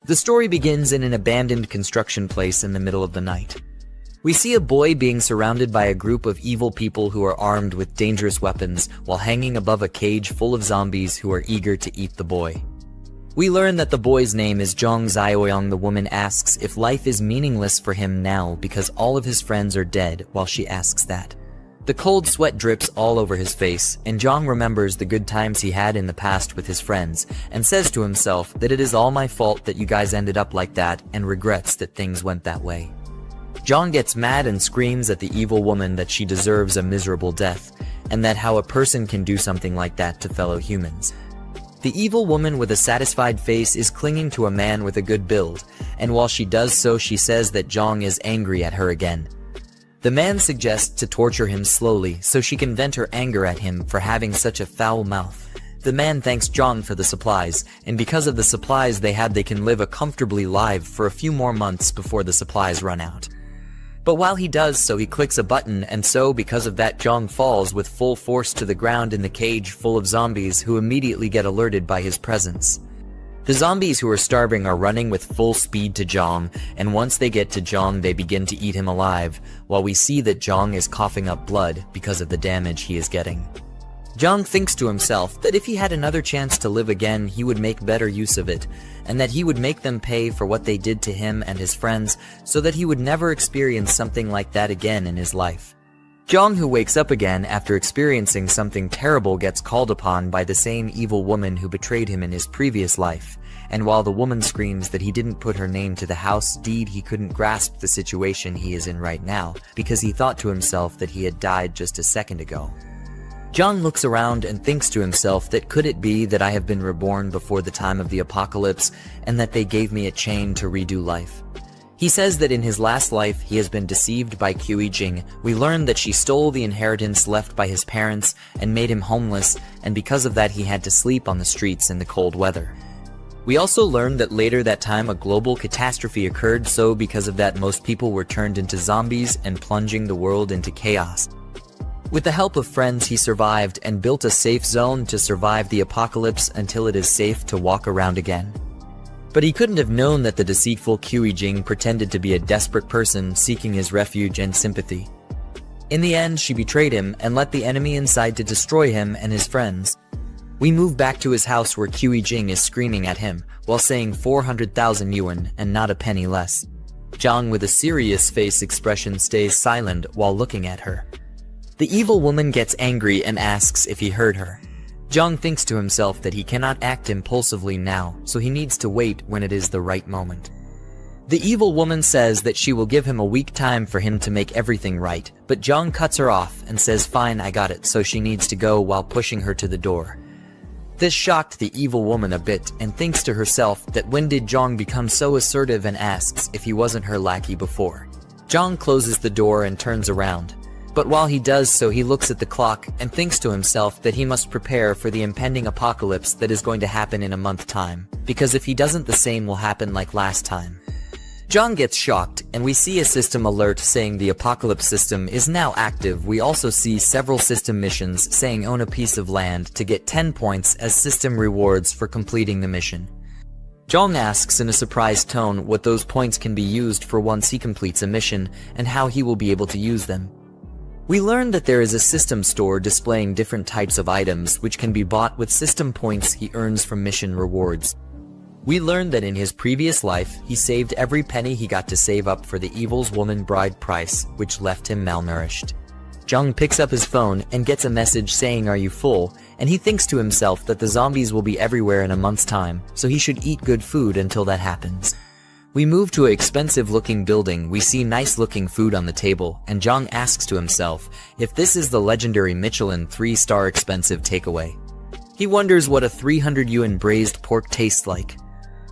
The story begins in an abandoned construction place in the middle of the night. We see a boy being surrounded by a group of evil people who are armed with dangerous weapons while hanging above a cage full of zombies who are eager to eat the boy. We learn that the boy's name is Zhang Zioyong. The woman asks if life is meaningless for him now because all of his friends are dead while she asks that. The cold sweat drips all over his face, and Zhang remembers the good times he had in the past with his friends, and says to himself that it is all my fault that you guys ended up like that, and regrets that things went that way. Zhang gets mad and screams at the evil woman that she deserves a miserable death, and that how a person can do something like that to fellow humans. The evil woman with a satisfied face is clinging to a man with a good build, and while she does so she says that Zhang is angry at her again. The man suggests to torture him slowly so she can vent her anger at him for having such a foul mouth. The man thanks Zhang for the supplies, and because of the supplies they can live a comfortably life for a few more months before the supplies run out. But while he does so he clicks a button, and so because of that Zhang falls with full force to the ground in the cage full of zombies who immediately get alerted by his presence. The zombies who are starving are running with full speed to Zhang, and once they get to Zhang they begin to eat him alive, while we see that Zhang is coughing up blood because of the damage he is getting. Zhang thinks to himself that if he had another chance to live again he would make better use of it, and that he would make them pay for what they did to him and his friends so that he would never experience something like that again in his life. Zhang, who wakes up again after experiencing something terrible, gets called upon by the same evil woman who betrayed him in his previous life, and while the woman screams that he didn't put her name to the house deed, he couldn't grasp the situation he is in right now because he thought to himself that he had died just a second ago. Zhang looks around and thinks to himself that could it be that I have been reborn before the time of the apocalypse and that they gave me a chain to redo life. He says that in his last life he has been deceived by Qi Jing. We learn that she stole the inheritance left by his parents and made him homeless, and because of that he had to sleep on the streets in the cold weather. We also learned that later that time a global catastrophe occurred, so because of that most people were turned into zombies and plunging the world into chaos. With the help of friends he survived and built a safe zone to survive the apocalypse until it is safe to walk around again. But he couldn't have known that the deceitful Qi Jing pretended to be a desperate person seeking his refuge and sympathy. In the end, she betrayed him and let the enemy inside to destroy him and his friends. We move back to his house where Qi Jing is screaming at him while saying 400,000 yuan and not a penny less. Zhang, with a serious face expression, stays silent while looking at her. The evil woman gets angry and asks if he heard her. Zhang thinks to himself that he cannot act impulsively now, so he needs to wait when it is the right moment. The evil woman says that she will give him a week time for him to make everything right, but Zhang cuts her off and says fine, I got it, so she needs to go while pushing her to the door. This shocked the evil woman a bit and thinks to herself that when did Zhang become so assertive, and asks if he wasn't her lackey before. Zhang closes the door and turns around. But while he does so he looks at the clock and thinks to himself that he must prepare for the impending apocalypse that is going to happen in a month's time, because if he doesn't the same will happen like last time. Zhang gets shocked and we see a system alert saying the apocalypse system is now active. We also see several system missions saying own a piece of land to get 10 points as system rewards for completing the mission. Zhang asks in a surprised tone what those points can be used for once he completes a mission and how he will be able to use them. We learn that there is a system store displaying different types of items which can be bought with system points he earns from mission rewards. We learn that in his previous life, he saved every penny he got to save up for the evil's woman bride price, which left him malnourished. Zhang picks up his phone and gets a message saying are you full, and he thinks to himself that the zombies will be everywhere in a month's time, so he should eat good food until that happens. We move to an expensive-looking building. We see nice-looking food on the table, and Zhang asks to himself if this is the legendary Michelin 3-star expensive takeaway. He wonders what a 300 yuan braised pork tastes like.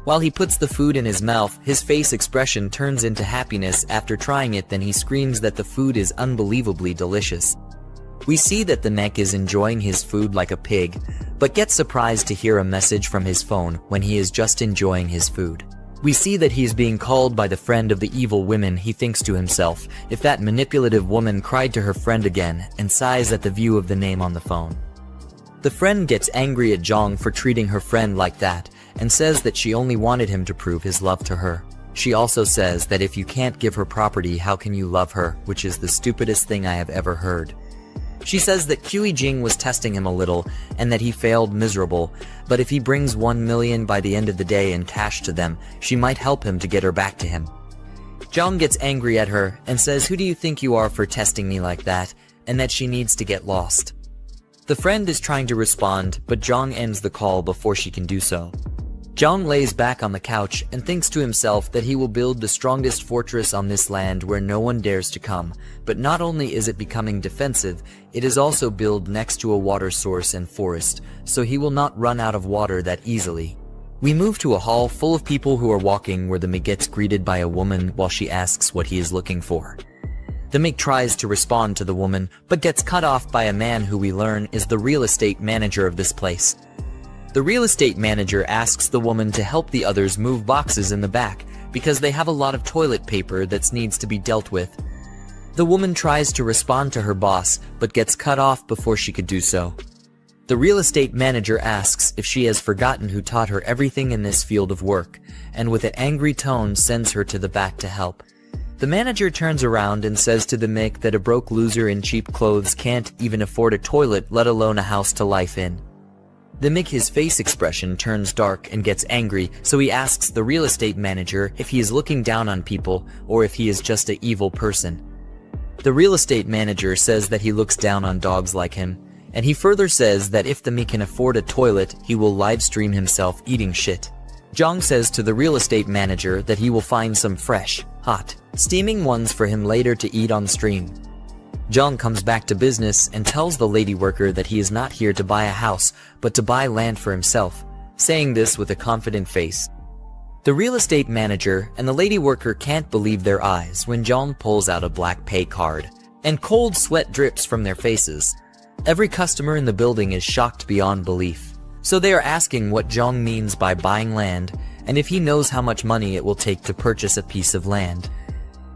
While he puts the food in his mouth, his face expression turns into happiness after trying it, then he screams that the food is unbelievably delicious. We see that the mech is enjoying his food like a pig, but gets surprised to hear a message from his phone when he is just enjoying his food. We see that he is being called by the friend of the evil women. He thinks to himself if that manipulative woman cried to her friend again and sighs at the view of the name on the phone. The friend gets angry at Zhang for treating her friend like that and says that she only wanted him to prove his love to her. She also says that if you can't give her property, how can you love her, which is the stupidest thing I have ever heard. She says that Qi Jing was testing him a little and that he failed miserable, but if he brings 1 million by the end of the day in cash to them, she might help him to get her back to him. Jiang gets angry at her and says, "Who do you think you are for testing me like that?" and that she needs to get lost. The friend is trying to respond, but Jiang ends the call before she can do so. Jiang lays back on the couch and thinks to himself that he will build the strongest fortress on this land where no one dares to come, but not only is it becoming defensive, it is also built next to a water source and forest, so he will not run out of water that easily. We move to a hall full of people who are walking where the Mig gets greeted by a woman while she asks what he is looking for. The Mig tries to respond to the woman, but gets cut off by a man who we learn is the real estate manager of this place. The real estate manager asks the woman to help the others move boxes in the back because they have a lot of toilet paper that needs to be dealt with. The woman tries to respond to her boss, but gets cut off before she could do so. The real estate manager asks if she has forgotten who taught her everything in this field of work, and with an angry tone sends her to the back to help. The manager turns around and says to the Mick that a broke loser in cheap clothes can't even afford a toilet, let alone a house to life in. The Mick, his face expression turns dark and gets angry, so he asks the real estate manager if he is looking down on people or if he is just an evil person. The real estate manager says that he looks down on dogs like him, and he further says that if the Mick can afford a toilet, he will live stream himself eating shit. Jiang says to the real estate manager that he will find some fresh, hot, steaming ones for him later to eat on stream. Jiang comes back to business and tells the lady worker that he is not here to buy a house, but to buy land for himself, saying this with a confident face. The real estate manager and the lady worker can't believe their eyes when Jiang pulls out a black pay card, and cold sweat drips from their faces. Every customer in the building is shocked beyond belief, so they are asking what Jiang means by buying land, and if he knows how much money it will take to purchase a piece of land.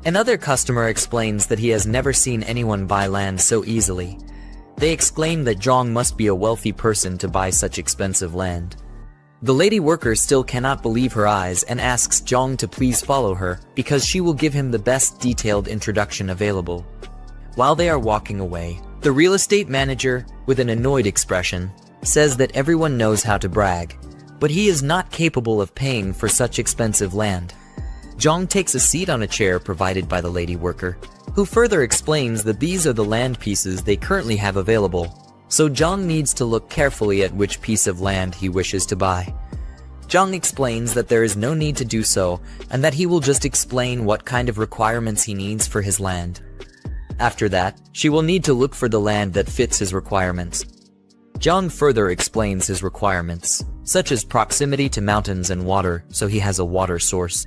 Another customer explains that he has never seen anyone buy land so easily. They exclaim that Jiang must be a wealthy person to buy such expensive land. The lady worker still cannot believe her eyes and asks Jiang to please follow her because she will give him the best detailed introduction available. While they are walking away, the real estate manager, with an annoyed expression, says that everyone knows how to brag, but he is not capable of paying for such expensive land. Jiang takes a seat on a chair provided by the lady worker, who further explains that these are the land pieces they currently have available, so Jiang needs to look carefully at which piece of land he wishes to buy. Jiang explains that there is no need to do so, and that he will just explain what kind of requirements he needs for his land. After that, she will need to look for the land that fits his requirements. Jiang further explains his requirements, such as proximity to mountains and water, so he has a water source.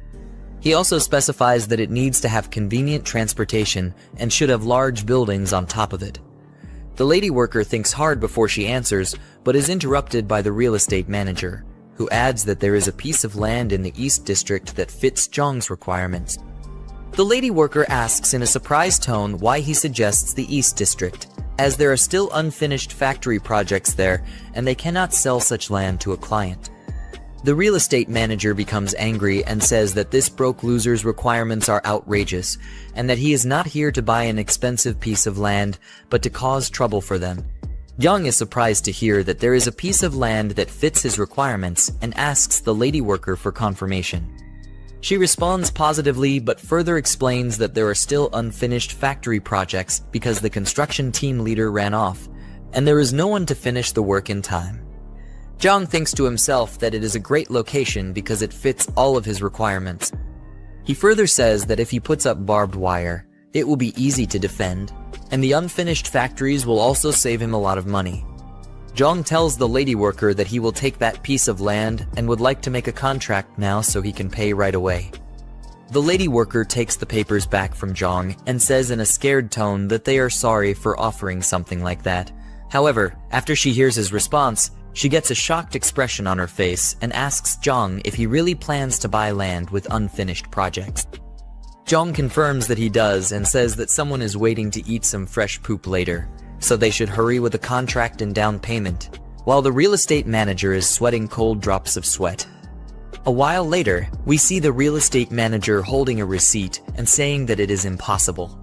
He also specifies that it needs to have convenient transportation and should have large buildings on top of it. The lady worker thinks hard before she answers, but is interrupted by the real estate manager, who adds that there is a piece of land in the East District that fits Jiang's requirements. The lady worker asks in a surprised tone why he suggests the East District, as there are still unfinished factory projects there and they cannot sell such land to a client. The real estate manager becomes angry and says that this broke loser's requirements are outrageous and that he is not here to buy an expensive piece of land but to cause trouble for them. Jiang is surprised to hear that there is a piece of land that fits his requirements and asks the lady worker for confirmation. She responds positively but further explains that there are still unfinished factory projects because the construction team leader ran off, and there is no one to finish the work in time. Jiang thinks to himself that it is a great location because it fits all of his requirements. He further says that if he puts up barbed wire, it will be easy to defend, and the unfinished factories will also save him a lot of money. Jiang tells the lady worker that he will take that piece of land and would like to make a contract now so he can pay right away. The lady worker takes the papers back from Jiang and says in a scared tone that they are sorry for offering something like that. However, after she hears his response, she gets a shocked expression on her face and asks Jiang if he really plans to buy land with unfinished projects. Jiang confirms that he does and says that someone is waiting to eat some fresh poop later, so they should hurry with a contract and down payment, while the real estate manager is sweating cold drops of sweat. A while later, we see the real estate manager holding a receipt and saying that it is impossible.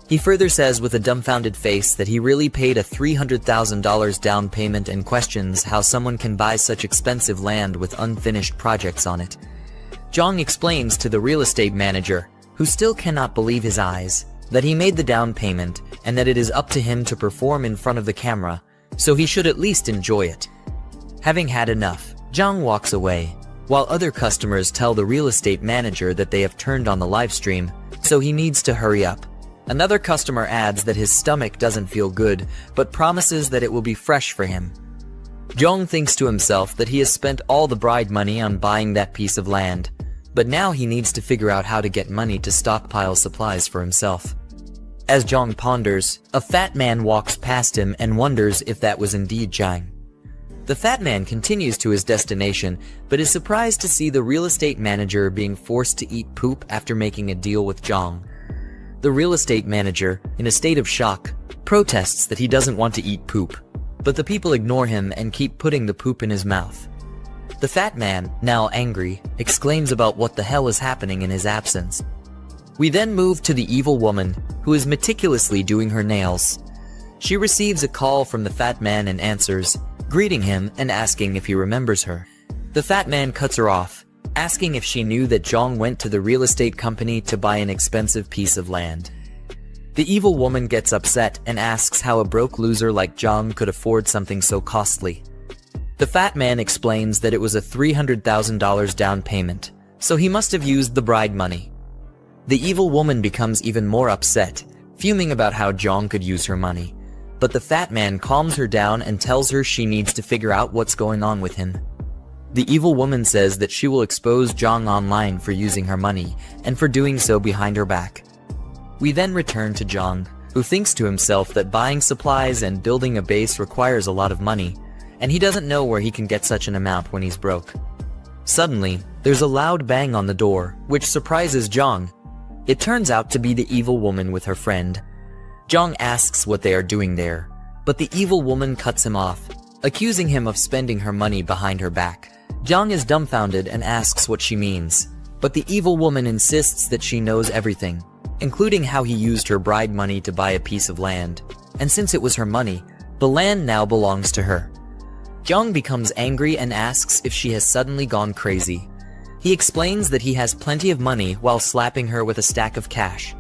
He further says with a dumbfounded face that he really paid a $300,000 down payment and questions how someone can buy such expensive land with unfinished projects on it. Jiang explains to the real estate manager, who still cannot believe his eyes, that he made the down payment and that it is up to him to perform in front of the camera, so he should at least enjoy it. Having had enough, Jiang walks away, while other customers tell the real estate manager that they have turned on the live stream, so he needs to hurry up. Another customer adds that his stomach doesn't feel good, but promises that it will be fresh for him. Jiang thinks to himself that he has spent all the bride money on buying that piece of land, but now he needs to figure out how to get money to stockpile supplies for himself. As Jiang ponders, a fat man walks past him and wonders if that was indeed Jiang. The fat man continues to his destination, but is surprised to see the real estate manager being forced to eat poop after making a deal with Jiang. The real estate manager, in a state of shock, protests that he doesn't want to eat poop, but the people ignore him and keep putting the poop in his mouth. The fat man, now angry, exclaims about what the hell is happening in his absence. We then move to the evil woman, who is meticulously doing her nails. She receives a call from the fat man and answers, greeting him and asking if he remembers her. The fat man cuts her off, asking if she knew that Jiang went to the real estate company to buy an expensive piece of land. The evil woman gets upset and asks how a broke loser like Jiang could afford something so costly. The fat man explains that it was a $300,000 down payment, so he must have used the bride money. The evil woman becomes even more upset, fuming about how Jiang could use her money, but the fat man calms her down and tells her she needs to figure out what's going on with him. The evil woman says that she will expose Jiang online for using her money, and for doing so behind her back. We then return to Jiang, who thinks to himself that buying supplies and building a base requires a lot of money, and he doesn't know where he can get such an amount when he's broke. Suddenly, there's a loud bang on the door, which surprises Jiang. It turns out to be the evil woman with her friend. Jiang asks what they are doing there, but the evil woman cuts him off, accusing him of spending her money behind her back. Jiang is dumbfounded and asks what she means, but the evil woman insists that she knows everything, including how he used her bride money to buy a piece of land, and since it was her money, the land now belongs to her. Jiang becomes angry and asks if she has suddenly gone crazy. He explains that he has plenty of money while slapping her with a stack of cash.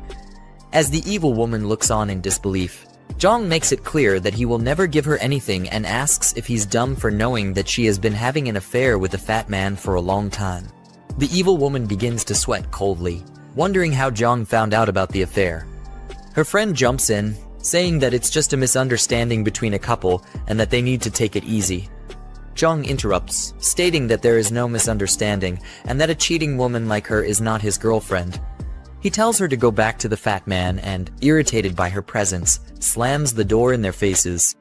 As the evil woman looks on in disbelief, Jiang makes it clear that he will never give her anything and asks if he's dumb for knowing that she has been having an affair with the fat man for a long time. The evil woman begins to sweat coldly, wondering how Jiang found out about the affair. Her friend jumps in, saying that it's just a misunderstanding between a couple and that they need to take it easy. Jiang interrupts, stating that there is no misunderstanding and that a cheating woman like her is not his girlfriend. He tells her to go back to the fat man and, irritated by her presence, slams the door in their faces.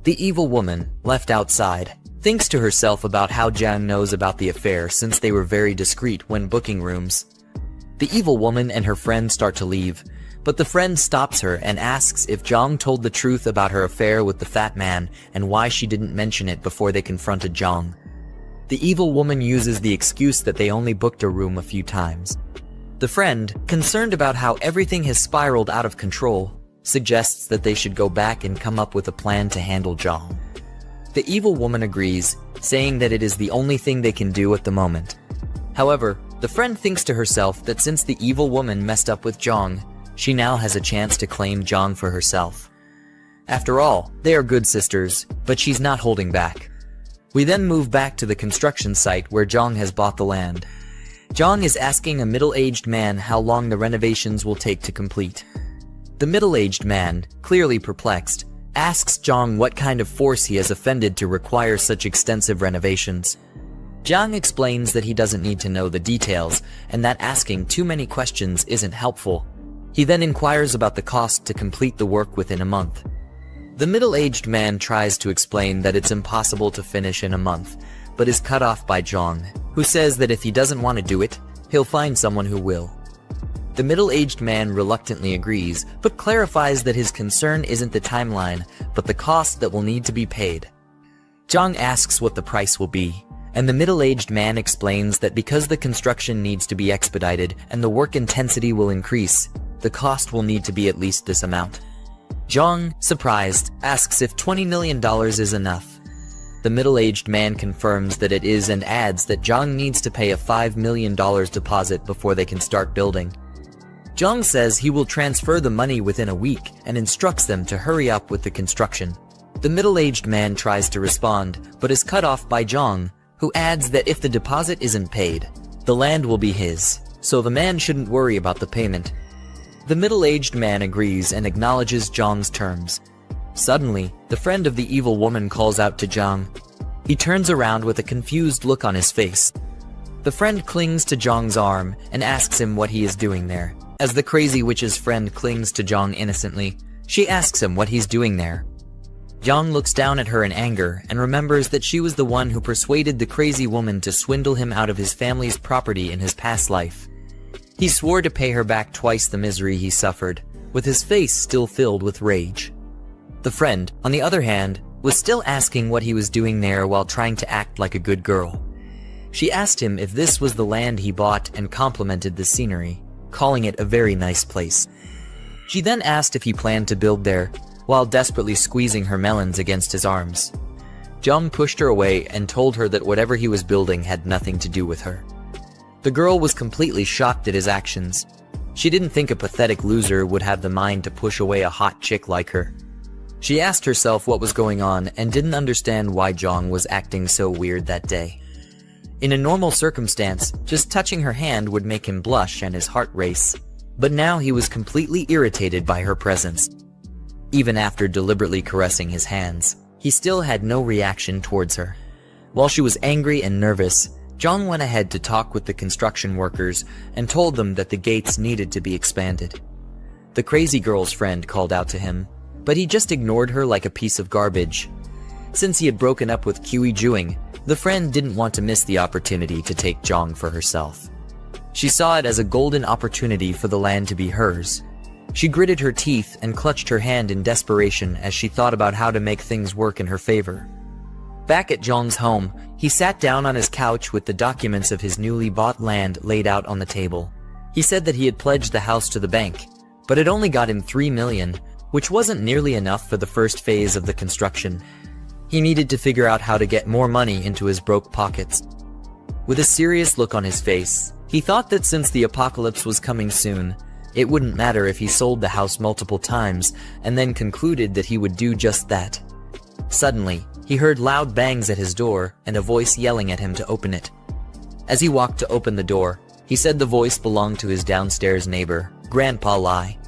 The evil woman, left outside, thinks to herself about how Jiang knows about the affair since they were very discreet when booking rooms. The evil woman and her friend start to leave, but the friend stops her and asks if Jiang told the truth about her affair with the fat man and why she didn't mention it before they confronted Jiang. The evil woman uses the excuse that they only booked a room a few times. The friend, concerned about how everything has spiraled out of control, suggests that they should go back and come up with a plan to handle Jiang. The evil woman agrees, saying that it is the only thing they can do at the moment. However, the friend thinks to herself that since the evil woman messed up with Jiang, she now has a chance to claim Jiang for herself. After all, they are good sisters, but she's not holding back. We then move back to the construction site where Jiang has bought the land. Jiang is asking a middle-aged man how long the renovations will take to complete. The middle-aged man, clearly perplexed, asks Jiang what kind of force he has offended to require such extensive renovations. Jiang explains that he doesn't need to know the details and that asking too many questions isn't helpful. He then inquires about the cost to complete the work within a month. The middle-aged man tries to explain that it's impossible to finish in a month, but is cut off by Jiang, who says that if he doesn't want to do it, he'll find someone who will. The middle-aged man reluctantly agrees, but clarifies that his concern isn't the timeline, but the cost that will need to be paid. Jiang asks what the price will be, and the middle-aged man explains that because the construction needs to be expedited and the work intensity will increase, the cost will need to be at least this amount. Jiang, surprised, asks if $20 million is enough. The middle-aged man confirms that it is and adds that Jiang needs to pay a $5 million deposit before they can start building. Jiang says he will transfer the money within a week and instructs them to hurry up with the construction. The middle-aged man tries to respond, but is cut off by Jiang, who adds that if the deposit isn't paid, the land will be his, so the man shouldn't worry about the payment. The middle-aged man agrees and acknowledges Jiang's terms. Suddenly, the friend of the evil woman calls out to Jiang. He turns around with a confused look on his face. The friend clings to Jiang's arm and asks him what he is doing there. As the crazy witch's friend clings to Jiang innocently, she asks him what he's doing there. Jiang looks down at her in anger and remembers that she was the one who persuaded the crazy woman to swindle him out of his family's property in his past life. He swore to pay her back twice the misery he suffered, with his face still filled with rage. The friend, on the other hand, was still asking what he was doing there while trying to act like a good girl. She asked him if this was the land he bought and complimented the scenery, calling it a very nice place. She then asked if he planned to build there, while desperately squeezing her melons against his arms. Jiang pushed her away and told her that whatever he was building had nothing to do with her. The girl was completely shocked at his actions. She didn't think a pathetic loser would have the mind to push away a hot chick like her. She asked herself what was going on and didn't understand why Jiang was acting so weird that day. In a normal circumstance, just touching her hand would make him blush and his heart race. But now he was completely irritated by her presence. Even after deliberately caressing his hands, he still had no reaction towards her. While she was angry and nervous, Jiang went ahead to talk with the construction workers and told them that the gates needed to be expanded. The crazy girl's friend called out to him, but he just ignored her like a piece of garbage. Since he had broken up with Kui Juing, the friend didn't want to miss the opportunity to take Jiang for herself. She saw it as a golden opportunity for the land to be hers. She gritted her teeth and clutched her hand in desperation as she thought about how to make things work in her favor. Back at Jiang's home, he sat down on his couch with the documents of his newly bought land laid out on the table. He said that he had pledged the house to the bank, but it only got him $3 million, which wasn't nearly enough for the first phase of the construction. He needed to figure out how to get more money into his broke pockets. With a serious look on his face, he thought that since the apocalypse was coming soon, it wouldn't matter if he sold the house multiple times, and then concluded that he would do just that. Suddenly, he heard loud bangs at his door and a voice yelling at him to open it. As he walked to open the door, he said the voice belonged to his downstairs neighbor, Grandpa Lai.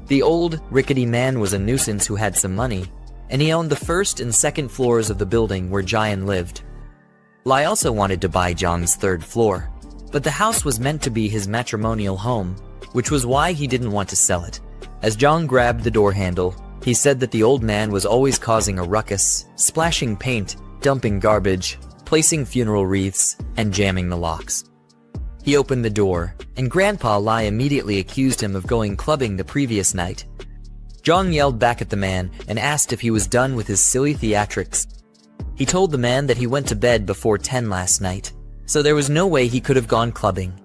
The old, rickety man was a nuisance who had some money, and he owned the first and second floors of the building where Jian lived. Lai also wanted to buy Jiang's third floor, but the house was meant to be his matrimonial home, which was why he didn't want to sell it. As Jiang grabbed the door handle, he said that the old man was always causing a ruckus, splashing paint, dumping garbage, placing funeral wreaths, and jamming the locks. He opened the door, and Grandpa Lai immediately accused him of going clubbing the previous night. Jiang yelled back at the man and asked if he was done with his silly theatrics. He told the man that he went to bed before 10 last night, so there was no way he could have gone clubbing.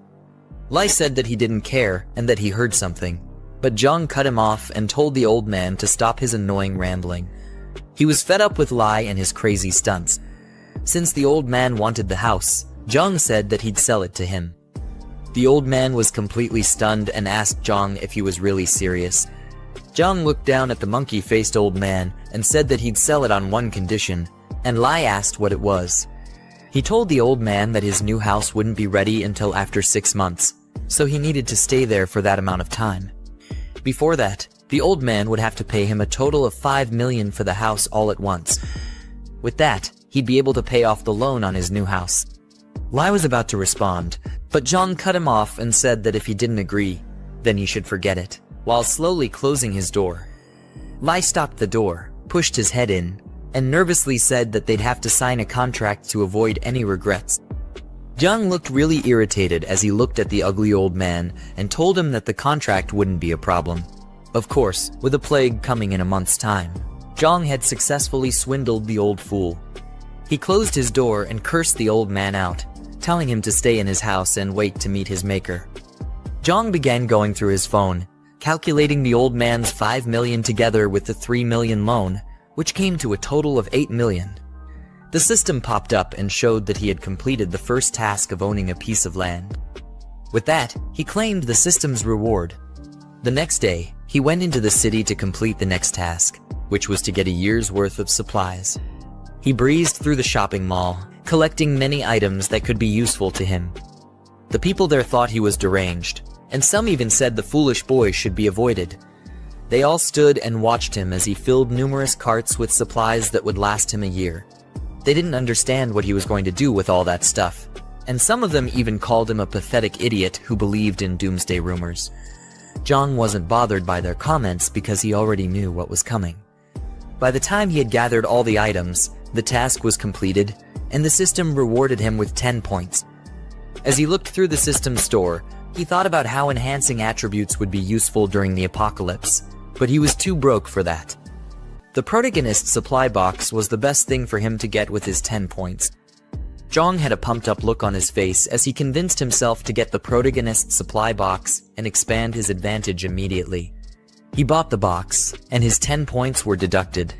Lai said that he didn't care and that he heard something, but Jiang cut him off and told the old man to stop his annoying rambling. He was fed up with Lai and his crazy stunts. Since the old man wanted the house, Jiang said that he'd sell it to him. The old man was completely stunned and asked Jiang if he was really serious. Jiang looked down at the monkey-faced old man and said that he'd sell it on one condition, and Lai asked what it was. He told the old man that his new house wouldn't be ready until after 6 months, so he needed to stay there for that amount of time. Before that, the old man would have to pay him a total of $5 million for the house all at once. With that, he'd be able to pay off the loan on his new house. Lai was about to respond, but Jiang cut him off and said that if he didn't agree, then he should forget it, while slowly closing his door. Lai stopped the door, pushed his head in, and nervously said that they'd have to sign a contract to avoid any regrets. Jiang looked really irritated as he looked at the ugly old man and told him that the contract wouldn't be a problem. Of course, with a plague coming in a month's time, Jiang had successfully swindled the old fool. He closed his door and cursed the old man out, telling him to stay in his house and wait to meet his maker. Jiang began going through his phone, calculating the old man's 5 million together with the 3 million loan, which came to a total of 8 million. The system popped up and showed that he had completed the first task of owning a piece of land. With that, he claimed the system's reward. The next day, he went into the city to complete the next task, which was to get a year's worth of supplies. He breezed through the shopping mall, collecting many items that could be useful to him. The people there thought he was deranged, and some even said the foolish boy should be avoided. They all stood and watched him as he filled numerous carts with supplies that would last him a year. They didn't understand what he was going to do with all that stuff, and some of them even called him a pathetic idiot who believed in doomsday rumors. Jiang wasn't bothered by their comments because he already knew what was coming. By the time he had gathered all the items, the task was completed, and the system rewarded him with 10 points. As he looked through the system store, he thought about how enhancing attributes would be useful during the apocalypse, but he was too broke for that. The protagonist supply box was the best thing for him to get with his 10 points. Jiang had a pumped-up look on his face as he convinced himself to get the protagonist supply box and expand his advantage immediately. He bought the box, and his 10 points were deducted.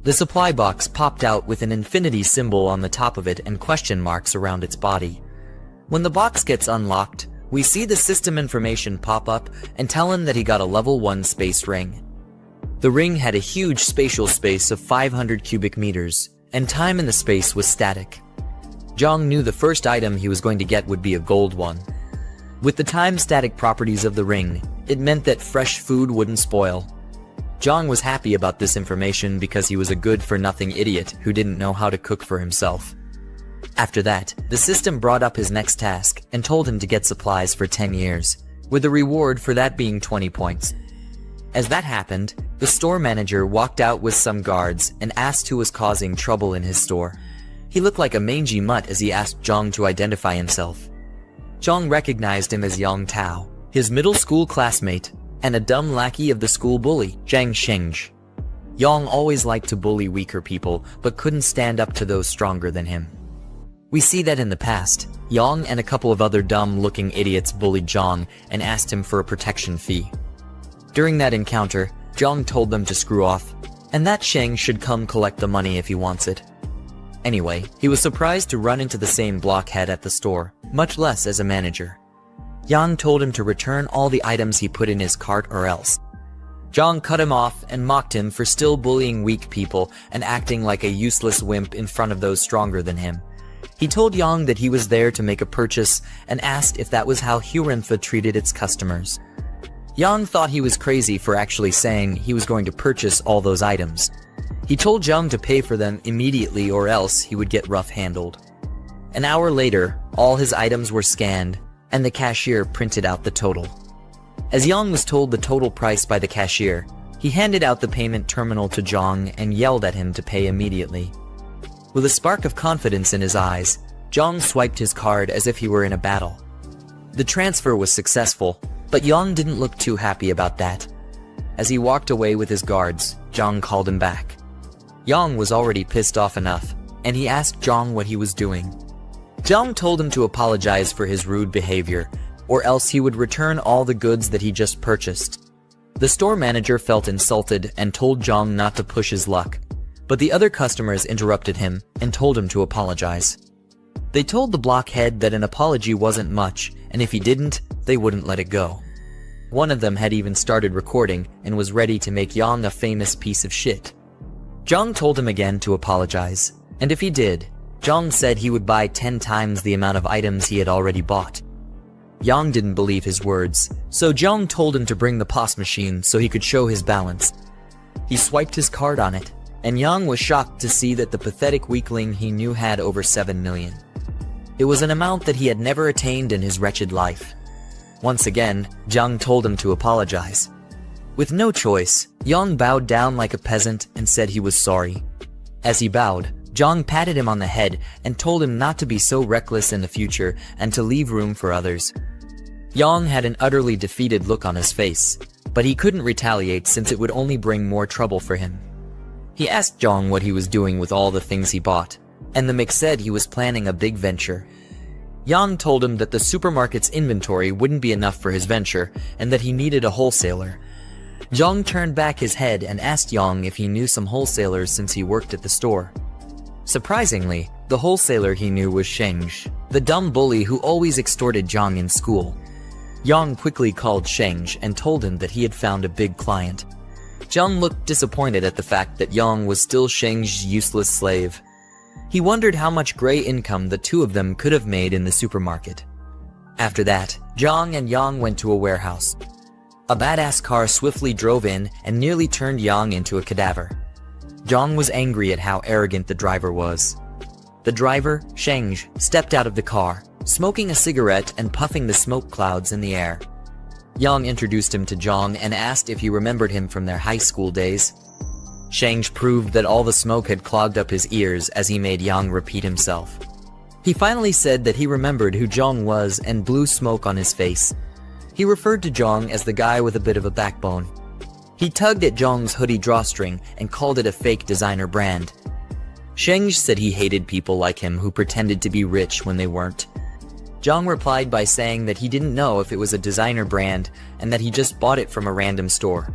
The supply box popped out with an infinity symbol on the top of it and question marks around its body. When the box gets unlocked, we see the system information pop up and tell him that he got a level 1 space ring. The ring had a huge spatial space of 500 cubic meters, and time in the space was static. Jiang knew the first item he was going to get would be a gold one. With the time-static properties of the ring, it meant that fresh food wouldn't spoil. Jiang was happy about this information because he was a good-for-nothing idiot who didn't know how to cook for himself. After that, the system brought up his next task and told him to get supplies for 10 years, with the reward for that being 20 points. As that happened, the store manager walked out with some guards and asked who was causing trouble in his store. He looked like a mangy mutt as he asked Jiang to identify himself. Jiang recognized him as Yang Tao, his middle school classmate, and a dumb lackey of the school bully, Jiang Chen. Yang always liked to bully weaker people, but couldn't stand up to those stronger than him. We see that in the past, Yang and a couple of other dumb-looking idiots bullied Jiang and asked him for a protection fee. During that encounter, Jiang told them to screw off, and that Sheng should come collect the money if he wants it. Anyway, he was surprised to run into the same blockhead at the store, much less as a manager. Yang told him to return all the items he put in his cart or else. Jiang cut him off and mocked him for still bullying weak people and acting like a useless wimp in front of those stronger than him. He told Yang that he was there to make a purchase and asked if that was how Hurenfa treated its customers. Yang thought he was crazy for actually saying he was going to purchase all those items. He told Jiang to pay for them immediately or else he would get rough-handled. An hour later, all his items were scanned, and the cashier printed out the total. As Yang was told the total price by the cashier, he handed out the payment terminal to Jiang and yelled at him to pay immediately. With a spark of confidence in his eyes, Jiang swiped his card as if he were in a battle. The transfer was successful, but Yang didn't look too happy about that. As he walked away with his guards, Jiang called him back. Yang was already pissed off enough, and he asked Jiang what he was doing. Jiang told him to apologize for his rude behavior, or else he would return all the goods that he just purchased. The store manager felt insulted and told Jiang not to push his luck, but the other customers interrupted him and told him to apologize. They told the blockhead that an apology wasn't much, and if he didn't, they wouldn't let it go. One of them had even started recording and was ready to make Yang a famous piece of shit. Jiang told him again to apologize, and if he did, Jiang said he would buy 10 times the amount of items he had already bought. Yang didn't believe his words, so Jiang told him to bring the POS machine so he could show his balance. He swiped his card on it, and Yang was shocked to see that the pathetic weakling he knew had over 7 million. It was an amount that he had never attained in his wretched life. Once again, Jiang told him to apologize. With no choice, Yang bowed down like a peasant and said he was sorry. As he bowed, Jiang patted him on the head and told him not to be so reckless in the future and to leave room for others. Yang had an utterly defeated look on his face, but he couldn't retaliate since it would only bring more trouble for him. He asked Jiang what he was doing with all the things he bought, and the mix said he was planning a big venture. Yang told him that the supermarket's inventory wouldn't be enough for his venture and that he needed a wholesaler. Jiang turned back his head and asked Yang if he knew some wholesalers since he worked at the store. Surprisingly, the wholesaler he knew was Sheng, the dumb bully who always extorted Jiang in school. Yang quickly called Sheng and told him that he had found a big client. Jiang looked disappointed at the fact that Yang was still Sheng's useless slave. He wondered how much gray income the two of them could have made in the supermarket. After that, Jiang and Yang went to a warehouse. A badass car swiftly drove in and nearly turned Yang into a cadaver. Jiang was angry at how arrogant the driver was. The driver, Sheng, stepped out of the car, smoking a cigarette and puffing the smoke clouds in the air. Yang introduced him to Jiang and asked if he remembered him from their high school days. Sheng proved that all the smoke had clogged up his ears as he made Yang repeat himself. He finally said that he remembered who Jiang was and blew smoke on his face. He referred to Jiang as the guy with a bit of a backbone. He tugged at Jiang's hoodie drawstring and called it a fake designer brand. Sheng said he hated people like him who pretended to be rich when they weren't. Jiang replied by saying that he didn't know if it was a designer brand and that he just bought it from a random store.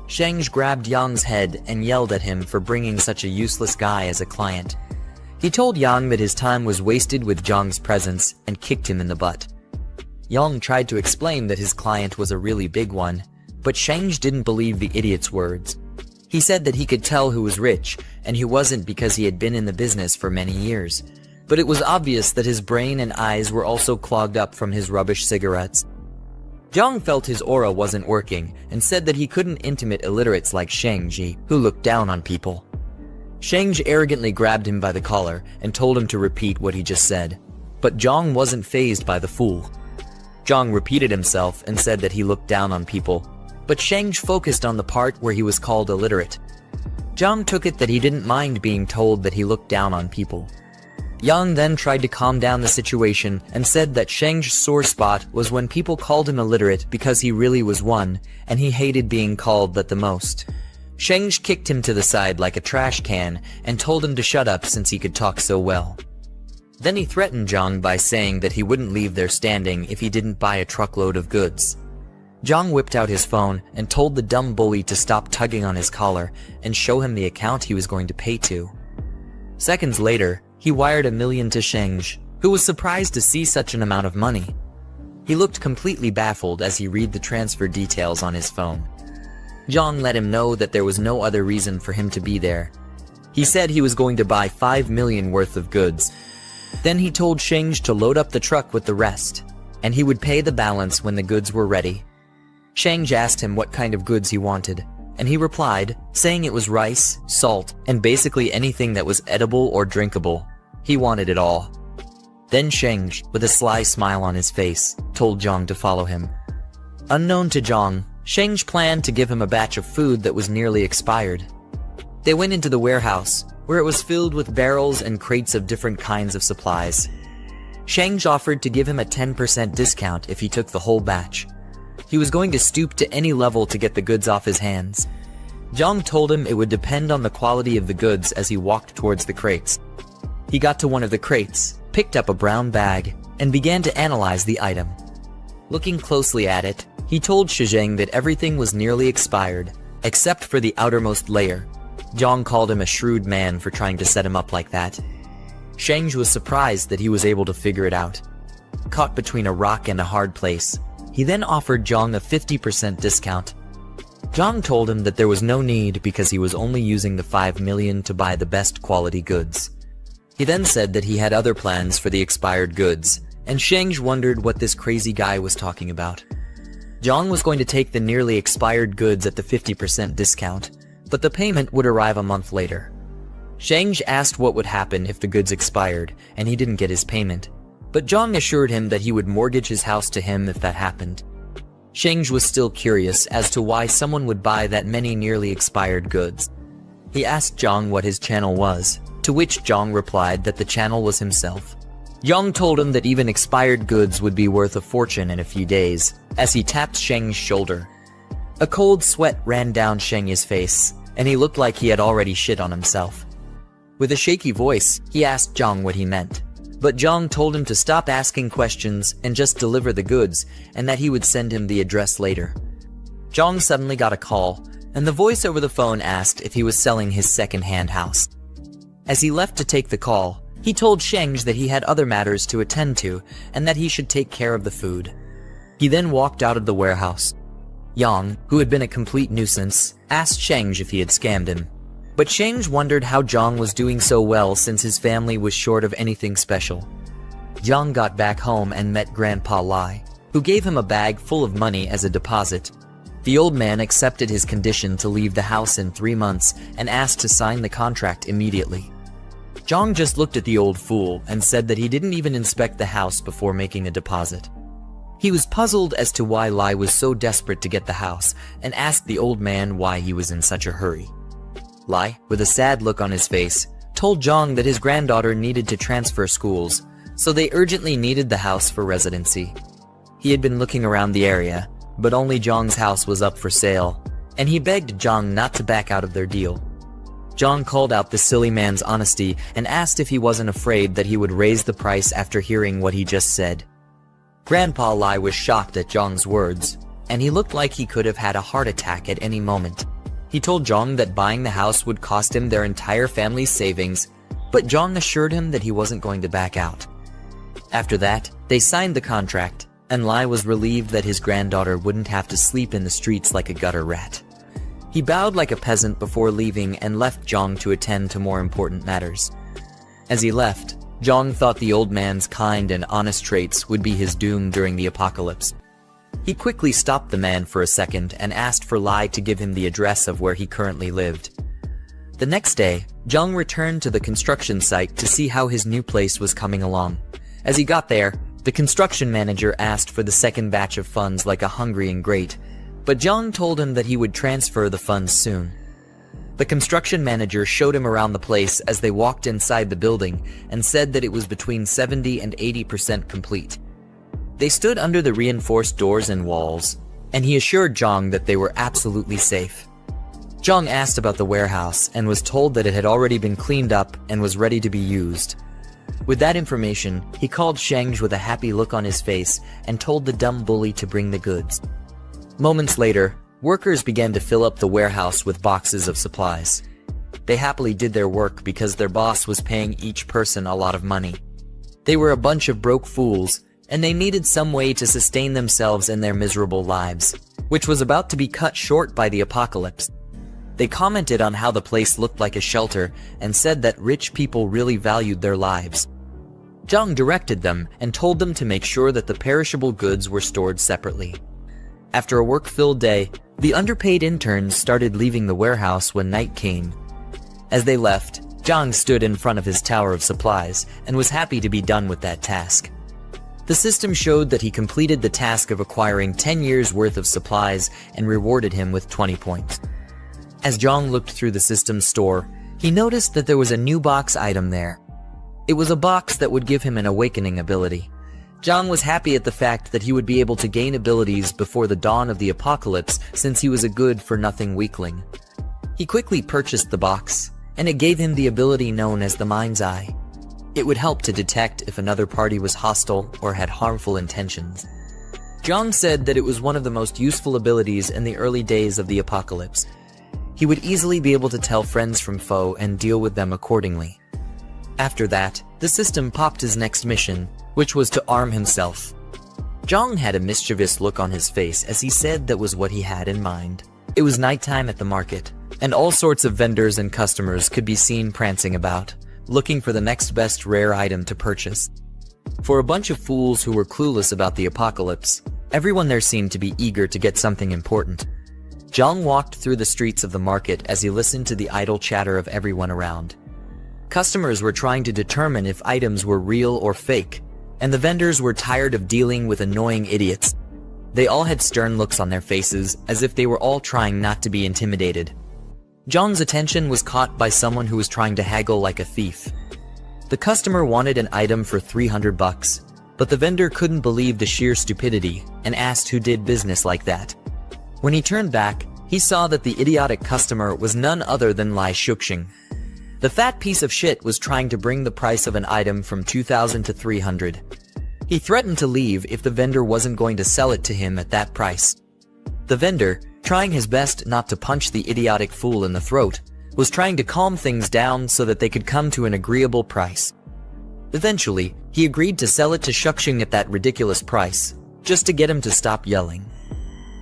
Sheng grabbed Yang's head and yelled at him for bringing such a useless guy as a client. He told Yang that his time was wasted with Jiang's presence and kicked him in the butt. Yang tried to explain that his client was a really big one, but Sheng didn't believe the idiot's words. He said that he could tell who was rich, and he wasn't because he had been in the business for many years. But it was obvious that his brain and eyes were also clogged up from his rubbish cigarettes. Jiang felt his aura wasn't working and said that he couldn't intimate illiterates like Sheng, who looked down on people. Sheng arrogantly grabbed him by the collar and told him to repeat what he just said. But Jiang wasn't fazed by the fool. Jiang repeated himself and said that he looked down on people, but Sheng focused on the part where he was called illiterate. Jiang took it that he didn't mind being told that he looked down on people. Yang then tried to calm down the situation and said that Sheng's sore spot was when people called him illiterate because he really was one, and he hated being called that the most. Sheng kicked him to the side like a trash can and told him to shut up since he could talk so well. Then he threatened Jiang by saying that he wouldn't leave there standing if he didn't buy a truckload of goods. Jiang whipped out his phone and told the dumb bully to stop tugging on his collar and show him the account he was going to pay to. Seconds later, he wired $1 million to Sheng, who was surprised to see such an amount of money. He looked completely baffled as he read the transfer details on his phone. Jiang let him know that there was no other reason for him to be there. He said he was going to buy $5 million worth of goods. Then he told Sheng to load up the truck with the rest, and he would pay the balance when the goods were ready. Sheng asked him what kind of goods he wanted, and he replied, saying it was rice, salt, and basically anything that was edible or drinkable. He wanted it all. Then Sheng, with a sly smile on his face, told Jiang to follow him. Unknown to Jiang, Sheng planned to give him a batch of food that was nearly expired. They went into the warehouse, where it was filled with barrels and crates of different kinds of supplies. Sheng offered to give him a 10% discount if he took the whole batch. He was going to stoop to any level to get the goods off his hands. Jiang told him it would depend on the quality of the goods as he walked towards the crates. He got to one of the crates, picked up a brown bag, and began to analyze the item. Looking closely at it, he told Sheng that everything was nearly expired, except for the outermost layer. Jiang called him a shrewd man for trying to set him up like that. Sheng was surprised that he was able to figure it out. Caught between a rock and a hard place, he then offered Jiang a 50% discount. Jiang told him that there was no need because he was only using the $5 million to buy the best quality goods. He then said that he had other plans for the expired goods, and Sheng wondered what this crazy guy was talking about. Jiang was going to take the nearly expired goods at the 50% discount, but the payment would arrive a month later. Sheng asked what would happen if the goods expired, and he didn't get his payment, but Jiang assured him that he would mortgage his house to him if that happened. Sheng was still curious as to why someone would buy that many nearly expired goods. He asked Jiang what his channel was, to which Jiang replied that the channel was himself. Jiang told him that even expired goods would be worth a fortune in a few days, as he tapped Sheng's shoulder. A cold sweat ran down Sheng's face, and he looked like he had already shit on himself. With a shaky voice, he asked Jiang what he meant. But Jiang told him to stop asking questions and just deliver the goods, and that he would send him the address later. Jiang suddenly got a call, and the voice over the phone asked if he was selling his second-hand house. As he left to take the call, he told Sheng that he had other matters to attend to and that he should take care of the food. He then walked out of the warehouse. Yang, who had been a complete nuisance, asked Sheng if he had scammed him. But Sheng wondered how Jiang was doing so well since his family was short of anything special. Jiang got back home and met Grandpa Lai, who gave him a bag full of money as a deposit. The old man accepted his condition to leave the house in 3 months and asked to sign the contract immediately. Jiang just looked at the old fool and said that he didn't even inspect the house before making a deposit. He was puzzled as to why Lai was so desperate to get the house and asked the old man why he was in such a hurry. Lai, with a sad look on his face, told Jiang that his granddaughter needed to transfer schools, so they urgently needed the house for residency. He had been looking around the area, but only Jiang's house was up for sale, and he begged Jiang not to back out of their deal. Jiang called out the silly man's honesty and asked if he wasn't afraid that he would raise the price after hearing what he just said. Grandpa Lai was shocked at Jiang's words, and he looked like he could have had a heart attack at any moment. He told Jiang that buying the house would cost him their entire family's savings, but Jiang assured him that he wasn't going to back out. After that, they signed the contract, and Lai was relieved that his granddaughter wouldn't have to sleep in the streets like a gutter rat. He bowed like a peasant before leaving and left Jiang to attend to more important matters. As he left, Jiang thought the old man's kind and honest traits would be his doom during the apocalypse. He quickly stopped the man for a second and asked for Lai to give him the address of where he currently lived. The next day, Jiang returned to the construction site to see how his new place was coming along. As he got there, the construction manager asked for the second batch of funds like a hungry ingrate, but Jiang told him that he would transfer the funds soon. The construction manager showed him around the place as they walked inside the building and said that it was between 70 and 80% complete. They stood under the reinforced doors and walls, and he assured Jiang that they were absolutely safe. Jiang asked about the warehouse and was told that it had already been cleaned up and was ready to be used. With that information, he called Sheng with a happy look on his face and told the dumb bully to bring the goods. Moments later, workers began to fill up the warehouse with boxes of supplies. They happily did their work because their boss was paying each person a lot of money. They were a bunch of broke fools, and they needed some way to sustain themselves in their miserable lives, which was about to be cut short by the apocalypse. They commented on how the place looked like a shelter and said that rich people really valued their lives. Jiang directed them and told them to make sure that the perishable goods were stored separately. After a work-filled day, the underpaid interns started leaving the warehouse when night came. As they left, Jiang stood in front of his tower of supplies and was happy to be done with that task. The system showed that he completed the task of acquiring 10 years' worth of supplies and rewarded him with 20 points. As Jiang looked through the system's store, he noticed that there was a new box item there. It was a box that would give him an awakening ability. Jiang was happy at the fact that he would be able to gain abilities before the dawn of the apocalypse since he was a good-for-nothing weakling. He quickly purchased the box, and it gave him the ability known as the Mind's Eye. It would help to detect if another party was hostile or had harmful intentions. Jiang said that it was one of the most useful abilities in the early days of the apocalypse. He would easily be able to tell friends from foe and deal with them accordingly. After that, the system popped his next mission, which was to arm himself. Jiang had a mischievous look on his face as he said that was what he had in mind. It was nighttime at the market, and all sorts of vendors and customers could be seen prancing about, looking for the next best rare item to purchase. For a bunch of fools who were clueless about the apocalypse, everyone there seemed to be eager to get something important. Jiang walked through the streets of the market as he listened to the idle chatter of everyone around. Customers were trying to determine if items were real or fake, and the vendors were tired of dealing with annoying idiots. They all had stern looks on their faces, as if they were all trying not to be intimidated. Jiang's attention was caught by someone who was trying to haggle like a thief. The customer wanted an item for $300, but the vendor couldn't believe the sheer stupidity and asked who did business like that. When he turned back, he saw that the idiotic customer was none other than Lai Shuxing. The fat piece of shit was trying to bring the price of an item from 2,000 to 300. He threatened to leave if the vendor wasn't going to sell it to him at that price. The vendor, trying his best not to punch the idiotic fool in the throat, was trying to calm things down so that they could come to an agreeable price. Eventually, he agreed to sell it to Shuxing at that ridiculous price, just to get him to stop yelling.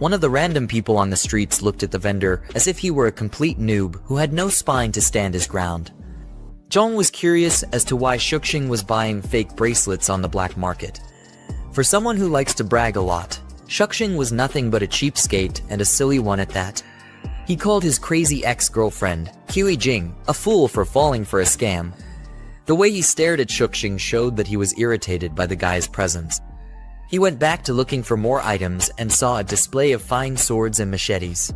One of the random people on the streets looked at the vendor as if he were a complete noob who had no spine to stand his ground. Jiang was curious as to why Shuxing was buying fake bracelets on the black market. For someone who likes to brag a lot, Shuxing was nothing but a cheapskate and a silly one at that. He called his crazy ex-girlfriend, Hui Jing, a fool for falling for a scam. The way he stared at Shuxing showed that he was irritated by the guy's presence. He went back to looking for more items and saw a display of fine swords and machetes.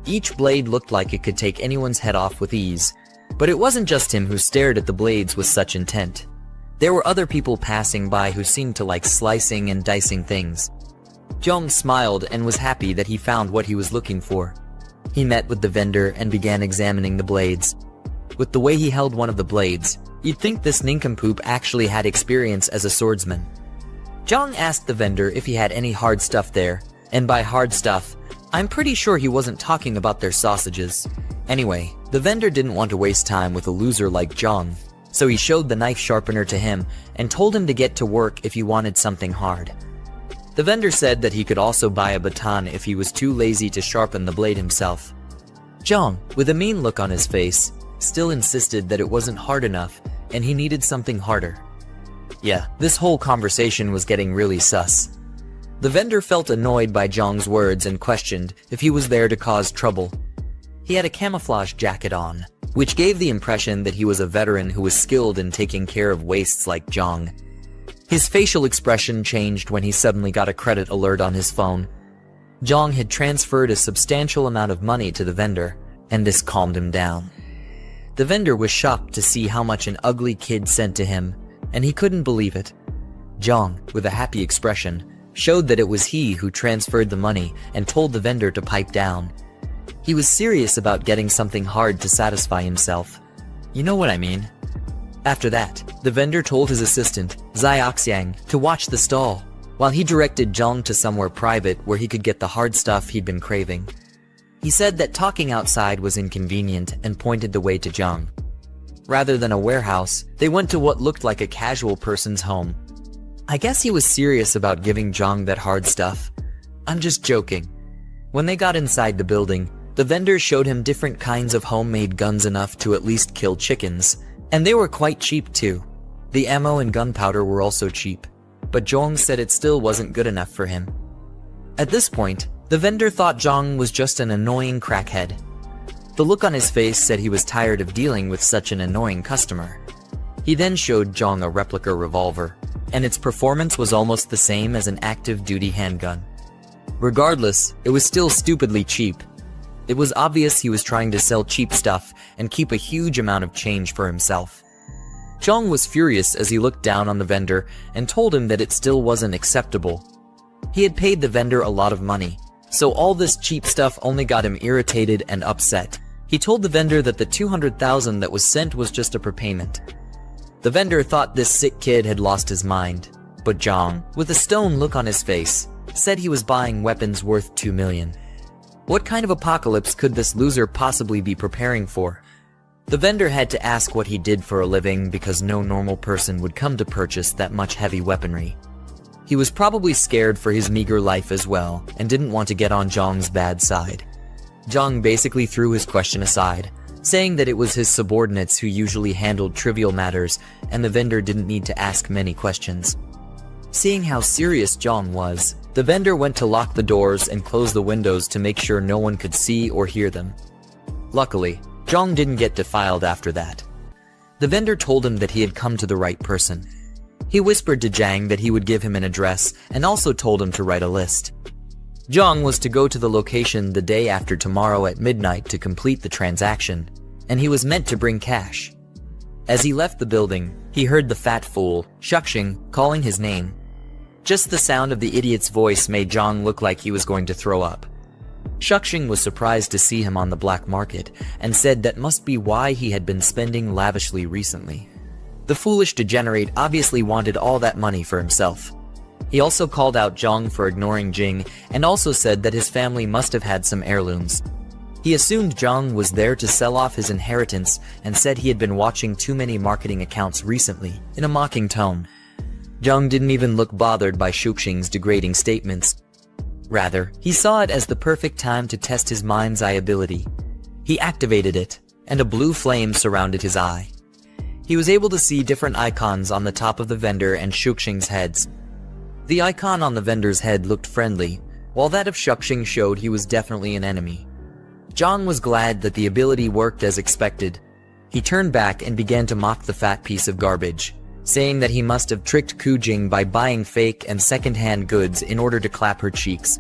Each blade looked like it could take anyone's head off with ease, but it wasn't just him who stared at the blades with such intent. There were other people passing by who seemed to like slicing and dicing things. Jiang smiled and was happy that he found what he was looking for. He met with the vendor and began examining the blades. With the way he held one of the blades, you'd think this nincompoop actually had experience as a swordsman. Jiang asked the vendor if he had any hard stuff there, and by hard stuff, I'm pretty sure he wasn't talking about their sausages. Anyway, the vendor didn't want to waste time with a loser like Jiang, so he showed the knife sharpener to him and told him to get to work if he wanted something hard. The vendor said that he could also buy a baton if he was too lazy to sharpen the blade himself. Jiang, with a mean look on his face, still insisted that it wasn't hard enough and he needed something harder. Yeah, this whole conversation was getting really sus. The vendor felt annoyed by Jiang's words and questioned if he was there to cause trouble. He had a camouflage jacket on, which gave the impression that he was a veteran who was skilled in taking care of wastes like Jiang. His facial expression changed when he suddenly got a credit alert on his phone. Jiang had transferred a substantial amount of money to the vendor, and this calmed him down. The vendor was shocked to see how much an ugly kid sent to him, and he couldn't believe it. Jiang, with a happy expression, showed that it was he who transferred the money and told the vendor to pipe down. He was serious about getting something hard to satisfy himself. You know what I mean? After that, the vendor told his assistant, Xiaoxiang, to watch the stall, while he directed Jiang to somewhere private where he could get the hard stuff he'd been craving. He said that talking outside was inconvenient and pointed the way to Jiang. Rather than a warehouse, they went to what looked like a casual person's home. I guess he was serious about giving Jiang that hard stuff. I'm just joking. When they got inside the building, the vendor showed him different kinds of homemade guns enough to at least kill chickens, and they were quite cheap too. The ammo and gunpowder were also cheap, but Jiang said it still wasn't good enough for him. At this point, the vendor thought Jiang was just an annoying crackhead. The look on his face said he was tired of dealing with such an annoying customer. He then showed Jiang a replica revolver, and its performance was almost the same as an active-duty handgun. Regardless, it was still stupidly cheap. It was obvious he was trying to sell cheap stuff and keep a huge amount of change for himself. Jiang was furious as he looked down on the vendor and told him that it still wasn't acceptable. He had paid the vendor a lot of money, so all this cheap stuff only got him irritated and upset. He told the vendor that the 200,000 that was sent was just a prepayment. The vendor thought this sick kid had lost his mind, but Jiang, with a stone look on his face, said he was buying weapons worth 2 million. What kind of apocalypse could this loser possibly be preparing for? The vendor had to ask what he did for a living because no normal person would come to purchase that much heavy weaponry. He was probably scared for his meager life as well and didn't want to get on Jiang's bad side. Jiang basically threw his question aside, saying that it was his subordinates who usually handled trivial matters and the vendor didn't need to ask many questions. Seeing how serious Jiang was, the vendor went to lock the doors and close the windows to make sure no one could see or hear them. Luckily, Jiang didn't get defiled after that. The vendor told him that he had come to the right person. He whispered to Jiang that he would give him an address and also told him to write a list. Jiang was to go to the location the day after tomorrow at midnight to complete the transaction, and he was meant to bring cash. As he left the building, he heard the fat fool, Shuxing, calling his name. Just the sound of the idiot's voice made Jiang look like he was going to throw up. Shuxing was surprised to see him on the black market and said that must be why he had been spending lavishly recently. The foolish degenerate obviously wanted all that money for himself. He also called out Jiang for ignoring Jing and also said that his family must have had some heirlooms. He assumed Jiang was there to sell off his inheritance and said he had been watching too many marketing accounts recently, in a mocking tone. Jiang didn't even look bothered by Shuxing's degrading statements. Rather, he saw it as the perfect time to test his mind's eye ability. He activated it, and a blue flame surrounded his eye. He was able to see different icons on the top of the vendor and Shuxing's heads. The icon on the vendor's head looked friendly, while that of Shuxing showed he was definitely an enemy. Jiang was glad that the ability worked as expected. He turned back and began to mock the fat piece of garbage, saying that he must have tricked Ku Jing by buying fake and second-hand goods in order to clap her cheeks.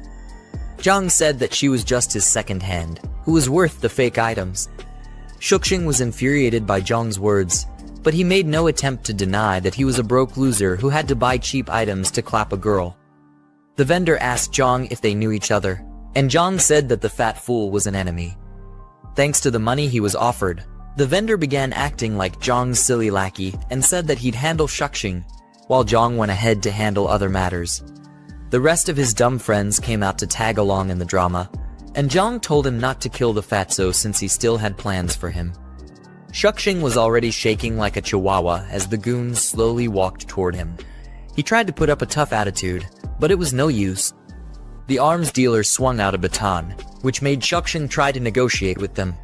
Jiang said that she was just his second hand, who was worth the fake items. Shuxing was infuriated by Jiang's words, but he made no attempt to deny that he was a broke loser who had to buy cheap items to clap a girl. The vendor asked Jiang if they knew each other, and Jiang said that the fat fool was an enemy. Thanks to the money he was offered, the vendor began acting like Jiang's silly lackey and said that he'd handle Shuxing, while Jiang went ahead to handle other matters. The rest of his dumb friends came out to tag along in the drama, and Jiang told him not to kill the fatso since he still had plans for him. Shuxing was already shaking like a chihuahua as the goons slowly walked toward him. He tried to put up a tough attitude, but it was no use. The arms dealer swung out a baton, which made Shuxing try to negotiate with them.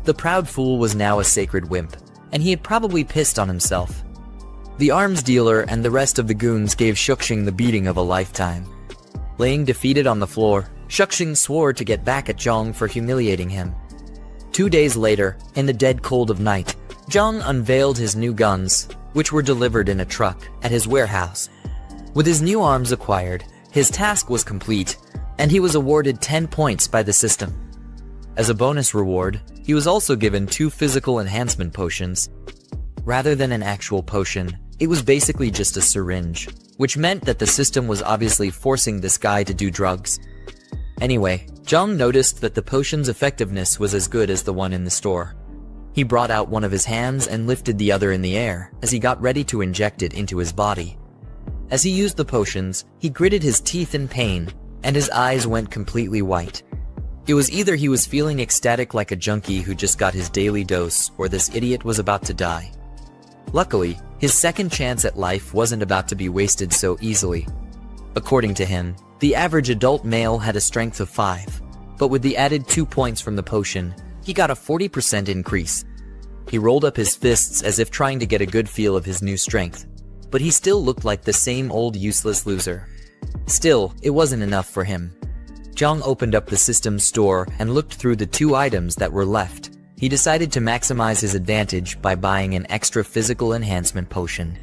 The proud fool was now a sacred wimp, and he had probably pissed on himself. The arms dealer and the rest of the goons gave Shuxing the beating of a lifetime. Laying defeated on the floor, Shuxing swore to get back at Jiang for humiliating him. 2 days later, in the dead cold of night, Jiang unveiled his new guns, which were delivered in a truck at his warehouse. With his new arms acquired, his task was complete, and he was awarded 10 points by the system. As a bonus reward, he was also given 2 physical enhancement potions. Rather than an actual potion, it was basically just a syringe, which meant that the system was obviously forcing this guy to do drugs. Anyway, Jiang noticed that the potion's effectiveness was as good as the one in the store. He brought out one of his hands and lifted the other in the air as he got ready to inject it into his body. As he used the potions, he gritted his teeth in pain, and his eyes went completely white. It was either he was feeling ecstatic like a junkie who just got his daily dose, or this idiot was about to die. Luckily, his second chance at life wasn't about to be wasted so easily. According to him, the average adult male had a strength of 5, but with the added 2 points from the potion, he got a 40% increase. He rolled up his fists as if trying to get a good feel of his new strength, but he still looked like the same old useless loser. Still, it wasn't enough for him. Jiang opened up the system store and looked through the 2 items that were left. He decided to maximize his advantage by buying an extra physical enhancement potion.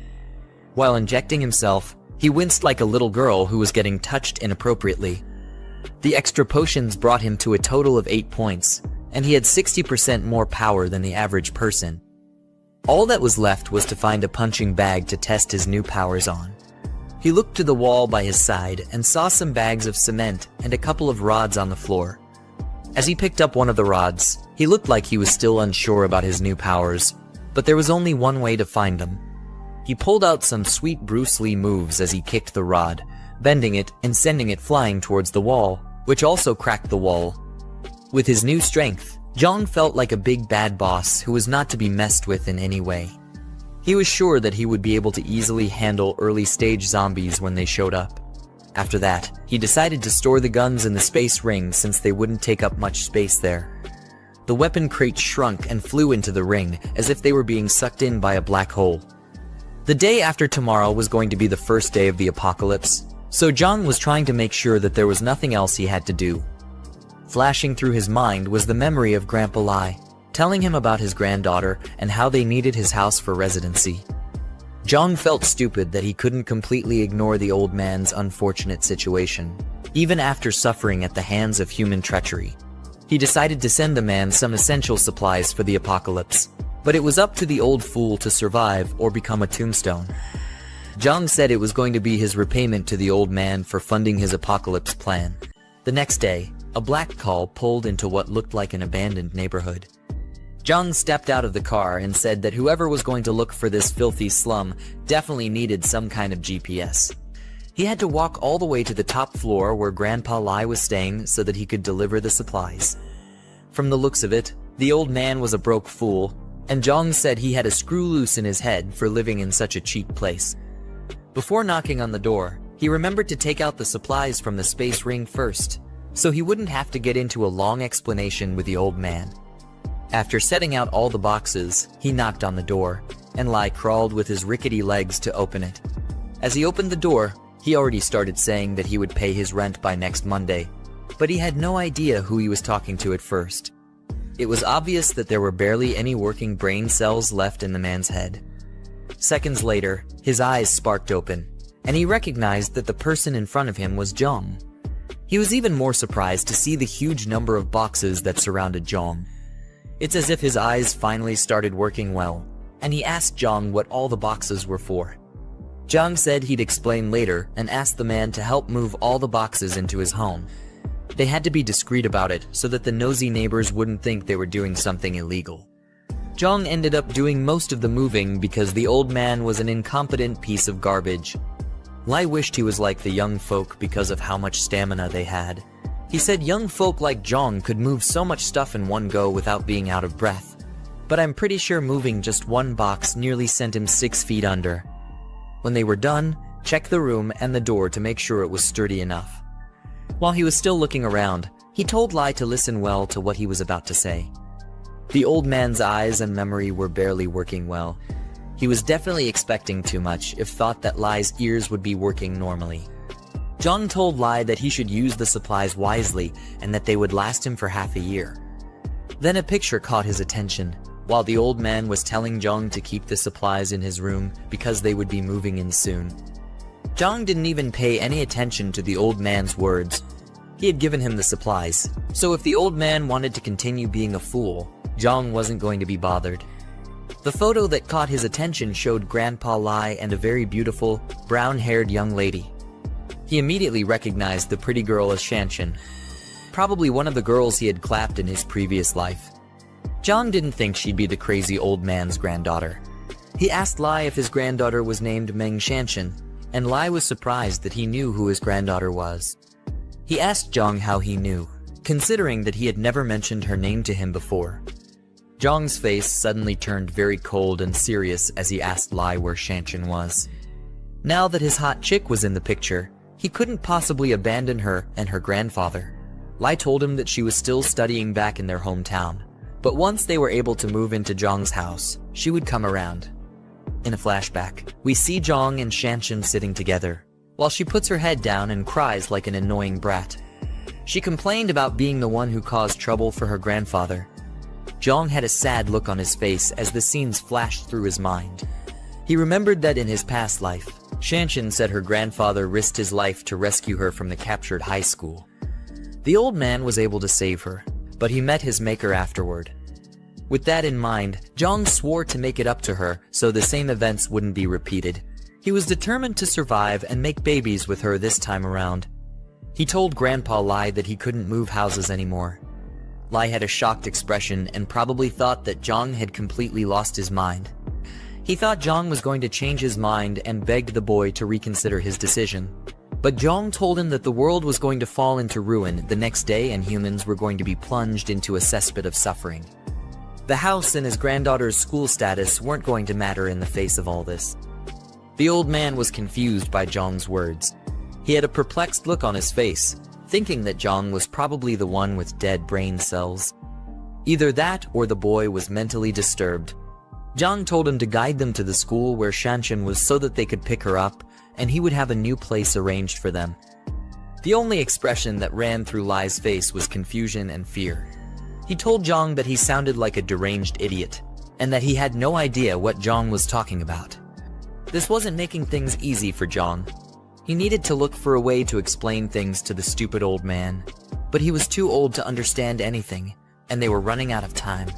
While injecting himself, he winced like a little girl who was getting touched inappropriately. The extra potions brought him to a total of 8 points, and he had 60% more power than the average person. All that was left was to find a punching bag to test his new powers on. He looked to the wall by his side and saw some bags of cement and a couple of rods on the floor. As he picked up one of the rods, he looked like he was still unsure about his new powers, but there was only one way to find them. He pulled out some sweet Bruce Lee moves as he kicked the rod, bending it and sending it flying towards the wall, which also cracked the wall. With his new strength, Jiang felt like a big bad boss who was not to be messed with in any way. He was sure that he would be able to easily handle early-stage zombies when they showed up. After that, he decided to store the guns in the space ring since they wouldn't take up much space there. The weapon crate shrunk and flew into the ring as if they were being sucked in by a black hole. The day after tomorrow was going to be the first day of the apocalypse, so Jiang was trying to make sure that there was nothing else he had to do. Flashing through his mind was the memory of Grandpa Lai, telling him about his granddaughter and how they needed his house for residency. Jiang felt stupid that he couldn't completely ignore the old man's unfortunate situation, even after suffering at the hands of human treachery. He decided to send the man some essential supplies for the apocalypse, but it was up to the old fool to survive or become a tombstone. Jiang said it was going to be his repayment to the old man for funding his apocalypse plan. The next day, a black car pulled into what looked like an abandoned neighborhood. Jiang stepped out of the car and said that whoever was going to look for this filthy slum definitely needed some kind of GPS. He had to walk all the way to the top floor where Grandpa Lai was staying so that he could deliver the supplies. From the looks of it, the old man was a broke fool, and Jiang said he had a screw loose in his head for living in such a cheap place. Before knocking on the door, he remembered to take out the supplies from the space ring first, so he wouldn't have to get into a long explanation with the old man. After setting out all the boxes, he knocked on the door, and Lai crawled with his rickety legs to open it. As he opened the door, he already started saying that he would pay his rent by next Monday, but he had no idea who he was talking to at first. It was obvious that there were barely any working brain cells left in the man's head. Seconds later, his eyes sparked open, and he recognized that the person in front of him was Jiang. He was even more surprised to see the huge number of boxes that surrounded Jiang. It's as if his eyes finally started working well, and he asked Jiang what all the boxes were for. Jiang said he'd explain later and asked the man to help move all the boxes into his home. They had to be discreet about it so that the nosy neighbors wouldn't think they were doing something illegal. Jiang ended up doing most of the moving because the old man was an incompetent piece of garbage. Lai wished he was like the young folk because of how much stamina they had. He said young folk like Jiang could move so much stuff in one go without being out of breath. But I'm pretty sure moving just one box nearly sent him 6 feet under. When they were done, check the room and the door to make sure it was sturdy enough. While he was still looking around, he told Lai to listen well to what he was about to say. The old man's eyes and memory were barely working well. He was definitely expecting too much if thought that Lai's ears would be working normally. Jiang told Lai that he should use the supplies wisely and that they would last him for half a year. Then a picture caught his attention, while the old man was telling Jiang to keep the supplies in his room because they would be moving in soon. Jiang didn't even pay any attention to the old man's words. He had given him the supplies, so if the old man wanted to continue being a fool, Jiang wasn't going to be bothered. The photo that caught his attention showed Grandpa Lai and a very beautiful, brown-haired young lady. He immediately recognized the pretty girl as Jiang Chen, probably one of the girls he had clapped in his previous life. Jiang didn't think she'd be the crazy old man's granddaughter. He asked Lai if his granddaughter was named Meng Shanshan, and Lai was surprised that he knew who his granddaughter was. He asked Jiang how he knew, considering that he had never mentioned her name to him before. Jiang's face suddenly turned very cold and serious as he asked Lai where Shanshan was. Now that his hot chick was in the picture, he couldn't possibly abandon her and her grandfather. Lai told him that she was still studying back in their hometown, but once they were able to move into Jiang's house, she would come around. In a flashback, we see Jiang and Shanshan sitting together, while she puts her head down and cries like an annoying brat. She complained about being the one who caused trouble for her grandfather. Jiang had a sad look on his face as the scenes flashed through his mind. He remembered that in his past life, Shanshan said her grandfather risked his life to rescue her from the captured high school. The old man was able to save her, but he met his maker afterward. With that in mind, Jiang swore to make it up to her so the same events wouldn't be repeated. He was determined to survive and make babies with her this time around. He told Grandpa Lai that he couldn't move houses anymore. Lai had a shocked expression and probably thought that Jiang had completely lost his mind. He thought Jiang was going to change his mind and begged the boy to reconsider his decision. But Jiang told him that the world was going to fall into ruin the next day and humans were going to be plunged into a cesspit of suffering. The house and his granddaughter's school status weren't going to matter in the face of all this. The old man was confused by Jiang's words. He had a perplexed look on his face, thinking that Jiang was probably the one with dead brain cells. Either that or the boy was mentally disturbed. Jiang told him to guide them to the school where Shanshan was so that they could pick her up, and he would have a new place arranged for them. The only expression that ran through Lai's face was confusion and fear. He told Jiang that he sounded like a deranged idiot, and that he had no idea what Jiang was talking about. This wasn't making things easy for Jiang. He needed to look for a way to explain things to the stupid old man, but he was too old to understand anything, and they were running out of time.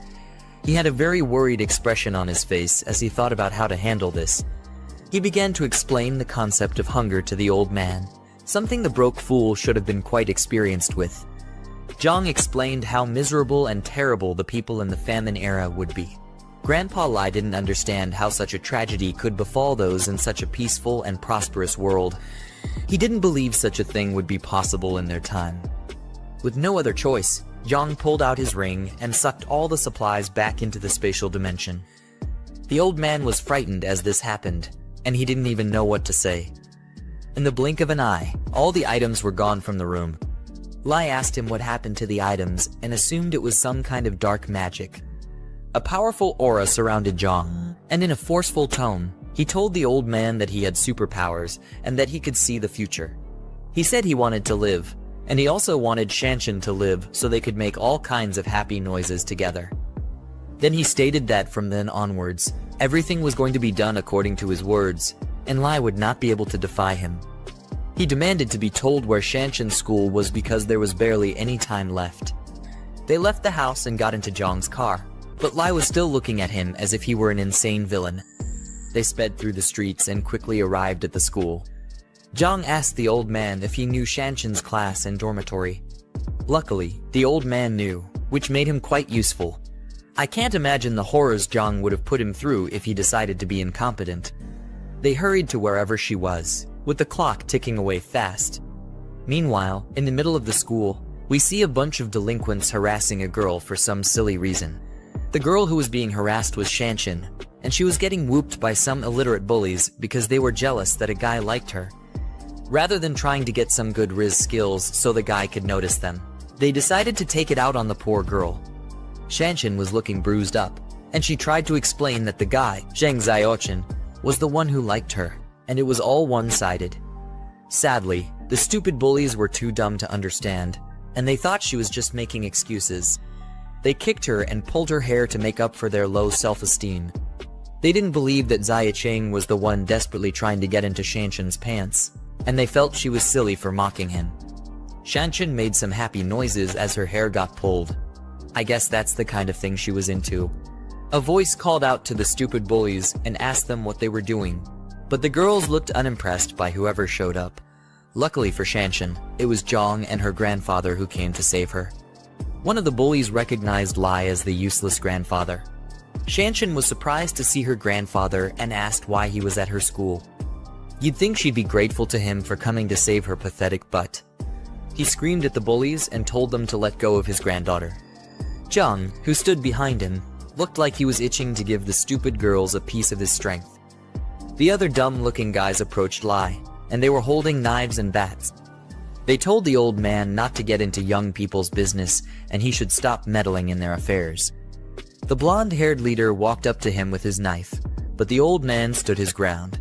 He had a very worried expression on his face as he thought about how to handle this. He began to explain the concept of hunger to the old man, something the broke fool should have been quite experienced with. Jiang explained how miserable and terrible the people in the famine era would be. Grandpa Lai didn't understand how such a tragedy could befall those in such a peaceful and prosperous world. He didn't believe such a thing would be possible in their time. With no other choice, Jiang pulled out his ring and sucked all the supplies back into the spatial dimension. The old man was frightened as this happened, and he didn't even know what to say. In the blink of an eye, all the items were gone from the room. Lai asked him what happened to the items and assumed it was some kind of dark magic. A powerful aura surrounded Jiang, and in a forceful tone, he told the old man that he had superpowers and that he could see the future. He said he wanted to live, and he also wanted Chen to live so they could make all kinds of happy noises together. Then he stated that from then onwards, everything was going to be done according to his words, and Lai would not be able to defy him. He demanded to be told where Chen's school was because there was barely any time left. They left the house and got into Jiang's car, but Lai was still looking at him as if he were an insane villain. They sped through the streets and quickly arrived at the school. Jiang asked the old man if he knew Chen's class and dormitory. Luckily, the old man knew, which made him quite useful. I can't imagine the horrors Jiang would have put him through if he decided to be incompetent. They hurried to wherever she was, with the clock ticking away fast. Meanwhile, in the middle of the school, we see a bunch of delinquents harassing a girl for some silly reason. The girl who was being harassed was Chen, and she was getting whooped by some illiterate bullies because they were jealous that a guy liked her. Rather than trying to get some good riz skills so the guy could notice them, they decided to take it out on the poor girl. Chen was looking bruised up, and she tried to explain that the guy, Zhang Xiaochen, was the one who liked her, and it was all one-sided. Sadly, the stupid bullies were too dumb to understand, and they thought she was just making excuses. They kicked her and pulled her hair to make up for their low self-esteem. They didn't believe that Xiaochen was the one desperately trying to get into Chen's pants, and they felt she was silly for mocking him. Chen made some happy noises as her hair got pulled. I guess that's the kind of thing she was into. A voice called out to the stupid bullies and asked them what they were doing, but the girls looked unimpressed by whoever showed up. Luckily for Chen, it was Jiang and her grandfather who came to save her. One of the bullies recognized Lai as the useless grandfather. Chen was surprised to see her grandfather and asked why he was at her school. You'd think she'd be grateful to him for coming to save her pathetic butt. He screamed at the bullies and told them to let go of his granddaughter. Jiang, who stood behind him, looked like he was itching to give the stupid girls a piece of his strength. The other dumb-looking guys approached Lai, and they were holding knives and bats. They told the old man not to get into young people's business and he should stop meddling in their affairs. The blonde-haired leader walked up to him with his knife, but the old man stood his ground.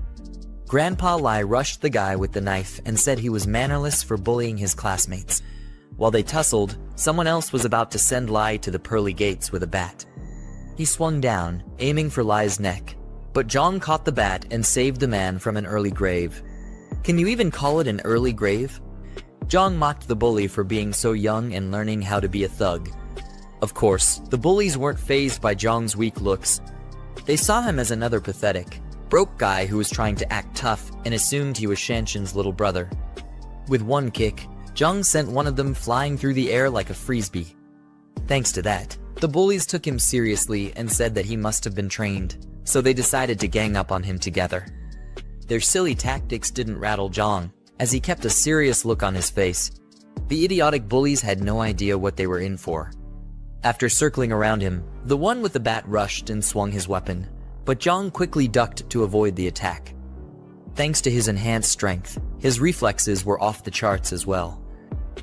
Grandpa Lai rushed the guy with the knife and said he was mannerless for bullying his classmates. While they tussled, someone else was about to send Lai to the pearly gates with a bat. He swung down, aiming for Lai's neck, but Jiang caught the bat and saved the man from an early grave. Can you even call it an early grave? Jiang mocked the bully for being so young and learning how to be a thug. Of course, the bullies weren't fazed by Jiang's weak looks. They saw him as another pathetic, broke guy who was trying to act tough and assumed he was Chen's little brother. With one kick, Jiang sent one of them flying through the air like a frisbee. Thanks to that, the bullies took him seriously and said that he must have been trained, so they decided to gang up on him together. Their silly tactics didn't rattle Jiang, as he kept a serious look on his face. The idiotic bullies had no idea what they were in for. After circling around him, the one with the bat rushed and swung his weapon, but Jiang quickly ducked to avoid the attack. Thanks to his enhanced strength, his reflexes were off the charts as well.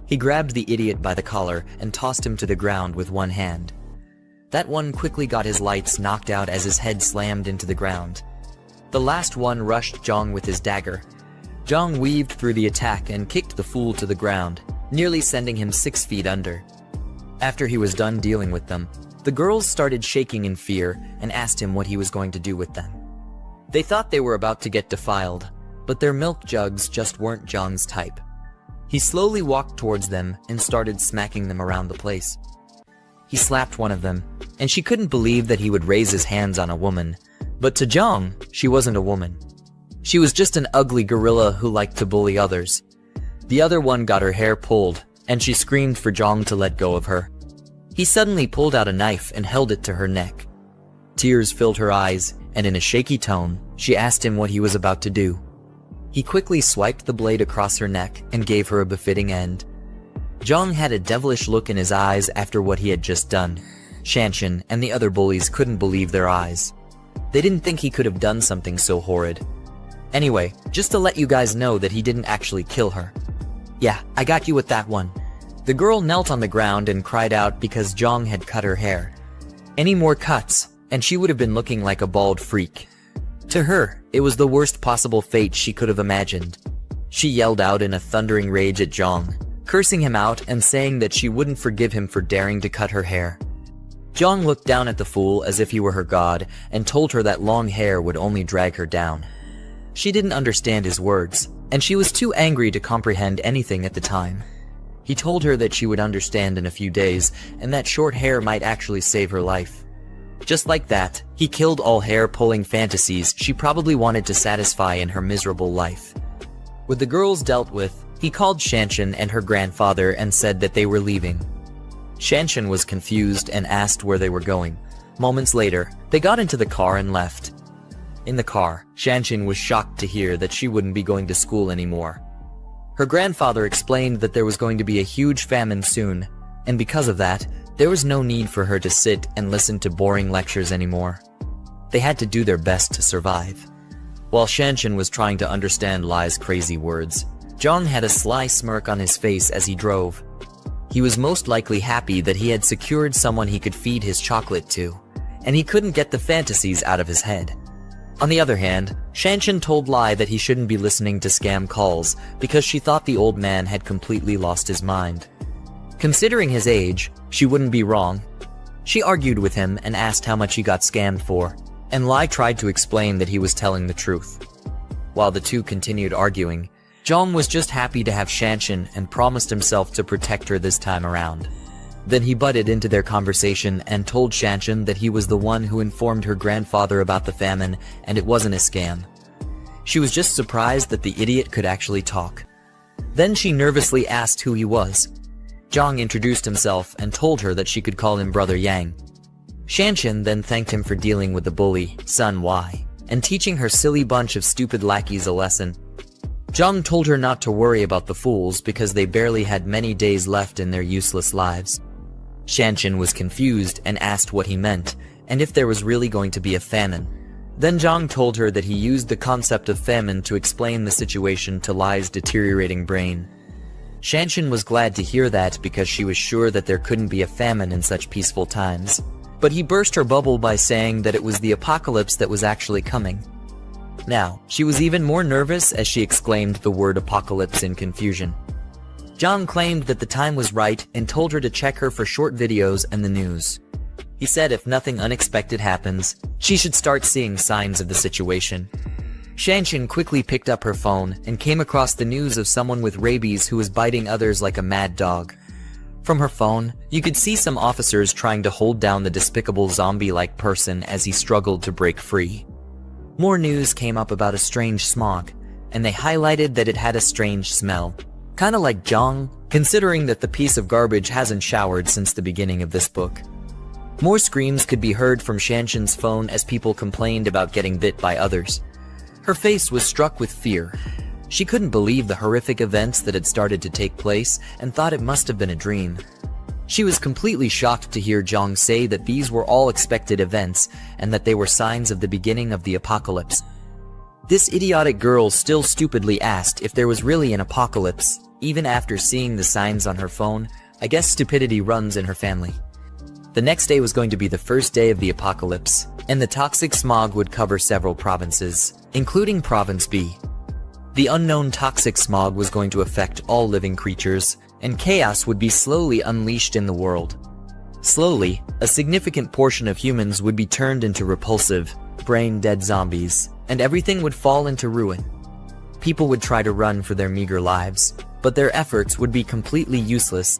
He grabbed the idiot by the collar and tossed him to the ground with one hand. That one quickly got his lights knocked out as his head slammed into the ground. The last one rushed Jiang with his dagger. Jiang weaved through the attack and kicked the fool to the ground, nearly sending him 6 feet under. After he was done dealing with them, the girls started shaking in fear and asked him what he was going to do with them. They thought they were about to get defiled, but their milk jugs just weren't Jiang's type. He slowly walked towards them and started smacking them around the place. He slapped one of them, and she couldn't believe that he would raise his hands on a woman, but to Jiang, she wasn't a woman. She was just an ugly gorilla who liked to bully others. The other one got her hair pulled, and she screamed for Jiang to let go of her. He suddenly pulled out a knife and held it to her neck. Tears filled her eyes, and in a shaky tone, she asked him what he was about to do. He quickly swiped the blade across her neck and gave her a befitting end. Jiang had a devilish look in his eyes after what he had just done. Jiang Chen and the other bullies couldn't believe their eyes. They didn't think he could have done something so horrid. Anyway, just to let you guys know that he didn't actually kill her. Yeah, I got you with that one. The girl knelt on the ground and cried out because Jiang had cut her hair. Any more cuts, and she would have been looking like a bald freak. To her, it was the worst possible fate she could have imagined. She yelled out in a thundering rage at Jiang, cursing him out and saying that she wouldn't forgive him for daring to cut her hair. Jiang looked down at the fool as if he were her god and told her that long hair would only drag her down. She didn't understand his words, and she was too angry to comprehend anything at the time. He told her that she would understand in a few days and that short hair might actually save her life. Just like that, he killed all hair-pulling fantasies she probably wanted to satisfy in her miserable life. With the girls dealt with, he called Jiang Chen and her grandfather and said that they were leaving. Jiang Chen was confused and asked where they were going. Moments later, they got into the car and left. In the car, Jiang Chen was shocked to hear that she wouldn't be going to school anymore. Her grandfather explained that there was going to be a huge famine soon, and because of that, there was no need for her to sit and listen to boring lectures anymore. They had to do their best to survive. While Jiang Chen was trying to understand Lai's crazy words, Jiang had a sly smirk on his face as he drove. He was most likely happy that he had secured someone he could feed his chocolate to, and he couldn't get the fantasies out of his head. On the other hand, Jiang Chen told Lai that he shouldn't be listening to scam calls because she thought the old man had completely lost his mind. Considering his age, she wouldn't be wrong. She argued with him and asked how much he got scammed for, and Lai tried to explain that he was telling the truth. While the two continued arguing, Jiang was just happy to have Jiang Chen and promised himself to protect her this time around. Then he butted into their conversation and told Jiang Chen that he was the one who informed her grandfather about the famine and it wasn't a scam. She was just surprised that the idiot could actually talk. Then she nervously asked who he was. Jiang introduced himself and told her that she could call him Brother Yang. Jiang Chen then thanked him for dealing with the bully, Sun Y, and teaching her silly bunch of stupid lackeys a lesson. Jiang told her not to worry about the fools because they barely had many days left in their useless lives. Jiang Chen was confused and asked what he meant, and if there was really going to be a famine. Then Jiang told her that he used the concept of famine to explain the situation to Lai's deteriorating brain. Jiang Chen was glad to hear that because she was sure that there couldn't be a famine in such peaceful times. But he burst her bubble by saying that it was the apocalypse that was actually coming. Now, she was even more nervous as she exclaimed the word apocalypse in confusion. Jiang claimed that the time was right and told her to check her for short videos and the news. He said if nothing unexpected happens, she should start seeing signs of the situation. Jiang Chen quickly picked up her phone and came across the news of someone with rabies who was biting others like a mad dog. From her phone, you could see some officers trying to hold down the despicable zombie-like person as he struggled to break free. More news came up about a strange smog, and they highlighted that it had a strange smell. Kinda like Jiang, considering that the piece of garbage hasn't showered since the beginning of this book. More screams could be heard from Jiang Chen's phone as people complained about getting bit by others. Her face was struck with fear. She couldn't believe the horrific events that had started to take place and thought it must have been a dream. She was completely shocked to hear Jiang say that these were all expected events and that they were signs of the beginning of the apocalypse. This idiotic girl still stupidly asked if there was really an apocalypse, even after seeing the signs on her phone. I guess stupidity runs in her family. The next day was going to be the first day of the apocalypse, and the toxic smog would cover several provinces, including Province B. The unknown toxic smog was going to affect all living creatures, and chaos would be slowly unleashed in the world. Slowly, a significant portion of humans would be turned into repulsive, brain-dead zombies, and everything would fall into ruin. People would try to run for their meager lives, but their efforts would be completely useless.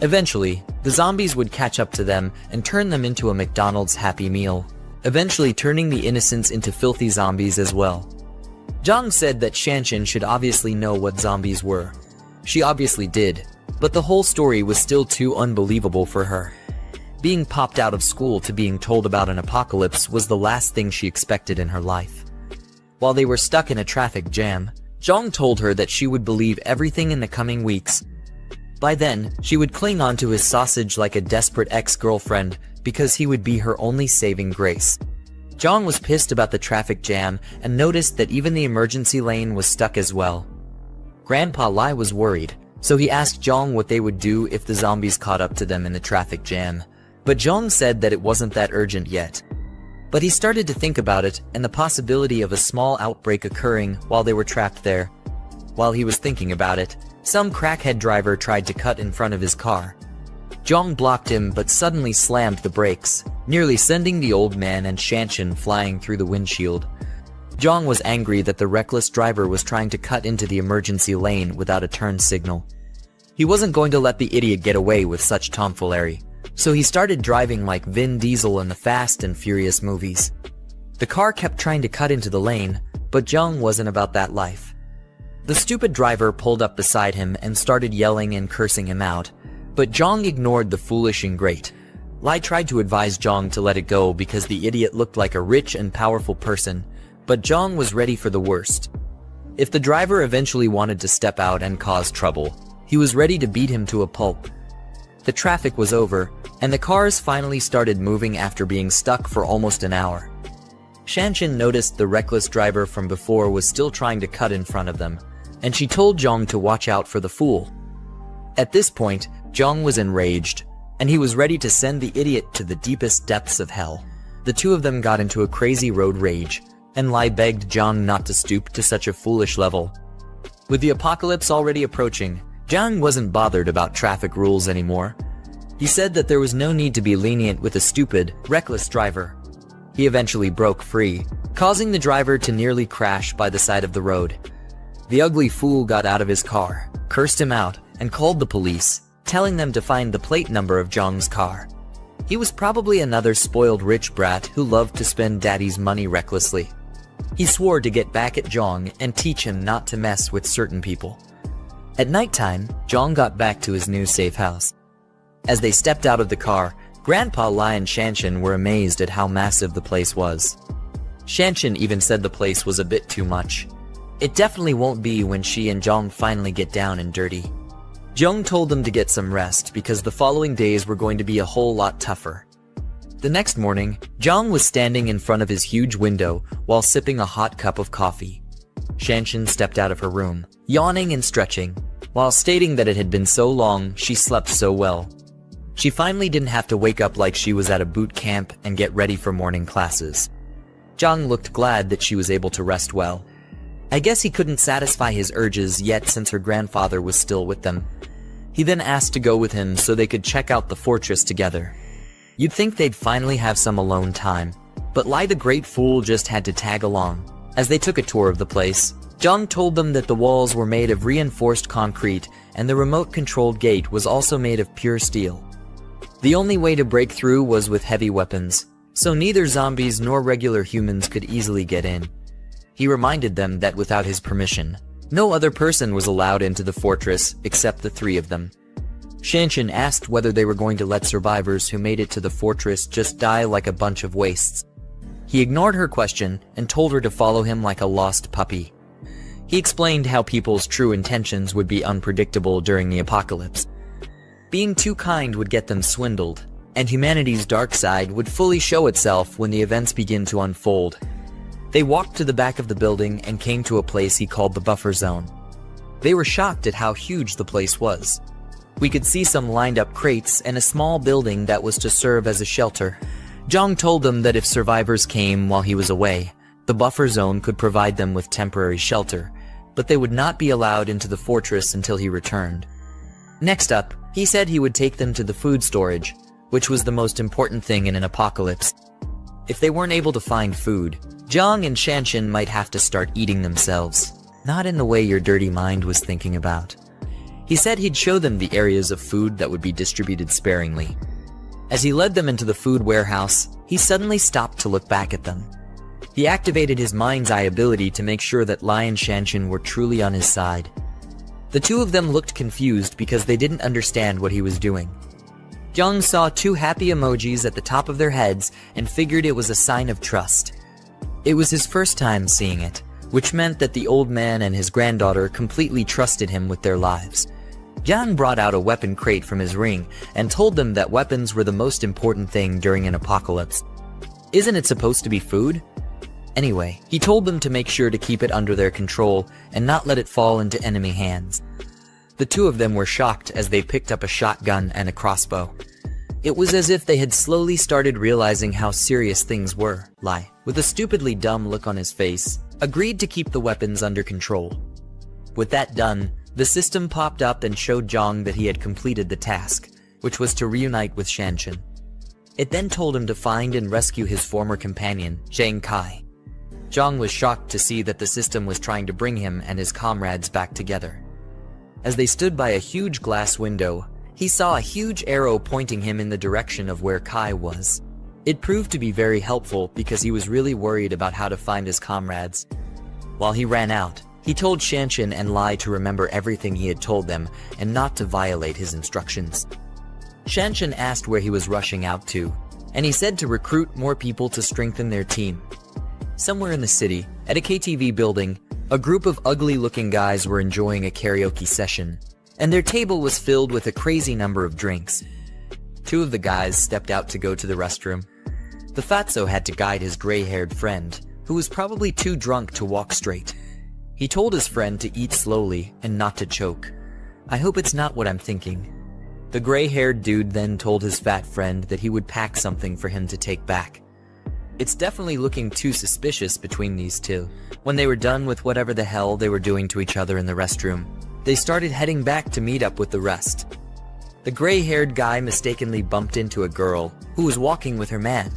Eventually, the zombies would catch up to them and turn them into a McDonald's Happy Meal, eventually turning the innocents into filthy zombies as well. Jiang said that Jiang Chen should obviously know what zombies were. She obviously did, But the whole story was still too unbelievable for her. Being popped out of school to being told about an apocalypse was the last thing she expected in her life. While they were stuck in a traffic jam, Jiang told her that she would believe everything in the coming weeks. By then, she would cling onto his sausage like a desperate ex-girlfriend because he would be her only saving grace. Jiang was pissed about the traffic jam and noticed that even the emergency lane was stuck as well. Grandpa Lai was worried, so he asked Jiang what they would do if the zombies caught up to them in the traffic jam. But Jiang said that it wasn't that urgent yet. But he started to think about it and the possibility of a small outbreak occurring while they were trapped there. While he was thinking about it, some crackhead driver tried to cut in front of his car. Jiang blocked him but suddenly slammed the brakes, nearly sending the old man and Jiang Chen flying through the windshield. Jiang was angry that the reckless driver was trying to cut into the emergency lane without a turn signal. He wasn't going to let the idiot get away with such tomfoolery, so he started driving like Vin Diesel in the Fast and Furious movies. The car kept trying to cut into the lane, but Jiang wasn't about that life. The stupid driver pulled up beside him and started yelling and cursing him out, but Jiang ignored the foolish ingrate. Lai tried to advise Jiang to let it go because the idiot looked like a rich and powerful person, but Jiang was ready for the worst. If the driver eventually wanted to step out and cause trouble, he was ready to beat him to a pulp. The traffic was over, and the cars finally started moving after being stuck for almost an hour. Jiang Chen noticed the reckless driver from before was still trying to cut in front of them, and she told Jiang to watch out for the fool. At this point, Jiang was enraged, and he was ready to send the idiot to the deepest depths of hell. The two of them got into a crazy road rage, and Lai begged Jiang not to stoop to such a foolish level. With the apocalypse already approaching, Jiang wasn't bothered about traffic rules anymore. He said that there was no need to be lenient with a stupid, reckless driver. He eventually broke free, causing the driver to nearly crash by the side of the road. The ugly fool got out of his car, cursed him out, and called the police, telling them to find the plate number of Jiang's car. He was probably another spoiled rich brat who loved to spend daddy's money recklessly. He swore to get back at Jiang and teach him not to mess with certain people. At nighttime, Jiang got back to his new safe house. As they stepped out of the car, Grandpa Lai and Jiang Chen were amazed at how massive the place was. Jiang Chen even said the place was a bit too much. It definitely won't be when she and Jiang finally get down and dirty. Jiang told them to get some rest because the following days were going to be a whole lot tougher. The next morning, Jiang was standing in front of his huge window while sipping a hot cup of coffee. Jiang Chen stepped out of her room, yawning and stretching, while stating that it had been so long she slept so well. She finally didn't have to wake up like she was at a boot camp and get ready for morning classes. Jiang looked glad that she was able to rest well. I guess he couldn't satisfy his urges yet since her grandfather was still with them. He then asked to go with him so they could check out the fortress together. You'd think they'd finally have some alone time, but Lai the Great Fool just had to tag along. As they took a tour of the place, Jiang told them that the walls were made of reinforced concrete and the remote-controlled gate was also made of pure steel. The only way to break through was with heavy weapons, so neither zombies nor regular humans could easily get in. He reminded them that without his permission, no other person was allowed into the fortress except the three of them. Jiang Chen asked whether they were going to let survivors who made it to the fortress just die like a bunch of wastes. He ignored her question and told her to follow him like a lost puppy. He explained how people's true intentions would be unpredictable during the apocalypse. Being too kind would get them swindled, and humanity's dark side would fully show itself when the events begin to unfold. They walked to the back of the building and came to a place he called the buffer zone. They were shocked at how huge the place was. We could see some lined-up crates and a small building that was to serve as a shelter. Jiang told them that if survivors came while he was away, the buffer zone could provide them with temporary shelter, but they would not be allowed into the fortress until he returned. Next up, he said he would take them to the food storage, which was the most important thing in an apocalypse. If they weren't able to find food, Jiang and Jiang Chen might have to start eating themselves, not in the way your dirty mind was thinking about. He said he'd show them the areas of food that would be distributed sparingly. As he led them into the food warehouse, he suddenly stopped to look back at them. He activated his mind's eye ability to make sure that Lai and Jiang Chen were truly on his side. The two of them looked confused because they didn't understand what he was doing. Jiang saw two happy emojis at the top of their heads and figured it was a sign of trust. It was his first time seeing it, which meant that the old man and his granddaughter completely trusted him with their lives. Jiang brought out a weapon crate from his ring and told them that weapons were the most important thing during an apocalypse. Isn't it supposed to be food? Anyway, he told them to make sure to keep it under their control and not let it fall into enemy hands. The two of them were shocked as they picked up a shotgun and a crossbow. It was as if they had slowly started realizing how serious things were. Lai, with a stupidly dumb look on his face, agreed to keep the weapons under control. With that done, the system popped up and showed Jiang that he had completed the task, which was to reunite with Jiang Chen. It then told him to find and rescue his former companion, Jiang Kai. Jiang was shocked to see that the system was trying to bring him and his comrades back together. As they stood by a huge glass window, he saw a huge arrow pointing him in the direction of where Kai was. It proved to be very helpful because he was really worried about how to find his comrades. While he ran out, he told Jiang Chen and Lai to remember everything he had told them and not to violate his instructions. Jiang Chen asked where he was rushing out to, and he said to recruit more people to strengthen their team. Somewhere in the city, at a KTV building, a group of ugly-looking guys were enjoying a karaoke session, and their table was filled with a crazy number of drinks. Two of the guys stepped out to go to the restroom. The fatso had to guide his gray-haired friend, who was probably too drunk to walk straight. He told his friend to eat slowly and not to choke. I hope it's not what I'm thinking. The gray-haired dude then told his fat friend that he would pack something for him to take back. It's definitely looking too suspicious between these two. When they were done with whatever the hell they were doing to each other in the restroom, they started heading back to meet up with the rest. The gray-haired guy mistakenly bumped into a girl who was walking with her man.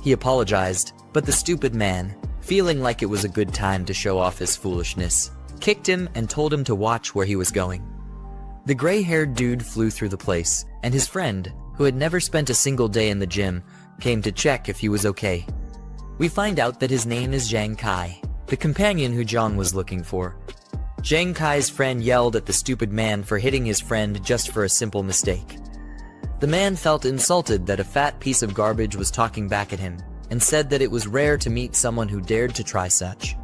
He apologized, but the stupid man, feeling like it was a good time to show off his foolishness, kicked him and told him to watch where he was going. The gray-haired dude flew through the place, and his friend, who had never spent a single day in the gym, came to check if he was okay. We find out that his name is Jiang Kai, the companion who Jiang was looking for. Jiang Kai's friend yelled at the stupid man for hitting his friend just for a simple mistake. The man felt insulted that a fat piece of garbage was talking back at him, and said that it was rare to meet someone who dared to try such.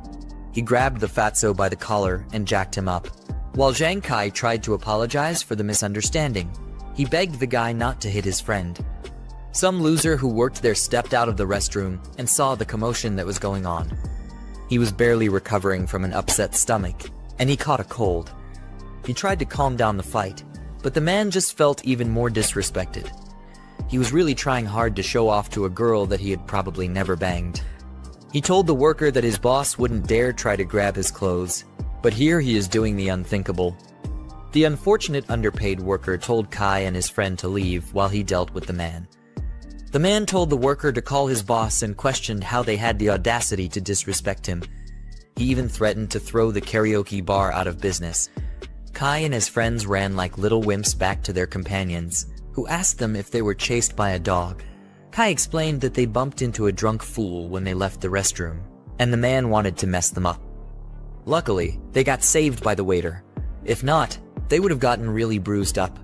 He grabbed the fatso by the collar and jacked him up. While Jiang Kai tried to apologize for the misunderstanding, he begged the guy not to hit his friend. Some loser who worked there stepped out of the restroom and saw the commotion that was going on. He was barely recovering from an upset stomach, and he caught a cold. He tried to calm down the fight, but the man just felt even more disrespected. He was really trying hard to show off to a girl that he had probably never banged. He told the worker that his boss wouldn't dare try to grab his clothes, but here he is doing the unthinkable. The unfortunate underpaid worker told Kai and his friend to leave while he dealt with the man. The man told the worker to call his boss and questioned how they had the audacity to disrespect him. He even threatened to throw the karaoke bar out of business. Kai and his friends ran like little wimps back to their companions, who asked them if they were chased by a dog. Kai explained that they bumped into a drunk fool when they left the restroom, and the man wanted to mess them up. Luckily, they got saved by the waiter. If not, they would have gotten really bruised up.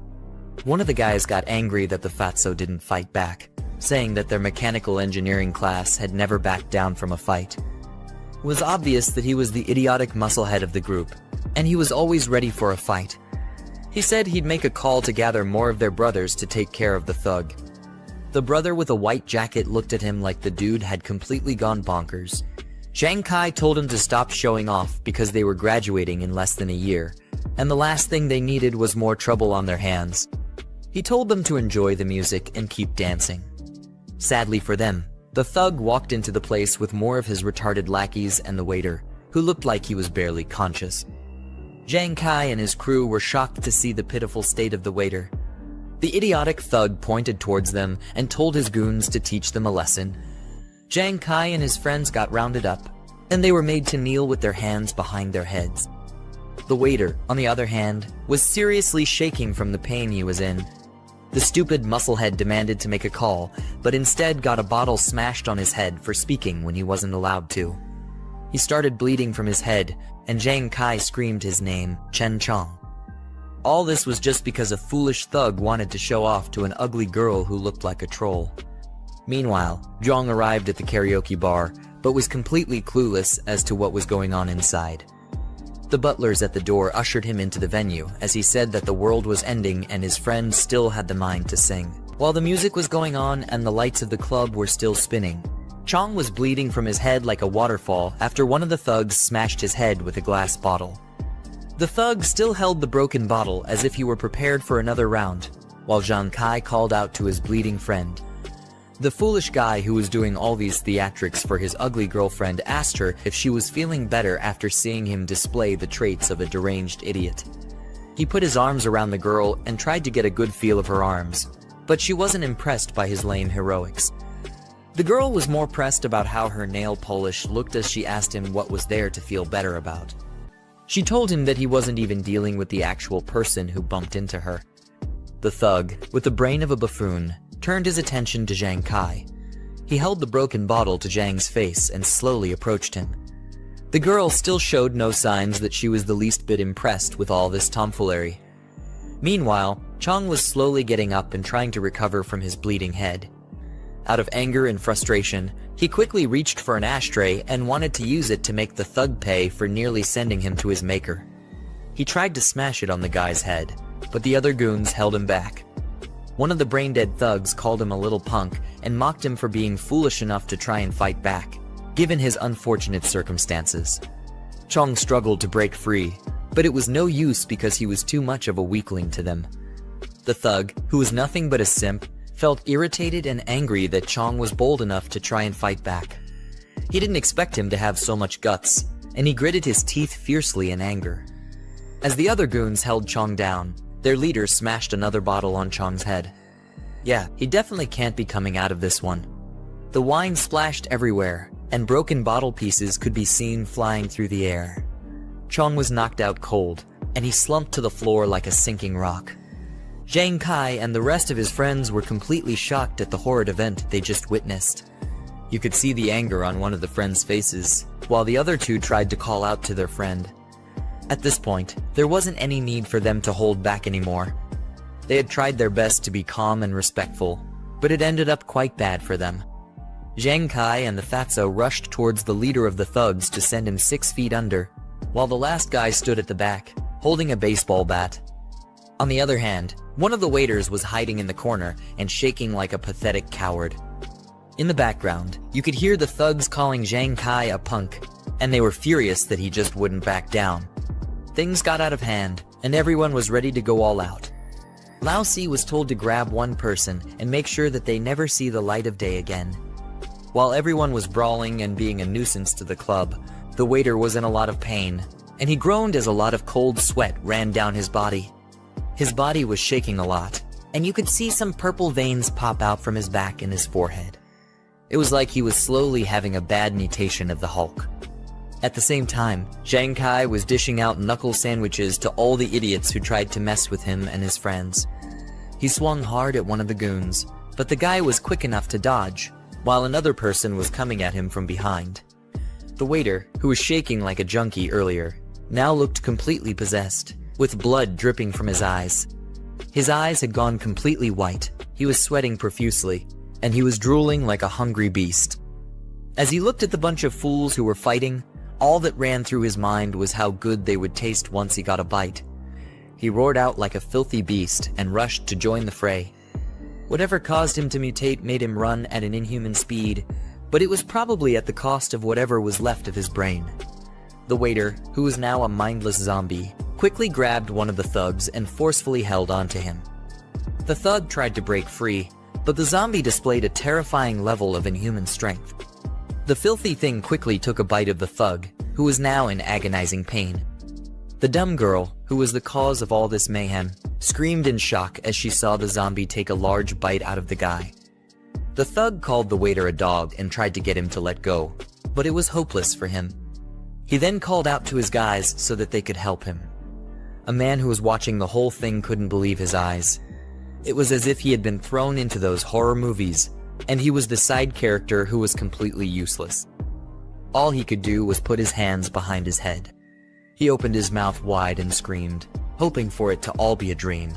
One of the guys got angry that the fatso didn't fight back, saying that their mechanical engineering class had never backed down from a fight. It was obvious that he was the idiotic musclehead of the group, and he was always ready for a fight. He said he'd make a call to gather more of their brothers to take care of the thug. The brother with a white jacket looked at him like the dude had completely gone bonkers. Jiang Kai told him to stop showing off because they were graduating in less than a year, and the last thing they needed was more trouble on their hands. He told them to enjoy the music and keep dancing. Sadly for them, the thug walked into the place with more of his retarded lackeys and the waiter, who looked like he was barely conscious. Jiang Kai and his crew were shocked to see the pitiful state of the waiter. The idiotic thug pointed towards them and told his goons to teach them a lesson. Jiang Kai and his friends got rounded up, and they were made to kneel with their hands behind their heads. The waiter, on the other hand, was seriously shaking from the pain he was in. The stupid musclehead demanded to make a call, but instead got a bottle smashed on his head for speaking when he wasn't allowed to. He started bleeding from his head, and Jiang Kai screamed his name, Chen Chong. All this was just because a foolish thug wanted to show off to an ugly girl who looked like a troll. Meanwhile, Jiang arrived at the karaoke bar, but was completely clueless as to what was going on inside. The butlers at the door ushered him into the venue as he said that the world was ending and his friend still had the mind to sing. While the music was going on and the lights of the club were still spinning, Chong was bleeding from his head like a waterfall after one of the thugs smashed his head with a glass bottle. The thug still held the broken bottle as if he were prepared for another round, while Zhang Kai called out to his bleeding friend. The foolish guy who was doing all these theatrics for his ugly girlfriend asked her if she was feeling better after seeing him display the traits of a deranged idiot. He put his arms around the girl and tried to get a good feel of her arms, but she wasn't impressed by his lame heroics. The girl was more pressed about how her nail polish looked as she asked him what was there to feel better about. She told him that he wasn't even dealing with the actual person who bumped into her. The thug, with the brain of a buffoon, turned his attention to Zhang Kai. He held the broken bottle to Zhang's face and slowly approached him. The girl still showed no signs that she was the least bit impressed with all this tomfoolery. Meanwhile, Chong was slowly getting up and trying to recover from his bleeding head. Out of anger and frustration, he quickly reached for an ashtray and wanted to use it to make the thug pay for nearly sending him to his maker. He tried to smash it on the guy's head, but the other goons held him back. One of the brain-dead thugs called him a little punk and mocked him for being foolish enough to try and fight back, given his unfortunate circumstances. Chong struggled to break free, but it was no use because he was too much of a weakling to them. The thug, who was nothing but a simp, felt irritated and angry that Chong was bold enough to try and fight back. He didn't expect him to have so much guts, and he gritted his teeth fiercely in anger. As the other goons held Chong down, their leader smashed another bottle on Chong's head. Yeah, he definitely can't be coming out of this one. The wine splashed everywhere, and broken bottle pieces could be seen flying through the air. Chong was knocked out cold, and he slumped to the floor like a sinking rock. Zhang Kai and the rest of his friends were completely shocked at the horrid event they just witnessed. You could see the anger on one of the friends' faces, while the other two tried to call out to their friend. At this point, there wasn't any need for them to hold back anymore. They had tried their best to be calm and respectful, but it ended up quite bad for them. Zhang Kai and the fatso rushed towards the leader of the thugs to send him 6 feet under, while the last guy stood at the back, holding a baseball bat. On the other hand, one of the waiters was hiding in the corner and shaking like a pathetic coward. In the background, you could hear the thugs calling Zhang Kai a punk, and they were furious that he just wouldn't back down. Things got out of hand, and everyone was ready to go all out. Lao Si was told to grab one person and make sure that they never see the light of day again. While everyone was brawling and being a nuisance to the club, the waiter was in a lot of pain, and he groaned as a lot of cold sweat ran down his body. His body was shaking a lot, and you could see some purple veins pop out from his back and his forehead. It was like he was slowly having a bad mutation of the Hulk. At the same time, Zhang Kai was dishing out knuckle sandwiches to all the idiots who tried to mess with him and his friends. He swung hard at one of the goons, but the guy was quick enough to dodge, while another person was coming at him from behind. The waiter, who was shaking like a junkie earlier, now looked completely possessed, with blood dripping from his eyes. His eyes had gone completely white, he was sweating profusely, and he was drooling like a hungry beast. As he looked at the bunch of fools who were fighting, all that ran through his mind was how good they would taste once he got a bite. He roared out like a filthy beast and rushed to join the fray. Whatever caused him to mutate made him run at an inhuman speed, but it was probably at the cost of whatever was left of his brain. The waiter, who was now a mindless zombie, quickly grabbed one of the thugs and forcefully held onto him. The thug tried to break free, but the zombie displayed a terrifying level of inhuman strength. The filthy thing quickly took a bite of the thug, who was now in agonizing pain. The dumb girl, who was the cause of all this mayhem, screamed in shock as she saw the zombie take a large bite out of the guy. The thug called the waiter a dog and tried to get him to let go, but it was hopeless for him. He then called out to his guys so that they could help him. A man who was watching the whole thing couldn't believe his eyes. It was as if he had been thrown into those horror movies, and he was the side character who was completely useless. All he could do was put his hands behind his head. He opened his mouth wide and screamed, hoping for it to all be a dream.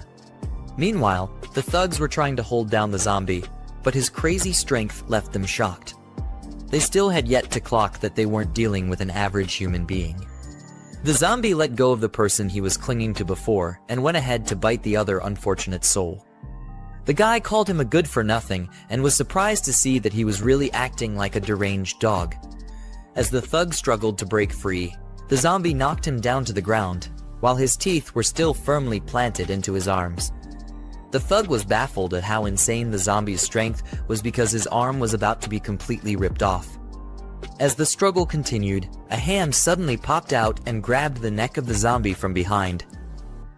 Meanwhile, the thugs were trying to hold down the zombie, but his crazy strength left them shocked. They still had yet to clock that they weren't dealing with an average human being. The zombie let go of the person he was clinging to before and went ahead to bite the other unfortunate soul. The guy called him a good-for-nothing and was surprised to see that he was really acting like a deranged dog. As the thug struggled to break free, the zombie knocked him down to the ground, while his teeth were still firmly planted into his arms. The thug was baffled at how insane the zombie's strength was because his arm was about to be completely ripped off. As the struggle continued, a hand suddenly popped out and grabbed the neck of the zombie from behind.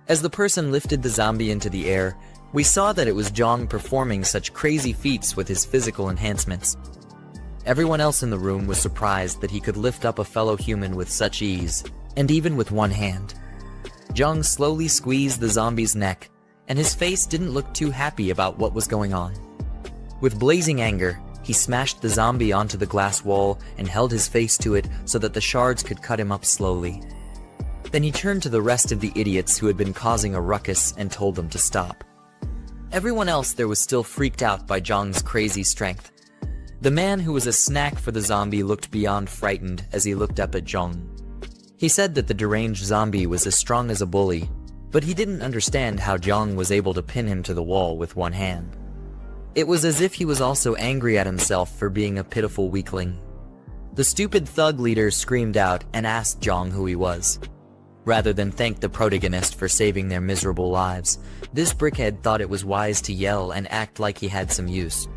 As the person lifted the zombie into the air, we saw that it was Jiang performing such crazy feats with his physical enhancements. Everyone else in the room was surprised that he could lift up a fellow human with such ease, and even with one hand. Jiang slowly squeezed the zombie's neck, and his face didn't look too happy about what was going on. With blazing anger, he smashed the zombie onto the glass wall and held his face to it so that the shards could cut him up slowly. Then he turned to the rest of the idiots who had been causing a ruckus and told them to stop. Everyone else there was still freaked out by Jiang's crazy strength. The man who was a snack for the zombie looked beyond frightened as he looked up at Jiang. He said that the deranged zombie was as strong as a bully, but he didn't understand how Jiang was able to pin him to the wall with one hand. It was as if he was also angry at himself for being a pitiful weakling. The stupid thug leader screamed out and asked Jiang who he was. Rather than thank the protagonist for saving their miserable lives, this brickhead thought it was wise to yell and act like he had some use.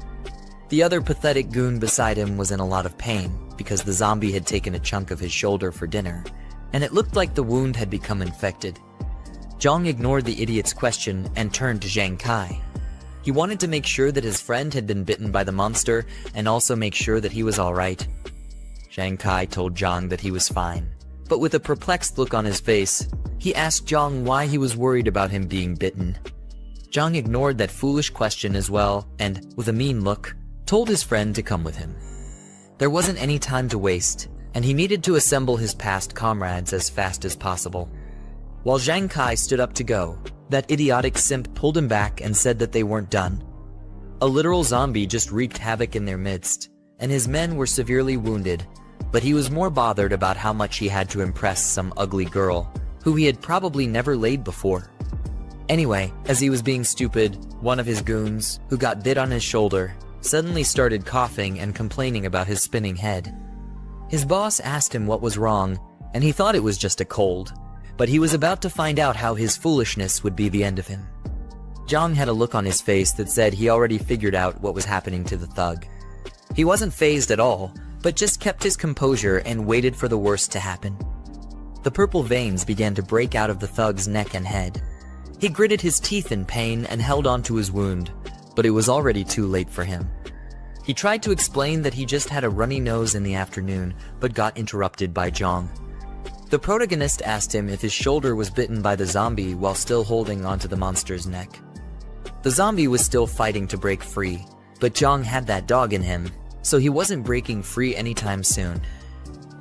The other pathetic goon beside him was in a lot of pain because the zombie had taken a chunk of his shoulder for dinner, and it looked like the wound had become infected. Jiang ignored the idiot's question and turned to Zhang Kai. He wanted to make sure that his friend had been bitten by the monster and also make sure that he was alright. Zhang Kai told Jiang that he was fine, but with a perplexed look on his face, he asked Jiang why he was worried about him being bitten. Jiang ignored that foolish question as well and, with a mean look, told his friend to come with him. There wasn't any time to waste, and he needed to assemble his past comrades as fast as possible. While Zhang Kai stood up to go, that idiotic simp pulled him back and said that they weren't done. A literal zombie just wreaked havoc in their midst, and his men were severely wounded, but he was more bothered about how much he had to impress some ugly girl, who he had probably never laid before. Anyway, as he was being stupid, one of his goons, who got bit on his shoulder, suddenly started coughing and complaining about his spinning head. His boss asked him what was wrong, and he thought it was just a cold, but he was about to find out how his foolishness would be the end of him. Jiang had a look on his face that said he already figured out what was happening to the thug. He wasn't fazed at all, but just kept his composure and waited for the worst to happen. The purple veins began to break out of the thug's neck and head. He gritted his teeth in pain and held onto his wound, but it was already too late for him. He tried to explain that he just had a runny nose in the afternoon, but got interrupted by Jiang. The protagonist asked him if his shoulder was bitten by the zombie while still holding onto the monster's neck. The zombie was still fighting to break free, but Jiang had that dog in him, so he wasn't breaking free anytime soon.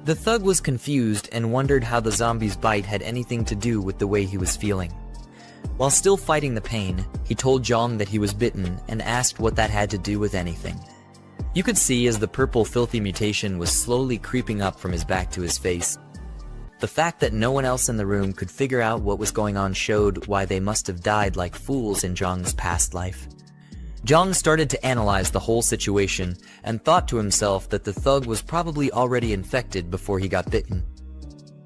The thug was confused and wondered how the zombie's bite had anything to do with the way he was feeling. While still fighting the pain, he told Jiang that he was bitten and asked what that had to do with anything. You could see as the purple filthy mutation was slowly creeping up from his back to his face. The fact that no one else in the room could figure out what was going on showed why they must have died like fools in Jiang's past life. Jiang started to analyze the whole situation and thought to himself that the thug was probably already infected before he got bitten.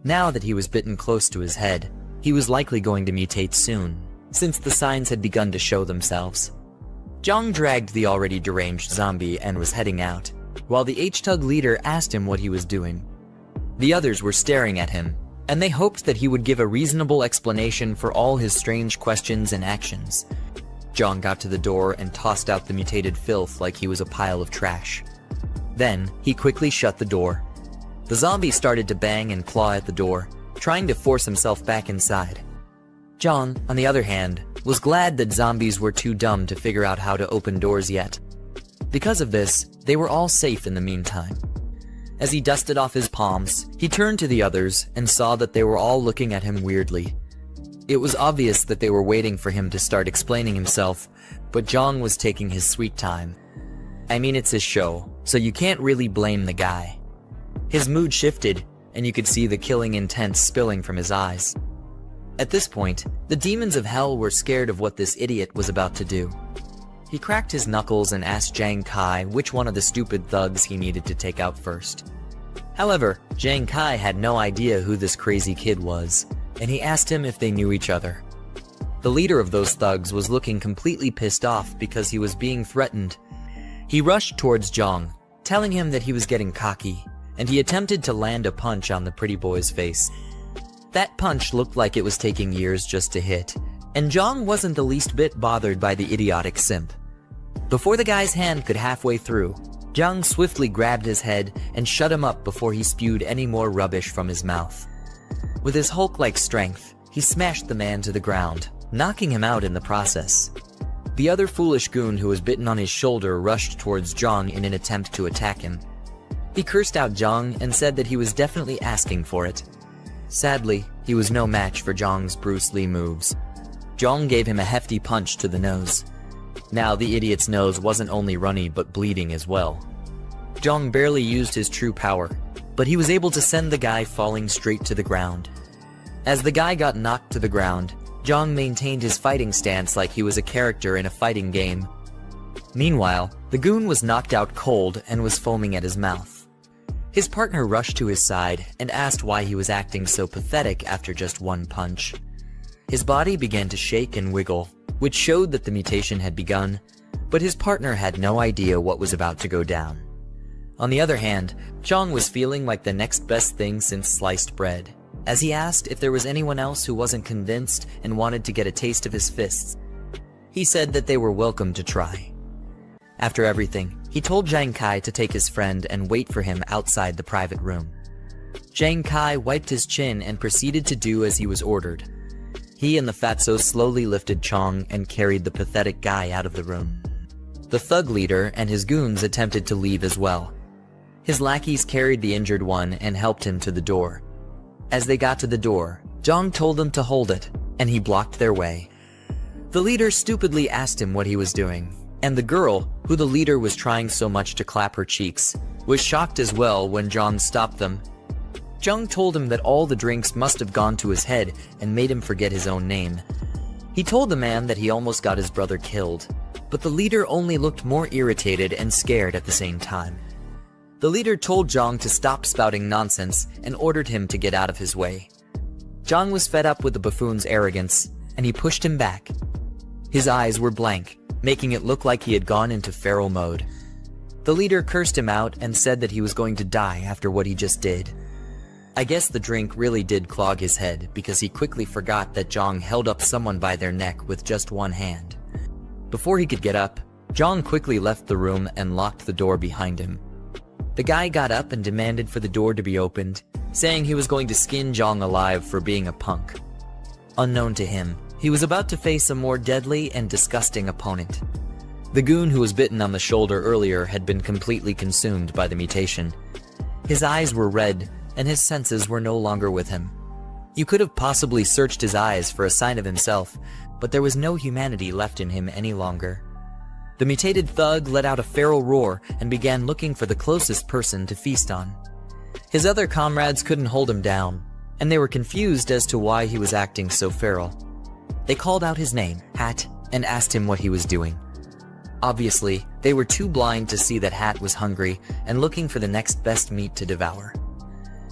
Now that he was bitten close to his head, he was likely going to mutate soon, since the signs had begun to show themselves. Jiang dragged the already deranged zombie and was heading out, while the H-Tug leader asked him what he was doing. The others were staring at him, and they hoped that he would give a reasonable explanation for all his strange questions and actions. Jiang got to the door and tossed out the mutated filth like he was a pile of trash. Then, he quickly shut the door. The zombie started to bang and claw at the door, trying to force himself back inside. Jiang, on the other hand, was glad that zombies were too dumb to figure out how to open doors yet. Because of this, they were all safe in the meantime. As he dusted off his palms, he turned to the others and saw that they were all looking at him weirdly. It was obvious that they were waiting for him to start explaining himself, but Jiang was taking his sweet time. I mean, it's his show, so you can't really blame the guy. His mood shifted, and you could see the killing intent spilling from his eyes. At this point, the demons of hell were scared of what this idiot was about to do. He cracked his knuckles and asked Jiang Kai which one of the stupid thugs he needed to take out first. However, Jiang Kai had no idea who this crazy kid was, and he asked him if they knew each other. The leader of those thugs was looking completely pissed off because he was being threatened. He rushed towards Jiang, telling him that he was getting cocky, and he attempted to land a punch on the pretty boy's face. That punch looked like it was taking years just to hit, and Jiang wasn't the least bit bothered by the idiotic simp. Before the guy's hand could halfway through, Jiang swiftly grabbed his head and shut him up before he spewed any more rubbish from his mouth. With his Hulk-like strength, he smashed the man to the ground, knocking him out in the process. The other foolish goon who was bitten on his shoulder rushed towards Jiang in an attempt to attack him. He cursed out Jiang and said that he was definitely asking for it. Sadly, he was no match for Jiang's Bruce Lee moves. Jiang gave him a hefty punch to the nose. Now the idiot's nose wasn't only runny but bleeding as well. Jiang barely used his true power, but he was able to send the guy falling straight to the ground. As the guy got knocked to the ground, Jiang maintained his fighting stance like he was a character in a fighting game. Meanwhile, the goon was knocked out cold and was foaming at his mouth. His partner rushed to his side and asked why he was acting so pathetic after just one punch. His body began to shake and wiggle, which showed that the mutation had begun, but his partner had no idea what was about to go down. On the other hand, Jiang was feeling like the next best thing since sliced bread, as he asked if there was anyone else who wasn't convinced and wanted to get a taste of his fists. He said that they were welcome to try. After everything, he told Jiang Kai to take his friend and wait for him outside the private room. Jiang Kai wiped his chin and proceeded to do as he was ordered. He and the fatso slowly lifted Chong and carried the pathetic guy out of the room. The thug leader and his goons attempted to leave as well. His lackeys carried the injured one and helped him to the door. As they got to the door, Jiang told them to hold it, and he blocked their way. The leader stupidly asked him what he was doing, and the girl, who the leader was trying so much to clap her cheeks, was shocked as well when Jiang stopped them. Jiang told him that all the drinks must have gone to his head and made him forget his own name. He told the man that he almost got his brother killed, but the leader only looked more irritated and scared at the same time. The leader told Jiang to stop spouting nonsense and ordered him to get out of his way. Jiang was fed up with the buffoon's arrogance, and he pushed him back. His eyes were blank, making it look like he had gone into feral mode. The leader cursed him out and said that he was going to die after what he just did. I guess the drink really did clog his head because he quickly forgot that Jiang held up someone by their neck with just one hand. Before he could get up, Jiang quickly left the room and locked the door behind him. The guy got up and demanded for the door to be opened, saying he was going to skin Jiang alive for being a punk. Unknown to him, he was about to face a more deadly and disgusting opponent. The goon who was bitten on the shoulder earlier had been completely consumed by the mutation. His eyes were red, and his senses were no longer with him. You could have possibly searched his eyes for a sign of himself, but there was no humanity left in him any longer. The mutated thug let out a feral roar and began looking for the closest person to feast on. His other comrades couldn't hold him down, and they were confused as to why he was acting so feral. They called out his name, Hat, and asked him what he was doing. Obviously, they were too blind to see that Hat was hungry and looking for the next best meat to devour.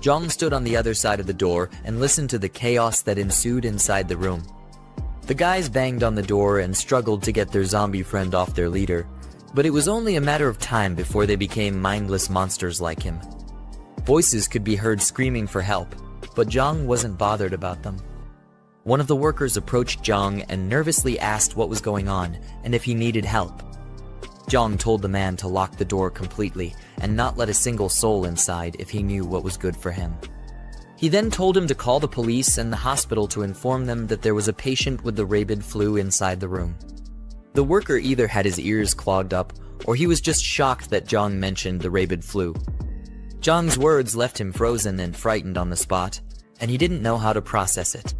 Jiang stood on the other side of the door and listened to the chaos that ensued inside the room. The guys banged on the door and struggled to get their zombie friend off their leader, but it was only a matter of time before they became mindless monsters like him. Voices could be heard screaming for help, but Jiang wasn't bothered about them. One of the workers approached Jiang and nervously asked what was going on and if he needed help. Jiang told the man to lock the door completely and not let a single soul inside if he knew what was good for him. He then told him to call the police and the hospital to inform them that there was a patient with the rabid flu inside the room. The worker either had his ears clogged up or he was just shocked that Jiang mentioned the rabid flu. Jiang's words left him frozen and frightened on the spot, and he didn't know how to process it.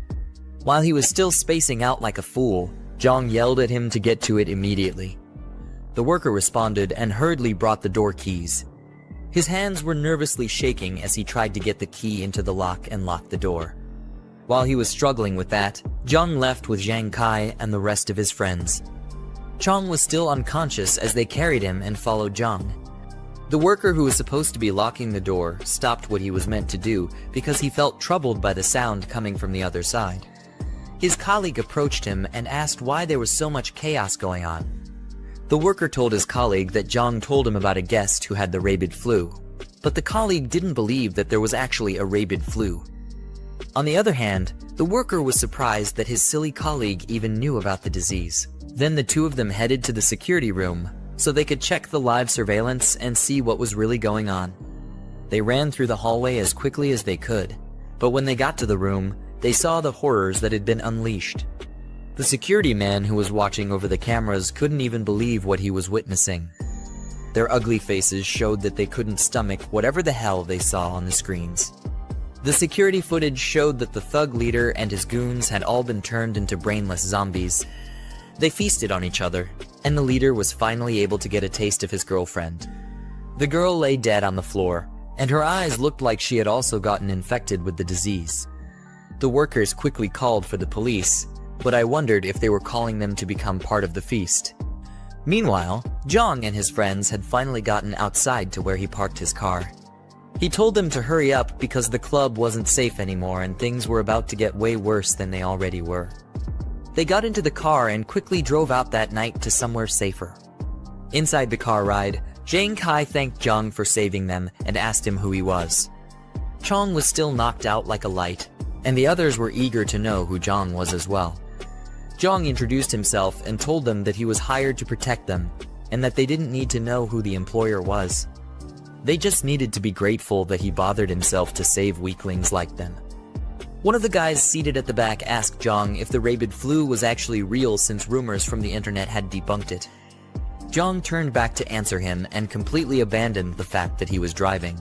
While he was still spacing out like a fool, Jiang yelled at him to get to it immediately. The worker responded and hurriedly brought the door keys. His hands were nervously shaking as he tried to get the key into the lock and lock the door. While he was struggling with that, Jiang left with Zhang Kai and the rest of his friends. Chong was still unconscious as they carried him and followed Jiang. The worker who was supposed to be locking the door stopped what he was meant to do because he felt troubled by the sound coming from the other side. His colleague approached him and asked why there was so much chaos going on. The worker told his colleague that Jiang told him about a guest who had the rabid flu, but the colleague didn't believe that there was actually a rabid flu. On the other hand, the worker was surprised that his silly colleague even knew about the disease. Then the two of them headed to the security room so they could check the live surveillance and see what was really going on. They ran through the hallway as quickly as they could, but when they got to the room, they saw the horrors that had been unleashed. The security man who was watching over the cameras couldn't even believe what he was witnessing. Their ugly faces showed that they couldn't stomach whatever the hell they saw on the screens. The security footage showed that the thug leader and his goons had all been turned into brainless zombies. They feasted on each other, and the leader was finally able to get a taste of his girlfriend. The girl lay dead on the floor, and her eyes looked like she had also gotten infected with the disease. The workers quickly called for the police, but I wondered if they were calling them to become part of the feast. Meanwhile, Jiang and his friends had finally gotten outside to where he parked his car. He told them to hurry up because the club wasn't safe anymore and things were about to get way worse than they already were. They got into the car and quickly drove out that night to somewhere safer. Inside the car ride, Zhang Kai thanked Jiang for saving them and asked him who he was. Chong was still knocked out like a light, and the others were eager to know who Jiang was as well. Jiang introduced himself and told them that he was hired to protect them, and that they didn't need to know who the employer was. They just needed to be grateful that he bothered himself to save weaklings like them. One of the guys seated at the back asked Jiang if the rabid flu was actually real since rumors from the internet had debunked it. Jiang turned back to answer him and completely abandoned the fact that he was driving.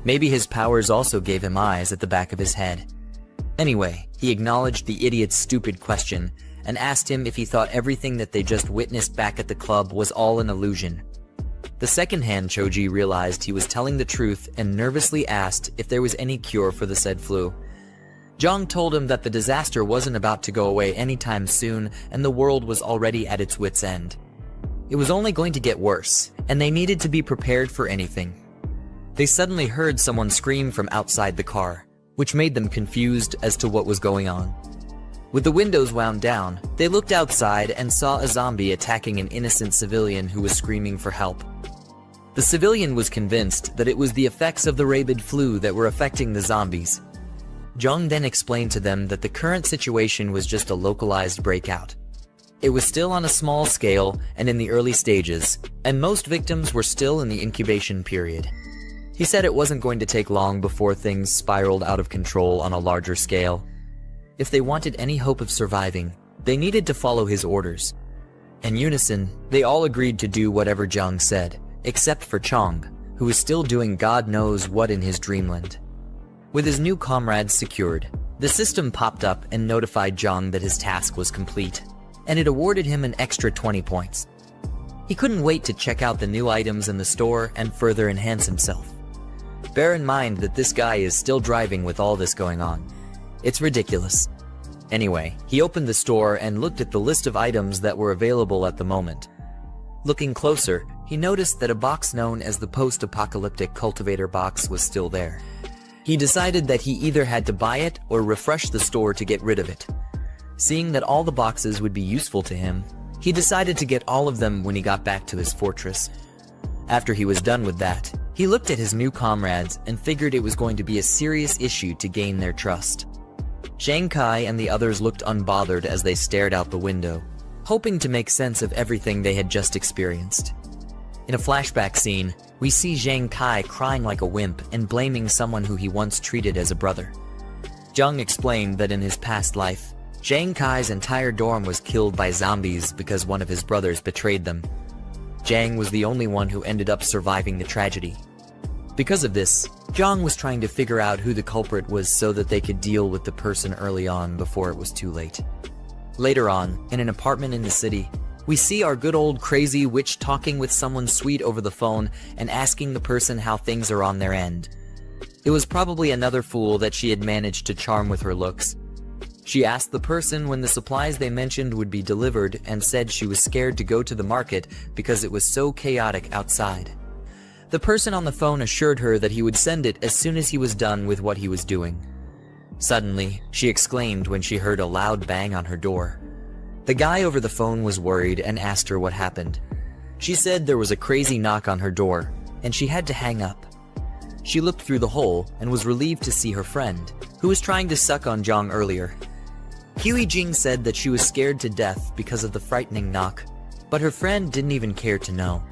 Maybe his powers also gave him eyes at the back of his head. Anyway, he acknowledged the idiot's stupid question and asked him if he thought everything that they just witnessed back at the club was all an illusion. The second-hand Choji realized he was telling the truth and nervously asked if there was any cure for the said flu. Jiang told him that the disaster wasn't about to go away anytime soon and the world was already at its wit's end. It was only going to get worse, and they needed to be prepared for anything. They suddenly heard someone scream from outside the car, which made them confused as to what was going on. With the windows wound down, they looked outside and saw a zombie attacking an innocent civilian who was screaming for help. The civilian was convinced that it was the effects of the rabid flu that were affecting the zombies. Jiang then explained to them that the current situation was just a localized breakout. It was still on a small scale and in the early stages, and most victims were still in the incubation period. He said it wasn't going to take long before things spiraled out of control on a larger scale. If they wanted any hope of surviving, they needed to follow his orders. In unison, they all agreed to do whatever Jiang said, except for Chong, who was still doing God knows what in his dreamland. With his new comrades secured, the system popped up and notified Jiang that his task was complete, and it awarded him an extra 20 points. He couldn't wait to check out the new items in the store and further enhance himself. Bear in mind that this guy is still driving with all this going on. It's ridiculous. Anyway, he opened the store and looked at the list of items that were available at the moment. Looking closer, he noticed that a box known as the post-apocalyptic cultivator box was still there. He decided that he either had to buy it or refresh the store to get rid of it. Seeing that all the boxes would be useful to him, he decided to get all of them when he got back to his fortress. After he was done with that, he looked at his new comrades and figured it was going to be a serious issue to gain their trust. Zhang Kai and the others looked unbothered as they stared out the window, hoping to make sense of everything they had just experienced. In a flashback scene, we see Zhang Kai crying like a wimp and blaming someone who he once treated as a brother. Jiang explained that in his past life, Zhang Kai's entire dorm was killed by zombies because one of his brothers betrayed them. Jiang was the only one who ended up surviving the tragedy. Because of this, Jiang was trying to figure out who the culprit was so that they could deal with the person early on before it was too late. Later on, in an apartment in the city, we see our good old crazy witch talking with someone sweet over the phone and asking the person how things are on their end. It was probably another fool that she had managed to charm with her looks. She asked the person when the supplies they mentioned would be delivered and said she was scared to go to the market because it was so chaotic outside. The person on the phone assured her that he would send it as soon as he was done with what he was doing. Suddenly, she exclaimed when she heard a loud bang on her door. The guy over the phone was worried and asked her what happened. She said there was a crazy knock on her door, and she had to hang up. She looked through the hole and was relieved to see her friend, who was trying to suck on Jiang earlier. Jing said that she was scared to death because of the frightening knock, but her friend didn't even care to know.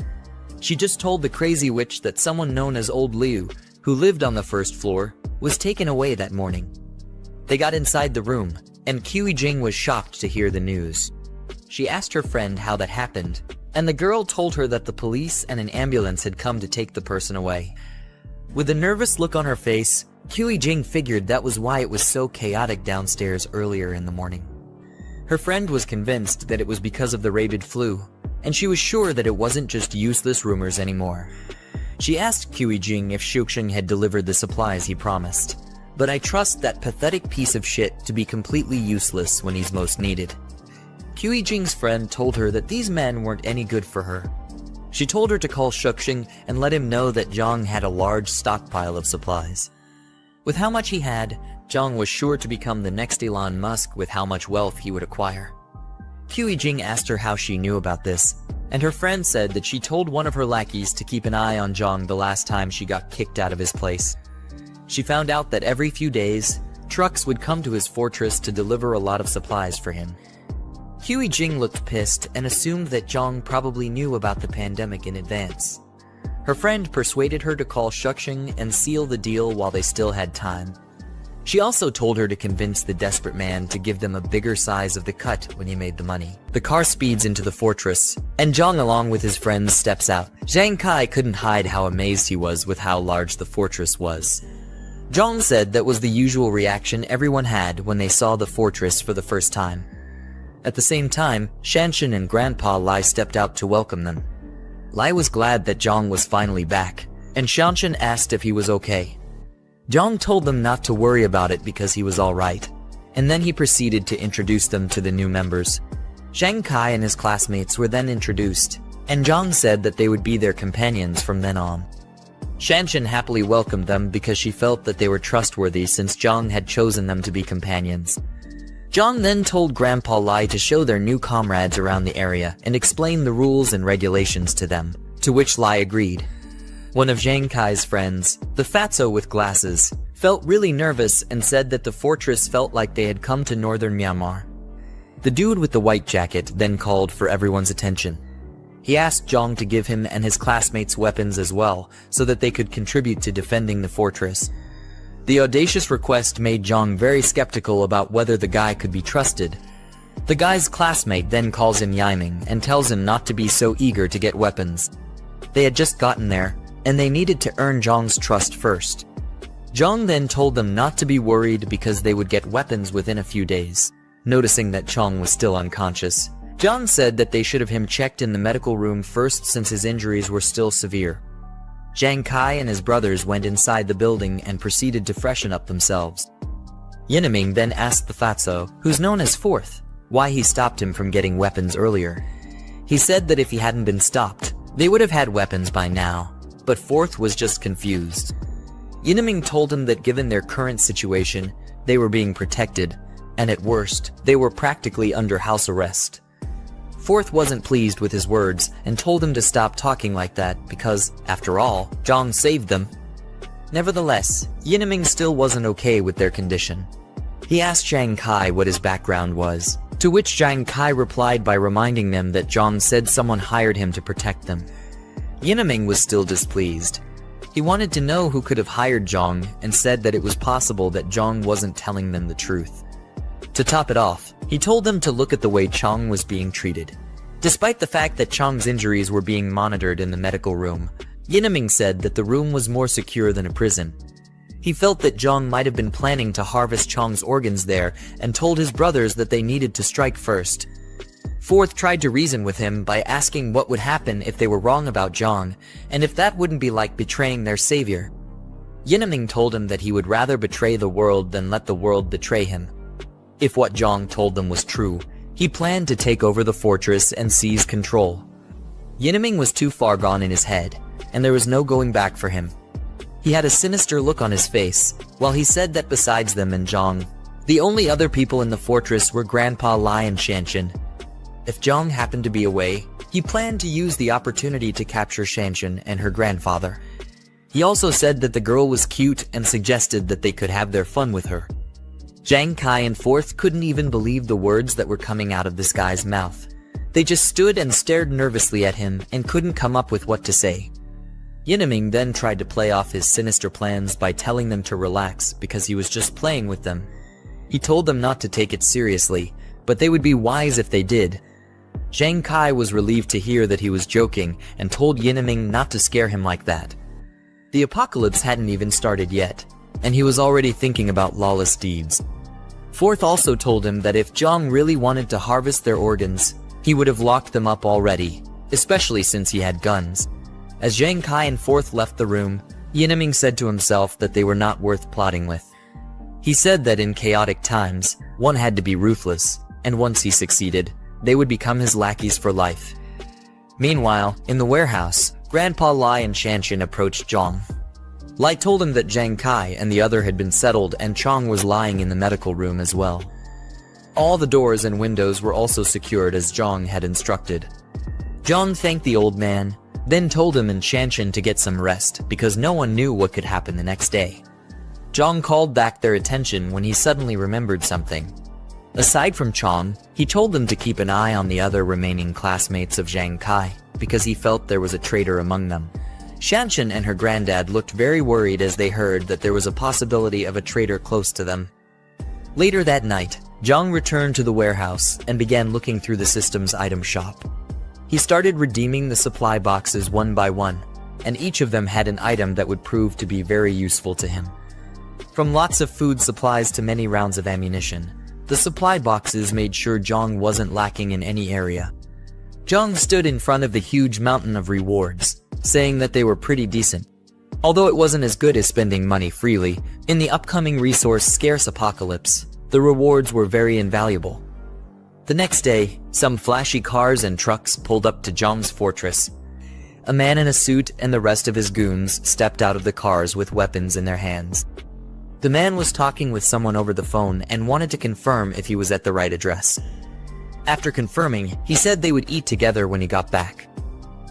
She just told the crazy witch that someone known as Old Liu, who lived on the first floor, was taken away that morning. They got inside the room, and Jing was shocked to hear the news. She asked her friend how that happened, and the girl told her that the police and an ambulance had come to take the person away. With a nervous look on her face, Jing figured that was why it was so chaotic downstairs earlier in the morning. Her friend was convinced that it was because of the rabid flu, and she was sure that it wasn't just useless rumors anymore. She asked Jing if Xuxing had delivered the supplies he promised, but I trust that pathetic piece of shit to be completely useless when he's most needed. Jing's friend told her that these men weren't any good for her. She told her to call Xuxing and let him know that Jiang had a large stockpile of supplies. With how much he had, Jiang was sure to become the next Elon Musk with how much wealth he would acquire. Jing asked her how she knew about this, and her friend said that she told one of her lackeys to keep an eye on Jiang the last time she got kicked out of his place. She found out that every few days, trucks would come to his fortress to deliver a lot of supplies for him. Jing looked pissed and assumed that Jiang probably knew about the pandemic in advance. Her friend persuaded her to call Xuxing and seal the deal while they still had time. She also told her to convince the desperate man to give them a bigger size of the cut when he made the money. The car speeds into the fortress, and Jiang along with his friends steps out. Zhang Kai couldn't hide how amazed he was with how large the fortress was. Jiang said that was the usual reaction everyone had when they saw the fortress for the first time. At the same time, Shanshan and Grandpa Lai stepped out to welcome them. Lai was glad that Jiang was finally back, and Shanshan asked if he was okay. Jiang told them not to worry about it because he was alright, and then he proceeded to introduce them to the new members. Zhang Kai and his classmates were then introduced, and Jiang said that they would be their companions from then on. Shanshan happily welcomed them because she felt that they were trustworthy since Jiang had chosen them to be companions. Jiang then told Grandpa Lai to show their new comrades around the area and explain the rules and regulations to them, to which Lai agreed. One of Zhang Kai's friends, the fatso with glasses, felt really nervous and said that the fortress felt like they had come to northern Myanmar. The dude with the white jacket then called for everyone's attention. He asked Jiang to give him and his classmates weapons as well, so that they could contribute to defending the fortress. The audacious request made Jiang very skeptical about whether the guy could be trusted. The guy's classmate then calls him Yiming and tells him not to be so eager to get weapons. They had just gotten there, and they needed to earn Jiang's trust first. Jiang then told them not to be worried because they would get weapons within a few days. Noticing that Jiang was still unconscious, Jiang said that they should have him checked in the medical room first since his injuries were still severe. Zhang Kai and his brothers went inside the building and proceeded to freshen up themselves. Yinaming then asked the fatso, who's known as Fourth, why he stopped him from getting weapons earlier. He said that if he hadn't been stopped, they would have had weapons by now, but Fourth was just confused. Yinaming told him that given their current situation, they were being protected, and at worst, they were practically under house arrest. Fourth wasn't pleased with his words and told him to stop talking like that because, after all, Jiang saved them. Nevertheless, Yinaming still wasn't okay with their condition. He asked Zhang Kai what his background was, to which Zhang Kai replied by reminding them that Jiang said someone hired him to protect them. Yinaming was still displeased. He wanted to know who could have hired Jiang and said that it was possible that Jiang wasn't telling them the truth. To top it off, he told them to look at the way Chang was being treated. Despite the fact that Chang's injuries were being monitored in the medical room, Yinaming said that the room was more secure than a prison. He felt that Jiang might have been planning to harvest Chong's organs there and told his brothers that they needed to strike first. Fourth tried to reason with him by asking what would happen if they were wrong about Jiang, and if that wouldn't be like betraying their savior. Yinaming told him that he would rather betray the world than let the world betray him. If what Jiang told them was true, he planned to take over the fortress and seize control. Yinaming was too far gone in his head, and there was no going back for him. He had a sinister look on his face, while he said that besides them and Jiang, the only other people in the fortress were Grandpa Lai and Chen. If Jiang happened to be away, he planned to use the opportunity to capture Chen and her grandfather. He also said that the girl was cute and suggested that they could have their fun with her. Jiang Kai and Fourth couldn't even believe the words that were coming out of this guy's mouth. They just stood and stared nervously at him and couldn't come up with what to say. Yinaming then tried to play off his sinister plans by telling them to relax because he was just playing with them. He told them not to take it seriously, but they would be wise if they did. Jiang Kai was relieved to hear that he was joking and told Yinaming not to scare him like that. The apocalypse hadn't even started yet, and he was already thinking about lawless deeds. Fourth also told him that if Jiang really wanted to harvest their organs, he would have locked them up already, especially since he had guns. As Jiang Kai and Fourth left the room, Yinaming said to himself that they were not worth plotting with. He said that in chaotic times, one had to be ruthless, and once he succeeded, they would become his lackeys for life. Meanwhile, in the warehouse, Grandpa Lai and Chen approached Jiang. Lai told him that Jiang Kai and the other had been settled and Chong was lying in the medical room as well. All the doors and windows were also secured as Jiang had instructed. Jiang thanked the old man, then told him and Chen to get some rest because no one knew what could happen the next day. Jiang called back their attention when he suddenly remembered something. Aside from Chong, he told them to keep an eye on the other remaining classmates of Jiang Kai because he felt there was a traitor among them. Chen and her granddad looked very worried as they heard that there was a possibility of a traitor close to them. Later that night, Jiang returned to the warehouse and began looking through the system's item shop. He started redeeming the supply boxes one by one, and each of them had an item that would prove to be very useful to him. From lots of food supplies to many rounds of ammunition, the supply boxes made sure Jiang wasn't lacking in any area. Jiang stood in front of the huge mountain of rewards, saying that they were pretty decent. Although it wasn't as good as spending money freely, in the upcoming resource-scarce apocalypse, the rewards were very invaluable. The next day, some flashy cars and trucks pulled up to Jiang's fortress. A man in a suit and the rest of his goons stepped out of the cars with weapons in their hands. The man was talking with someone over the phone and wanted to confirm if he was at the right address. After confirming, he said they would eat together when he got back.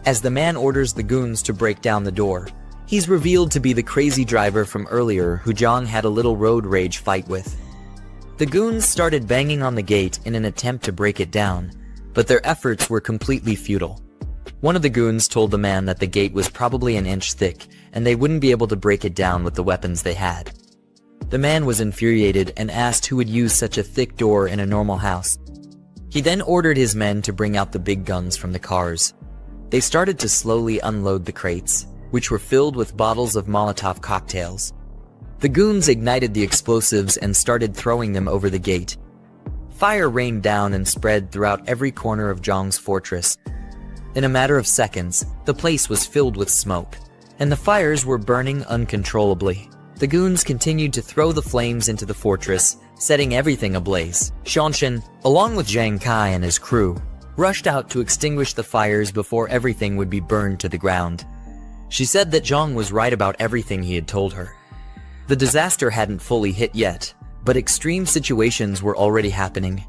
As the man orders the goons to break down the door, he's revealed to be the crazy driver from earlier who Jiang had a little road rage fight with. The goons started banging on the gate in an attempt to break it down, but their efforts were completely futile. One of the goons told the man that the gate was probably an inch thick and they wouldn't be able to break it down with the weapons they had. The man was infuriated and asked who would use such a thick door in a normal house. He then ordered his men to bring out the big guns from the cars. They started to slowly unload the crates, which were filled with bottles of Molotov cocktails. The goons ignited the explosives and started throwing them over the gate. Fire rained down and spread throughout every corner of Jiang's fortress. In a matter of seconds, the place was filled with smoke, and the fires were burning uncontrollably. The goons continued to throw the flames into the fortress, setting everything ablaze. Chen, along with Jiang Kai and his crew, rushed out to extinguish the fires before everything would be burned to the ground. She said that Jiang was right about everything he had told her. The disaster hadn't fully hit yet, but extreme situations were already happening.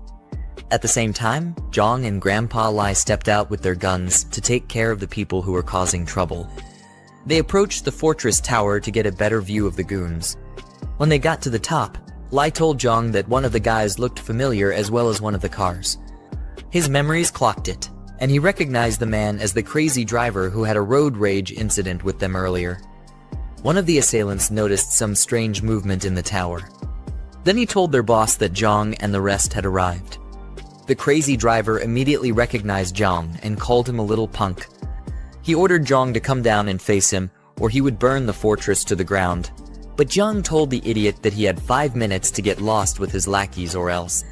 At the same time, Jiang and Grandpa Lai stepped out with their guns to take care of the people who were causing trouble. They approached the fortress tower to get a better view of the goons. When they got to the top, Lai told Jiang that one of the guys looked familiar as well as one of the cars. His memories clocked it, and he recognized the man as the crazy driver who had a road rage incident with them earlier. One of the assailants noticed some strange movement in the tower. Then he told their boss that Jiang and the rest had arrived. The crazy driver immediately recognized Jiang and called him a little punk. He ordered Jiang to come down and face him, or he would burn the fortress to the ground. But Jiang told the idiot that he had 5 minutes to get lost with his lackeys or else.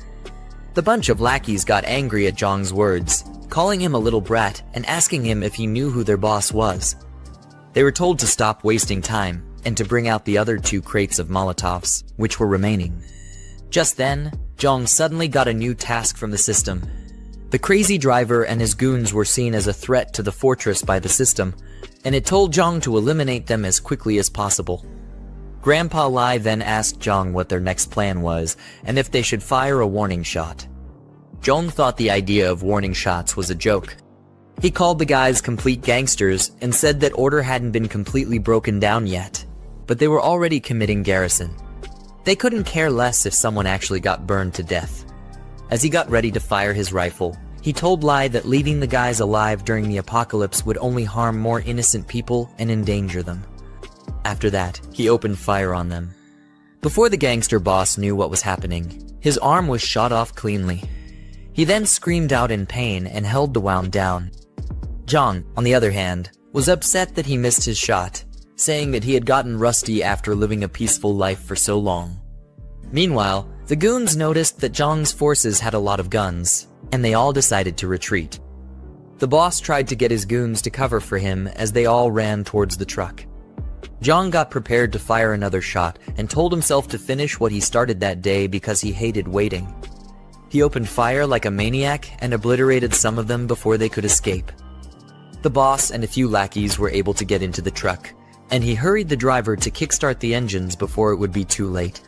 The bunch of lackeys got angry at Jiang's words, calling him a little brat and asking him if he knew who their boss was. They were told to stop wasting time and to bring out the other 2 crates of Molotovs, which were remaining. Just then, Jiang suddenly got a new task from the system. The crazy driver and his goons were seen as a threat to the fortress by the system, and it told Jiang to eliminate them as quickly as possible. Grandpa Lai then asked Jiang what their next plan was and if they should fire a warning shot. Jiang thought the idea of warning shots was a joke. He called the guys complete gangsters and said that order hadn't been completely broken down yet, but they were already committing garrison. They couldn't care less if someone actually got burned to death. As he got ready to fire his rifle, he told Lai that leaving the guys alive during the apocalypse would only harm more innocent people and endanger them. After that, he opened fire on them. Before the gangster boss knew what was happening, his arm was shot off cleanly. He then screamed out in pain and held the wound down. Jiang, on the other hand, was upset that he missed his shot, saying that he had gotten rusty after living a peaceful life for so long. Meanwhile, the goons noticed that Jiang's forces had a lot of guns, and they all decided to retreat. The boss tried to get his goons to cover for him as they all ran towards the truck. Jiang got prepared to fire another shot and told himself to finish what he started that day because he hated waiting. He opened fire like a maniac and obliterated some of them before they could escape. The boss and a few lackeys were able to get into the truck, and he hurried the driver to kickstart the engines before it would be too late.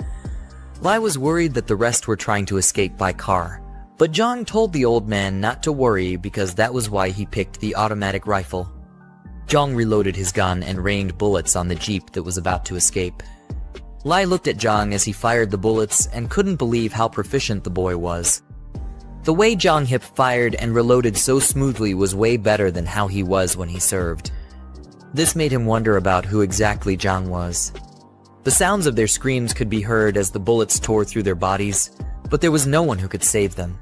Lai was worried that the rest were trying to escape by car, but Jiang told the old man not to worry because that was why he picked the automatic rifle. Jiang reloaded his gun and rained bullets on the jeep that was about to escape. Lai looked at Jiang as he fired the bullets and couldn't believe how proficient the boy was. The way Jiang hip fired and reloaded so smoothly was way better than how he was when he served. This made him wonder about who exactly Jiang was. The sounds of their screams could be heard as the bullets tore through their bodies, but there was no one who could save them.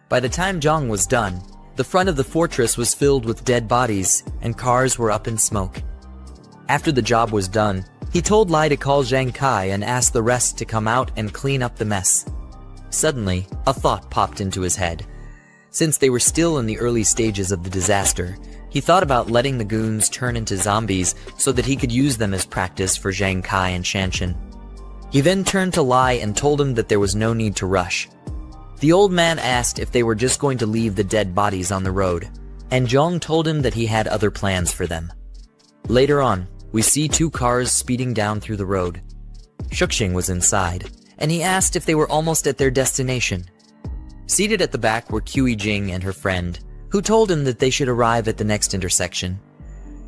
By the time Jiang was done, the front of the fortress was filled with dead bodies, and cars were up in smoke. After the job was done, he told Lai to call Zhang Kai and ask the rest to come out and clean up the mess. Suddenly, a thought popped into his head. Since they were still in the early stages of the disaster, he thought about letting the goons turn into zombies so that he could use them as practice for Zhang Kai and Jiang Chen. He then turned to Lai and told him that there was no need to rush. The old man asked if they were just going to leave the dead bodies on the road, and Jiang told him that he had other plans for them. Later on, we see 2 cars speeding down through the road. Shuxing was inside, and he asked if they were almost at their destination. Seated at the back were Qi Jing and her friend, who told him that they should arrive at the next intersection.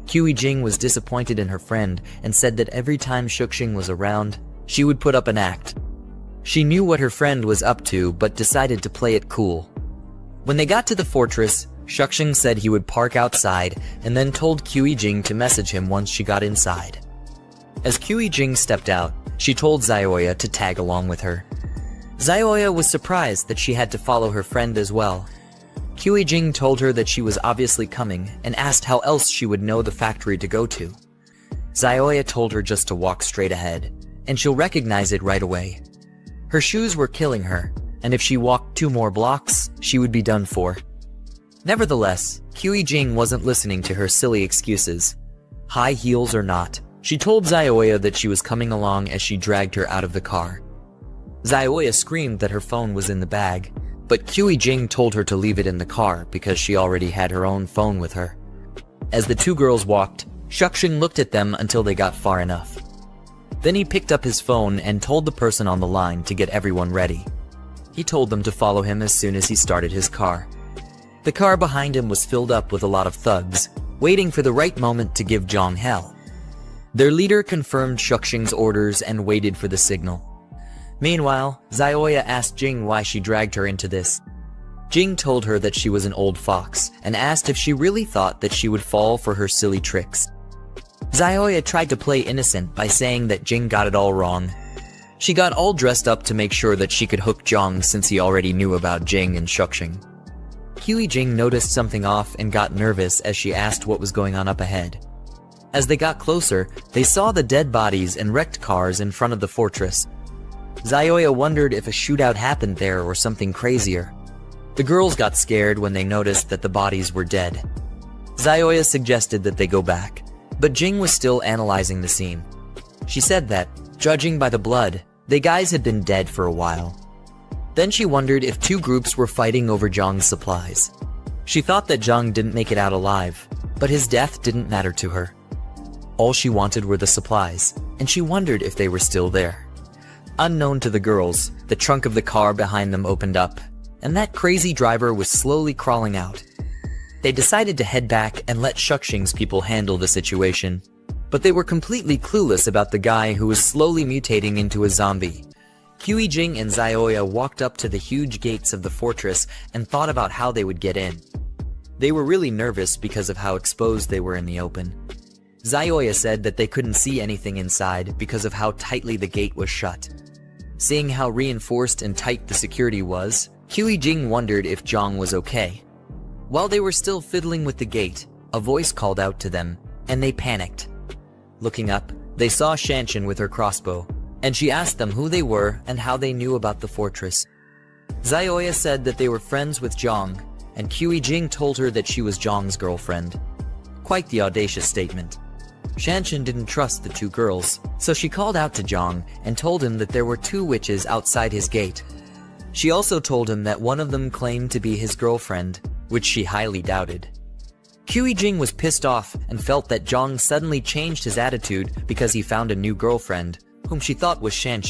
Qi Jing was disappointed in her friend and said that every time Shuxing was around, she would put up an act. She knew what her friend was up to but decided to play it cool. When they got to the fortress, Shuxing said he would park outside and then told Qi Jing to message him once she got inside. As Qi Jing stepped out, she told Zioya to tag along with her. Zioya was surprised that she had to follow her friend as well. Qi Jing told her that she was obviously coming and asked how else she would know the factory to go to. Zioya told her just to walk straight ahead, and she'll recognize it right away. Her shoes were killing her, and if she walked 2 more blocks, she would be done for. Nevertheless, Qi Jing wasn't listening to her silly excuses. High heels or not, she told Zioya that she was coming along as she dragged her out of the car. Zioya screamed that her phone was in the bag, but Qi Jing told her to leave it in the car because she already had her own phone with her. As the 2 girls walked, Shuxing looked at them until they got far enough. Then he picked up his phone and told the person on the line to get everyone ready. He told them to follow him as soon as he started his car. The car behind him was filled up with a lot of thugs, waiting for the right moment to give Jiang hell. Their leader confirmed Shuxing's orders and waited for the signal. Meanwhile, Zioya asked Jing why she dragged her into this. Jing told her that she was an old fox and asked if she really thought that she would fall for her silly tricks. Zioya tried to play innocent by saying that Jing got it all wrong. She got all dressed up to make sure that she could hook Jiang since he already knew about Jing and Shuxing. Jing noticed something off and got nervous as she asked what was going on up ahead. As they got closer, they saw the dead bodies and wrecked cars in front of the fortress. Zioya wondered if a shootout happened there or something crazier. The girls got scared when they noticed that the bodies were dead. Zioya suggested that they go back, but Jing was still analyzing the scene. She said that, judging by the blood, the guys had been dead for a while. Then she wondered if two groups were fighting over Zhang's supplies. She thought that Jiang didn't make it out alive, but his death didn't matter to her. All she wanted were the supplies, and she wondered if they were still there. Unknown to the girls, the trunk of the car behind them opened up, and that crazy driver was slowly crawling out. They decided to head back and let Shuxing's people handle the situation, but they were completely clueless about the guy who was slowly mutating into a zombie. Jing and Zioya walked up to the huge gates of the fortress and thought about how they would get in. They were really nervous because of how exposed they were in the open. Zioya said that they couldn't see anything inside because of how tightly the gate was shut. Seeing how reinforced and tight the security was, Jing wondered if Jiang was okay. While they were still fiddling with the gate, a voice called out to them, and they panicked. Looking up, they saw Chen with her crossbow, and she asked them who they were and how they knew about the fortress. Zioya said that they were friends with Jiang, and Jing told her that she was Jiang's girlfriend. Quite the audacious statement. Chen didn't trust the two girls, so she called out to Jiang and told him that there were two witches outside his gate. She also told him that one of them claimed to be his girlfriend, which she highly doubted. Jing was pissed off and felt that Jiang suddenly changed his attitude because he found a new girlfriend, whom she thought was Chen.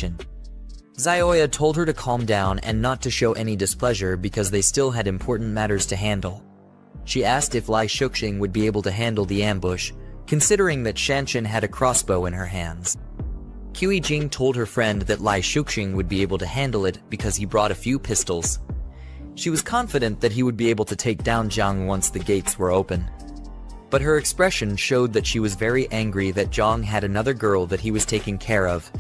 Zioya told her to calm down and not to show any displeasure because they still had important matters to handle. She asked if Lai Shuxing would be able to handle the ambush, considering that Chen had a crossbow in her hands. Jing told her friend that Lai Shuxing would be able to handle it because he brought a few pistols. She was confident that he would be able to take down Jiang once the gates were open. But her expression showed that she was very angry that Jiang had another girl that he was taking care of.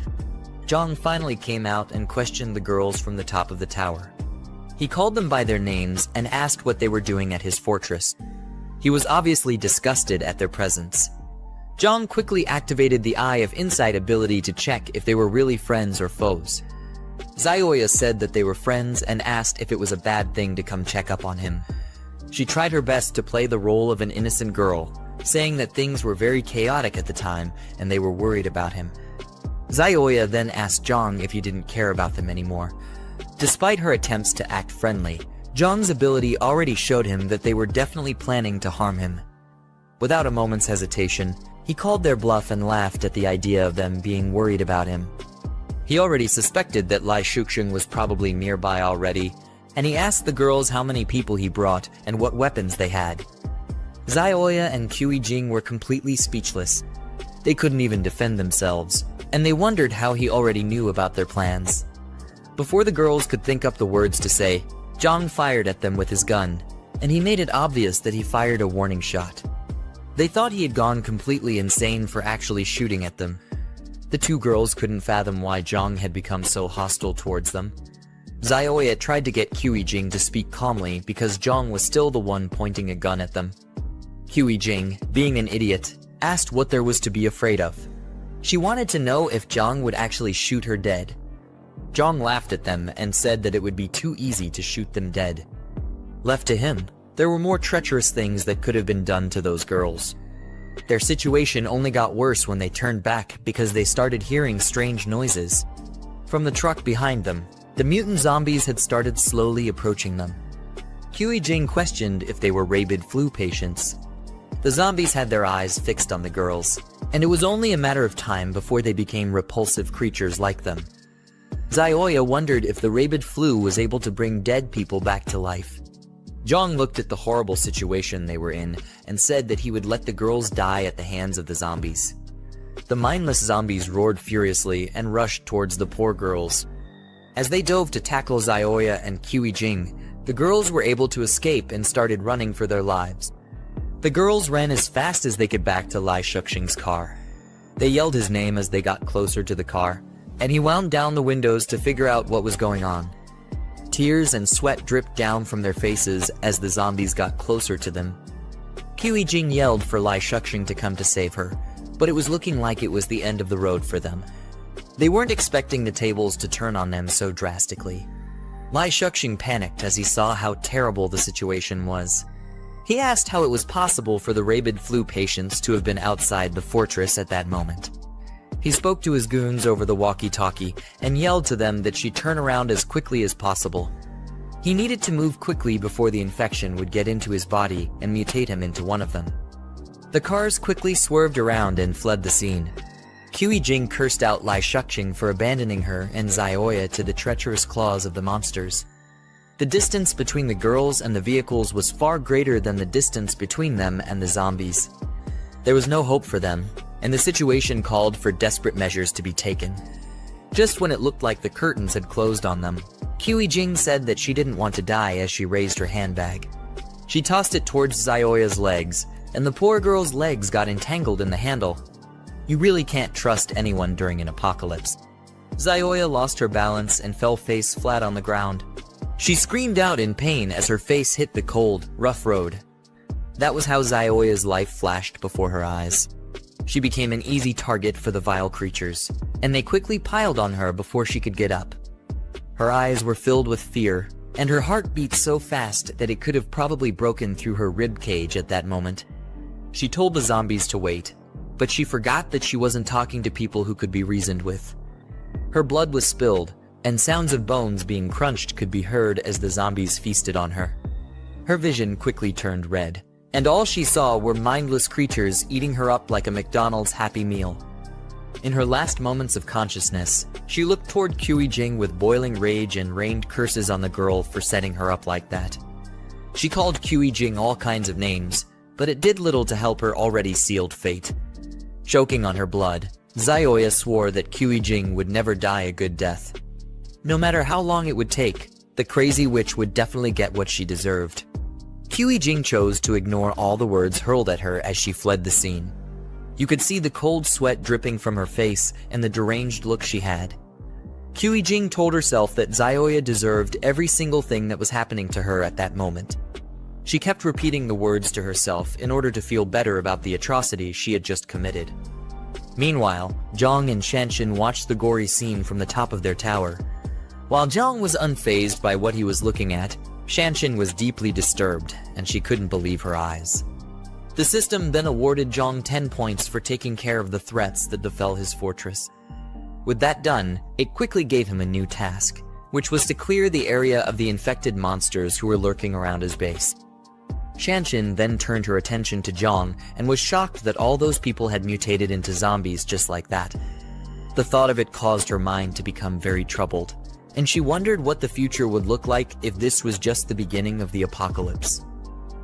Jiang finally came out and questioned the girls from the top of the tower. He called them by their names and asked what they were doing at his fortress. He was obviously disgusted at their presence. Jiang quickly activated the Eye of Insight ability to check if they were really friends or foes. Zioya said that they were friends and asked if it was a bad thing to come check up on him. She tried her best to play the role of an innocent girl, saying that things were very chaotic at the time and they were worried about him. Zioya then asked Jiang if he didn't care about them anymore. Despite her attempts to act friendly, Jiang's ability already showed him that they were definitely planning to harm him. Without a moment's hesitation, he called their bluff and laughed at the idea of them being worried about him. He already suspected that Lai Shuxing was probably nearby already, and he asked the girls how many people he brought and what weapons they had. Zioya and Jing were completely speechless. They couldn't even defend themselves, and they wondered how he already knew about their plans. Before the girls could think up the words to say, Jiang fired at them with his gun, and he made it obvious that he fired a warning shot. They thought he had gone completely insane for actually shooting at them. The two girls couldn't fathom why Jiang had become so hostile towards them. Zioya tried to get Jing to speak calmly because Jiang was still the one pointing a gun at them. Jing, being an idiot, asked what there was to be afraid of. She wanted to know if Jiang would actually shoot her dead. Jiang laughed at them and said that it would be too easy to shoot them dead. Left to him, there were more treacherous things that could have been done to those girls. Their situation only got worse when they turned back because they started hearing strange noises. From the truck behind them, the mutant zombies had started slowly approaching them. Jing questioned if they were rabid flu patients. The zombies had their eyes fixed on the girls, and it was only a matter of time before they became repulsive creatures like them. Zioya wondered if the rabid flu was able to bring dead people back to life. Jiang looked at the horrible situation they were in and said that he would let the girls die at the hands of the zombies. The mindless zombies roared furiously and rushed towards the poor girls. As they dove to tackle Zioya and Jing, the girls were able to escape and started running for their lives. The girls ran as fast as they could back to Lai Shuxing's car. They yelled his name as they got closer to the car, and he wound down the windows to figure out what was going on. Tears and sweat dripped down from their faces as the zombies got closer to them. Jing yelled for Lai Shuxing to come to save her, but it was looking like it was the end of the road for them. They weren't expecting the tables to turn on them so drastically. Lai Shuxing panicked as he saw how terrible the situation was. He asked how it was possible for the rabid flu patients to have been outside the fortress at that moment. He spoke to his goons over the walkie-talkie and yelled to them that she turn around as quickly as possible. He needed to move quickly before the infection would get into his body and mutate him into one of them. The cars quickly swerved around and fled the scene. Jing cursed out Lai Shuxing for abandoning her and Zioya to the treacherous claws of the monsters. The distance between the girls and the vehicles was far greater than the distance between them and the zombies. There was no hope for them, and the situation called for desperate measures to be taken. Just when it looked like the curtains had closed on them, Jing said that she didn't want to die as she raised her handbag. She tossed it towards Zioya's legs, and the poor girl's legs got entangled in the handle. You really can't trust anyone during an apocalypse. Zioya lost her balance and fell face flat on the ground. She screamed out in pain as her face hit the cold, rough road. That was how Zioya's life flashed before her eyes. She became an easy target for the vile creatures, and they quickly piled on her before she could get up. Her eyes were filled with fear, and her heart beat so fast that it could have probably broken through her rib cage at that moment. She told the zombies to wait, but she forgot that she wasn't talking to people who could be reasoned with. Her blood was spilled, and sounds of bones being crunched could be heard as the zombies feasted on her. Her vision quickly turned red, and all she saw were mindless creatures eating her up like a McDonald's Happy Meal. In her last moments of consciousness, she looked toward Jing with boiling rage and rained curses on the girl for setting her up like that. She called Jing all kinds of names, but it did little to help her already sealed fate. Choking on her blood, Zioya swore that Jing would never die a good death. No matter how long it would take, the crazy witch would definitely get what she deserved. Jing chose to ignore all the words hurled at her as she fled the scene. You could see the cold sweat dripping from her face and the deranged look she had. Jing told herself that Zioya deserved every single thing that was happening to her at that moment. She kept repeating the words to herself in order to feel better about the atrocity she had just committed. Meanwhile, Jiang and Chen watched the gory scene from the top of their tower. While Jiang was unfazed by what he was looking at, Chen was deeply disturbed, and she couldn't believe her eyes. The system then awarded Jiang 10 points for taking care of the threats that befell his fortress. With that done, it quickly gave him a new task, which was to clear the area of the infected monsters who were lurking around his base. Chen then turned her attention to Jiang and was shocked that all those people had mutated into zombies just like that. The thought of it caused her mind to become very troubled, and she wondered what the future would look like if this was just the beginning of the apocalypse.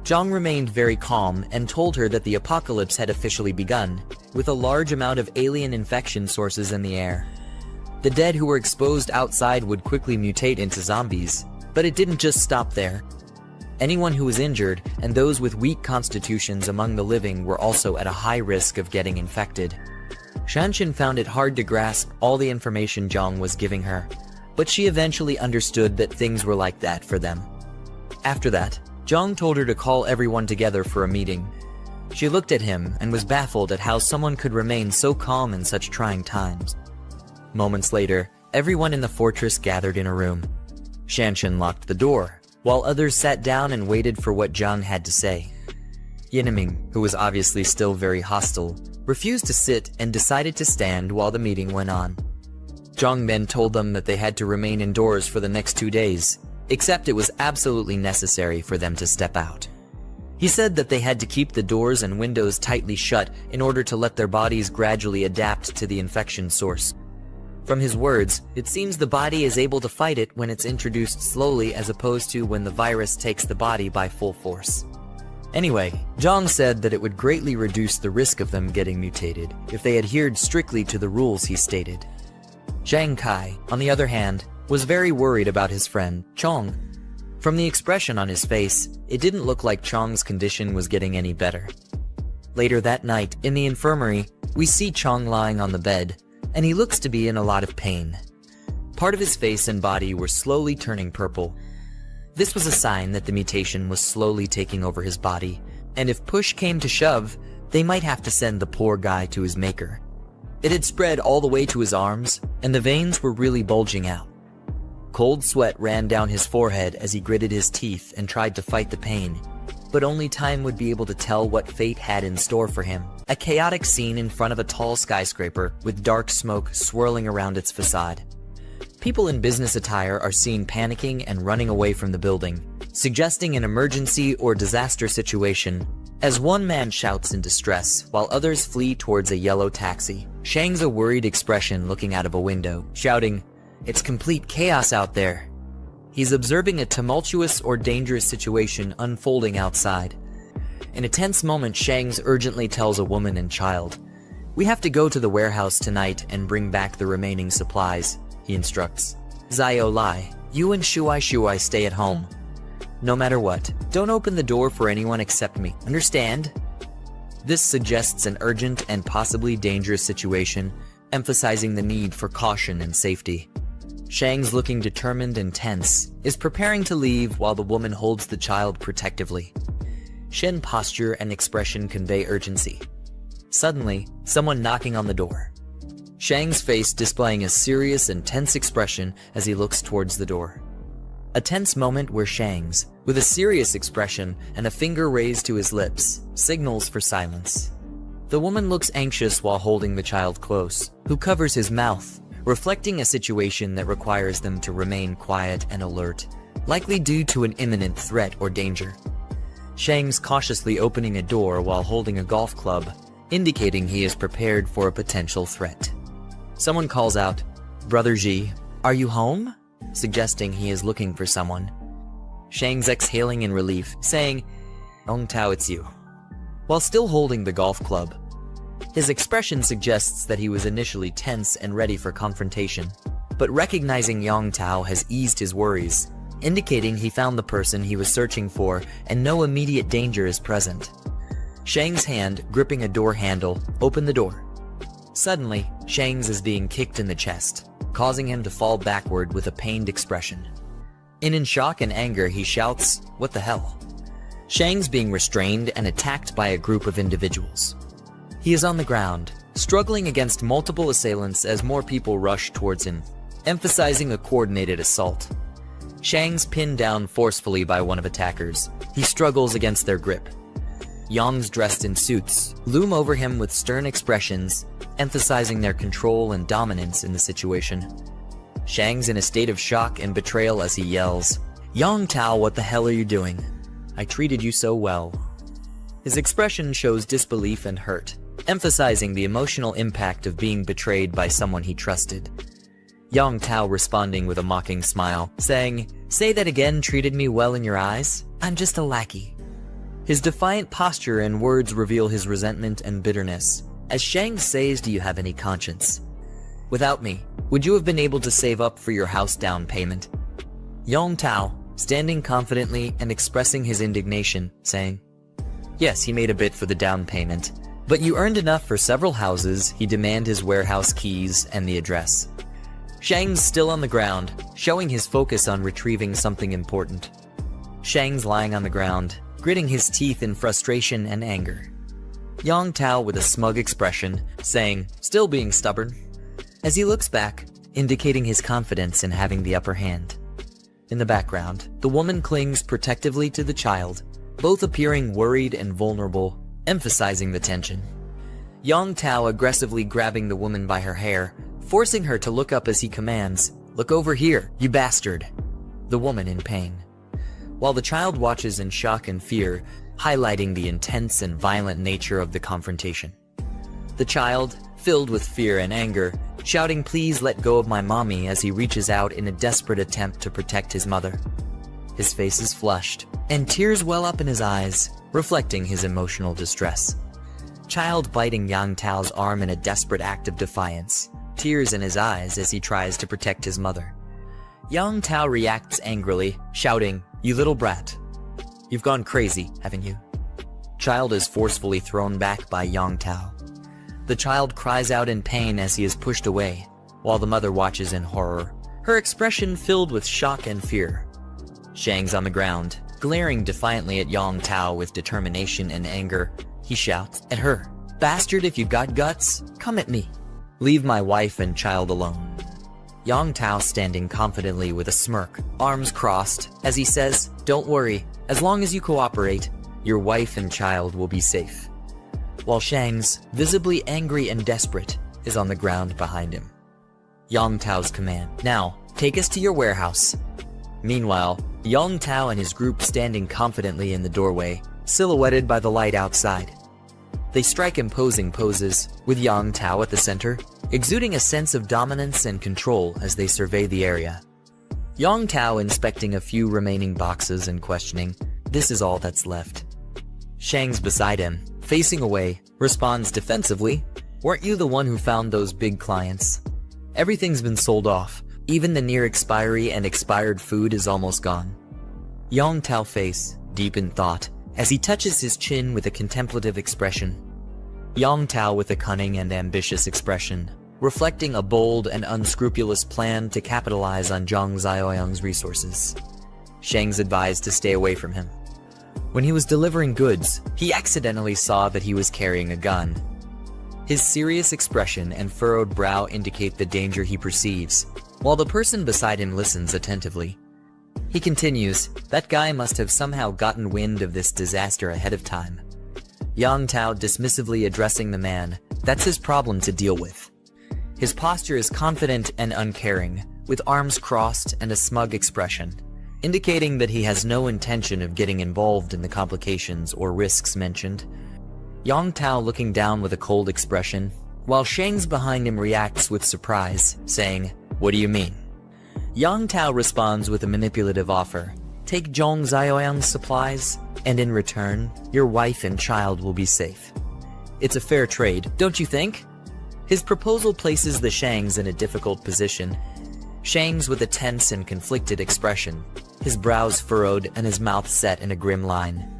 Jiang remained very calm and told her that the apocalypse had officially begun, with a large amount of alien infection sources in the air. The dead who were exposed outside would quickly mutate into zombies, but it didn't just stop there. Anyone who was injured and those with weak constitutions among the living were also at a high risk of getting infected. Chen found it hard to grasp all the information Jiang was giving her, but she eventually understood that things were like that for them. After that, Jiang told her to call everyone together for a meeting. She looked at him and was baffled at how someone could remain so calm in such trying times. Moments later, everyone in the fortress gathered in a room. Chen locked the door, while others sat down and waited for what Jiang had to say. Yinming, who was obviously still very hostile, refused to sit and decided to stand while the meeting went on. Jiang then told them that they had to remain indoors for the next 2 days, except it was absolutely necessary for them to step out. He said that they had to keep the doors and windows tightly shut in order to let their bodies gradually adapt to the infection source. From his words, it seems the body is able to fight it when it's introduced slowly as opposed to when the virus takes the body by full force. Anyway, Jiang said that it would greatly reduce the risk of them getting mutated if they adhered strictly to the rules he stated. Zhang Kai, on the other hand, was very worried about his friend, Chong. From the expression on his face, it didn't look like Chong's condition was getting any better. Later that night, in the infirmary, we see Chong lying on the bed, and he looks to be in a lot of pain. Part of his face and body were slowly turning purple. This was a sign that the mutation was slowly taking over his body, and if push came to shove, they might have to send the poor guy to his maker. It had spread all the way to his arms, and the veins were really bulging out. Cold sweat ran down his forehead as he gritted his teeth and tried to fight the pain, but only time would be able to tell what fate had in store for him. A chaotic scene in front of a tall skyscraper with dark smoke swirling around its facade. People in business attire are seen panicking and running away from the building, suggesting an emergency or disaster situation, as one man shouts in distress while others flee towards a yellow taxi. Shang's a worried expression looking out of a window, shouting, "It's complete chaos out there." He's observing a tumultuous or dangerous situation unfolding outside. In a tense moment, Shang's urgently tells a woman and child, "We have to go to the warehouse tonight and bring back the remaining supplies," he instructs. "Zio Lai, you and Shuai stay at home. No matter what, don't open the door for anyone except me, understand?" This suggests an urgent and possibly dangerous situation, emphasizing the need for caution and safety. Shang's looking determined and tense, is preparing to leave while the woman holds the child protectively. Shen posture and expression convey urgency. Suddenly, someone knocking on the door. Shang's face displaying a serious and tense expression as he looks towards the door. A tense moment where Shang's, with a serious expression and a finger raised to his lips, signals for silence. The woman looks anxious while holding the child close, who covers his mouth, reflecting a situation that requires them to remain quiet and alert, likely due to an imminent threat or danger. Shang's cautiously opening a door while holding a golf club, indicating he is prepared for a potential threat. Someone calls out, "Brother Ji, are you home?" suggesting he is looking for someone. Shang's exhaling in relief, saying, "Ong Tao, it's you," while still holding the golf club. His expression suggests that he was initially tense and ready for confrontation, but recognizing Yong Tao has eased his worries, indicating he found the person he was searching for and no immediate danger is present. Shang's hand, gripping a door handle, opened the door. Suddenly, Shang's is being kicked in the chest, causing him to fall backward with a pained expression. In shock and anger, he shouts, "What the hell?" Shang's being restrained and attacked by a group of individuals. He is on the ground, struggling against multiple assailants as more people rush towards him, emphasizing a coordinated assault. Shang's pinned down forcefully by one of attackers. He struggles against their grip. Yang's dressed in suits loom over him with stern expressions, emphasizing their control and dominance in the situation. Shang's in a state of shock and betrayal as he yells, "Yong Tao, what the hell are you doing? I treated you so well." His expression shows disbelief and hurt, emphasizing the emotional impact of being betrayed by someone he trusted. Yong Tao responding with a mocking smile, saying, "Say that again, treated me well in your eyes? I'm just a lackey." His defiant posture and words reveal his resentment and bitterness, as Shang says, "Do you have any conscience? Without me, would you have been able to save up for your house down payment?" Yong Tao, standing confidently and expressing his indignation, saying, "Yes, he made a bit for the down payment, but you earned enough for several houses." He demand his warehouse keys and the address. Shang's still on the ground, showing his focus on retrieving something important. Shang's lying on the ground, gritting his teeth in frustration and anger. Yong Tao with a smug expression, saying, "Still being stubborn," as he looks back, indicating his confidence in having the upper hand. In the background, the woman clings protectively to the child, both appearing worried and vulnerable, emphasizing the tension. Yong Tao aggressively grabbing the woman by her hair, forcing her to look up as he commands, "Look over here, you bastard!" The woman in pain, while the child watches in shock and fear, highlighting the intense and violent nature of the confrontation. The child, filled with fear and anger, shouting, "Please let go of my mommy," as he reaches out in a desperate attempt to protect his mother. His face is flushed, and tears well up in his eyes, reflecting his emotional distress. Child biting Yang Tao's arm in a desperate act of defiance, tears in his eyes as he tries to protect his mother. Yang Tao reacts angrily, shouting, "You little brat. You've gone crazy, haven't you?" Child is forcefully thrown back by Yang Tao. The child cries out in pain as he is pushed away, while the mother watches in horror, her expression filled with shock and fear. Shang's on the ground, glaring defiantly at Yang Tao with determination and anger. He shouts at her, "Bastard, if you got guts, come at me. Leave my wife and child alone." Yang Tao standing confidently with a smirk, arms crossed, as he says, "Don't worry, as long as you cooperate, your wife and child will be safe." While Shang's, visibly angry and desperate, is on the ground behind him. Yang Tao's command, "Now, take us to your warehouse." Meanwhile, Yang Tao and his group standing confidently in the doorway, silhouetted by the light outside. They strike imposing poses, with Yang Tao at the center, exuding a sense of dominance and control as they survey the area. Yang Tao inspecting a few remaining boxes and questioning, "This is all that's left." Shang's beside him, facing away, responds defensively, "Weren't you the one who found those big clients? Everything's been sold off. Even the near expiry and expired food is almost gone." Yang Tao face, deep in thought, as he touches his chin with a contemplative expression. Yang Tao with a cunning and ambitious expression, reflecting a bold and unscrupulous plan to capitalize on Zhang Xiaoyang's resources. Shang's advised to stay away from him. When he was delivering goods, he accidentally saw that he was carrying a gun. His serious expression and furrowed brow indicate the danger he perceives, while the person beside him listens attentively. He continues, "That guy must have somehow gotten wind of this disaster ahead of time." Yang Tao dismissively addressing the man, "That's his problem to deal with." His posture is confident and uncaring, with arms crossed and a smug expression, indicating that he has no intention of getting involved in the complications or risks mentioned. Yang Tao looking down with a cold expression, while Shang's behind him reacts with surprise, saying, "What do you mean?" Yang Tao responds with a manipulative offer, "Take Zhang Xiaoyang's supplies, and in return, your wife and child will be safe." It's a fair trade, don't you think? His proposal places the Shangs in a difficult position. Shang's with a tense and conflicted expression, his brows furrowed and his mouth set in a grim line.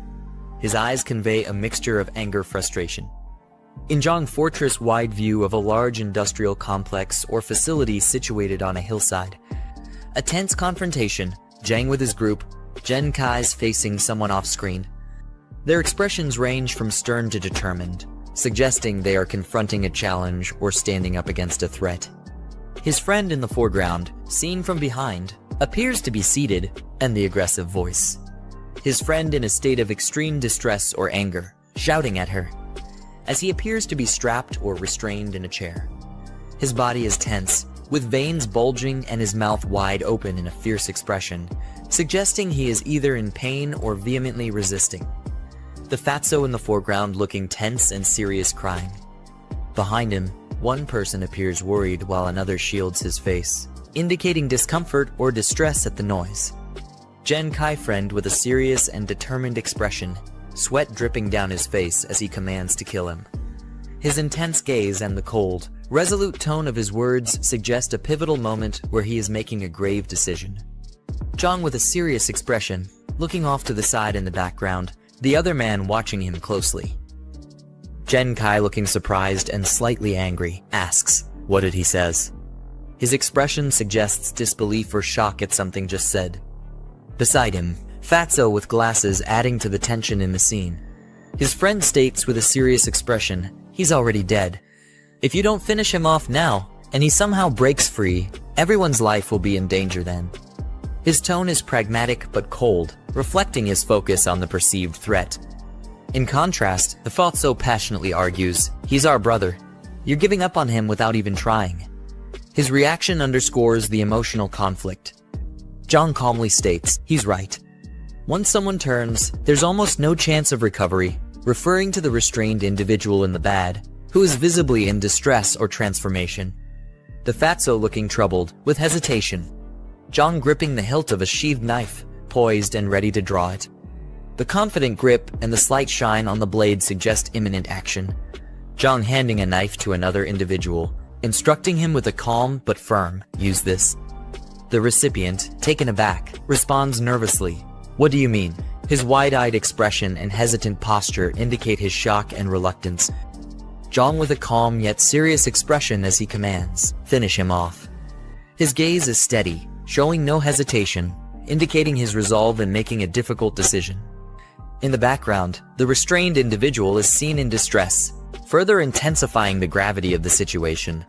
His eyes convey a mixture of anger, frustration. In Zhang Fortress wide view of a large industrial complex or facility situated on a hillside. A tense confrontation, Zhang with his group, Jen Kai's facing someone off-screen. Their expressions range from stern to determined, suggesting they are confronting a challenge or standing up against a threat. His friend in the foreground, seen from behind, appears to be seated, and the aggressive voice. His friend in a state of extreme distress or anger, shouting at her, as he appears to be strapped or restrained in a chair. His body is tense, with veins bulging and his mouth wide open in a fierce expression, suggesting he is either in pain or vehemently resisting. The fatso in the foreground looking tense and serious, crying. Behind him, one person appears worried while another shields his face, indicating discomfort or distress at the noise. Jen Kai friend with a serious and determined expression, sweat dripping down his face as he commands to kill him. His intense gaze and the cold, resolute tone of his words suggest a pivotal moment where he is making a grave decision. Zhang with a serious expression, looking off to the side in the background, the other man watching him closely. Jen Kai looking surprised and slightly angry, asks, "What did he says?" His expression suggests disbelief or shock at something just said. Beside him, Fatso with glasses adding to the tension in the scene. His friend states with a serious expression, "He's already dead. If you don't finish him off now, and he somehow breaks free, everyone's life will be in danger then." His tone is pragmatic but cold, reflecting his focus on the perceived threat. In contrast, the Fatso passionately argues, "He's our brother. You're giving up on him without even trying." His reaction underscores the emotional conflict. Zhang calmly states, "He's right. Once someone turns, there's almost no chance of recovery," referring to the restrained individual in the bad, who is visibly in distress or transformation. The Fatso looking troubled, with hesitation. Zhang gripping the hilt of a sheathed knife, poised and ready to draw it. The confident grip and the slight shine on the blade suggest imminent action. Zhang handing a knife to another individual, instructing him with a calm but firm, "Use this." The recipient, taken aback, responds nervously, "What do you mean?" His wide-eyed expression and hesitant posture indicate his shock and reluctance. Zhang with a calm yet serious expression as he commands, "Finish him off." His gaze is steady, showing no hesitation, indicating his resolve in making a difficult decision. In the background, the restrained individual is seen in distress, further intensifying the gravity of the situation.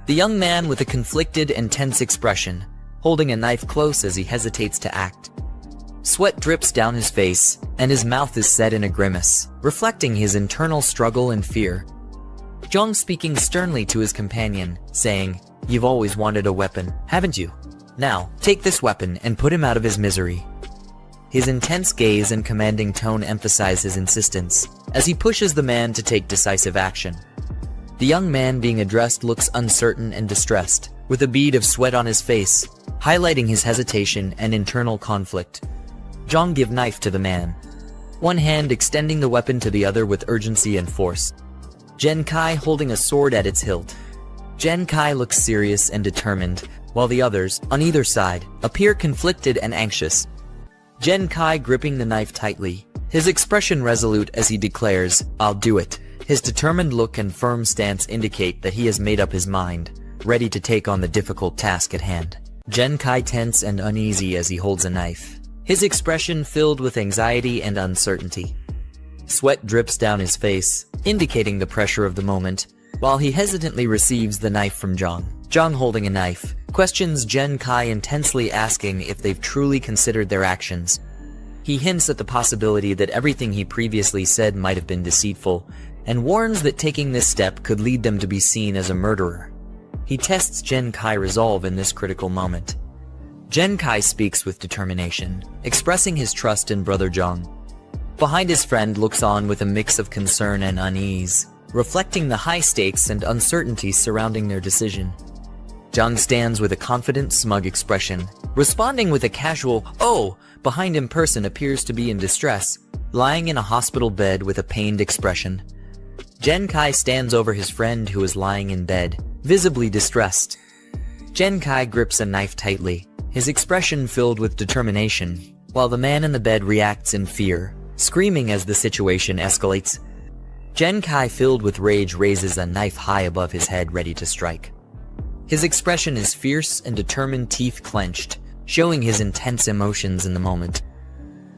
The young man with a conflicted and tense expression, holding a knife close as he hesitates to act. Sweat drips down his face, and his mouth is set in a grimace, reflecting his internal struggle and fear. Jiang speaking sternly to his companion, saying, "You've always wanted a weapon, haven't you? Now, take this weapon and put him out of his misery." His intense gaze and commanding tone emphasize his insistence, as he pushes the man to take decisive action. The young man being addressed looks uncertain and distressed, with a bead of sweat on his face, highlighting his hesitation and internal conflict. Jiang give knife to the man, one hand extending the weapon to the other with urgency and force. Jen Kai holding a sword at its hilt. Jen Kai looks serious and determined, while the others, on either side, appear conflicted and anxious. Jen Kai gripping the knife tightly, his expression resolute as he declares, "I'll do it." His determined look and firm stance indicate that he has made up his mind, ready to take on the difficult task at hand. Jen Kai tense and uneasy as he holds a knife, his expression filled with anxiety and uncertainty. Sweat drips down his face, indicating the pressure of the moment, while he hesitantly receives the knife from Jiang. Jiang holding a knife, questions Jen Kai intensely, asking if they've truly considered their actions. He hints at the possibility that everything he previously said might have been deceitful, and warns that taking this step could lead them to be seen as a murderer. He tests Jen Kai's resolve in this critical moment. Jen Kai speaks with determination, expressing his trust in brother Jiang. Behind his friend looks on with a mix of concern and unease, reflecting the high stakes and uncertainty surrounding their decision. Jiang stands with a confident, smug expression, responding with a casual, "Oh!" Behind him person appears to be in distress, lying in a hospital bed with a pained expression. Jen Kai stands over his friend who is lying in bed, visibly distressed. Jen Kai grips a knife tightly, his expression filled with determination, while the man in the bed reacts in fear, screaming as the situation escalates. Jen Kai, filled with rage, raises a knife high above his head, ready to strike. His expression is fierce and determined, teeth clenched, showing his intense emotions in the moment.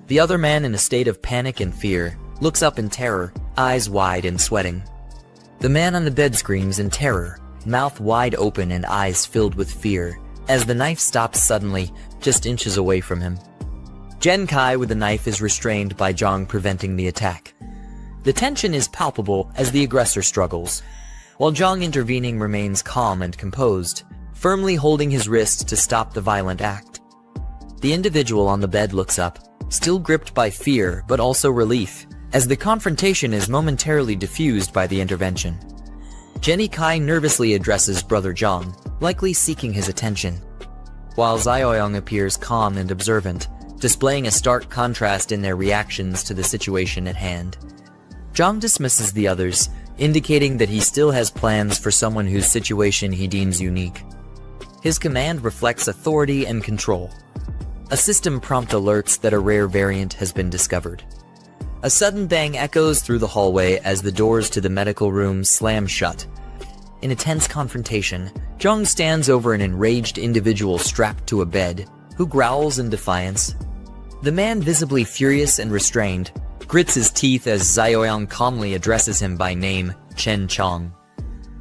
The other man, in a state of panic and fear, looks up in terror, eyes wide and sweating. The man on the bed screams in terror, mouth wide open and eyes filled with fear, as the knife stops suddenly, just inches away from him. Jen Kai with the knife is restrained by Jiang, preventing the attack. The tension is palpable as the aggressor struggles, while Jiang, intervening, remains calm and composed, firmly holding his wrist to stop the violent act. The individual on the bed looks up, still gripped by fear but also relief, as the confrontation is momentarily diffused by the intervention. Jenny Kai nervously addresses brother Jiang, likely seeking his attention, while Zhaoyang appears calm and observant, displaying a stark contrast in their reactions to the situation at hand. Jiang dismisses the others, indicating that he still has plans for someone whose situation he deems unique. His command reflects authority and control. A system prompt alerts that a rare variant has been discovered. A sudden bang echoes through the hallway as the doors to the medical room slam shut. In a tense confrontation, Jiang stands over an enraged individual strapped to a bed, who growls in defiance. The man, visibly furious and restrained, grits his teeth as Zhaoyang calmly addresses him by name, Chen Chong.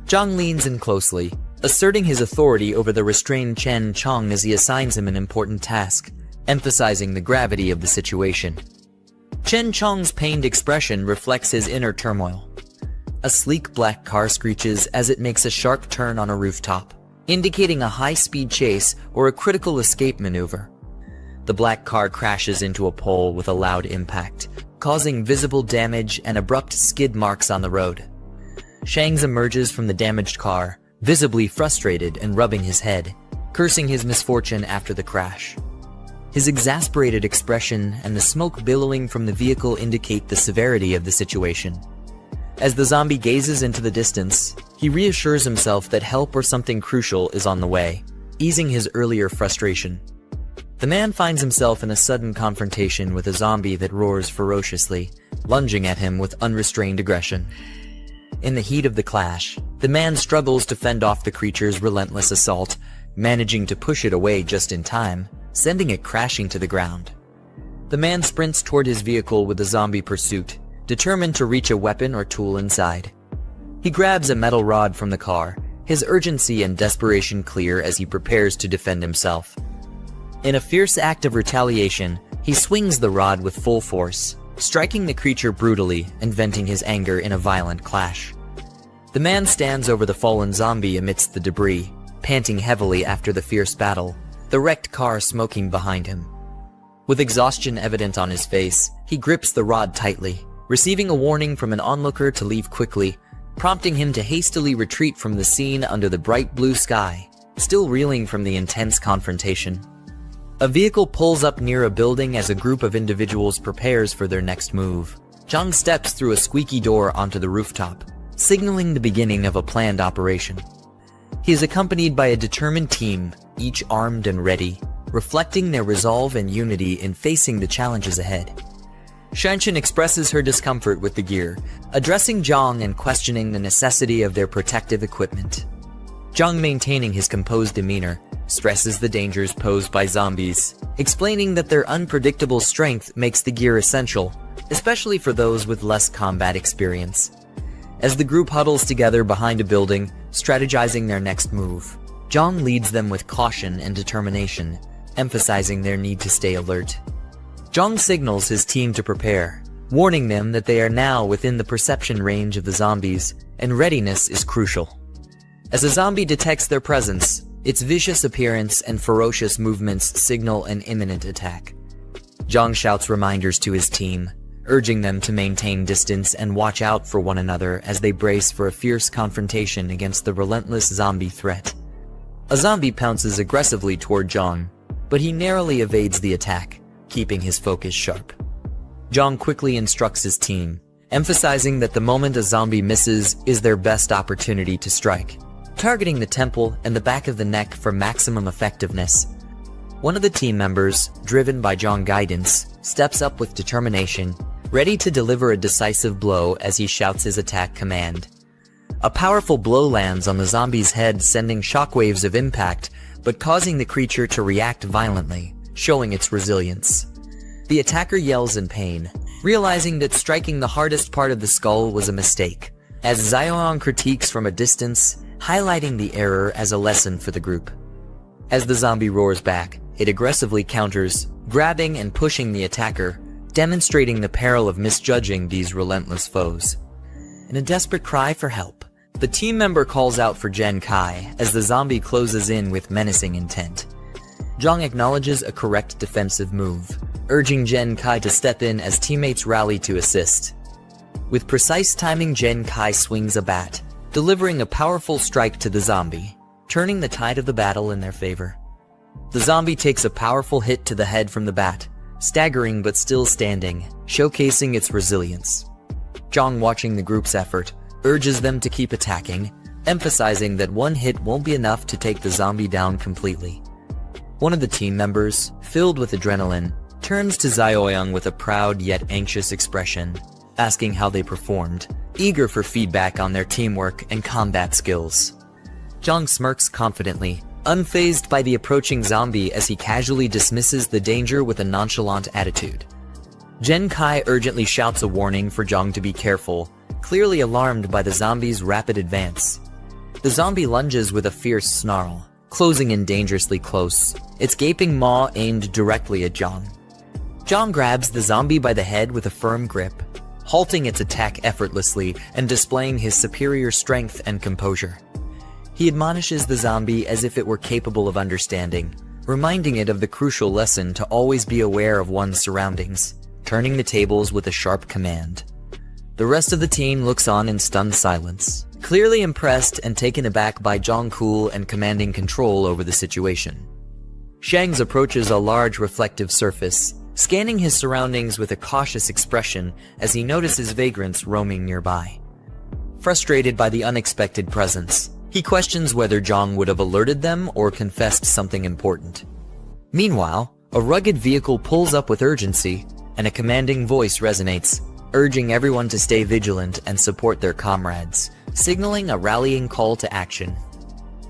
Jiang leans in closely, asserting his authority over the restrained Chen Chong as he assigns him an important task, emphasizing the gravity of the situation. Chen Chong's pained expression reflects his inner turmoil. A sleek black car screeches as it makes a sharp turn on a rooftop, indicating a high-speed chase or a critical escape maneuver. The black car crashes into a pole with a loud impact, causing visible damage and abrupt skid marks on the road. Shangs emerges from the damaged car, visibly frustrated and rubbing his head, cursing his misfortune after the crash. His exasperated expression and the smoke billowing from the vehicle indicate the severity of the situation. As the zombie gazes into the distance, he reassures himself that help or something crucial is on the way, easing his earlier frustration. The man finds himself in a sudden confrontation with a zombie that roars ferociously, lunging at him with unrestrained aggression. In the heat of the clash, the man struggles to fend off the creature's relentless assault, managing to push it away just in time, sending it crashing to the ground. The man sprints toward his vehicle with the zombie pursuit, determined to reach a weapon or tool inside. He grabs a metal rod from the car, his urgency and desperation clear as he prepares to defend himself. In a fierce act of retaliation, he swings the rod with full force, striking the creature brutally and venting his anger in a violent clash. The man stands over the fallen zombie amidst the debris, panting heavily after the fierce battle, the wrecked car smoking behind him. With exhaustion evident on his face, he grips the rod tightly, receiving a warning from an onlooker to leave quickly, prompting him to hastily retreat from the scene under the bright blue sky, still reeling from the intense confrontation. A vehicle pulls up near a building as a group of individuals prepares for their next move. Jiang steps through a squeaky door onto the rooftop, signaling the beginning of a planned operation. He is accompanied by a determined team, each armed and ready, reflecting their resolve and unity in facing the challenges ahead. Jiang Chen expresses her discomfort with the gear, addressing Jiang and questioning the necessity of their protective equipment. Jiang, maintaining his composed demeanor, stresses the dangers posed by zombies, explaining that their unpredictable strength makes the gear essential, especially for those with less combat experience. As the group huddles together behind a building, strategizing their next move, Jiang leads them with caution and determination, emphasizing their need to stay alert. Jiang signals his team to prepare, warning them that they are now within the perception range of the zombies, and readiness is crucial. As a zombie detects their presence, its vicious appearance and ferocious movements signal an imminent attack. Jiang shouts reminders to his team, urging them to maintain distance and watch out for one another as they brace for a fierce confrontation against the relentless zombie threat. A zombie pounces aggressively toward Jiang, but he narrowly evades the attack, keeping his focus sharp. Jiang quickly instructs his team, emphasizing that the moment a zombie misses is their best opportunity to strike, targeting the temple and the back of the neck for maximum effectiveness. One of the team members, driven by Jiang's guidance, steps up with determination, ready to deliver a decisive blow as he shouts his attack command. A powerful blow lands on the zombie's head, sending shockwaves of impact, but causing the creature to react violently, showing its resilience. The attacker yells in pain, realizing that striking the hardest part of the skull was a mistake, as Xiaoyang critiques from a distance, highlighting the error as a lesson for the group. As the zombie roars back, it aggressively counters, grabbing and pushing the attacker, demonstrating the peril of misjudging these relentless foes. In a desperate cry for help, the team member calls out for Jen Kai as the zombie closes in with menacing intent. Jiang acknowledges a correct defensive move, urging Jen Kai to step in as teammates rally to assist. With precise timing, Jen Kai swings a bat, delivering a powerful strike to the zombie, turning the tide of the battle in their favor. The zombie takes a powerful hit to the head from the bat, staggering but still standing, showcasing its resilience. Jiang, watching the group's effort, urges them to keep attacking, emphasizing that one hit won't be enough to take the zombie down completely. One of the team members, filled with adrenaline, turns to Xiaoyang with a proud yet anxious expression, asking how they performed, eager for feedback on their teamwork and combat skills. Jiang smirks confidently, unfazed by the approaching zombie as he casually dismisses the danger with a nonchalant attitude. Jen Kai urgently shouts a warning for Jiang to be careful, clearly alarmed by the zombie's rapid advance. The zombie lunges with a fierce snarl, closing in dangerously close, its gaping maw aimed directly at Jiang. Jiang grabs the zombie by the head with a firm grip, halting its attack effortlessly and displaying his superior strength and composure. He admonishes the zombie as if it were capable of understanding, reminding it of the crucial lesson to always be aware of one's surroundings, turning the tables with a sharp command. The rest of the team looks on in stunned silence, clearly impressed and taken aback by Jiang's cool and commanding control over the situation. Shangs approaches a large reflective surface, scanning his surroundings with a cautious expression as he notices vagrants roaming nearby. Frustrated by the unexpected presence, he questions whether Jiang would have alerted them or confessed something important. Meanwhile, a rugged vehicle pulls up with urgency, and a commanding voice resonates, urging everyone to stay vigilant and support their comrades, signaling a rallying call to action.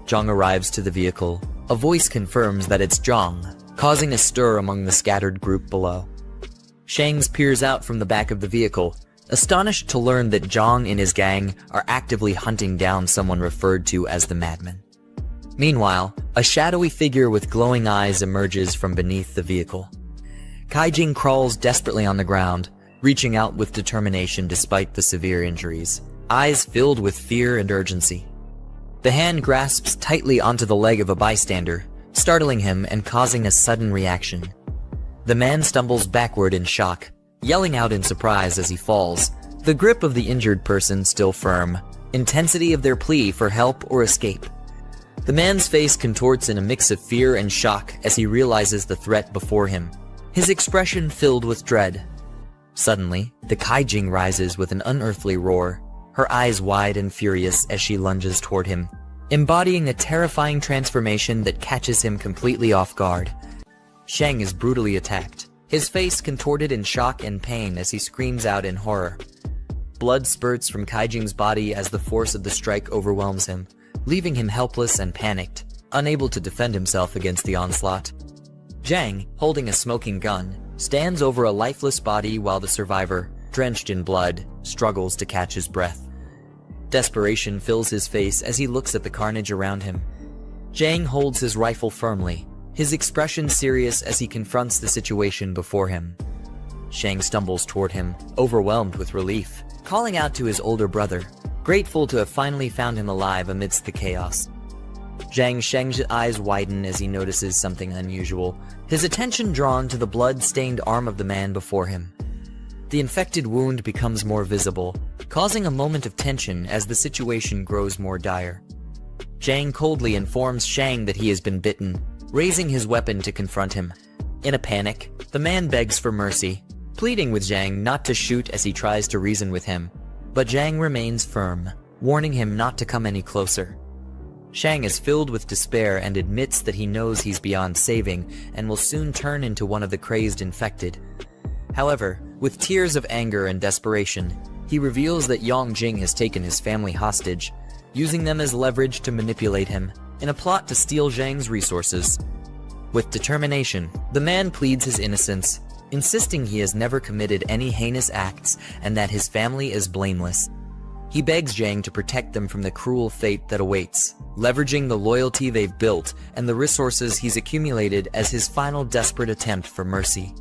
Jiang arrives to the vehicle, A voice confirms that it's Jiang, causing a stir among the scattered group below. Shang peers out from the back of the vehicle, astonished to learn that Jiang and his gang are actively hunting down someone referred to as the Madman. Meanwhile, a shadowy figure with glowing eyes emerges from beneath the vehicle. Kaijing crawls desperately on the ground, reaching out with determination despite the severe injuries, eyes filled with fear and urgency. The hand grasps tightly onto the leg of a bystander, startling him and causing a sudden reaction. The man stumbles backward in shock, yelling out in surprise as he falls, the grip of the injured person still firm, intensity of their plea for help or escape. The man's face contorts in a mix of fear and shock as he realizes the threat before him, his expression filled with dread. Suddenly, the Kaijing rises with an unearthly roar, her eyes wide and furious as she lunges toward him, embodying a terrifying transformation that catches him completely off guard. Shang is brutally attacked, his face contorted in shock and pain as he screams out in horror. Blood spurts from Kaijing's body as the force of the strike overwhelms him, leaving him helpless and panicked, unable to defend himself against the onslaught. Jiang, holding a smoking gun, stands over a lifeless body while the survivor, drenched in blood, struggles to catch his breath. Desperation fills his face as he looks at the carnage around him. Jiang holds his rifle firmly, his expression serious as he confronts the situation before him. Shang stumbles toward him, overwhelmed with relief, calling out to his older brother, grateful to have finally found him alive amidst the chaos. Shang's eyes widen as he notices something unusual, his attention drawn to the blood-stained arm of the man before him. The infected wound becomes more visible, causing a moment of tension as the situation grows more dire. Jiang coldly informs Shang that he has been bitten, raising his weapon to confront him. In a panic, the man begs for mercy, pleading with Jiang not to shoot as he tries to reason with him, but Jiang remains firm, warning him not to come any closer. Shang is filled with despair and admits that he knows he's beyond saving and will soon turn into one of the crazed infected. However, with tears of anger and desperation, he reveals that Yang Jing has taken his family hostage, using them as leverage to manipulate him, in a plot to steal Zhang's resources. With determination, the man pleads his innocence, insisting he has never committed any heinous acts and that his family is blameless. He begs Jiang to protect them from the cruel fate that awaits, leveraging the loyalty they've built and the resources he's accumulated as his final desperate attempt for mercy.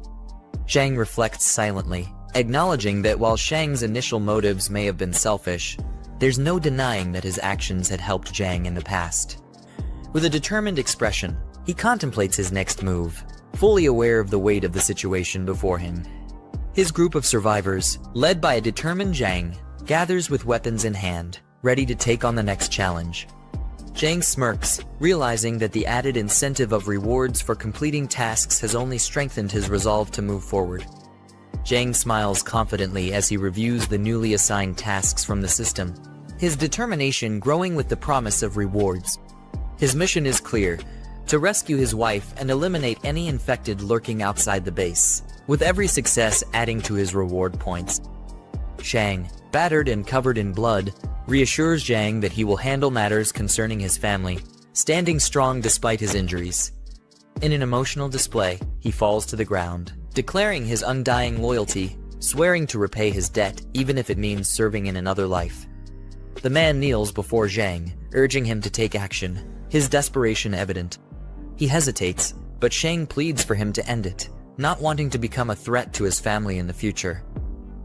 Jiang reflects silently, acknowledging that while Shang's initial motives may have been selfish, there's no denying that his actions had helped Jiang in the past. With a determined expression, he contemplates his next move, fully aware of the weight of the situation before him. His group of survivors, led by a determined Jiang, gathers with weapons in hand, ready to take on the next challenge. Jiang smirks, realizing that the added incentive of rewards for completing tasks has only strengthened his resolve to move forward. Jiang smiles confidently as he reviews the newly assigned tasks from the system, his determination growing with the promise of rewards. His mission is clear: to rescue his wife and eliminate any infected lurking outside the base, with every success adding to his reward points. Shang, battered and covered in blood, reassures Jiang that he will handle matters concerning his family, standing strong despite his injuries. In an emotional display, he falls to the ground, declaring his undying loyalty, swearing to repay his debt even if it means serving in another life. The man kneels before Jiang, urging him to take action, his desperation evident. He hesitates, but Shang pleads for him to end it, not wanting to become a threat to his family in the future.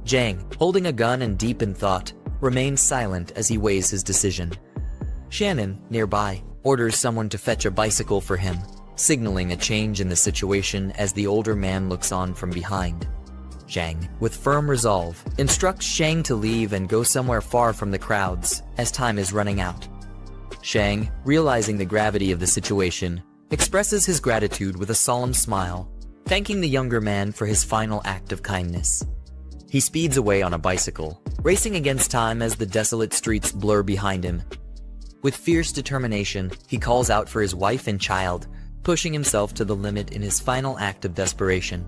Jiang, holding a gun and deep in thought, remains silent as he weighs his decision. Shannon, nearby, orders someone to fetch a bicycle for him, signaling a change in the situation as the older man looks on from behind. Jiang, with firm resolve, instructs Shang to leave and go somewhere far from the crowds, as time is running out. Shang, realizing the gravity of the situation, expresses his gratitude with a solemn smile, thanking the younger man for his final act of kindness. He speeds away on a bicycle, racing against time as the desolate streets blur behind him. With fierce determination, he calls out for his wife and child, pushing himself to the limit in his final act of desperation.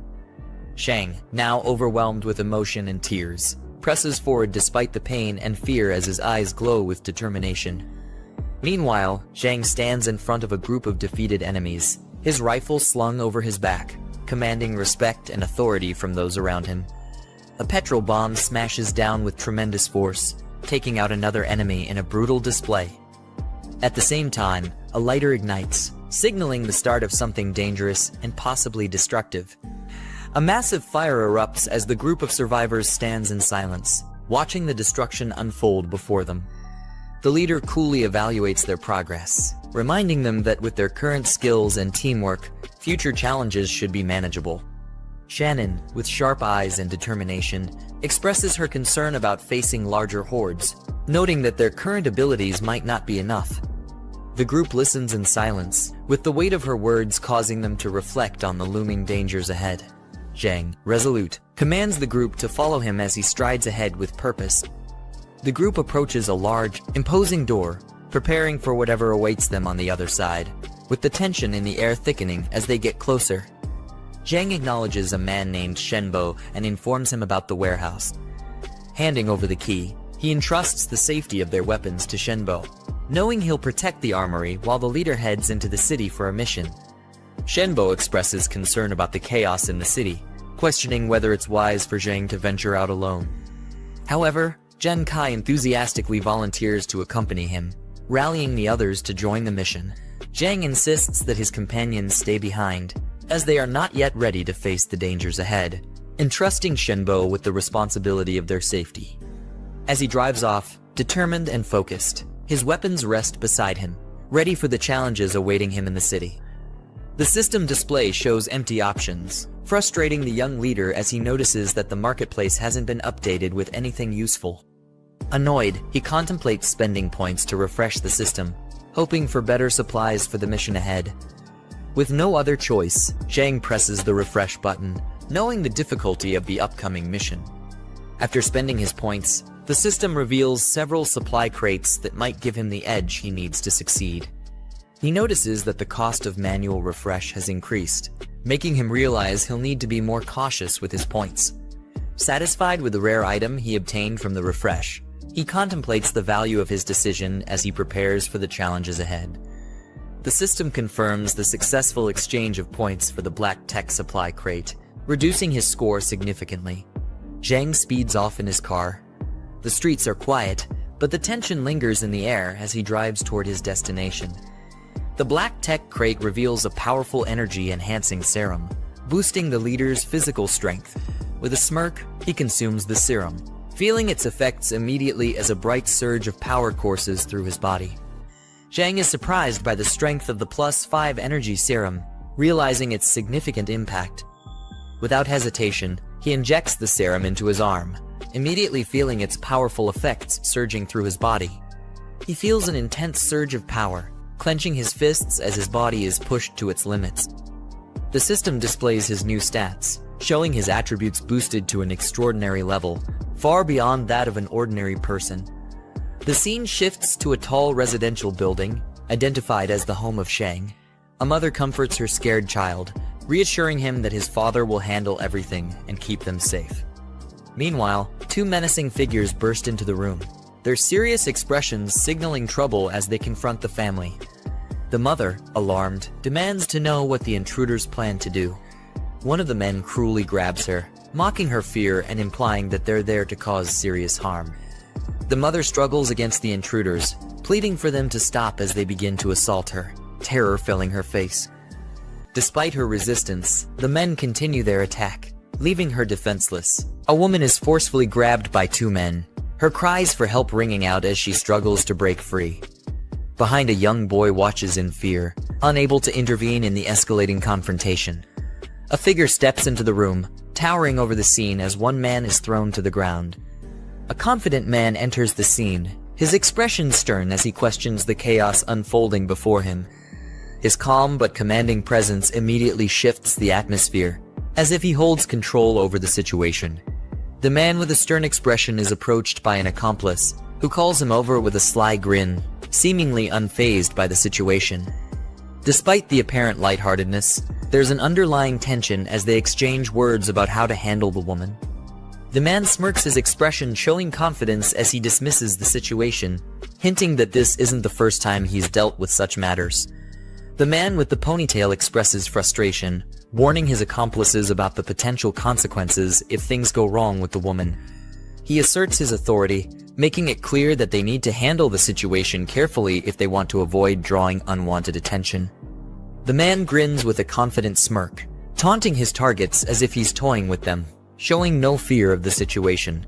Shang, now overwhelmed with emotion and tears, presses forward despite the pain and fear as his eyes glow with determination. Meanwhile, Jiang stands in front of a group of defeated enemies, his rifle slung over his back, commanding respect and authority from those around him. A petrol bomb smashes down with tremendous force, taking out another enemy in a brutal display. At the same time, a lighter ignites, signaling the start of something dangerous and possibly destructive. A massive fire erupts as the group of survivors stands in silence, watching the destruction unfold before them. The leader coolly evaluates their progress, reminding them that with their current skills and teamwork, future challenges should be manageable. Shannon, with sharp eyes and determination, expresses her concern about facing larger hordes, noting that their current abilities might not be enough. The group listens in silence, with the weight of her words causing them to reflect on the looming dangers ahead. Jiang, resolute, commands the group to follow him as he strides ahead with purpose. The group approaches a large, imposing door, preparing for whatever awaits them on the other side, with the tension in the air thickening as they get closer. Jiang acknowledges a man named Shenbo and informs him about the warehouse. Handing over the key, he entrusts the safety of their weapons to Shenbo, knowing he'll protect the armory while the leader heads into the city for a mission. Shenbo expresses concern about the chaos in the city, questioning whether it's wise for Jiang to venture out alone. However, Zhen Kai enthusiastically volunteers to accompany him, rallying the others to join the mission. Jiang insists that his companions stay behind, as they are not yet ready to face the dangers ahead, entrusting Shenbo with the responsibility of their safety. As he drives off, determined and focused, his weapons rest beside him, ready for the challenges awaiting him in the city. The system display shows empty options, frustrating the young leader as he notices that the marketplace hasn't been updated with anything useful. Annoyed, he contemplates spending points to refresh the system, hoping for better supplies for the mission ahead. With no other choice, Jiang presses the refresh button, knowing the difficulty of the upcoming mission. After spending his points, the system reveals several supply crates that might give him the edge he needs to succeed. He notices that the cost of manual refresh has increased, making him realize he'll need to be more cautious with his points. Satisfied with the rare item he obtained from the refresh, he contemplates the value of his decision as he prepares for the challenges ahead. The system confirms the successful exchange of points for the black tech supply crate, reducing his score significantly. Jiang speeds off in his car. The streets are quiet, but the tension lingers in the air as he drives toward his destination. The black tech crate reveals a powerful energy-enhancing serum, boosting the leader's physical strength. With a smirk, he consumes the serum, feeling its effects immediately as a bright surge of power courses through his body. Jiang is surprised by the strength of the +5 energy serum, realizing its significant impact. Without hesitation, he injects the serum into his arm, immediately feeling its powerful effects surging through his body. He feels an intense surge of power, clenching his fists as his body is pushed to its limits. The system displays his new stats, showing his attributes boosted to an extraordinary level, far beyond that of an ordinary person. The scene shifts to a tall residential building, identified as the home of Shang. A mother comforts her scared child, reassuring him that his father will handle everything and keep them safe. Meanwhile, two menacing figures burst into the room, their serious expressions signaling trouble as they confront the family. The mother, alarmed, demands to know what the intruders plan to do. One of the men cruelly grabs her, mocking her fear and implying that they're there to cause serious harm. The mother struggles against the intruders, pleading for them to stop as they begin to assault her, terror filling her face. Despite her resistance, the men continue their attack, leaving her defenseless. A woman is forcefully grabbed by two men, her cries for help ringing out as she struggles to break free. Behind a young boy watches in fear, unable to intervene in the escalating confrontation. A figure steps into the room, towering over the scene as one man is thrown to the ground. A confident man enters the scene, his expression stern as he questions the chaos unfolding before him. His calm but commanding presence immediately shifts the atmosphere, as if he holds control over the situation. The man with a stern expression is approached by an accomplice, who calls him over with a sly grin, seemingly unfazed by the situation. Despite the apparent lightheartedness, there's an underlying tension as they exchange words about how to handle the woman. The man smirks, his expression showing confidence as he dismisses the situation, hinting that this isn't the first time he's dealt with such matters. The man with the ponytail expresses frustration, warning his accomplices about the potential consequences if things go wrong with the woman. He asserts his authority, making it clear that they need to handle the situation carefully if they want to avoid drawing unwanted attention. The man grins with a confident smirk, taunting his targets as if he's toying with them, showing no fear of the situation.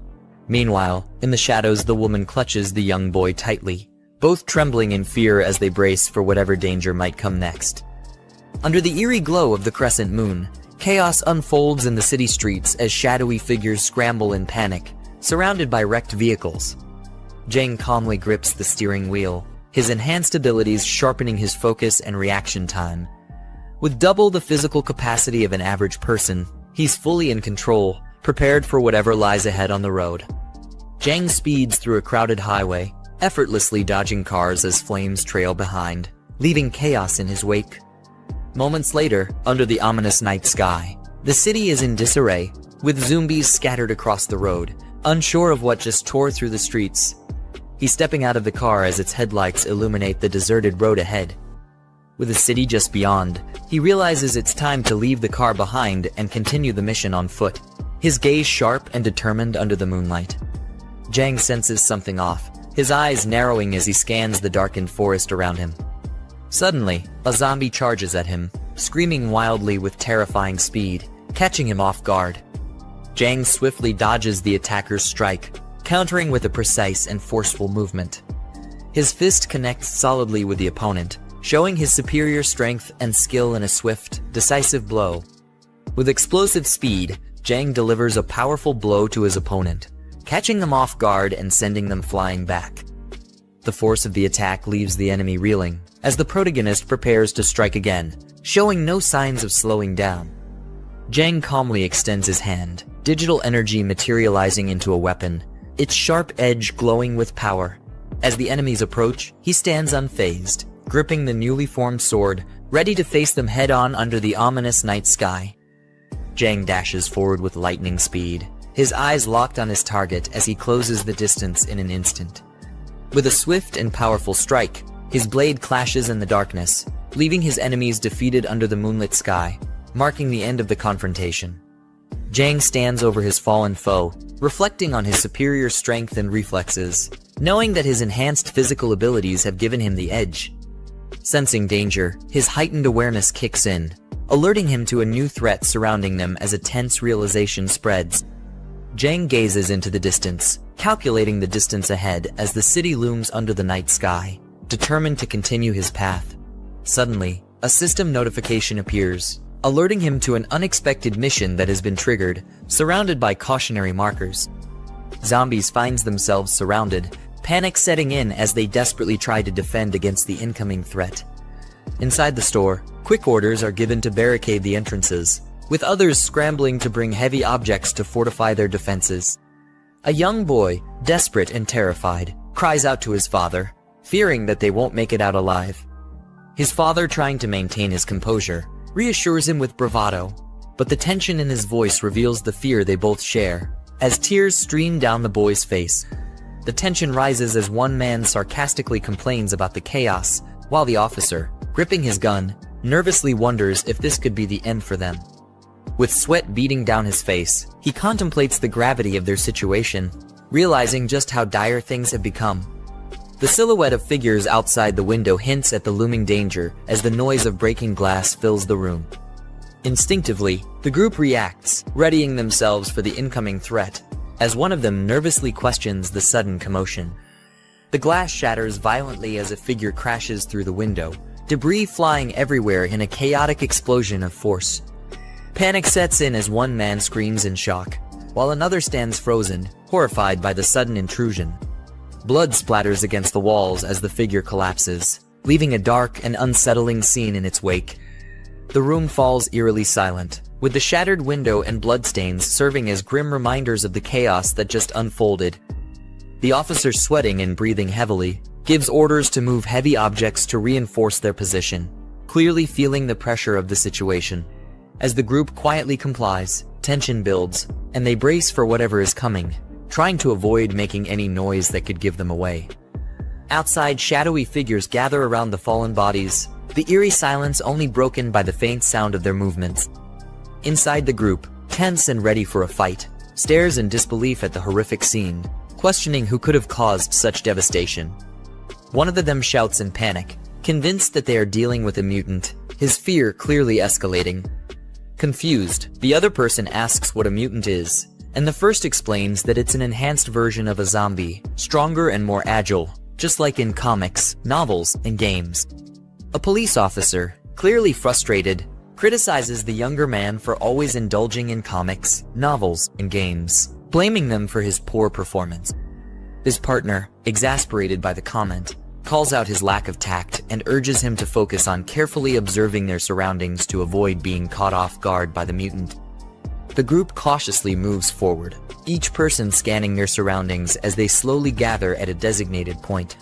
Meanwhile, in the shadows, the woman clutches the young boy tightly, both trembling in fear as they brace for whatever danger might come next. Under the eerie glow of the crescent moon, chaos unfolds in the city streets as shadowy figures scramble in panic, surrounded by wrecked vehicles. Jiang calmly grips the steering wheel, his enhanced abilities sharpening his focus and reaction time. With double the physical capacity of an average person, he's fully in control, prepared for whatever lies ahead on the road. Jiang speeds through a crowded highway, effortlessly dodging cars as flames trail behind, leaving chaos in his wake. Moments later, under the ominous night sky, the city is in disarray, with zombies scattered across the road, unsure of what just tore through the streets. He's stepping out of the car as its headlights illuminate the deserted road ahead. With the city just beyond, he realizes it's time to leave the car behind and continue the mission on foot, his gaze sharp and determined under the moonlight. Jiang senses something off, his eyes narrowing as he scans the darkened forest around him. Suddenly, a zombie charges at him, screaming wildly with terrifying speed, catching him off guard. Jiang swiftly dodges the attacker's strike, countering with a precise and forceful movement. His fist connects solidly with the opponent, showing his superior strength and skill in a swift, decisive blow. With explosive speed, Jiang delivers a powerful blow to his opponent, catching them off guard and sending them flying back. The force of the attack leaves the enemy reeling, as the protagonist prepares to strike again, showing no signs of slowing down. Jiang calmly extends his hand, digital energy materializing into a weapon, its sharp edge glowing with power. As the enemies approach, he stands unfazed, gripping the newly formed sword, ready to face them head-on under the ominous night sky. Jiang dashes forward with lightning speed, his eyes locked on his target as he closes the distance in an instant. With a swift and powerful strike, his blade clashes in the darkness, leaving his enemies defeated under the moonlit sky, marking the end of the confrontation. Jiang stands over his fallen foe, reflecting on his superior strength and reflexes, knowing that his enhanced physical abilities have given him the edge. Sensing danger, his heightened awareness kicks in, alerting him to a new threat surrounding them as a tense realization spreads. Jiang gazes into the distance, calculating the distance ahead as the city looms under the night sky, determined to continue his path. Suddenly, a system notification appears, alerting him to an unexpected mission that has been triggered, surrounded by cautionary markers. Zombies find themselves surrounded, panic setting in as they desperately try to defend against the incoming threat. Inside the store, quick orders are given to barricade the entrances, with others scrambling to bring heavy objects to fortify their defenses. A young boy, desperate and terrified, cries out to his father, fearing that they won't make it out alive. His father, trying to maintain his composure, reassures him with bravado, but the tension in his voice reveals the fear they both share, as tears stream down the boy's face. The tension rises as one man sarcastically complains about the chaos, while the officer, gripping his gun, nervously wonders if this could be the end for them. With sweat beading down his face, he contemplates the gravity of their situation, realizing just how dire things have become. The silhouette of figures outside the window hints at the looming danger as the noise of breaking glass fills the room. Instinctively, the group reacts, readying themselves for the incoming threat, as one of them nervously questions the sudden commotion. The glass shatters violently as a figure crashes through the window, debris flying everywhere in a chaotic explosion of force. Panic sets in as one man screams in shock, while another stands frozen, horrified by the sudden intrusion. Blood splatters against the walls as the figure collapses, leaving a dark and unsettling scene in its wake. The room falls eerily silent, with the shattered window and bloodstains serving as grim reminders of the chaos that just unfolded. The officer, sweating and breathing heavily, gives orders to move heavy objects to reinforce their position, clearly feeling the pressure of the situation. As the group quietly complies, Tension builds, and they brace for whatever is coming, trying to avoid making any noise that could give them away. Outside, shadowy figures gather around the fallen bodies, the eerie silence only broken by the faint sound of their movements. Inside the group, tense and ready for a fight, stares in disbelief at the horrific scene, questioning who could have caused such devastation. One of them shouts in panic, convinced that they are dealing with a mutant, his fear clearly escalating. Confused, the other person asks what a mutant is, and the first explains that it's an enhanced version of a zombie, stronger and more agile, just like in comics, novels, and games. A police officer, clearly frustrated, criticizes the younger man for always indulging in comics, novels, and games, blaming them for his poor performance. His partner, exasperated by the comment, calls out his lack of tact and urges him to focus on carefully observing their surroundings to avoid being caught off guard by the mutant. The group cautiously moves forward, each person scanning their surroundings as they slowly gather at a designated point.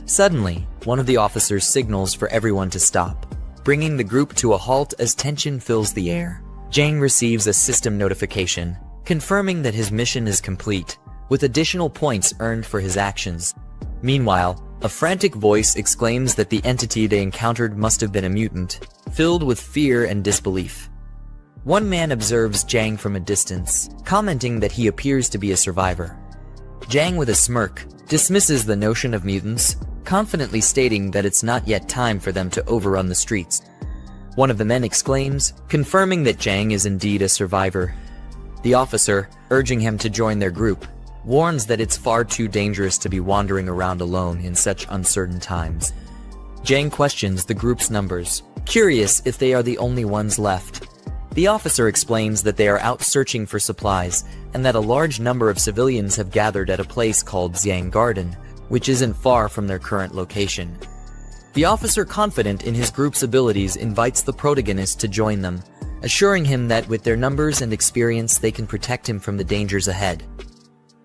Suddenly, one of the officers signals for everyone to stop, bringing the group to a halt as tension fills the air. Jiang receives a system notification, confirming that his mission is complete, with additional points earned for his actions. Meanwhile, a frantic voice exclaims that the entity they encountered must have been a mutant, filled with fear and disbelief. One man observes Jiang from a distance, commenting that he appears to be a survivor. Jiang, with a smirk, dismisses the notion of mutants, confidently stating that it's not yet time for them to overrun the streets. One of the men exclaims, confirming that Jiang is indeed a survivor. The officer, urging him to join their group, warns that it's far too dangerous to be wandering around alone in such uncertain times. Jiang questions the group's numbers, curious if they are the only ones left. The officer explains that they are out searching for supplies, and that a large number of civilians have gathered at a place called Xiang Garden, which isn't far from their current location. The officer, confident in his group's abilities, invites the protagonist to join them, assuring him that with their numbers and experience they can protect him from the dangers ahead.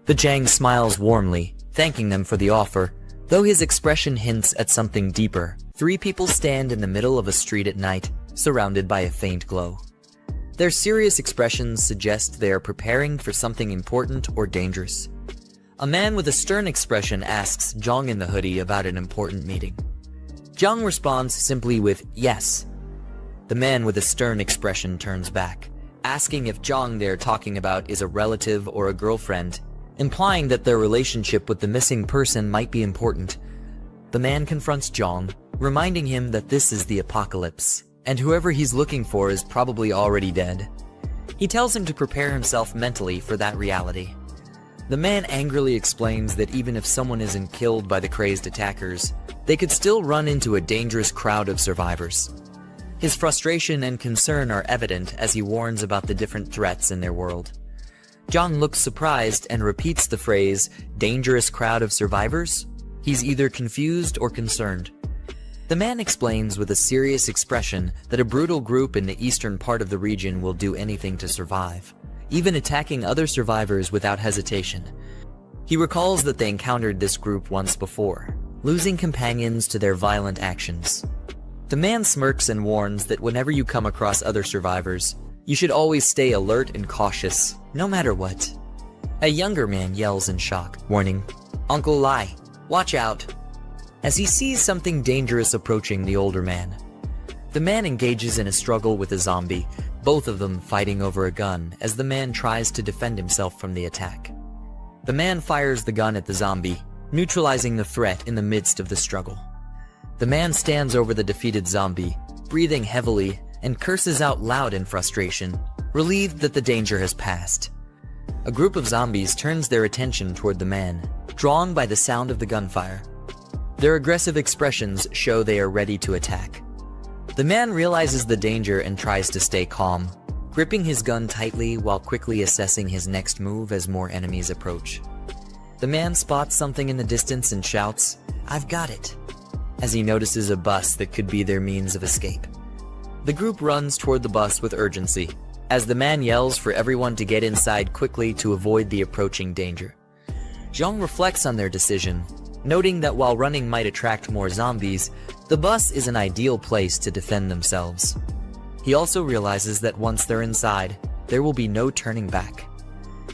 The Jiang smiles warmly, thanking them for the offer, though his expression hints at something deeper. Three people stand in the middle of a street at night, surrounded by a faint glow. Their serious expressions suggest they are preparing for something important or dangerous. A man with a stern expression asks Jiang in the hoodie about an important meeting. Jiang responds simply with yes. The man with a stern expression turns back, asking if Jiang they're talking about is a relative or a girlfriend, implying that their relationship with the missing person might be important. The man confronts Jiang, reminding him that this is the apocalypse, and whoever he's looking for is probably already dead. He tells him to prepare himself mentally for that reality. The man angrily explains that even if someone isn't killed by the crazed attackers, they could still run into a dangerous crowd of survivors. His frustration and concern are evident as he warns about the different threats in their world. Jiang looks surprised and repeats the phrase, dangerous crowd of survivors? He's either confused or concerned. The man explains with a serious expression that a brutal group in the eastern part of the region will do anything to survive, even attacking other survivors without hesitation. He recalls that they encountered this group once before, losing companions to their violent actions. The man smirks and warns that whenever you come across other survivors, you should always stay alert and cautious, no matter what. A younger man yells in shock, warning, "Uncle Lai, watch out," as he sees something dangerous approaching the older man. The man engages in a struggle with a zombie, both of them fighting over a gun as the man tries to defend himself from the attack. The man fires the gun at the zombie, neutralizing the threat in the midst of the struggle. The man stands over the defeated zombie, breathing heavily, and curses out loud in frustration, relieved that the danger has passed. A group of zombies turns their attention toward the man, drawn by the sound of the gunfire. Their aggressive expressions show they are ready to attack. The man realizes the danger and tries to stay calm, gripping his gun tightly while quickly assessing his next move as more enemies approach. The man spots something in the distance and shouts, "I've got it," as he notices a bus that could be their means of escape. The group runs toward the bus with urgency, as the man yells for everyone to get inside quickly to avoid the approaching danger. Jiang reflects on their decision, noting that while running might attract more zombies, the bus is an ideal place to defend themselves. He also realizes that once they're inside, there will be no turning back.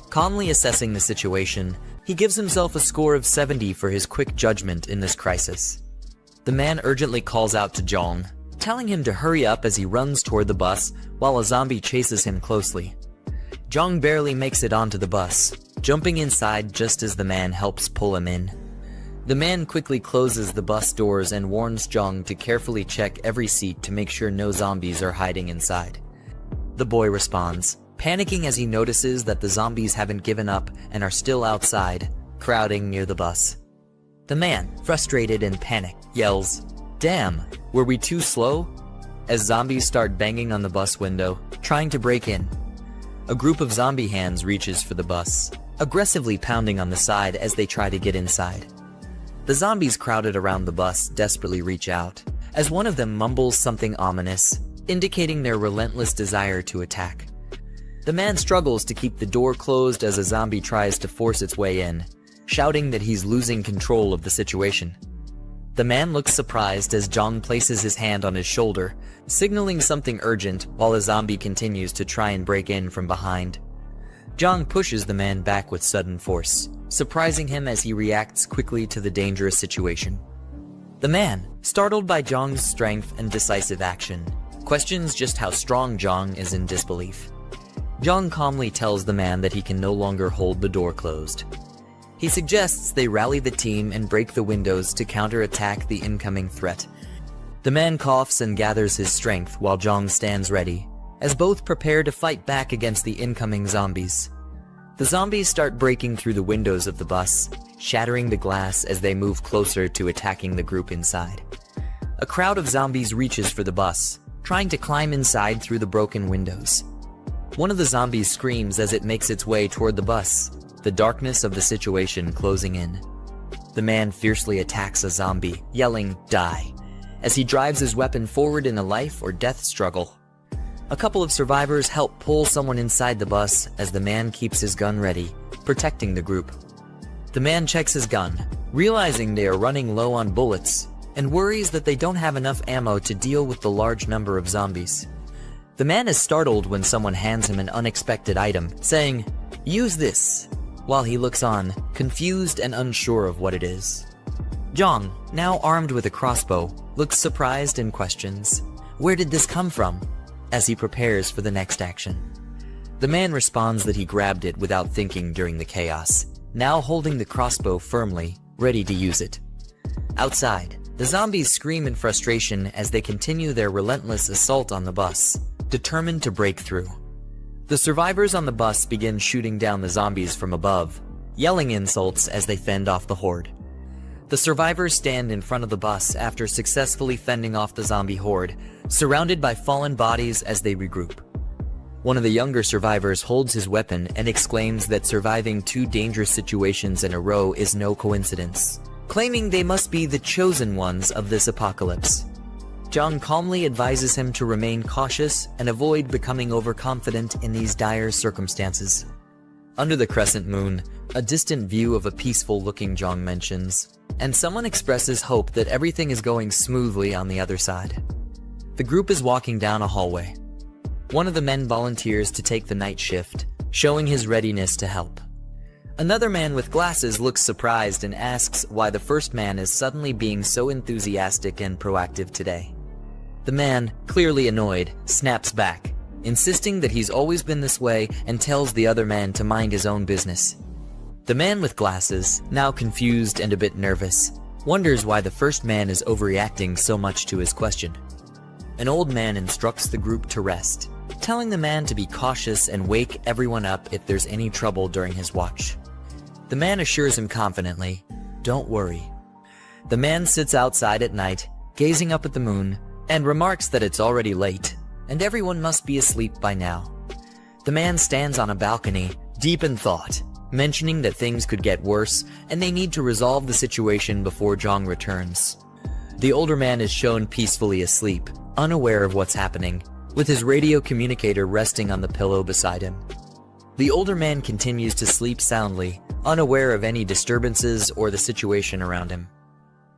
Calmly assessing the situation, he gives himself a score of 70 for his quick judgment in this crisis. The man urgently calls out to Jiang, telling him to hurry up as he runs toward the bus while a zombie chases him closely. Jiang barely makes it onto the bus, jumping inside just as the man helps pull him in. The man quickly closes the bus doors and warns Jiang to carefully check every seat to make sure no zombies are hiding inside. The boy responds, panicking as he notices that the zombies haven't given up and are still outside, crowding near the bus. The man, frustrated and panicked, yells, "Damn, were we too slow?" as zombies start banging on the bus window, trying to break in. A group of zombie hands reaches for the bus, aggressively pounding on the side as they try to get inside. The zombies crowded around the bus desperately reach out, as one of them mumbles something ominous, indicating their relentless desire to attack. The man struggles to keep the door closed as a zombie tries to force its way in, shouting that he's losing control of the situation. The man looks surprised as Jiang places his hand on his shoulder, signaling something urgent while a zombie continues to try and break in from behind. Jiang pushes the man back with sudden force, surprising him as he reacts quickly to the dangerous situation. The man, startled by Jiang's strength and decisive action, questions just how strong Jiang is in disbelief. Jiang calmly tells the man that he can no longer hold the door closed. He suggests they rally the team and break the windows to counterattack the incoming threat. The man coughs and gathers his strength while Jiang stands ready, as both prepare to fight back against the incoming zombies. The zombies start breaking through the windows of the bus, shattering the glass as they move closer to attacking the group inside. A crowd of zombies reaches for the bus, trying to climb inside through the broken windows. One of the zombies screams as it makes its way toward the bus, the darkness of the situation closing in. The man fiercely attacks a zombie, yelling, "Die," as he drives his weapon forward in a life or death struggle. A couple of survivors help pull someone inside the bus as the man keeps his gun ready, protecting the group. The man checks his gun, realizing they are running low on bullets, and worries that they don't have enough ammo to deal with the large number of zombies. The man is startled when someone hands him an unexpected item, saying, "Use this," while he looks on, confused and unsure of what it is. Jiang, now armed with a crossbow, looks surprised and questions, "Where did this come from?" as he prepares for the next action. The man responds that he grabbed it without thinking during the chaos, now holding the crossbow firmly, ready to use it. Outside, the zombies scream in frustration as they continue their relentless assault on the bus, determined to break through. The survivors on the bus begin shooting down the zombies from above, yelling insults as they fend off the horde. The survivors stand in front of the bus after successfully fending off the zombie horde, surrounded by fallen bodies as they regroup. One of the younger survivors holds his weapon and exclaims that surviving 2 dangerous situations in a row is no coincidence, claiming they must be the chosen ones of this apocalypse. Jiang calmly advises him to remain cautious and avoid becoming overconfident in these dire circumstances. Under the crescent moon, a distant view of a peaceful-looking Jiang mentions, and someone expresses hope that everything is going smoothly on the other side. The group is walking down a hallway. One of the men volunteers to take the night shift, showing his readiness to help. Another man with glasses looks surprised and asks why the first man is suddenly being so enthusiastic and proactive today. The man, clearly annoyed, snaps back, insisting that he's always been this way and tells the other man to mind his own business. The man with glasses, now confused and a bit nervous, wonders why the first man is overreacting so much to his question. An old man instructs the group to rest, telling the man to be cautious and wake everyone up if there's any trouble during his watch. The man assures him confidently, "Don't worry." The man sits outside at night, gazing up at the moon, and remarks that it's already late, and everyone must be asleep by now. The man stands on a balcony, deep in thought, mentioning that things could get worse and they need to resolve the situation before Jiang returns. The older man is shown peacefully asleep, unaware of what's happening, with his radio communicator resting on the pillow beside him. The older man continues to sleep soundly, unaware of any disturbances or the situation around him.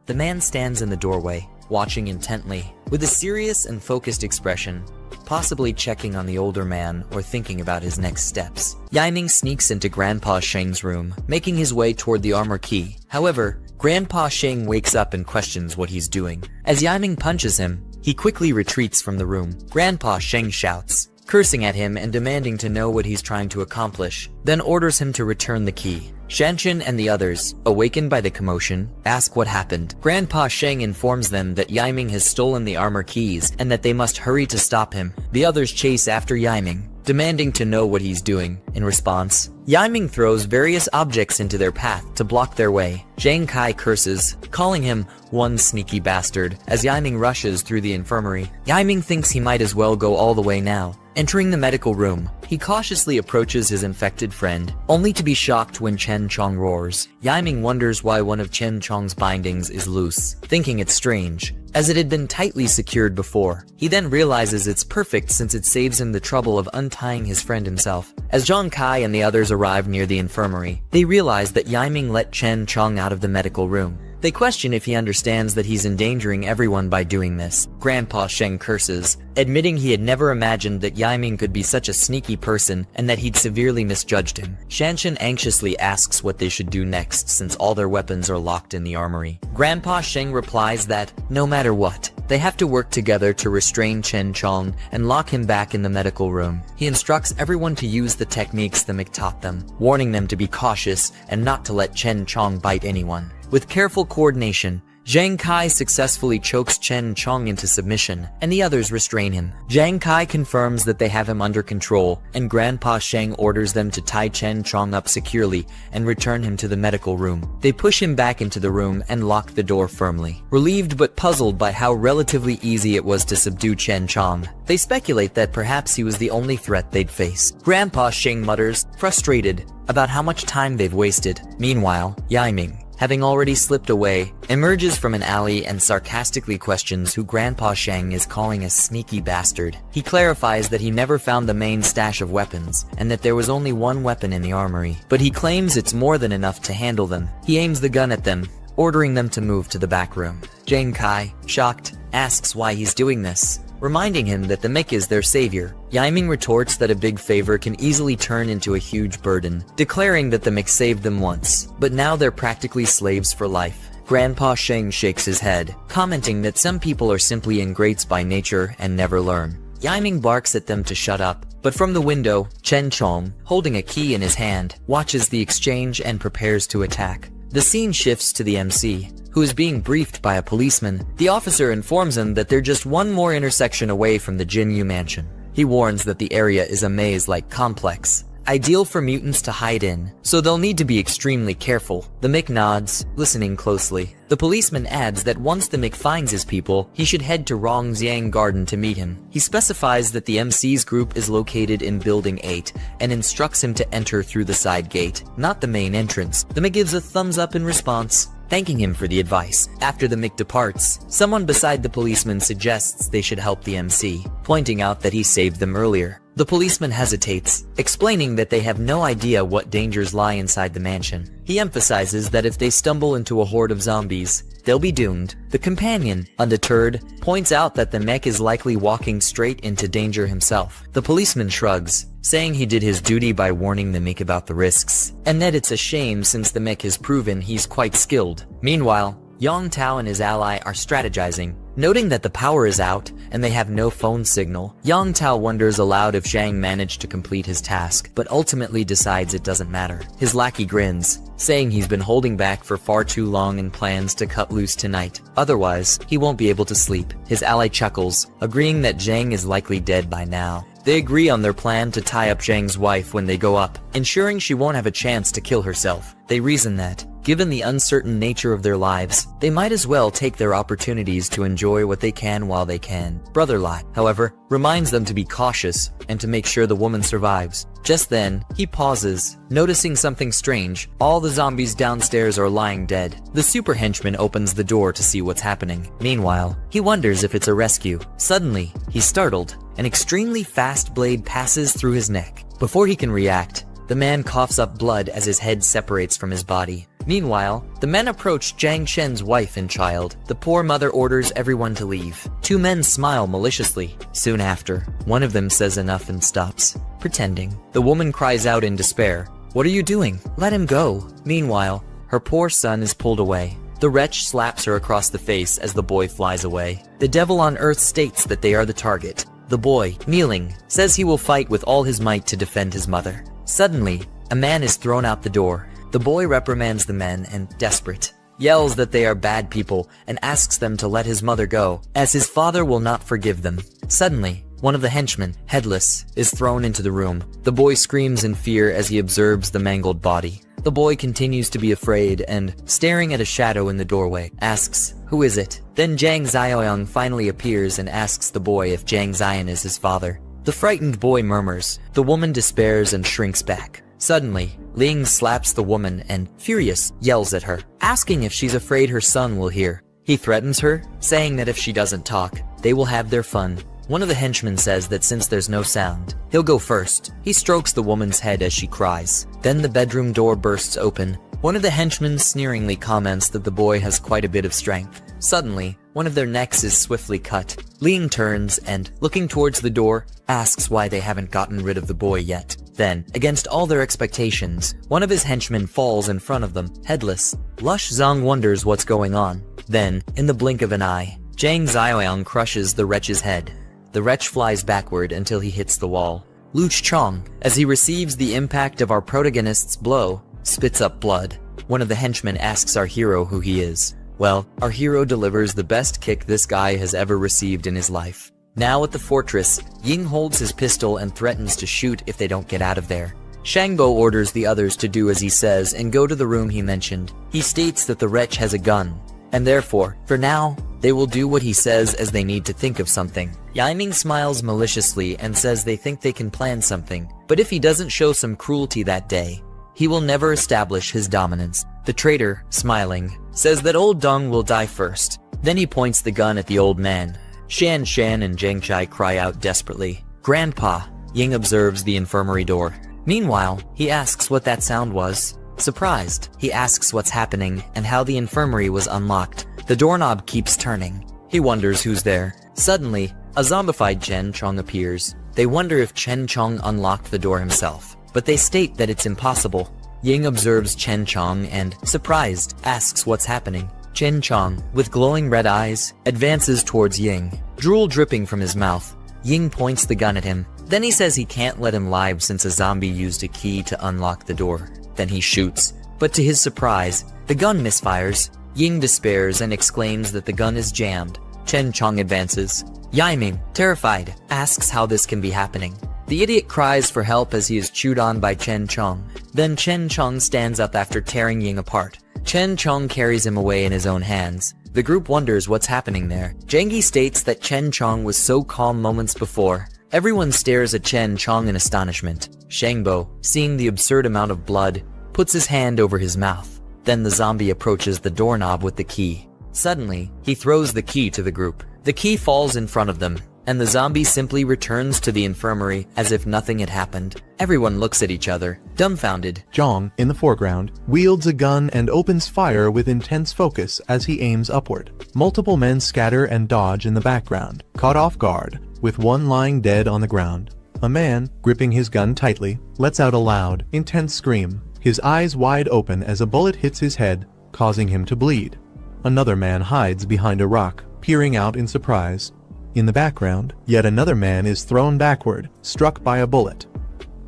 The man stands in the doorway, watching intently, with a serious and focused expression, possibly checking on the older man or thinking about his next steps. Yiming sneaks into Grandpa Sheng's room, making his way toward the armor key. However, Grandpa Sheng wakes up and questions what he's doing. As Yiming punches him, he quickly retreats from the room. Grandpa Sheng shouts, cursing at him and demanding to know what he's trying to accomplish, then orders him to return the key. Jiang Chen and the others, awakened by the commotion, ask what happened. Grandpa Sheng informs them that Yiming has stolen the armor keys and that they must hurry to stop him. The others chase after Yiming, demanding to know what he's doing. In response, Yiming throws various objects into their path to block their way. Zhang Kai curses, calling him one sneaky bastard, as Yiming rushes through the infirmary. Yiming thinks he might as well go all the way now. Entering the medical room, he cautiously approaches his infected friend, only to be shocked when Chen Chong roars. Yiming wonders why one of Chen Chong's bindings is loose, thinking it's strange, as it had been tightly secured before. He then realizes it's perfect since it saves him the trouble of untying his friend himself. As Zhang Kai and the others arrive near the infirmary, they realize that Yiming let Chen Chong out of the medical room. They question if he understands that he's endangering everyone by doing this. Grandpa Sheng curses, admitting he had never imagined that Yiming could be such a sneaky person and that he'd severely misjudged him. Shanshan anxiously asks what they should do next since all their weapons are locked in the armory. Grandpa Sheng replies that, no matter what, they have to work together to restrain Chen Chong and lock him back in the medical room. He instructs everyone to use the techniques the Mick taught them, warning them to be cautious and not to let Chen Chong bite anyone. With careful coordination, Zhang Kai successfully chokes Chen Chong into submission, and the others restrain him. Zhang Kai confirms that they have him under control, and Grandpa Sheng orders them to tie Chen Chong up securely and return him to the medical room. They push him back into the room and lock the door firmly. Relieved but puzzled by how relatively easy it was to subdue Chen Chong, they speculate that perhaps he was the only threat they'd face. Grandpa Sheng mutters, frustrated about how much time they've wasted. Meanwhile, Yiming, having already slipped away, emerges from an alley and sarcastically questions who Grandpa Sheng is calling a sneaky bastard. He clarifies that he never found the main stash of weapons, and that there was only one weapon in the armory, but he claims it's more than enough to handle them. He aims the gun at them, ordering them to move to the back room. Zhang Kai, shocked, asks why he's doing this, reminding him that the Mick is their savior. Yiming retorts that a big favor can easily turn into a huge burden, declaring that the Mick saved them once, but now they're practically slaves for life. Grandpa Sheng shakes his head, commenting that some people are simply ingrates by nature and never learn. Yiming barks at them to shut up, but from the window, Chen Chong, holding a key in his hand, watches the exchange and prepares to attack. The scene shifts to the MC, who is being briefed by a policeman. The officer informs him that they're just one more intersection away from the Jinyu mansion. He warns that the area is a maze-like complex, ideal for mutants to hide in, so they'll need to be extremely careful. The Mick nods, listening closely. The policeman adds that once the Mick finds his people, he should head to Rongxiang Garden to meet him. He specifies that the MC's group is located in Building 8 and instructs him to enter through the side gate, not the main entrance. The Mick gives a thumbs up in response, thanking him for the advice. After the Mick departs, someone beside the policeman suggests they should help the MC, pointing out that he saved them earlier. The policeman hesitates, explaining that they have no idea what dangers lie inside the mansion. He emphasizes that if they stumble into a horde of zombies, they'll be doomed. The companion, undeterred, points out that the mech is likely walking straight into danger himself. The policeman shrugs, saying he did his duty by warning the mech about the risks, and that it's a shame since the mech has proven he's quite skilled. Meanwhile, Yang Tao and his ally are strategizing. Noting that the power is out and they have no phone signal, Yang Tao wonders aloud if Zhang managed to complete his task, but ultimately decides it doesn't matter. His lackey grins, saying he's been holding back for far too long and plans to cut loose tonight. Otherwise, he won't be able to sleep. His ally chuckles, agreeing that Zhang is likely dead by now. They agree on their plan to tie up Zhang's wife when they go up, ensuring she won't have a chance to kill herself. They reason that, given the uncertain nature of their lives, they might as well take their opportunities to enjoy what they can while they can. Brother Lai, however, reminds them to be cautious and to make sure the woman survives. Just then, he pauses, noticing something strange. All the zombies downstairs are lying dead. The super henchman opens the door to see what's happening. Meanwhile, he wonders if it's a rescue. Suddenly, he's startled. An extremely fast blade passes through his neck. Before he can react, the man coughs up blood as his head separates from his body. Meanwhile, the men approach Jiang Chen's wife and child. The poor mother orders everyone to leave. Two men smile maliciously. Soon after, one of them says enough and stops, pretending. The woman cries out in despair, "What are you doing? Let him go." Meanwhile, her poor son is pulled away. The wretch slaps her across the face as the boy flies away. The devil on earth states that they are the target. The boy, kneeling, says he will fight with all his might to defend his mother. Suddenly, a man is thrown out the door. The boy reprimands the men and, desperate, yells that they are bad people and asks them to let his mother go, as his father will not forgive them. Suddenly, one of the henchmen, headless, is thrown into the room. The boy screams in fear as he observes the mangled body. The boy continues to be afraid and, staring at a shadow in the doorway, asks, "Who is it?" Then Jiang Ziyang finally appears and asks the boy if Jiang Ziyan is his father. The frightened boy murmurs. The woman despairs and shrinks back. Suddenly, Ling slaps the woman and, furious, yells at her, asking if she's afraid her son will hear. He threatens her, saying that if she doesn't talk, they will have their fun. One of the henchmen says that since there's no sound, he'll go first. He strokes the woman's head as she cries. Then the bedroom door bursts open. One of the henchmen sneeringly comments that the boy has quite a bit of strength. Suddenly, one of their necks is swiftly cut. Ling turns and, looking towards the door, asks why they haven't gotten rid of the boy yet. Then, against all their expectations, one of his henchmen falls in front of them, headless. Lush Zong wonders what's going on. Then, in the blink of an eye, Jiang Ziyang crushes the wretch's head. The wretch flies backward until he hits the wall. Luch Chong, as he receives the impact of our protagonist's blow, spits up blood. One of the henchmen asks our hero who he is. Well, our hero delivers the best kick this guy has ever received in his life. Now at the fortress, Ying holds his pistol and threatens to shoot if they don't get out of there. Shangbo orders the others to do as he says and go to the room he mentioned. He states that the wretch has a gun, and therefore, for now, they will do what he says as they need to think of something. Yaiming smiles maliciously and says they think they can plan something, but if he doesn't show some cruelty that day, he will never establish his dominance. The traitor, smiling, says that old Dong will die first. Then he points the gun at the old man. Shan Shan and Zheng Chai cry out desperately. "Grandpa!" Ying observes the infirmary door. Meanwhile, he asks what that sound was. Surprised, he asks what's happening and how the infirmary was unlocked. The doorknob keeps turning. He wonders who's there. Suddenly, a zombified Chen Chong appears. They wonder if Chen Chong unlocked the door himself, but they state that it's impossible. Ying observes Chen Chong and, surprised, asks what's happening. Chen Chong, with glowing red eyes, advances towards Ying, drool dripping from his mouth. Ying points the gun at him. Then he says he can't let him live since a zombie used a key to unlock the door. Then he shoots, but to his surprise, the gun misfires. Ying despairs and exclaims that the gun is jammed. Chen Chong advances. Yaiming, terrified, asks how this can be happening. The idiot cries for help as he is chewed on by Chen Chong. Then Chen Chong stands up after tearing Ying apart. Chen Chong carries him away in his own hands. The group wonders what's happening there. Zhengyi states that Chen Chong was so calm moments before. Everyone stares at Chen Chong in astonishment. Shangbo, seeing the absurd amount of blood, puts his hand over his mouth. Then the zombie approaches the doorknob with the key. Suddenly, he throws the key to the group. The key falls in front of them, and the zombie simply returns to the infirmary as if nothing had happened. Everyone looks at each other, dumbfounded. Zhang, in the foreground, wields a gun and opens fire with intense focus as he aims upward. Multiple men scatter and dodge in the background, caught off guard, with one lying dead on the ground. A man, gripping his gun tightly, lets out a loud, intense scream, his eyes wide open as a bullet hits his head, causing him to bleed. Another man hides behind a rock, peering out in surprise. In the background, yet another man is thrown backward, struck by a bullet.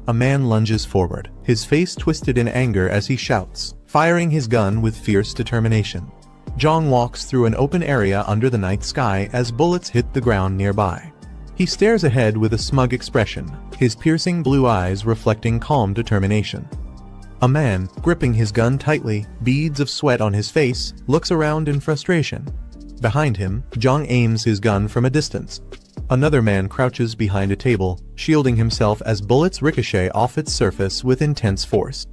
A man lunges forward, his face twisted in anger as he shouts, firing his gun with fierce determination. Zhang walks through an open area under the night sky as bullets hit the ground nearby. He stares ahead with a smug expression, his piercing blue eyes reflecting calm determination. A man, gripping his gun tightly, beads of sweat on his face, looks around in frustration. Behind him, Zhang aims his gun from a distance. Another man crouches behind a table, shielding himself as bullets ricochet off its surface with intense force.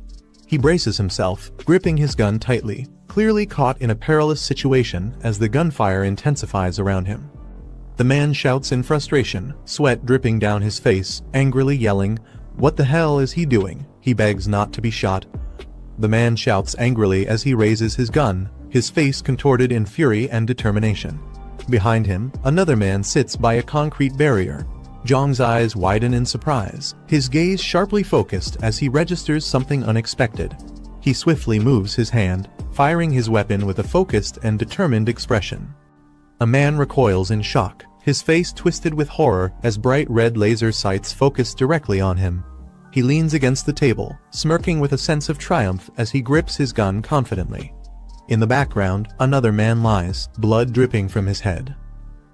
He braces himself, gripping his gun tightly, clearly caught in a perilous situation as the gunfire intensifies around him. The man shouts in frustration, sweat dripping down his face, angrily yelling, "What the hell is he doing?" He begs not to be shot. The man shouts angrily as he raises his gun, his face contorted in fury and determination. Behind him, another man sits by a concrete barrier. Jiang's eyes widen in surprise, his gaze sharply focused as he registers something unexpected. He swiftly moves his hand, firing his weapon with a focused and determined expression. A man recoils in shock, his face twisted with horror as bright red laser sights focus directly on him. He leans against the table, smirking with a sense of triumph as he grips his gun confidently. In the background, another man lies, blood dripping from his head.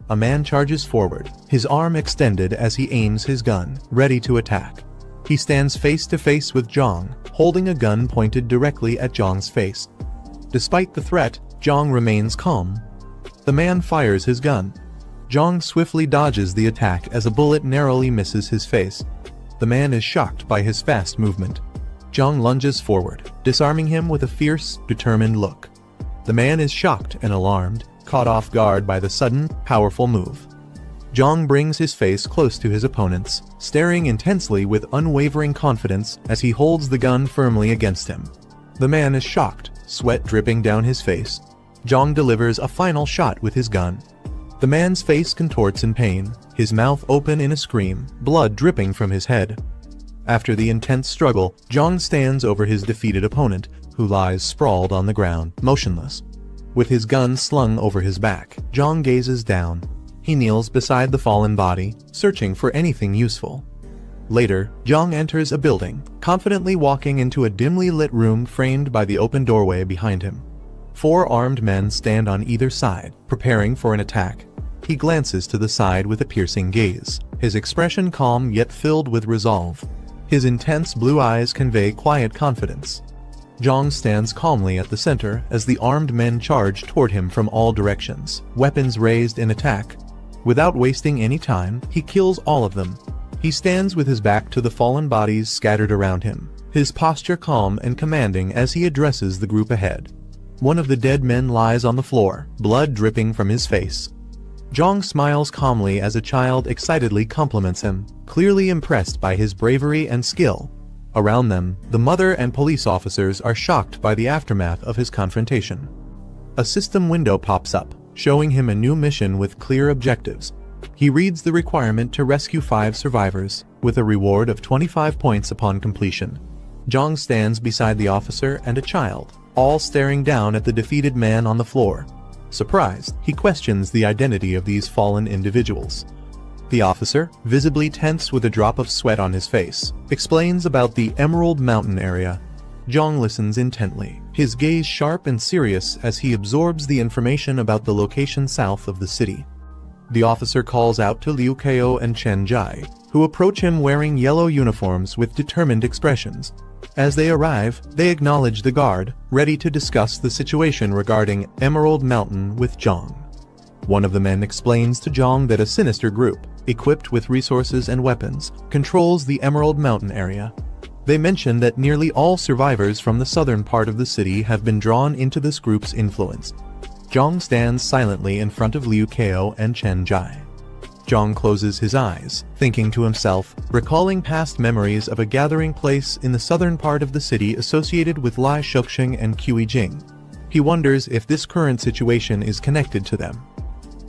A man charges forward, his arm extended as he aims his gun, ready to attack. He stands face to face with Jiang, holding a gun pointed directly at Jiang's face. Despite the threat, Jiang remains calm. The man fires his gun. Jiang swiftly dodges the attack as a bullet narrowly misses his face. The man is shocked by his fast movement. Jiang lunges forward, disarming him with a fierce, determined look. The man is shocked and alarmed, caught off guard by the sudden, powerful move. Jiang brings his face close to his opponent's, staring intensely with unwavering confidence as he holds the gun firmly against him. The man is shocked, sweat dripping down his face. Jiang delivers a final shot with his gun. The man's face contorts in pain, his mouth open in a scream, blood dripping from his head. After the intense struggle, Jiang stands over his defeated opponent, who lies sprawled on the ground, motionless. With his gun slung over his back, Jiang gazes down. He kneels beside the fallen body, searching for anything useful. Later, Jiang enters a building, confidently walking into a dimly lit room framed by the open doorway behind him. 4 armed men stand on either side, preparing for an attack. He glances to the side with a piercing gaze, his expression calm yet filled with resolve. His intense blue eyes convey quiet confidence. Jiang stands calmly at the center as the armed men charge toward him from all directions, weapons raised in attack. Without wasting any time, he kills all of them. He stands with his back to the fallen bodies scattered around him, his posture calm and commanding as he addresses the group ahead. One of the dead men lies on the floor, blood dripping from his face. Jiang smiles calmly as a child excitedly compliments him, clearly impressed by his bravery and skill. Around them, the mother and police officers are shocked by the aftermath of his confrontation. A system window pops up, showing him a new mission with clear objectives. He reads the requirement to rescue 5 survivors, with a reward of 25 points upon completion. Jiang stands beside the officer and a child, all staring down at the defeated man on the floor. Surprised, he questions the identity of these fallen individuals. The officer, visibly tense with a drop of sweat on his face, explains about the Emerald Mountain area. Jiang listens intently, his gaze sharp and serious as he absorbs the information about the location south of the city. The officer calls out to Liu Kao and Chen Jai, who approach him wearing yellow uniforms with determined expressions. As they arrive, they acknowledge the guard, ready to discuss the situation regarding Emerald Mountain with Jiang. One of the men explains to Jiang that a sinister group, equipped with resources and weapons, controls the Emerald Mountain area. They mention that nearly all survivors from the southern part of the city have been drawn into this group's influence. Jiang stands silently in front of Liu Kao and Chen Jai. Jiang closes his eyes, thinking to himself, recalling past memories of a gathering place in the southern part of the city associated with Lai Shouxing and Qi Jing. He wonders if this current situation is connected to them.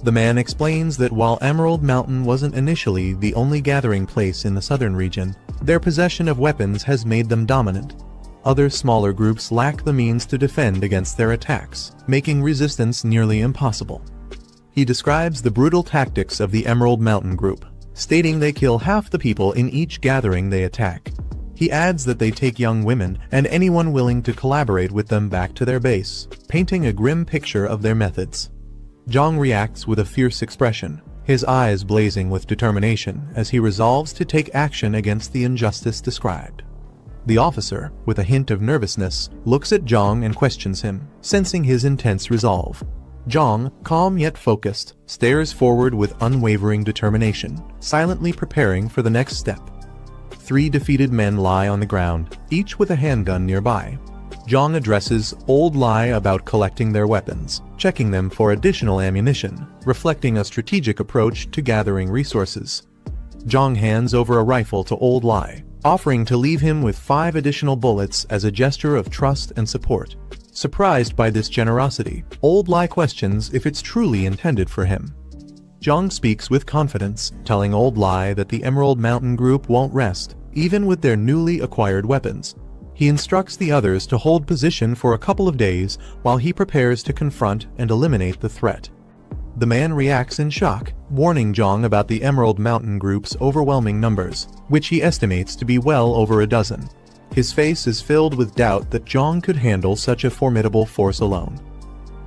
The man explains that while Emerald Mountain wasn't initially the only gathering place in the southern region, their possession of weapons has made them dominant. Other smaller groups lack the means to defend against their attacks, making resistance nearly impossible. He describes the brutal tactics of the Emerald Mountain group, stating they kill half the people in each gathering they attack. He adds that they take young women and anyone willing to collaborate with them back to their base, painting a grim picture of their methods. Jiang reacts with a fierce expression, his eyes blazing with determination as he resolves to take action against the injustice described. The officer, with a hint of nervousness, looks at Jiang and questions him, sensing his intense resolve. Jiang, calm yet focused, stares forward with unwavering determination, silently preparing for the next step. 3 defeated men lie on the ground, each with a handgun nearby. Jiang addresses Old Lai about collecting their weapons, checking them for additional ammunition, reflecting a strategic approach to gathering resources. Jiang hands over a rifle to Old Lai, offering to leave him with 5 additional bullets as a gesture of trust and support. Surprised by this generosity, Old Lai questions if it's truly intended for him. Jiang speaks with confidence, telling Old Lai that the Emerald Mountain Group won't rest, even with their newly acquired weapons. He instructs the others to hold position for a couple of days while he prepares to confront and eliminate the threat. The man reacts in shock, warning Jiang about the Emerald Mountain Group's overwhelming numbers, which he estimates to be well over a dozen. His face is filled with doubt that Jiang could handle such a formidable force alone.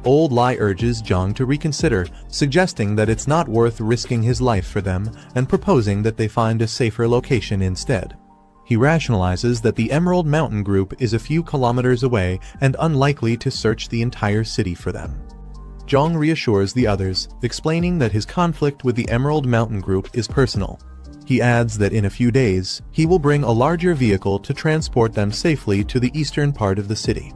Old Lai urges Jiang to reconsider, suggesting that it's not worth risking his life for them and proposing that they find a safer location instead. He rationalizes that the Emerald Mountain Group is a few kilometers away and unlikely to search the entire city for them. Jiang reassures the others, explaining that his conflict with the Emerald Mountain Group is personal. He adds that in a few days, he will bring a larger vehicle to transport them safely to the eastern part of the city.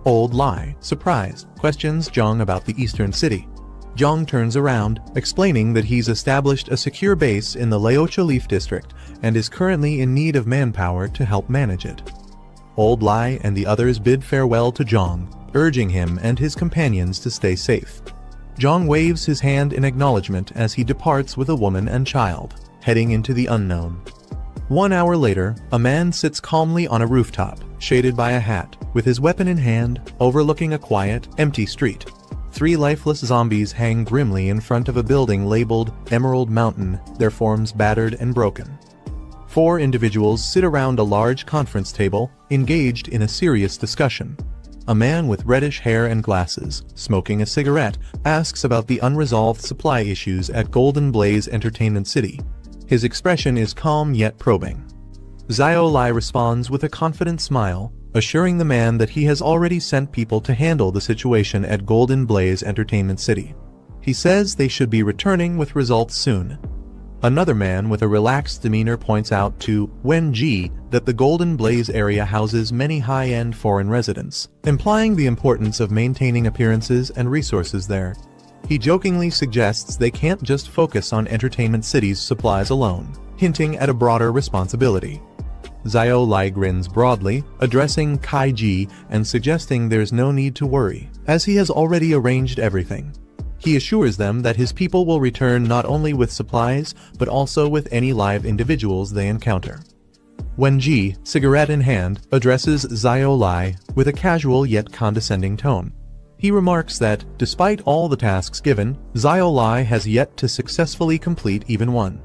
Old Lai, surprised, questions Jiang about the eastern city. Jiang turns around, explaining that he's established a secure base in the Laocha Leaf District and is currently in need of manpower to help manage it. Old Lai and the others bid farewell to Jiang, urging him and his companions to stay safe. Jiang waves his hand in acknowledgement as he departs with a woman and child, heading into the unknown. 1 hour later, a man sits calmly on a rooftop, shaded by a hat, with his weapon in hand, overlooking a quiet, empty street. 3 lifeless zombies hang grimly in front of a building labeled Emerald Mountain, their forms battered and broken. 4 individuals sit around a large conference table, engaged in a serious discussion. A man with reddish hair and glasses, smoking a cigarette, asks about the unresolved supply issues at Golden Blaze Entertainment City. His expression is calm yet probing. Xiao Lai responds with a confident smile, assuring the man that he has already sent people to handle the situation at Golden Blaze Entertainment City. He says they should be returning with results soon. Another man with a relaxed demeanor points out to Wen Ji that the Golden Blaze area houses many high-end foreign residents, implying the importance of maintaining appearances and resources there. He jokingly suggests they can't just focus on Entertainment City's supplies alone, hinting at a broader responsibility. Xiao Lai grins broadly, addressing Kai Ji and suggesting there's no need to worry, as he has already arranged everything. He assures them that his people will return not only with supplies, but also with any live individuals they encounter. Wen Ji, cigarette in hand, addresses Xiao Lai with a casual yet condescending tone. He remarks that, despite all the tasks given, Xiao Lai has yet to successfully complete even one.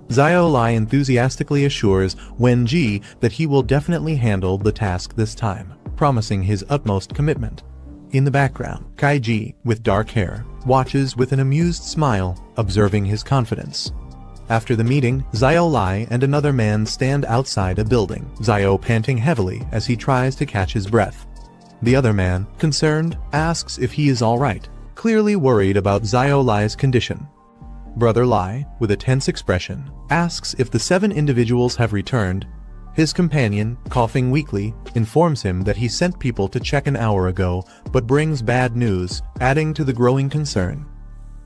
Xiao Lai enthusiastically assures Wen Ji that he will definitely handle the task this time, promising his utmost commitment. In the background, Kai Ji, with dark hair, watches with an amused smile, observing his confidence. After the meeting, Xiao Lai and another man stand outside a building, Xiao panting heavily as he tries to catch his breath. The other man, concerned, asks if he is alright, clearly worried about Xiao Lai's condition. Brother Lai, with a tense expression, asks if the 7 individuals have returned. His companion, coughing weakly, informs him that he sent people to check an hour ago, but brings bad news, adding to the growing concern.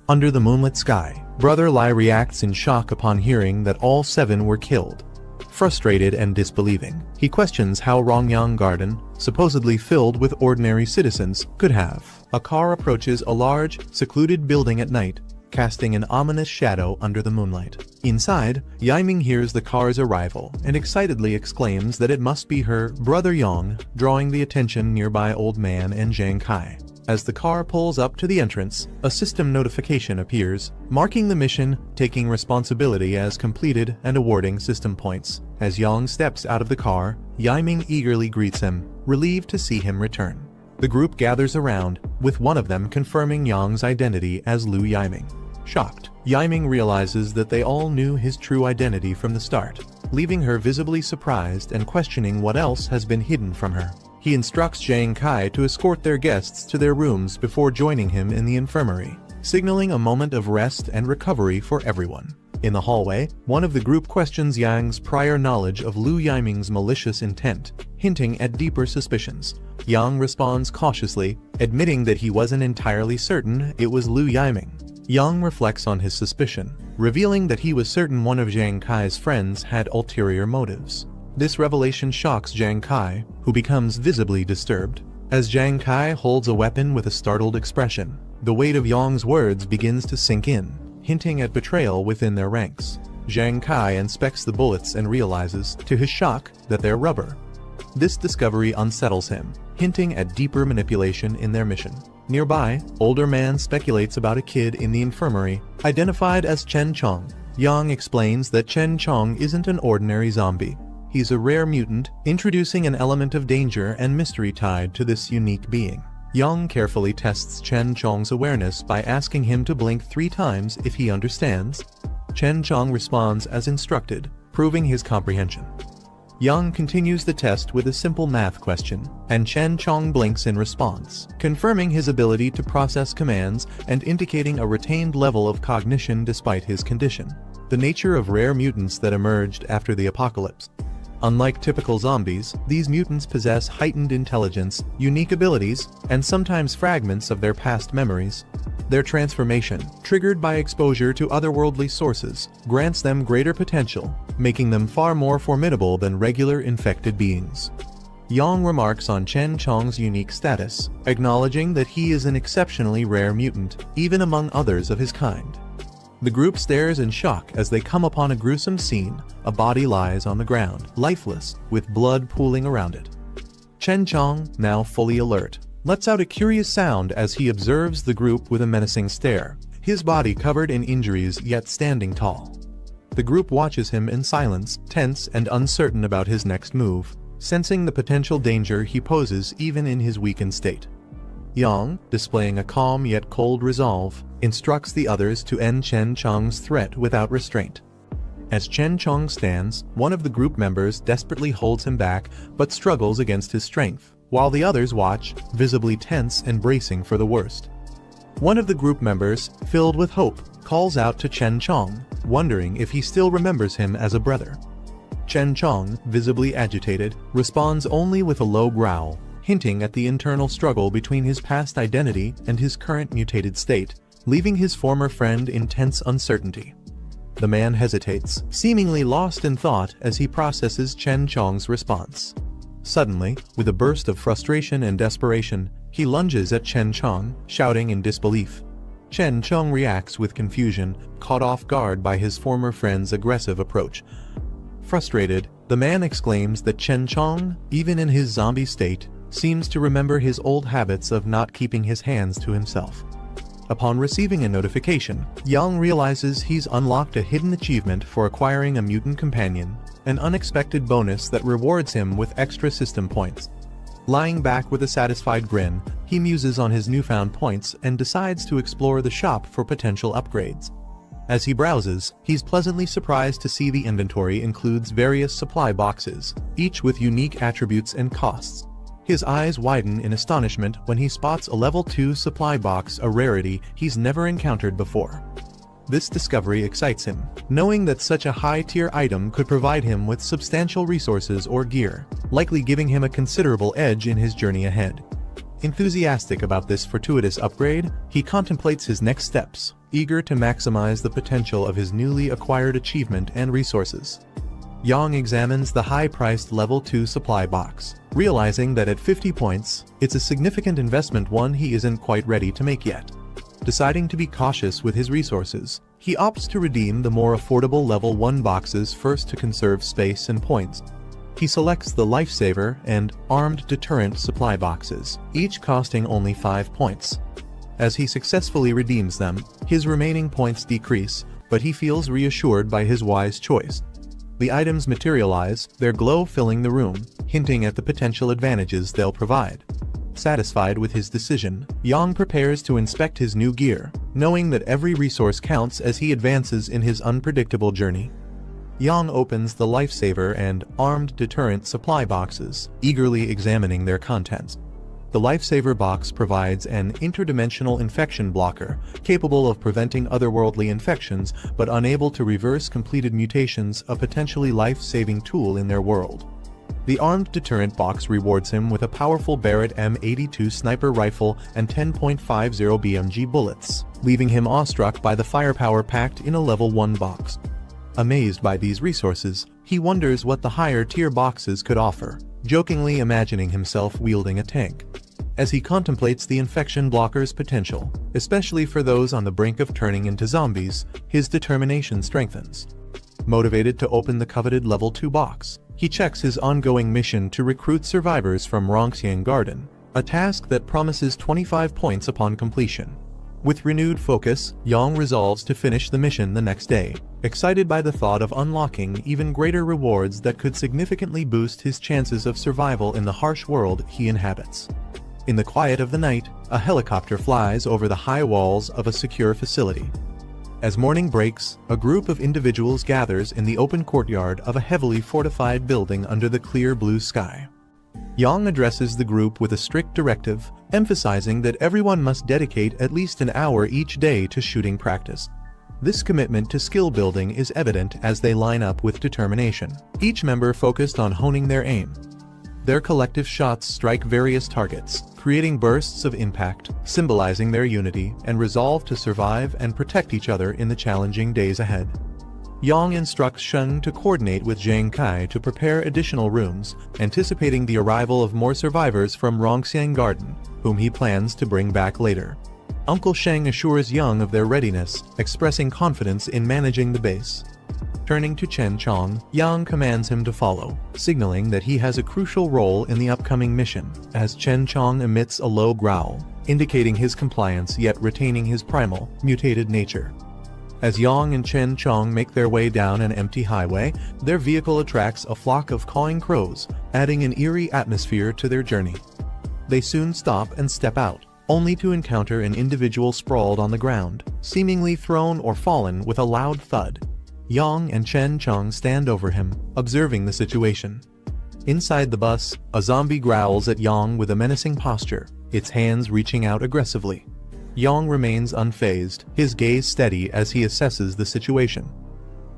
Under the moonlit sky, Brother Lai reacts in shock upon hearing that all 7 were killed. Frustrated and disbelieving, he questions how Rongyang Garden, supposedly filled with ordinary citizens, could have. A car approaches a large, secluded building at night, casting an ominous shadow under the moonlight. Inside, Yiming hears the car's arrival and excitedly exclaims that it must be her brother Yang, drawing the attention nearby old man and Zhang Kai. As the car pulls up to the entrance, a system notification appears, marking the mission, taking responsibility as completed and awarding system points. As Yang steps out of the car, Yiming eagerly greets him, relieved to see him return. The group gathers around, with one of them confirming Yang's identity as Lu Yiming. Shocked, Yiming realizes that they all knew his true identity from the start, leaving her visibly surprised and questioning what else has been hidden from her. He instructs Zhang Kai to escort their guests to their rooms before joining him in the infirmary, signaling a moment of rest and recovery for everyone. In the hallway, one of the group questions Yang's prior knowledge of Lu Yiming's malicious intent, hinting at deeper suspicions. Yang responds cautiously, admitting that he wasn't entirely certain it was Lu Yiming. Yang reflects on his suspicion, revealing that he was certain one of Zhang Kai's friends had ulterior motives. This revelation shocks Jiang Kai, who becomes visibly disturbed. As Jiang Kai holds a weapon with a startled expression, the weight of Yang's words begins to sink in, hinting at betrayal within their ranks. Jiang Kai inspects the bullets and realizes, to his shock, that they're rubber. This discovery unsettles him, hinting at deeper manipulation in their mission. Nearby, older man speculates about a kid in the infirmary, identified as Chen Chong. Yang explains that Chen Chong isn't an ordinary zombie. He's a rare mutant, introducing an element of danger and mystery tied to this unique being. Yang carefully tests Chen Chong's awareness by asking him to blink 3 times if he understands. Chen Chong responds as instructed, proving his comprehension. Yang continues the test with a simple math question, and Chen Chong blinks in response, confirming his ability to process commands and indicating a retained level of cognition despite his condition. The nature of rare mutants that emerged after the apocalypse. Unlike typical zombies, these mutants possess heightened intelligence, unique abilities, and sometimes fragments of their past memories. Their transformation, triggered by exposure to otherworldly sources, grants them greater potential, making them far more formidable than regular infected beings. Yang remarks on Chen Chong's unique status, acknowledging that he is an exceptionally rare mutant, even among others of his kind. The group stares in shock as they come upon a gruesome scene. A body lies on the ground, lifeless, with blood pooling around it. Chen Chong, now fully alert, lets out a curious sound as he observes the group with a menacing stare, his body covered in injuries yet standing tall. The group watches him in silence, tense and uncertain about his next move, sensing the potential danger he poses even in his weakened state. Yang, displaying a calm yet cold resolve, instructs the others to end Chen Chong's threat without restraint. As Chen Chong stands, one of the group members desperately holds him back but struggles against his strength, while the others watch, visibly tense and bracing for the worst. One of the group members, filled with hope, calls out to Chen Chong, wondering if he still remembers him as a brother. Chen Chong, visibly agitated, responds only with a low growl, hinting at the internal struggle between his past identity and his current mutated state, leaving his former friend in tense uncertainty. The man hesitates, seemingly lost in thought as he processes Chen Chong's response. Suddenly, with a burst of frustration and desperation, he lunges at Chen Chong, shouting in disbelief. Chen Chong reacts with confusion, caught off guard by his former friend's aggressive approach. Frustrated, the man exclaims that Chen Chong, even in his zombie state, seems to remember his old habits of not keeping his hands to himself. Upon receiving a notification, Yang realizes he's unlocked a hidden achievement for acquiring a mutant companion, an unexpected bonus that rewards him with extra system points. Lying back with a satisfied grin, he muses on his newfound points and decides to explore the shop for potential upgrades. As he browses, he's pleasantly surprised to see the inventory includes various supply boxes, each with unique attributes and costs. His eyes widen in astonishment when he spots a level 2 supply box, a rarity he's never encountered before. This discovery excites him, knowing that such a high-tier item could provide him with substantial resources or gear, likely giving him a considerable edge in his journey ahead. Enthusiastic about this fortuitous upgrade, he contemplates his next steps, eager to maximize the potential of his newly acquired achievement and resources. Yang examines the high-priced level 2 supply box, realizing that at 50 points, it's a significant investment, one he isn't quite ready to make yet. Deciding to be cautious with his resources, he opts to redeem the more affordable level 1 boxes first to conserve space and points. He selects the Lifesaver and Armed Deterrent supply boxes, each costing only 5 points. As he successfully redeems them, his remaining points decrease, but he feels reassured by his wise choice. The items materialize, their glow filling the room, hinting at the potential advantages they'll provide. Satisfied with his decision, Yang prepares to inspect his new gear, knowing that every resource counts as he advances in his unpredictable journey. Yang opens the Lifesaver and Armed Deterrent supply boxes, eagerly examining their contents. The Lifesaver box provides an interdimensional infection blocker, capable of preventing otherworldly infections but unable to reverse completed mutations, a potentially life-saving tool in their world. The Armed Deterrent box rewards him with a powerful Barrett M82 sniper rifle and 10.50 BMG bullets, leaving him awestruck by the firepower packed in a level 1 box. Amazed by these resources, he wonders what the higher-tier boxes could offer, jokingly imagining himself wielding a tank. As he contemplates the infection blocker's potential, especially for those on the brink of turning into zombies, his determination strengthens. Motivated to open the coveted Level 2 box, he checks his ongoing mission to recruit survivors from Rongxiang Garden, a task that promises 25 points upon completion. With renewed focus, Yang resolves to finish the mission the next day, excited by the thought of unlocking even greater rewards that could significantly boost his chances of survival in the harsh world he inhabits. In the quiet of the night, a helicopter flies over the high walls of a secure facility. As morning breaks, a group of individuals gathers in the open courtyard of a heavily fortified building under the clear blue sky. Yang addresses the group with a strict directive, emphasizing that everyone must dedicate at least an hour each day to shooting practice. This commitment to skill building is evident as they line up with determination, each member focused on honing their aim. Their collective shots strike various targets, creating bursts of impact, symbolizing their unity and resolve to survive and protect each other in the challenging days ahead. Yang instructs Sheng to coordinate with Zhang Kai to prepare additional rooms, anticipating the arrival of more survivors from Rongxiang Garden, whom he plans to bring back later. Uncle Sheng assures Yang of their readiness, expressing confidence in managing the base. Turning to Chen Chong, Yang commands him to follow, signaling that he has a crucial role in the upcoming mission, as Chen Chong emits a low growl, indicating his compliance yet retaining his primal, mutated nature. As Yang and Chen Chong make their way down an empty highway, their vehicle attracts a flock of cawing crows, adding an eerie atmosphere to their journey. They soon stop and step out, only to encounter an individual sprawled on the ground, seemingly thrown or fallen with a loud thud. Yang and Chen Chong stand over him, observing the situation. Inside the bus, a zombie growls at Yang with a menacing posture, its hands reaching out aggressively. Yang remains unfazed, his gaze steady as he assesses the situation.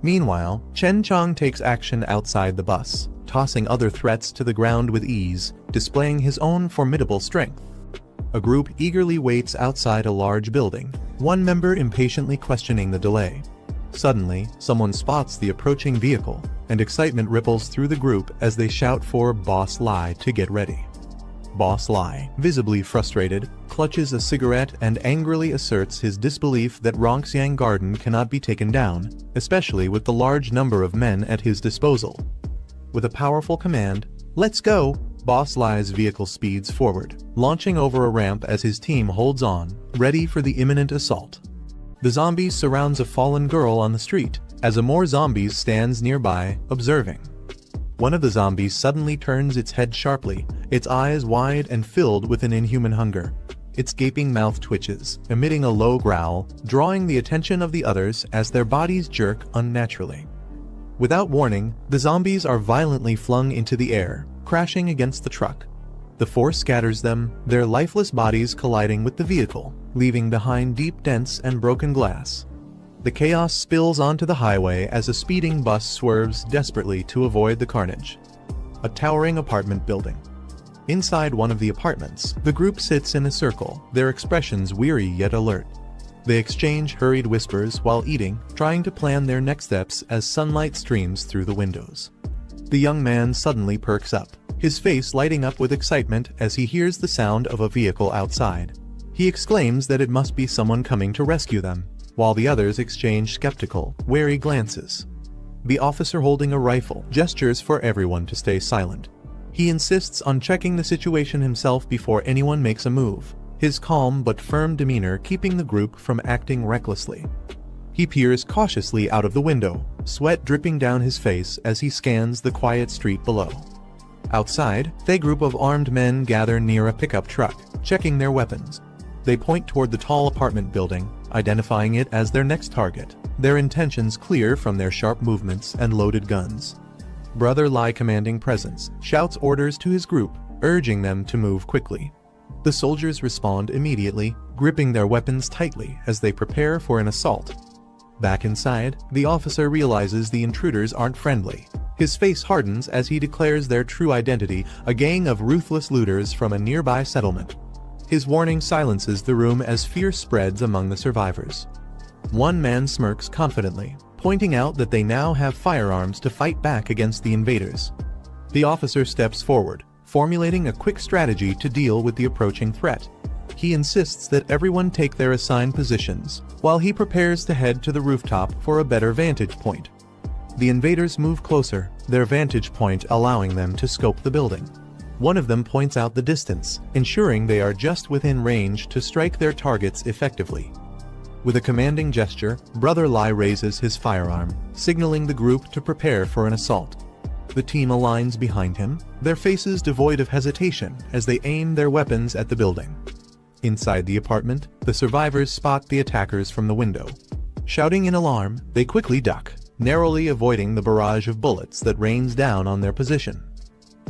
Meanwhile, Chen Chong takes action outside the bus, tossing other threats to the ground with ease, displaying his own formidable strength. A group eagerly waits outside a large building, one member impatiently questioning the delay. Suddenly, someone spots the approaching vehicle, and excitement ripples through the group as they shout for Boss Lai to get ready. Boss Lai, visibly frustrated, clutches a cigarette and angrily asserts his disbelief that Rongxiang Garden cannot be taken down, especially with the large number of men at his disposal. With a powerful command, "Let's go!" Boss Lai's vehicle speeds forward, launching over a ramp as his team holds on, ready for the imminent assault. The zombie surrounds a fallen girl on the street, as a more zombies stands nearby, observing. One of the zombies suddenly turns its head sharply, its eyes wide and filled with an inhuman hunger. Its gaping mouth twitches, emitting a low growl, drawing the attention of the others as their bodies jerk unnaturally. Without warning, the zombies are violently flung into the air, crashing against the truck. The force scatters them, their lifeless bodies colliding with the vehicle, leaving behind deep dents and broken glass. The chaos spills onto the highway as a speeding bus swerves desperately to avoid the carnage. A towering apartment building. Inside one of the apartments, the group sits in a circle, their expressions weary yet alert. They exchange hurried whispers while eating, trying to plan their next steps as sunlight streams through the windows. The young man suddenly perks up, his face lighting up with excitement as he hears the sound of a vehicle outside. He exclaims that it must be someone coming to rescue them, while the others exchange skeptical, wary glances. The officer holding a rifle gestures for everyone to stay silent. He insists on checking the situation himself before anyone makes a move, his calm but firm demeanor keeping the group from acting recklessly. He peers cautiously out of the window, sweat dripping down his face as he scans the quiet street below. Outside, a group of armed men gather near a pickup truck, checking their weapons. They point toward the tall apartment building, identifying it as their next target, their intentions clear from their sharp movements and loaded guns. Brother Lai, commanding presence, shouts orders to his group, urging them to move quickly. The soldiers respond immediately, gripping their weapons tightly as they prepare for an assault. Back inside, the officer realizes the intruders aren't friendly. His face hardens as he declares their true identity, a gang of ruthless looters from a nearby settlement. His warning silences the room as fear spreads among the survivors. One man smirks confidently, pointing out that they now have firearms to fight back against the invaders. The officer steps forward, formulating a quick strategy to deal with the approaching threat. He insists that everyone take their assigned positions, while he prepares to head to the rooftop for a better vantage point. The invaders move closer, their vantage point allowing them to scope the building. One of them points out the distance, ensuring they are just within range to strike their targets effectively. With a commanding gesture, Brother Lai raises his firearm, signaling the group to prepare for an assault. The team aligns behind him, their faces devoid of hesitation as they aim their weapons at the building. Inside the apartment, the survivors spot the attackers from the window. Shouting in alarm, they quickly duck, narrowly avoiding the barrage of bullets that rains down on their position.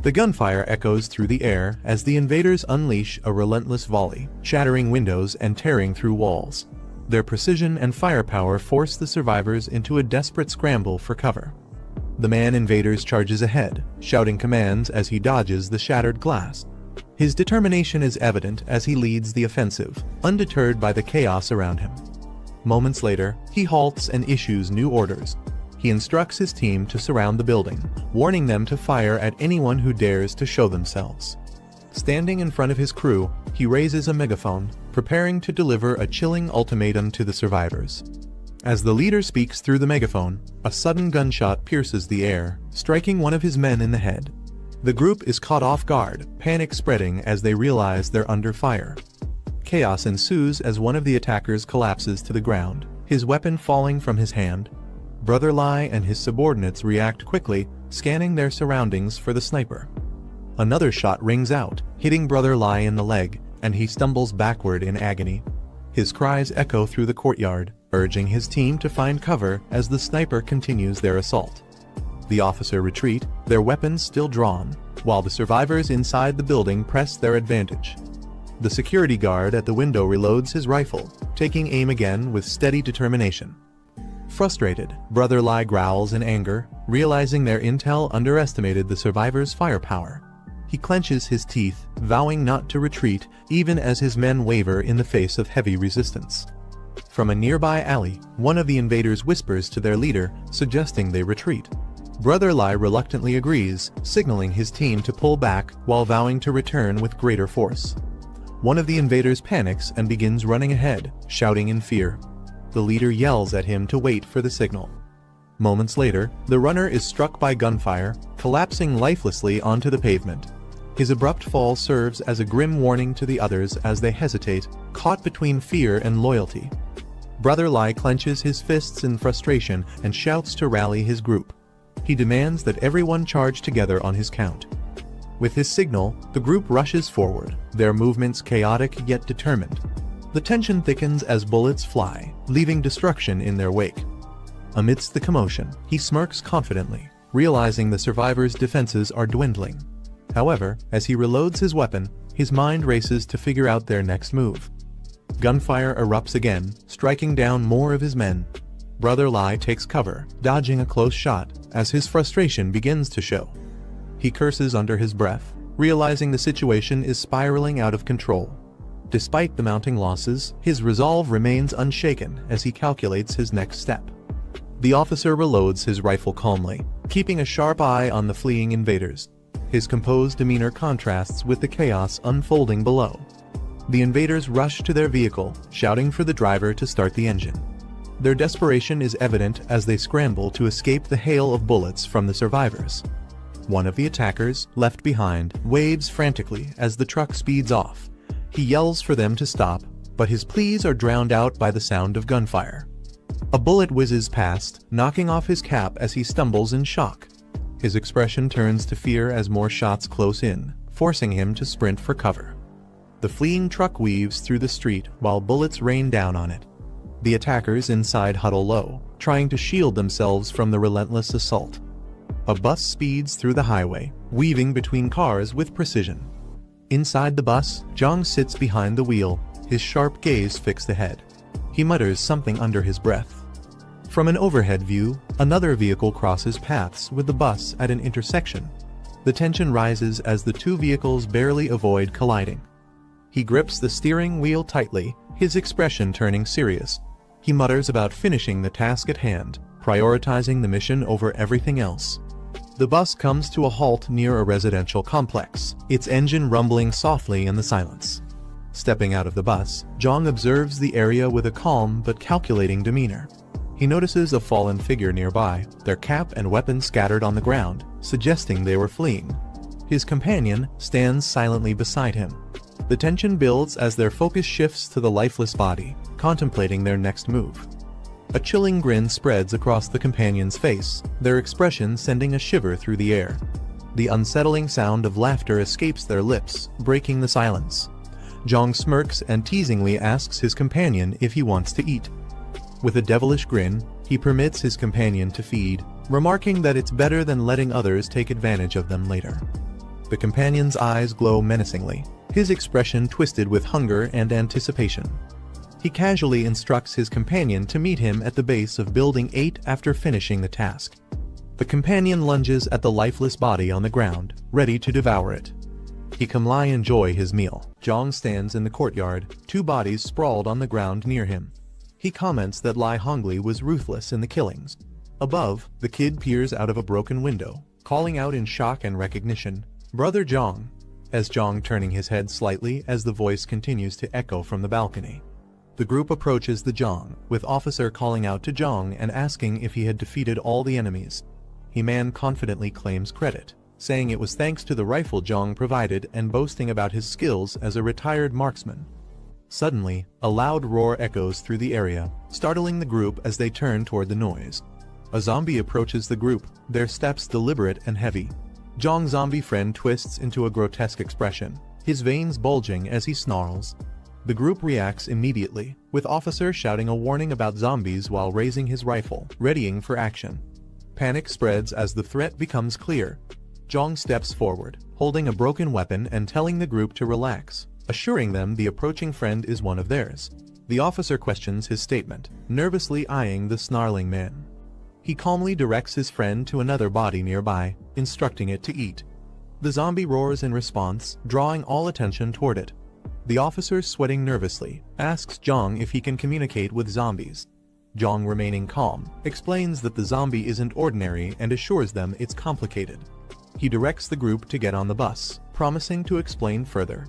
The gunfire echoes through the air as the invaders unleash a relentless volley, shattering windows and tearing through walls. Their precision and firepower force the survivors into a desperate scramble for cover. The man-invaders charges ahead, shouting commands as he dodges the shattered glass. His determination is evident as he leads the offensive, undeterred by the chaos around him. Moments later, he halts and issues new orders. He instructs his team to surround the building, warning them to fire at anyone who dares to show themselves. Standing in front of his crew, he raises a megaphone, preparing to deliver a chilling ultimatum to the survivors. As the leader speaks through the megaphone, a sudden gunshot pierces the air, striking one of his men in the head. The group is caught off guard, panic spreading as they realize they're under fire. Chaos ensues as one of the attackers collapses to the ground, his weapon falling from his hand. Brother Lai and his subordinates react quickly, scanning their surroundings for the sniper. Another shot rings out, hitting Brother Lai in the leg, and he stumbles backward in agony. His cries echo through the courtyard, urging his team to find cover as the sniper continues their assault. The officer retreat, their weapons still drawn, while the survivors inside the building press their advantage. The security guard at the window reloads his rifle, taking aim again with steady determination. Frustrated, Brother Lai growls in anger, realizing their intel underestimated the survivors' firepower. He clenches his teeth, vowing not to retreat even as his men waver in the face of heavy resistance. From a nearby alley, one of the invaders whispers to their leader, suggesting they retreat. Brother Lai reluctantly agrees, signaling his team to pull back while vowing to return with greater force. One of the invaders panics and begins running ahead, shouting in fear. The leader yells at him to wait for the signal. Moments later, the runner is struck by gunfire, collapsing lifelessly onto the pavement. His abrupt fall serves as a grim warning to the others as they hesitate, caught between fear and loyalty. Brother Lai clenches his fists in frustration and shouts to rally his group. He demands that everyone charge together on his count. With his signal, the group rushes forward, their movements chaotic yet determined. The tension thickens as bullets fly, leaving destruction in their wake. Amidst the commotion, he smirks confidently, realizing the survivors' defenses are dwindling. However, as he reloads his weapon, his mind races to figure out their next move. Gunfire erupts again, striking down more of his men. Brother Lai takes cover, dodging a close shot, as his frustration begins to show. He curses under his breath, realizing the situation is spiraling out of control. Despite the mounting losses, his resolve remains unshaken as he calculates his next step. The officer reloads his rifle calmly, keeping a sharp eye on the fleeing invaders. His composed demeanor contrasts with the chaos unfolding below. The invaders rush to their vehicle, shouting for the driver to start the engine. Their desperation is evident as they scramble to escape the hail of bullets from the survivors. One of the attackers, left behind, waves frantically as the truck speeds off. He yells for them to stop, but his pleas are drowned out by the sound of gunfire. A bullet whizzes past, knocking off his cap as he stumbles in shock. His expression turns to fear as more shots close in, forcing him to sprint for cover. The fleeing truck weaves through the street while bullets rain down on it. The attackers inside huddle low, trying to shield themselves from the relentless assault. A bus speeds through the highway, weaving between cars with precision. Inside the bus, Jiang sits behind the wheel, his sharp gaze fixed ahead. He mutters something under his breath. From an overhead view, another vehicle crosses paths with the bus at an intersection. The tension rises as the two vehicles barely avoid colliding. He grips the steering wheel tightly, his expression turning serious. He mutters about finishing the task at hand, prioritizing the mission over everything else. The bus comes to a halt near a residential complex, its engine rumbling softly in the silence. Stepping out of the bus, Jiang observes the area with a calm but calculating demeanor. He notices a fallen figure nearby, their cap and weapons scattered on the ground, suggesting they were fleeing. His companion stands silently beside him. The tension builds as their focus shifts to the lifeless body, contemplating their next move. A chilling grin spreads across the companion's face, their expression sending a shiver through the air. The unsettling sound of laughter escapes their lips, breaking the silence. Jiang smirks and teasingly asks his companion if he wants to eat. With a devilish grin, he permits his companion to feed, remarking that it's better than letting others take advantage of them later. The companion's eyes glow menacingly, his expression twisted with hunger and anticipation. He casually instructs his companion to meet him at the base of Building 8 after finishing the task. The companion lunges at the lifeless body on the ground, ready to devour it. He calmly enjoys his meal. Jiang stands in the courtyard, two bodies sprawled on the ground near him. He comments that Lai Hongli was ruthless in the killings. Above, the kid peers out of a broken window, calling out in shock and recognition, "Brother Jiang," as Jiang turning his head slightly as the voice continues to echo from the balcony. The group approaches the Jiang, with officer calling out to Jiang and asking if he had defeated all the enemies. He man confidently claims credit, saying it was thanks to the rifle Jiang provided and boasting about his skills as a retired marksman. Suddenly, a loud roar echoes through the area, startling the group as they turn toward the noise. A zombie approaches the group, their steps deliberate and heavy. Jiang's zombie friend twists into a grotesque expression, his veins bulging as he snarls. The group reacts immediately, with officer shouting a warning about zombies while raising his rifle, readying for action. Panic spreads as the threat becomes clear. Jiang steps forward, holding a broken weapon and telling the group to relax, assuring them the approaching friend is one of theirs. The officer questions his statement, nervously eyeing the snarling man. He calmly directs his friend to another body nearby, instructing it to eat. The zombie roars in response, drawing all attention toward it. The officer, sweating nervously, asks Jiang if he can communicate with zombies. Jiang, remaining calm, explains that the zombie isn't ordinary and assures them it's complicated. He directs the group to get on the bus, promising to explain further.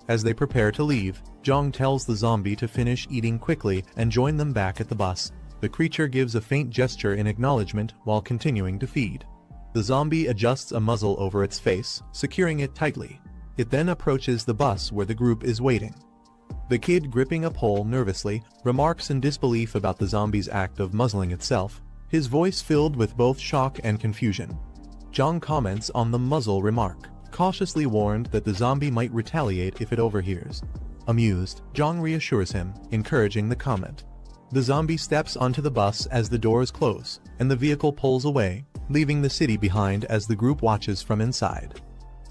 As they prepare to leave, Jiang tells the zombie to finish eating quickly and join them back at the bus. The creature gives a faint gesture in acknowledgement while continuing to feed. The zombie adjusts a muzzle over its face, securing it tightly. It then approaches the bus where the group is waiting. The kid, gripping a pole nervously, remarks in disbelief about the zombie's act of muzzling itself, his voice filled with both shock and confusion. Jiang comments on the muzzle remark, cautiously warned that the zombie might retaliate if it overhears. Amused, Jiang reassures him, encouraging the comment. The zombie steps onto the bus as the doors close, and the vehicle pulls away, leaving the city behind as the group watches from inside.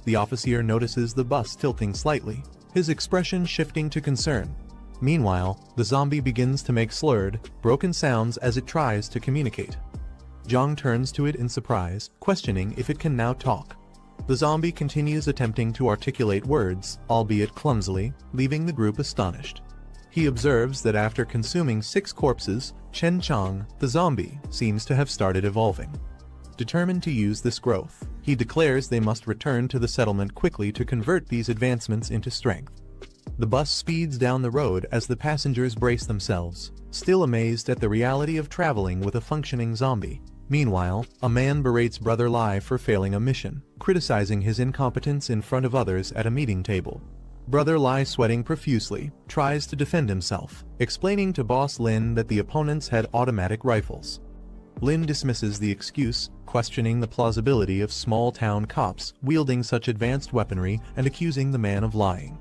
The officer notices the bus tilting slightly, his expression shifting to concern. Meanwhile, the zombie begins to make slurred, broken sounds as it tries to communicate. Jiang turns to it in surprise, questioning if it can now talk. The zombie continues attempting to articulate words, albeit clumsily, leaving the group astonished. He observes that after consuming 6 corpses, Chen Chang, the zombie, seems to have started evolving. Determined to use this growth, he declares they must return to the settlement quickly to convert these advancements into strength. The bus speeds down the road as the passengers brace themselves, still amazed at the reality of traveling with a functioning zombie. Meanwhile, a man berates Brother Lai for failing a mission, criticizing his incompetence in front of others at a meeting table. Brother Lai, sweating profusely, tries to defend himself, explaining to Boss Lin that the opponents had automatic rifles. Lin dismisses the excuse, questioning the plausibility of small-town cops wielding such advanced weaponry and accusing the man of lying.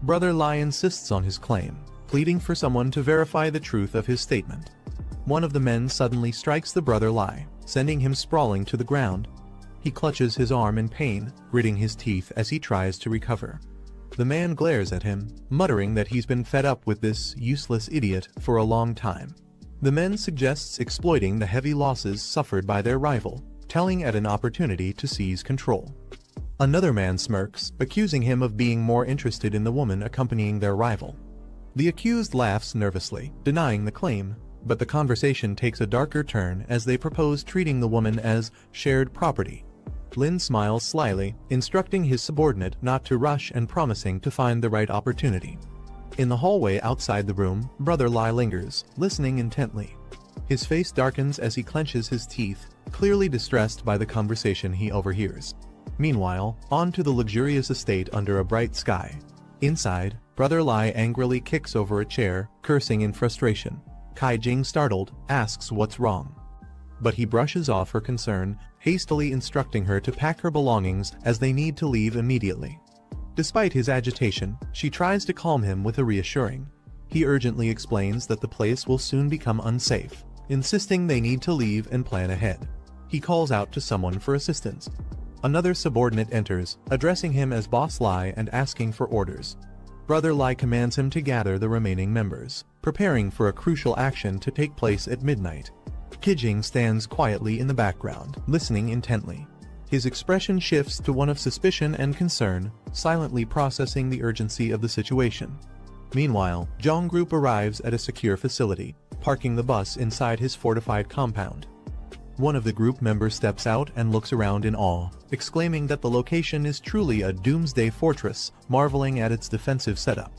Brother Lai insists on his claim, pleading for someone to verify the truth of his statement. One of the men suddenly strikes the Brother Lai, sending him sprawling to the ground. He clutches his arm in pain, gritting his teeth as he tries to recover. The man glares at him, muttering that he's been fed up with this useless idiot for a long time. The man suggests exploiting the heavy losses suffered by their rival, telling at an opportunity to seize control. Another man smirks, accusing him of being more interested in the woman accompanying their rival. The accused laughs nervously, denying the claim. But the conversation takes a darker turn as they propose treating the woman as shared property. Lin smiles slyly, instructing his subordinate not to rush and promising to find the right opportunity. In the hallway outside the room, Brother Lai lingers, listening intently. His face darkens as he clenches his teeth, clearly distressed by the conversation he overhears. Meanwhile, on to the luxurious estate under a bright sky. Inside, Brother Lai angrily kicks over a chair, cursing in frustration. Kai Jing, startled, asks what's wrong. But he brushes off her concern, hastily instructing her to pack her belongings as they need to leave immediately. Despite his agitation, she tries to calm him with a reassuring. He urgently explains that the place will soon become unsafe, insisting they need to leave and plan ahead. He calls out to someone for assistance. Another subordinate enters, addressing him as Boss Lai and asking for orders. Brother Lai commands him to gather the remaining members, preparing for a crucial action to take place at midnight. Kijing stands quietly in the background, listening intently. His expression shifts to one of suspicion and concern, silently processing the urgency of the situation. Meanwhile, Zhang Group arrives at a secure facility, parking the bus inside his fortified compound. One of the group members steps out and looks around in awe, exclaiming that the location is truly a Doomsday fortress, marveling at its defensive setup.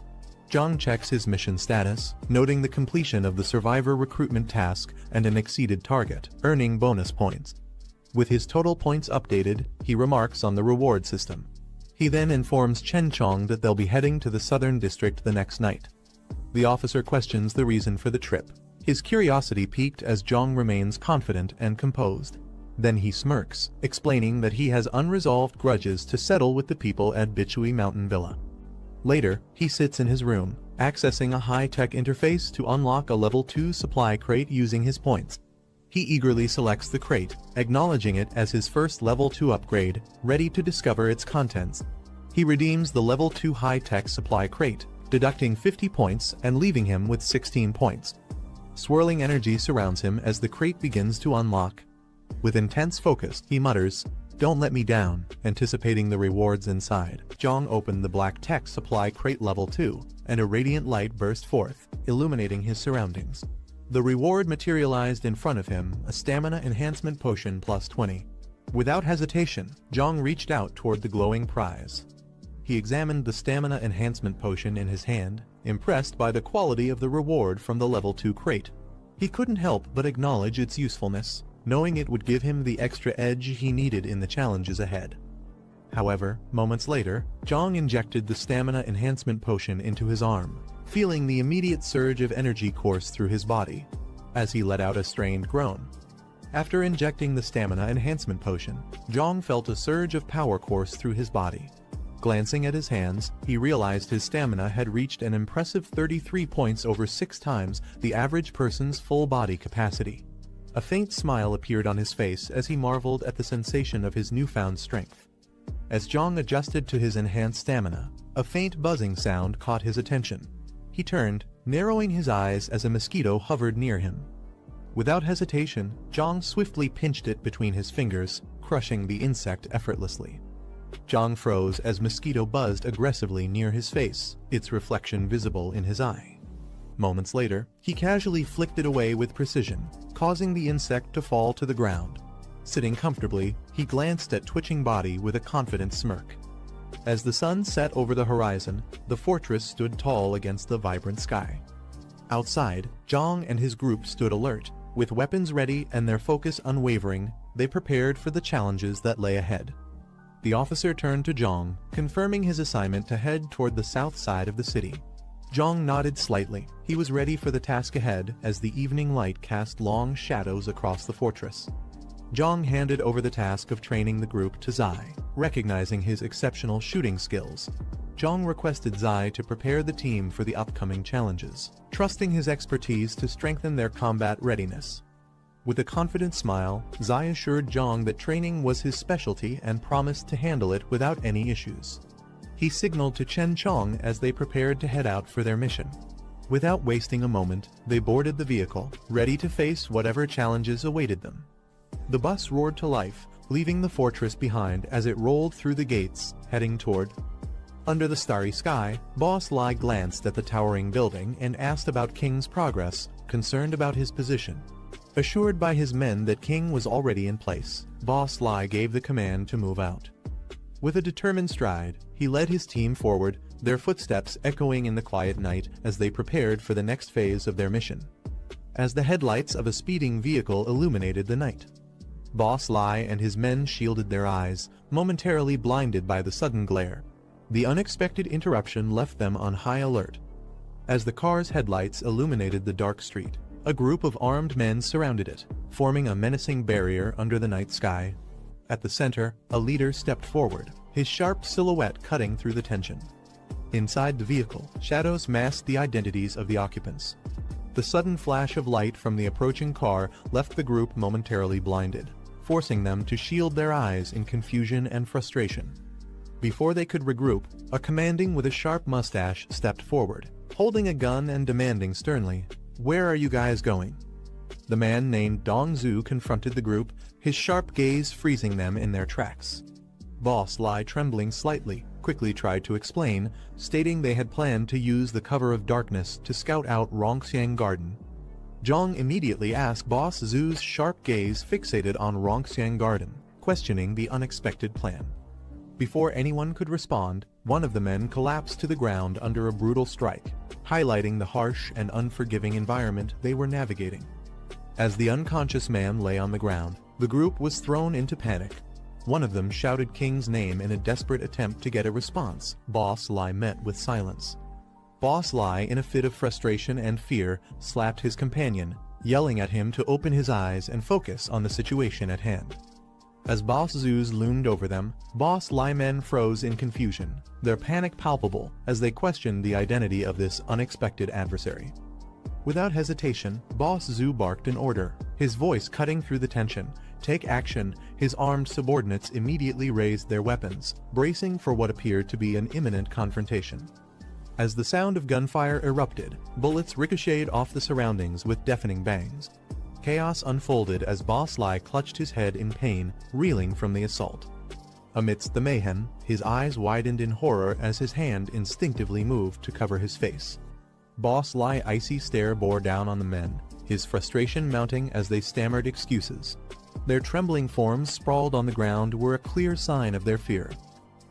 Zhang checks his mission status, noting the completion of the survivor recruitment task and an exceeded target, earning bonus points. With his total points updated, he remarks on the reward system. He then informs Chen Chong that they'll be heading to the southern district the next night. The officer questions the reason for the trip. His curiosity piqued as Zhang remains confident and composed. Then he smirks, explaining that he has unresolved grudges to settle with the people at Bichui Mountain Villa. Later, he sits in his room, accessing a high-tech interface to unlock a level 2 supply crate using his points. He eagerly selects the crate, acknowledging it as his first level 2 upgrade, ready to discover its contents. He redeems the level 2 high-tech supply crate, deducting 50 points and leaving him with 16 points. Swirling energy surrounds him as the crate begins to unlock. With intense focus, he mutters, "Don't let me down," anticipating the rewards inside. Zhang opened the black tech supply crate level 2, and a radiant light burst forth, illuminating his surroundings. The reward materialized in front of him, a stamina enhancement potion plus 20. Without hesitation, Zhang reached out toward the glowing prize. He examined the stamina enhancement potion in his hand, impressed by the quality of the reward from the level 2 crate. He couldn't help but acknowledge its usefulness, knowing it would give him the extra edge he needed in the challenges ahead. However, moments later, Zhang injected the stamina enhancement potion into his arm, feeling the immediate surge of energy course through his body, as he let out a strained groan. After injecting the stamina enhancement potion, Zhang felt a surge of power course through his body. Glancing at his hands, he realized his stamina had reached an impressive 33 points, over 6 times the average person's full body capacity. A faint smile appeared on his face as he marveled at the sensation of his newfound strength. As Zhang adjusted to his enhanced stamina, a faint buzzing sound caught his attention. He turned, narrowing his eyes as a mosquito hovered near him. Without hesitation, Zhang swiftly pinched it between his fingers, crushing the insect effortlessly. Zhang froze as mosquito buzzed aggressively near his face, its reflection visible in his eye. Moments later, he casually flicked it away with precision, causing the insect to fall to the ground. Sitting comfortably, he glanced at twitching body with a confident smirk. As the sun set over the horizon, the fortress stood tall against the vibrant sky. Outside, Zhang and his group stood alert, with weapons ready and their focus unwavering. They prepared for the challenges that lay ahead. The officer turned to Zhang, confirming his assignment to head toward the south side of the city. Zhang nodded slightly. He was ready for the task ahead as the evening light cast long shadows across the fortress. Zhang handed over the task of training the group to Zai, recognizing his exceptional shooting skills. Zhang requested Zai to prepare the team for the upcoming challenges, trusting his expertise to strengthen their combat readiness. With a confident smile, Zai assured Zhang that training was his specialty and promised to handle it without any issues. He signaled to Chen Chong as they prepared to head out for their mission. Without wasting a moment, they boarded the vehicle, ready to face whatever challenges awaited them. The bus roared to life, leaving the fortress behind as it rolled through the gates, heading toward Under the starry sky, Boss Lai glanced at the towering building and asked about King's progress, concerned about his position. Assured by his men that King was already in place, Boss Lai gave the command to move out. With a determined stride, he led his team forward, their footsteps echoing in the quiet night as they prepared for the next phase of their mission. As the headlights of a speeding vehicle illuminated the night, Boss Lai and his men shielded their eyes, momentarily blinded by the sudden glare. The unexpected interruption left them on high alert. As the car's headlights illuminated the dark street, a group of armed men surrounded it, forming a menacing barrier under the night sky. At the center, a leader stepped forward, his sharp silhouette cutting through the tension. Inside the vehicle, shadows masked the identities of the occupants. The sudden flash of light from the approaching car left the group momentarily blinded, forcing them to shield their eyes in confusion and frustration. Before they could regroup, a commanding with a sharp mustache stepped forward, holding a gun and demanding sternly, "Where are you guys going?" The man named Dong Zhu confronted the group, his sharp gaze freezing them in their tracks. Boss Lai, trembling slightly, quickly tried to explain, stating they had planned to use the cover of darkness to scout out Rongxiang Garden. Zhang immediately asked Boss Zhu's sharp gaze fixated on Rongxiang Garden, questioning the unexpected plan. Before anyone could respond, one of the men collapsed to the ground under a brutal strike, highlighting the harsh and unforgiving environment they were navigating. As the unconscious man lay on the ground, the group was thrown into panic. One of them shouted King's name in a desperate attempt to get a response. Boss Lai met with silence. Boss Lai, in a fit of frustration and fear, slapped his companion, yelling at him to open his eyes and focus on the situation at hand. As Boss Zhu's loomed over them, Boss Lai men froze in confusion, their panic palpable as they questioned the identity of this unexpected adversary. Without hesitation, Boss Zhu barked an order, his voice cutting through the tension. "Take action." His armed subordinates immediately raised their weapons, bracing for what appeared to be an imminent confrontation. As the sound of gunfire erupted, bullets ricocheted off the surroundings with deafening bangs. Chaos unfolded as Boss Lai clutched his head in pain, reeling from the assault. Amidst the mayhem, his eyes widened in horror as his hand instinctively moved to cover his face. Boss Lai's icy stare bore down on the men, his frustration mounting as they stammered excuses. Their trembling forms sprawled on the ground were a clear sign of their fear.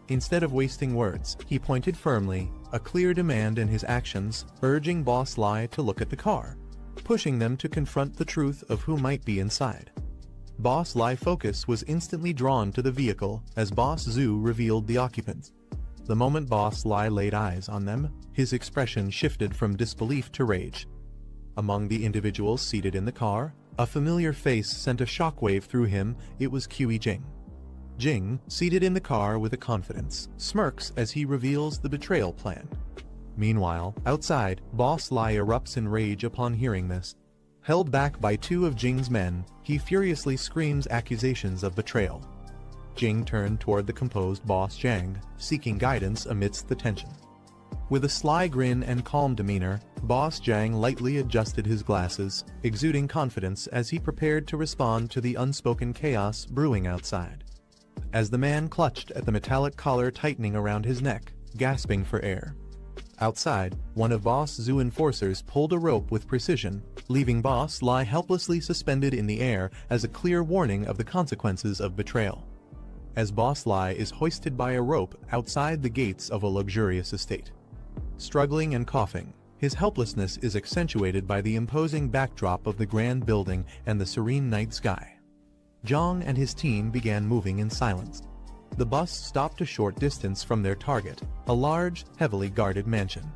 Instead of wasting words, he pointed firmly, a clear demand in his actions, urging Boss Lai to look at the car, pushing them to confront the truth of who might be inside. Boss Lai's focus was instantly drawn to the vehicle as Boss Zhu revealed the occupants. The moment Boss Lai laid eyes on them, his expression shifted from disbelief to rage. Among the individuals seated in the car, a familiar face sent a shockwave through him. It was Qi Jing. Jing, seated in the car with a confidence, smirks as he reveals the betrayal plan. Meanwhile, outside, Boss Lai erupts in rage upon hearing this. Held back by two of Jing's men, he furiously screams accusations of betrayal. Jing turned toward the composed Boss Zhang, seeking guidance amidst the tension. With a sly grin and calm demeanor, Boss Zhang lightly adjusted his glasses, exuding confidence as he prepared to respond to the unspoken chaos brewing outside. As the man clutched at the metallic collar tightening around his neck, gasping for air. Outside, one of Boss Zhu enforcers pulled a rope with precision, leaving Boss Lai helplessly suspended in the air as a clear warning of the consequences of betrayal. As Boss Lai is hoisted by a rope outside the gates of a luxurious estate. Struggling and coughing, his helplessness is accentuated by the imposing backdrop of the grand building and the serene night sky. Zhang and his team began moving in silence. The bus stopped a short distance from their target, a large, heavily guarded mansion.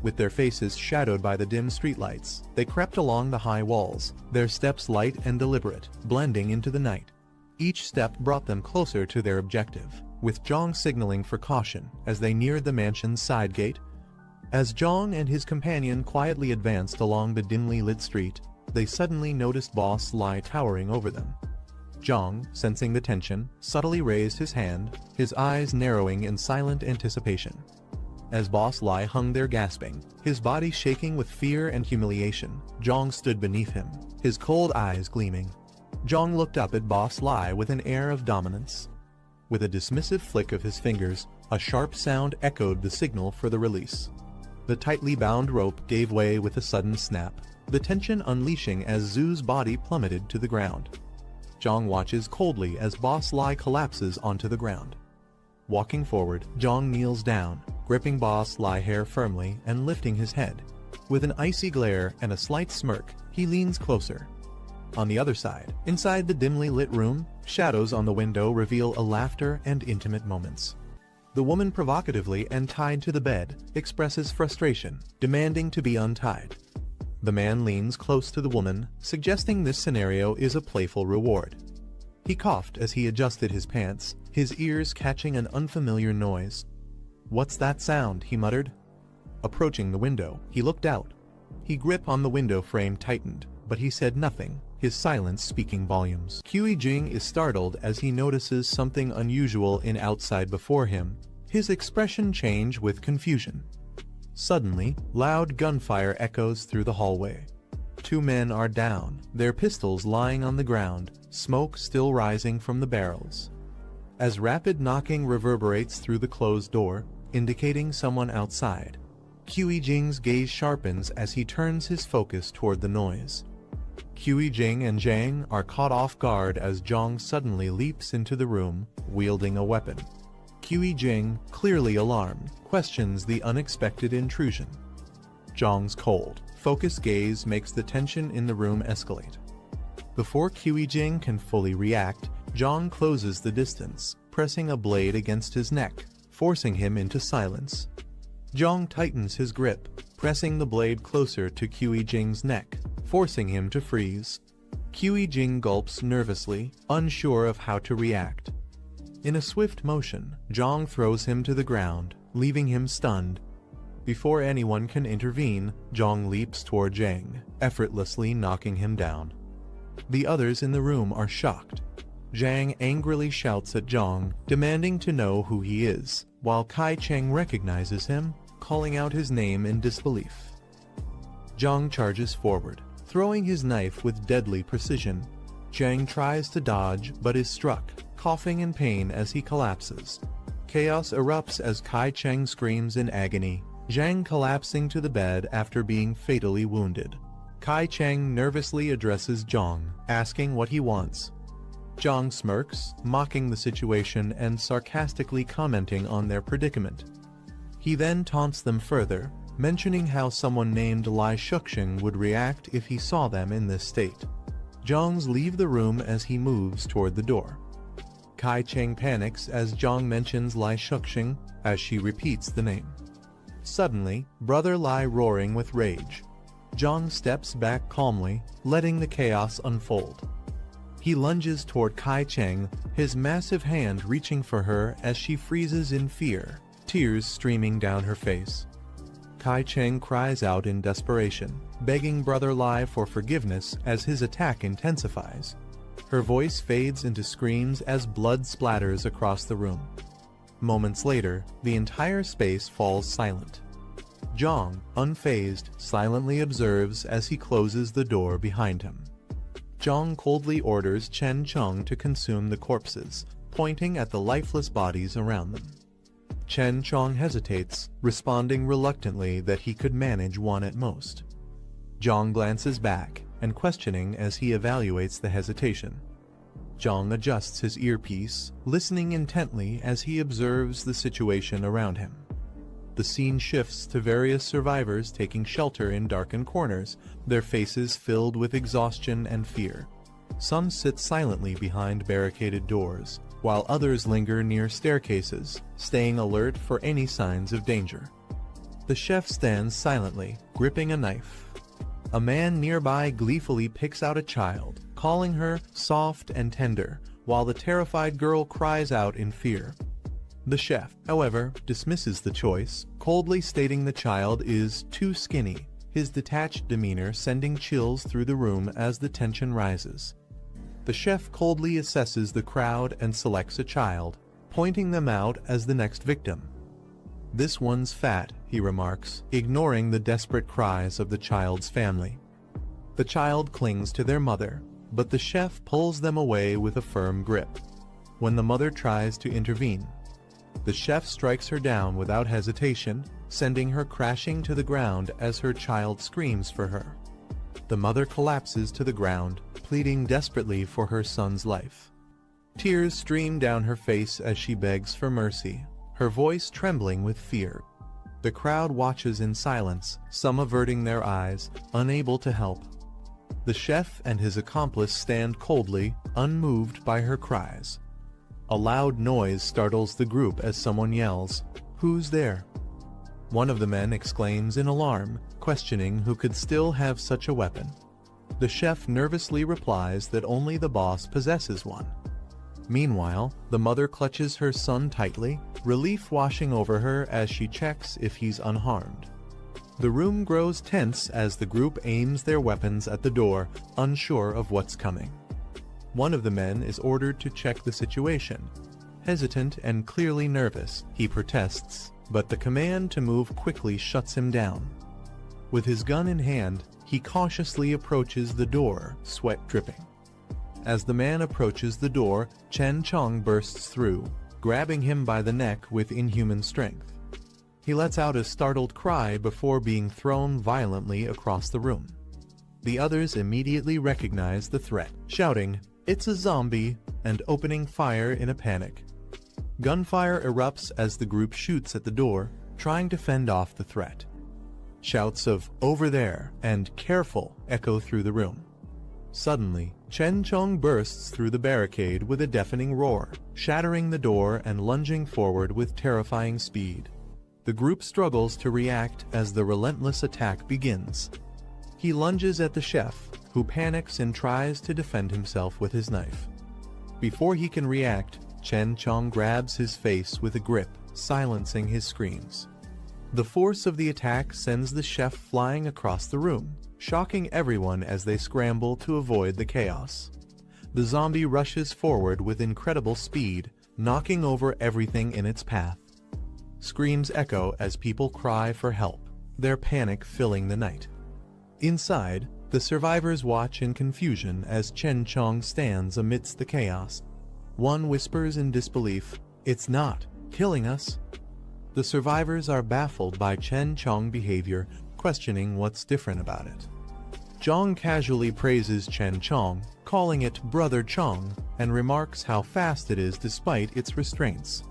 With their faces shadowed by the dim streetlights, they crept along the high walls, their steps light and deliberate, blending into the night. Each step brought them closer to their objective, with Zhang signaling for caution as they neared the mansion's side gate. As Zhang and his companion quietly advanced along the dimly lit street, they suddenly noticed Boss Lai towering over them. Zhang, sensing the tension, subtly raised his hand, his eyes narrowing in silent anticipation. As Boss Lai hung there gasping, his body shaking with fear and humiliation, Zhang stood beneath him, his cold eyes gleaming. Zhang looked up at Boss Lai with an air of dominance. With a dismissive flick of his fingers, A sharp sound echoed the signal for the release. The tightly bound rope gave way with a sudden snap, the tension unleashing as Zhu's body plummeted to the ground. Jiang watches coldly as Boss Lai collapses onto the ground. Walking forward, Jiang kneels down, gripping Boss Lai hair firmly and lifting his head. With an icy glare and a slight smirk, he leans closer. On the other side, inside the dimly lit room, shadows on the window reveal a laughter and intimate moments. The woman, provocatively and tied to the bed, expresses frustration, demanding to be untied. The man leans close to the woman, suggesting this scenario is a playful reward. He coughed as he adjusted his pants, his ears catching an unfamiliar noise. "What's that sound?" he muttered. Approaching the window, he looked out. His grip on the window frame tightened, but he said nothing, his silence speaking volumes. Jing is startled as he notices something unusual in outside before him, his expression change with confusion. Suddenly, loud gunfire echoes through the hallway. 2 men are down, their pistols lying on the ground, smoke still rising from the barrels. As rapid knocking reverberates through the closed door, indicating someone outside, Jing's gaze sharpens as he turns his focus toward the noise. Jing and Jiang are caught off guard as Jiang suddenly leaps into the room, wielding a weapon. Jing, clearly alarmed, questions the unexpected intrusion. Jiang's cold, focused gaze makes the tension in the room escalate. Before Jing can fully react, Jiang closes the distance, pressing a blade against his neck, forcing him into silence. Jiang tightens his grip, pressing the blade closer to Jing's neck, forcing him to freeze. Jing gulps nervously, unsure of how to react. In a swift motion, Jiang throws him to the ground, leaving him stunned. Before anyone can intervene, Jiang leaps toward Jiang, effortlessly knocking him down. The others in the room are shocked. Jiang angrily shouts at Jiang, demanding to know who he is, while Kai Cheng recognizes him, calling out his name in disbelief. Jiang charges forward, throwing his knife with deadly precision. Jiang tries to dodge but is struck, coughing in pain as he collapses. Chaos erupts as Kai Cheng screams in agony, Jiang collapsing to the bed after being fatally wounded. Kai Cheng nervously addresses Jiang, asking what he wants. Jiang smirks, mocking the situation and sarcastically commenting on their predicament. He then taunts them further, mentioning how someone named Lai Shuxing would react if he saw them in this state. Jiang's leave the room as he moves toward the door. Kai Cheng panics as Jiang mentions Lai Shuxing, as she repeats the name. Suddenly, Brother Lai roaring with rage. Jiang steps back calmly, letting the chaos unfold. He lunges toward Kai Cheng, his massive hand reaching for her as she freezes in fear, tears streaming down her face. Kai Cheng cries out in desperation, begging Brother Lai for forgiveness as his attack intensifies. Her voice fades into screams as blood splatters across the room. Moments later, the entire space falls silent. Jiang, unfazed, silently observes as he closes the door behind him. Jiang coldly orders Chen Cheng to consume the corpses, pointing at the lifeless bodies around them. Chen Cheng hesitates, responding reluctantly that he could manage one at most. Jiang glances back, and questioning as he evaluates the hesitation. Jiang adjusts his earpiece, listening intently as he observes the situation around him. The scene shifts to various survivors taking shelter in darkened corners, their faces filled with exhaustion and fear. Some sit silently behind barricaded doors, while others linger near staircases, staying alert for any signs of danger. The chef stands silently, gripping a knife. A man nearby gleefully picks out a child, calling her soft and tender, while the terrified girl cries out in fear. The chef, however, dismisses the choice, coldly stating the child is too skinny, his detached demeanor sending chills through the room as the tension rises. The chef coldly assesses the crowd and selects a child, pointing them out as the next victim. "This one's fat," he remarks, ignoring the desperate cries of the child's family. The child clings to their mother, but the chef pulls them away with a firm grip. When the mother tries to intervene, The chef strikes her down without hesitation, sending her crashing to the ground as her child screams for her. The mother collapses to the ground, pleading desperately for her son's life. Tears stream down her face as she begs for mercy, her voice trembling with fear. The crowd watches in silence, some averting their eyes, unable to help. The chef and his accomplice stand coldly, unmoved by her cries. A loud noise startles the group as someone yells, "Who's there?" One of the men exclaims in alarm, questioning who could still have such a weapon. The chef nervously replies that only the boss possesses one. Meanwhile, the mother clutches her son tightly, relief washing over her as she checks if he's unharmed. The room grows tense as the group aims their weapons at the door, unsure of what's coming. One of the men is ordered to check the situation. Hesitant and clearly nervous, he protests, but the command to move quickly shuts him down. With his gun in hand, he cautiously approaches the door, sweat dripping. As the man approaches the door, Chen Chong bursts through, grabbing him by the neck with inhuman strength. He lets out a startled cry before being thrown violently across the room. The others immediately recognize the threat, shouting, "It's a zombie," and opening fire in a panic. Gunfire erupts as the group shoots at the door, trying to fend off the threat. Shouts of "Over there" and "Careful" echo through the room. Suddenly, Chen Chong bursts through the barricade with a deafening roar, shattering the door and lunging forward with terrifying speed. The group struggles to react as the relentless attack begins. He lunges at the chef, who panics and tries to defend himself with his knife. Before he can react, Chen Chong grabs his face with a grip, silencing his screams. The force of the attack sends the chef flying across the room, shocking everyone as they scramble to avoid the chaos. The zombie rushes forward with incredible speed, knocking over everything in its path. Screams echo as people cry for help, their panic filling the night. Inside, the survivors watch in confusion as Chen Chong stands amidst the chaos. One whispers in disbelief, "It's not killing us." The survivors are baffled by Chen Chong's behavior, questioning what's different about it. Zhang casually praises Chen Chong, calling it Brother Chong, and remarks how fast it is despite its restraints.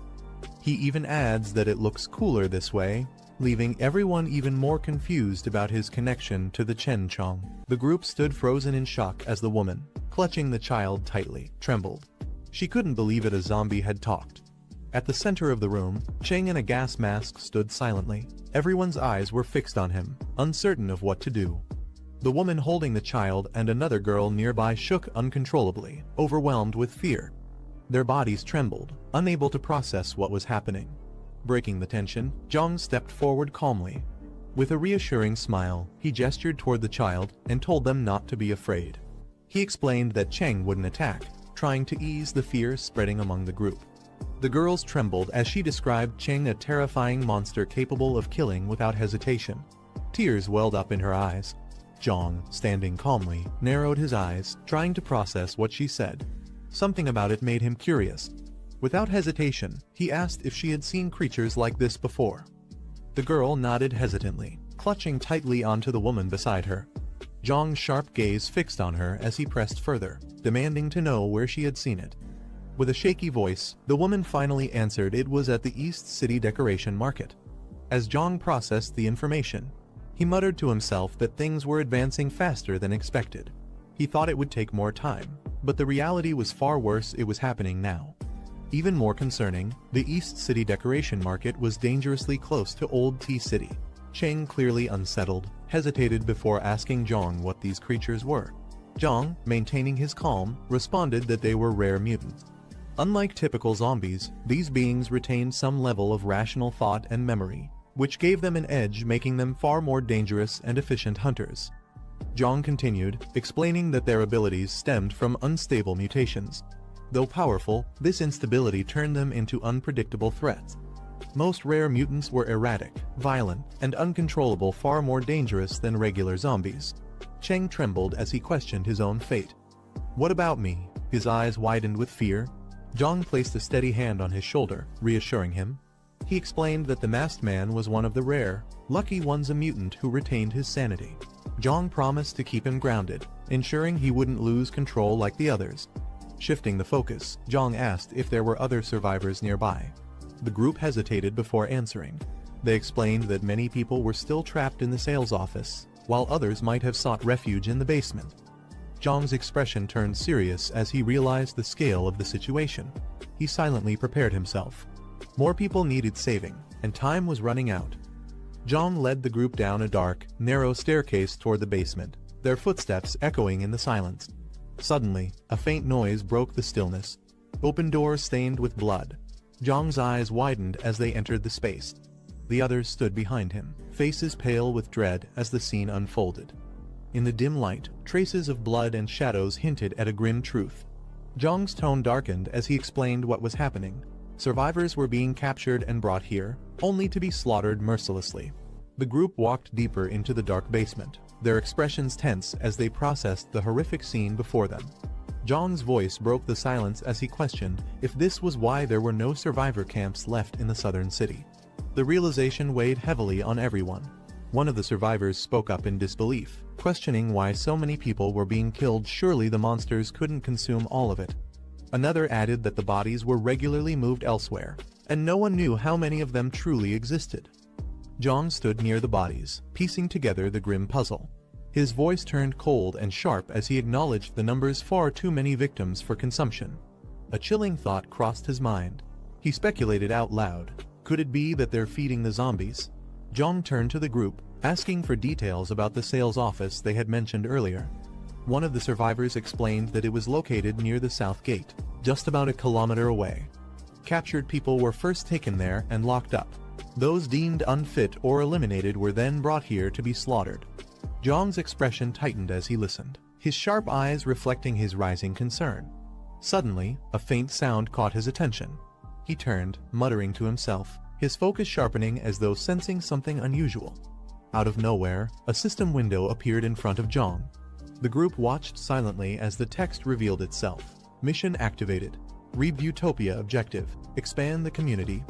He even adds that it looks cooler this way, leaving everyone even more confused about his connection to the Chen Chong. The group stood frozen in shock as the woman, clutching the child tightly, trembled. She couldn't believe it, a zombie had talked. At the center of the room, Cheng in a gas mask stood silently. Everyone's eyes were fixed on him, uncertain of what to do. The woman holding the child and another girl nearby shook uncontrollably, overwhelmed with fear. Their bodies trembled, unable to process what was happening. Breaking the tension, Zhang stepped forward calmly. With a reassuring smile, he gestured toward the child and told them not to be afraid. He explained that Cheng wouldn't attack, trying to ease the fear spreading among the group. The girls trembled as she described Cheng a terrifying monster capable of killing without hesitation. Tears welled up in her eyes. Zhang, standing calmly, narrowed his eyes, trying to process what she said. Something about it made him curious. Without hesitation, he asked if she had seen creatures like this before. The girl nodded hesitantly, clutching tightly onto the woman beside her. Zhang's sharp gaze fixed on her as he pressed further, demanding to know where she had seen it. With a shaky voice, the woman finally answered it was at the East City Decoration Market. As Zhang processed the information, he muttered to himself that things were advancing faster than expected. He thought it would take more time, but the reality was far worse. It was happening now. Even more concerning, the East City Decoration Market was dangerously close to Old Tea City. Cheng, clearly unsettled, hesitated before asking Zhang what these creatures were. Zhang, maintaining his calm, responded that they were rare mutants. Unlike typical zombies, these beings retained some level of rational thought and memory, which gave them an edge, making them far more dangerous and efficient hunters. Zhang continued, explaining that their abilities stemmed from unstable mutations. Though powerful, this instability turned them into unpredictable threats. Most rare mutants were erratic, violent, and uncontrollable, far more dangerous than regular zombies. Cheng trembled as he questioned his own fate. "What about me?" His eyes widened with fear. Jiang placed a steady hand on his shoulder, reassuring him. He explained that the masked man was one of the rare, lucky ones, a mutant who retained his sanity. Jiang promised to keep him grounded, ensuring he wouldn't lose control like the others. Shifting the focus, Jiang asked if there were other survivors nearby. The group hesitated before answering. They explained that many people were still trapped in the sales office, while others might have sought refuge in the basement. Jiang's expression turned serious as he realized the scale of the situation. He silently prepared himself. More people needed saving, and time was running out. Jiang led the group down a dark, narrow staircase toward the basement, their footsteps echoing in the silence. Suddenly, a faint noise broke the stillness. Open doors stained with blood. Jiang's eyes widened as they entered the space. The others stood behind him, faces pale with dread as the scene unfolded. In the dim light, traces of blood and shadows hinted at a grim truth. Jiang's tone darkened as he explained what was happening. Survivors were being captured and brought here, only to be slaughtered mercilessly. The group walked deeper into the dark basement, their expressions tense as they processed the horrific scene before them. Jiang's voice broke the silence as he questioned if this was why there were no survivor camps left in the southern city. The realization weighed heavily on everyone. One of the survivors spoke up in disbelief, questioning why so many people were being killed. Surely the monsters couldn't consume all of it. Another added that the bodies were regularly moved elsewhere, and no one knew how many of them truly existed. Jiang stood near the bodies, piecing together the grim puzzle. His voice turned cold and sharp as he acknowledged the numbers: far too many victims for consumption. A chilling thought crossed his mind. He speculated out loud. Could it be that they're feeding the zombies? Jiang turned to the group, asking for details about the sales office they had mentioned earlier. One of the survivors explained that it was located near the south gate, just about a kilometer away. Captured people were first taken there and locked up. Those deemed unfit or eliminated were then brought here to be slaughtered. Jiang's expression tightened as he listened, his sharp eyes reflecting his rising concern. Suddenly, a faint sound caught his attention. He turned, muttering to himself, his focus sharpening as though sensing something unusual. Out of nowhere, a system window appeared in front of Jiang. The group watched silently as the text revealed itself. Mission activated. Read Utopia objective. Expand the community.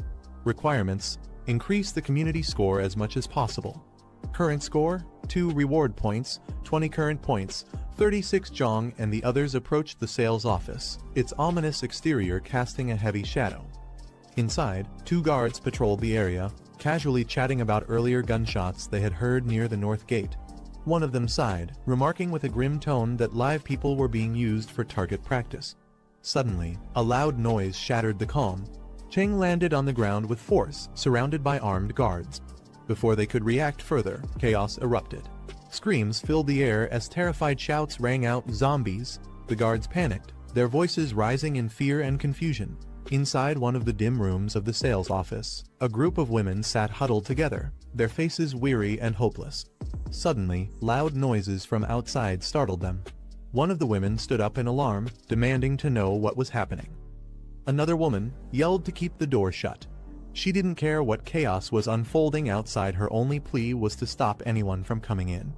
Requirements: increase the community score as much as possible. Current score: 2 reward points, 20 current points, 36. Jiang and the others approached the sales office, its ominous exterior casting a heavy shadow. Inside, 2 guards patrolled the area, casually chatting about earlier gunshots they had heard near the north gate. One of them sighed, remarking with a grim tone that live people were being used for target practice. Suddenly, a loud noise shattered the calm. Cheng landed on the ground with force, surrounded by armed guards. Before they could react further, chaos erupted. Screams filled the air as terrified shouts rang out. Zombies! The guards panicked, their voices rising in fear and confusion. Inside one of the dim rooms of the sales office, a group of women sat huddled together, their faces weary and hopeless. Suddenly, loud noises from outside startled them. One of the women stood up in alarm, demanding to know what was happening. Another woman yelled to keep the door shut. She didn't care what chaos was unfolding outside. Her only plea was to stop anyone from coming in.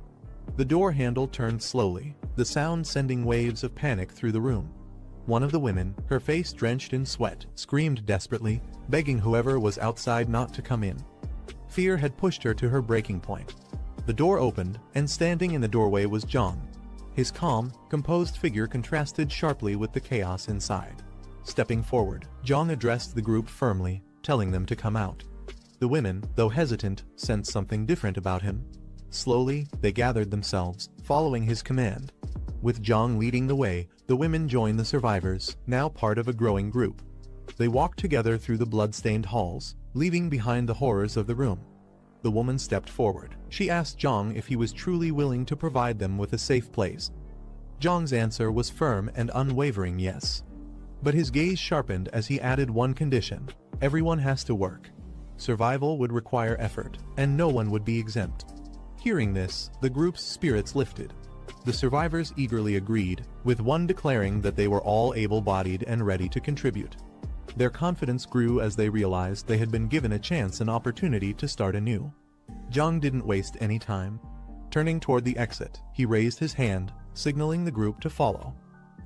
The door handle turned slowly, the sound sending waves of panic through the room. One of the women, her face drenched in sweat, screamed desperately, begging whoever was outside not to come in. Fear had pushed her to her breaking point. The door opened, and standing in the doorway was Jiang. His calm, composed figure contrasted sharply with the chaos inside. Stepping forward, Jiang addressed the group firmly, telling them to come out. The women, though hesitant, sensed something different about him. Slowly, they gathered themselves, following his command. With Jiang leading the way, the women joined the survivors, now part of a growing group. They walked together through the blood-stained halls, leaving behind the horrors of the room. The woman stepped forward. She asked Jiang if he was truly willing to provide them with a safe place. Jiang's answer was firm and unwavering yes. But his gaze sharpened as he added one condition: everyone has to work. Survival would require effort, and no one would be exempt. Hearing this, the group's spirits lifted. The survivors eagerly agreed, with one declaring that they were all able-bodied and ready to contribute. Their confidence grew as they realized they had been given a chance and opportunity to start anew. Jiang didn't waste any time. Turning toward the exit, he raised his hand, signaling the group to follow.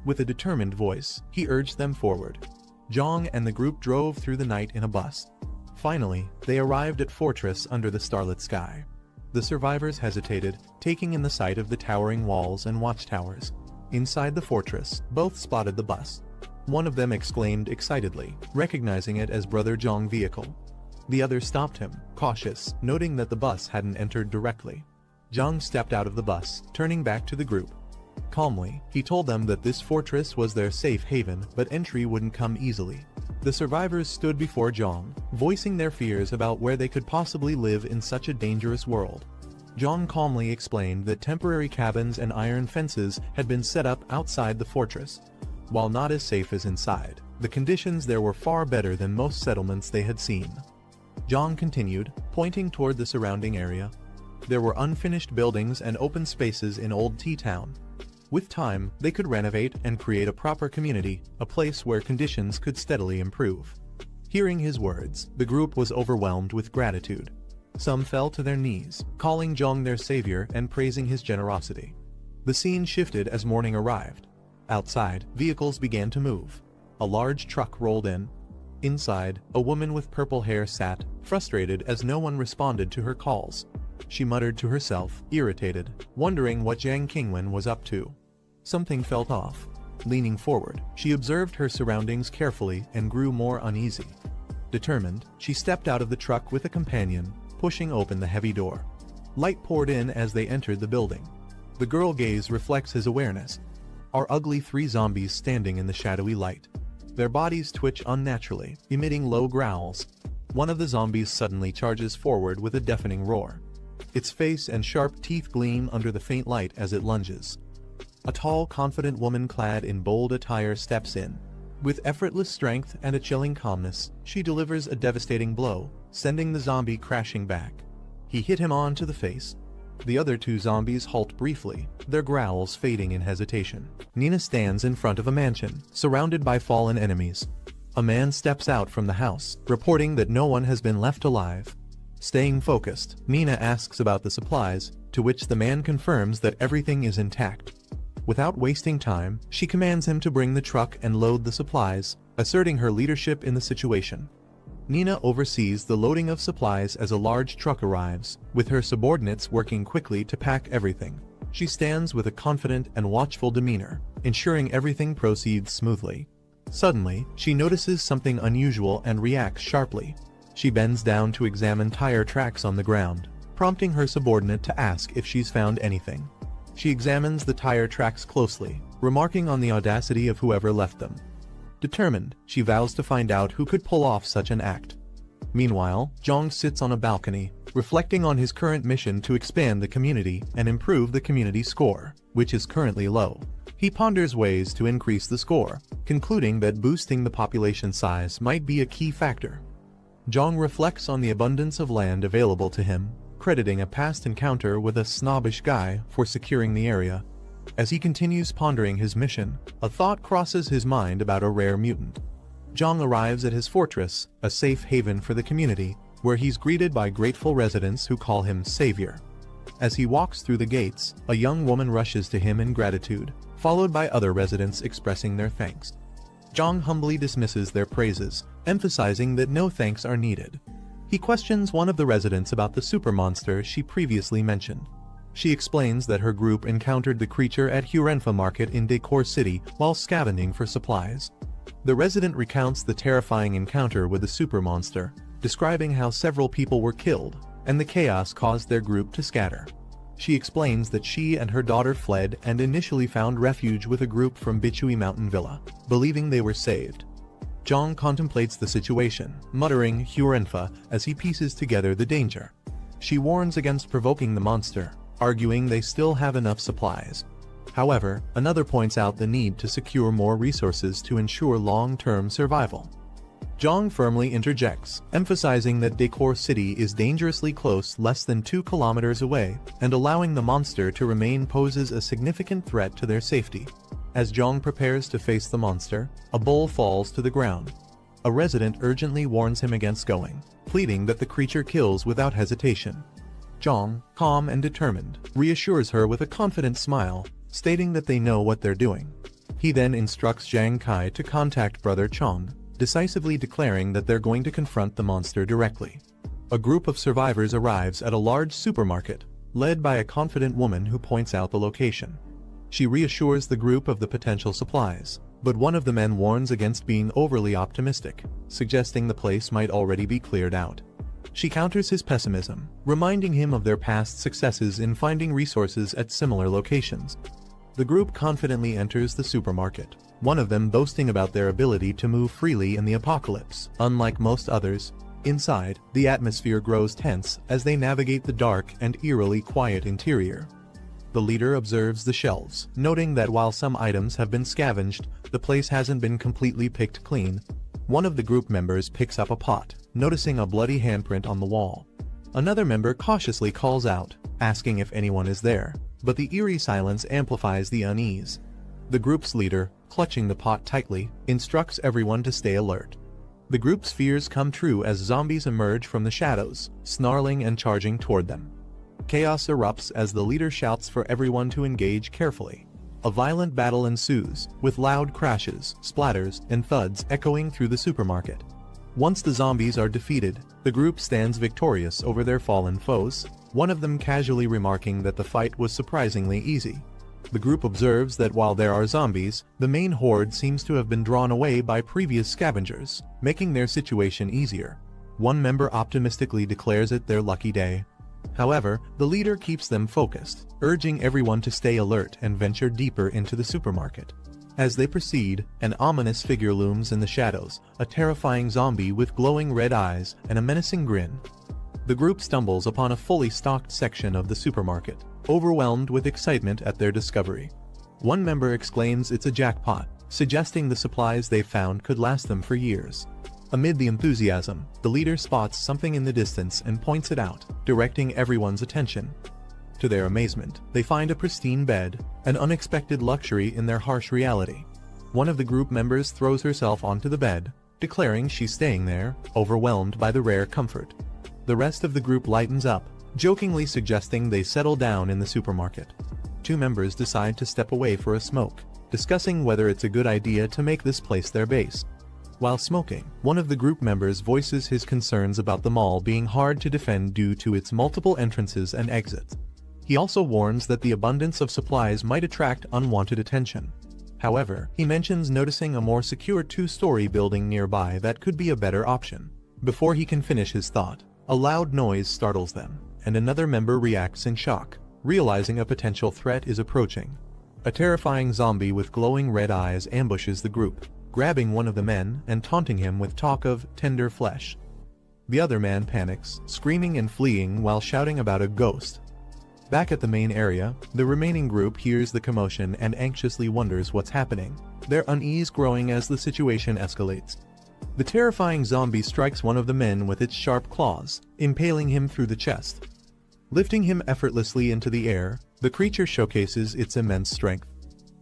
With a determined voice, he urged them forward. Jiang and the group drove through the night in a bus. Finally, they arrived at fortress under the starlit sky. The survivors hesitated, taking in the sight of the towering walls and watchtowers. Inside the fortress, both spotted the bus. One of them exclaimed excitedly, recognizing it as Brother Zhong's vehicle. The other stopped him, cautious, noting that the bus hadn't entered directly. Jiang stepped out of the bus, turning back to the group. Calmly, he told them that this fortress was their safe haven, but entry wouldn't come easily. The survivors stood before Jiang, voicing their fears about where they could possibly live in such a dangerous world. Jiang calmly explained that temporary cabins and iron fences had been set up outside the fortress. While not as safe as inside, the conditions there were far better than most settlements they had seen. Jiang continued, pointing toward the surrounding area. There were unfinished buildings and open spaces in Old T-Town. With time, they could renovate and create a proper community, a place where conditions could steadily improve. Hearing his words, the group was overwhelmed with gratitude. Some fell to their knees, calling Jiang their savior and praising his generosity. The scene shifted as morning arrived. Outside, vehicles began to move. A large truck rolled in. Inside, a woman with purple hair sat, frustrated as no one responded to her calls. She muttered to herself, irritated, wondering what Jiang Qingwen was up to. Something felt off. Leaning forward, she observed her surroundings carefully and grew more uneasy. Determined, she stepped out of the truck with a companion, pushing open the heavy door. Light poured in as they entered the building. The girl gaze reflects his awareness. Are ugly three zombies standing in the shadowy light. Their bodies twitch unnaturally, emitting low growls. One of the zombies suddenly charges forward with a deafening roar. Its face and sharp teeth gleam under the faint light as it lunges. A tall, confident woman clad in bold attire steps in. With effortless strength and a chilling calmness, she delivers a devastating blow, sending the zombie crashing back. He hit him on to the face. The other two zombies halt briefly, their growls fading in hesitation. Nina stands in front of a mansion, surrounded by fallen enemies. A man steps out from the house, reporting that no one has been left alive. Staying focused, Nina asks about the supplies, to which the man confirms that everything is intact. Without wasting time, she commands him to bring the truck and load the supplies, asserting her leadership in the situation. Nina oversees the loading of supplies as a large truck arrives, with her subordinates working quickly to pack everything. She stands with a confident and watchful demeanor, ensuring everything proceeds smoothly. Suddenly, she notices something unusual and reacts sharply. She bends down to examine tire tracks on the ground, prompting her subordinate to ask if she's found anything. She examines the tire tracks closely, remarking on the audacity of whoever left them. Determined, she vows to find out who could pull off such an act. Meanwhile, Jiang sits on a balcony, reflecting on his current mission to expand the community and improve the community score, which is currently low. He ponders ways to increase the score, concluding that boosting the population size might be a key factor. Jiang reflects on the abundance of land available to him, crediting a past encounter with a snobbish guy for securing the area. As he continues pondering his mission, a thought crosses his mind about a rare mutant. Jiang arrives at his fortress, a safe haven for the community, where he's greeted by grateful residents who call him savior. As he walks through the gates, a young woman rushes to him in gratitude, followed by other residents expressing their thanks. Jiang humbly dismisses their praises, emphasizing that no thanks are needed. He questions one of the residents about the super monster she previously mentioned. She explains that her group encountered the creature at Hurenfa Market in Decor City while scavenging for supplies. The resident recounts the terrifying encounter with the super monster, describing how several people were killed, and the chaos caused their group to scatter. She explains that she and her daughter fled and initially found refuge with a group from Bichui Mountain Villa, believing they were saved. Jiang contemplates the situation, muttering Hurenfa as he pieces together the danger. She warns against provoking the monster, arguing they still have enough supplies. However, another points out the need to secure more resources to ensure long-term survival. Jiang firmly interjects, emphasizing that Decor City is dangerously close, less than 2 kilometers away, and allowing the monster to remain poses a significant threat to their safety. As Jiang prepares to face the monster, a bowl falls to the ground. A resident urgently warns him against going, pleading that the creature kills without hesitation. Jiang, calm and determined, reassures her with a confident smile, stating that they know what they're doing. He then instructs Zhang Kai to contact Brother Chong, decisively declaring that they're going to confront the monster directly. A group of survivors arrives at a large supermarket, led by a confident woman who points out the location. She reassures the group of the potential supplies, but one of the men warns against being overly optimistic, suggesting the place might already be cleared out. She counters his pessimism, reminding him of their past successes in finding resources at similar locations. The group confidently enters the supermarket, one of them boasting about their ability to move freely in the apocalypse. Unlike most others, inside, the atmosphere grows tense as they navigate the dark and eerily quiet interior. The leader observes the shelves, noting that while some items have been scavenged, the place hasn't been completely picked clean. One of the group members picks up a pot, noticing a bloody handprint on the wall. Another member cautiously calls out, asking if anyone is there, but the eerie silence amplifies the unease. The group's leader, clutching the pot tightly, instructs everyone to stay alert. The group's fears come true as zombies emerge from the shadows, snarling and charging toward them. Chaos erupts as the leader shouts for everyone to engage carefully. A violent battle ensues, with loud crashes, splatters, and thuds echoing through the supermarket. Once the zombies are defeated, the group stands victorious over their fallen foes, one of them casually remarking that the fight was surprisingly easy. The group observes that while there are zombies, the main horde seems to have been drawn away by previous scavengers, making their situation easier. One member optimistically declares it their lucky day. However, the leader keeps them focused, urging everyone to stay alert and venture deeper into the supermarket. As they proceed, an ominous figure looms in the shadows, a terrifying zombie with glowing red eyes and a menacing grin. The group stumbles upon a fully stocked section of the supermarket, overwhelmed with excitement at their discovery. One member exclaims it's a jackpot, suggesting the supplies they found could last them for years. Amid the enthusiasm, the leader spots something in the distance and points it out, directing everyone's attention. To their amazement, they find a pristine bed, an unexpected luxury in their harsh reality. One of the group members throws herself onto the bed, declaring she's staying there, overwhelmed by the rare comfort. The rest of the group lightens up, jokingly suggesting they settle down in the supermarket. Two members decide to step away for a smoke, discussing whether it's a good idea to make this place their base. While smoking, one of the group members voices his concerns about the mall being hard to defend due to its multiple entrances and exits. He also warns that the abundance of supplies might attract unwanted attention. However, he mentions noticing a more secure two-story building nearby that could be a better option. Before he can finish his thought, a loud noise startles them, and another member reacts in shock, realizing a potential threat is approaching. A terrifying zombie with glowing red eyes ambushes the group, grabbing one of the men and taunting him with talk of tender flesh. The other man panics, screaming and fleeing while shouting about a ghost. Back at the main area, the remaining group hears the commotion and anxiously wonders what's happening, their unease growing as the situation escalates. The terrifying zombie strikes one of the men with its sharp claws, impaling him through the chest. Lifting him effortlessly into the air, the creature showcases its immense strength.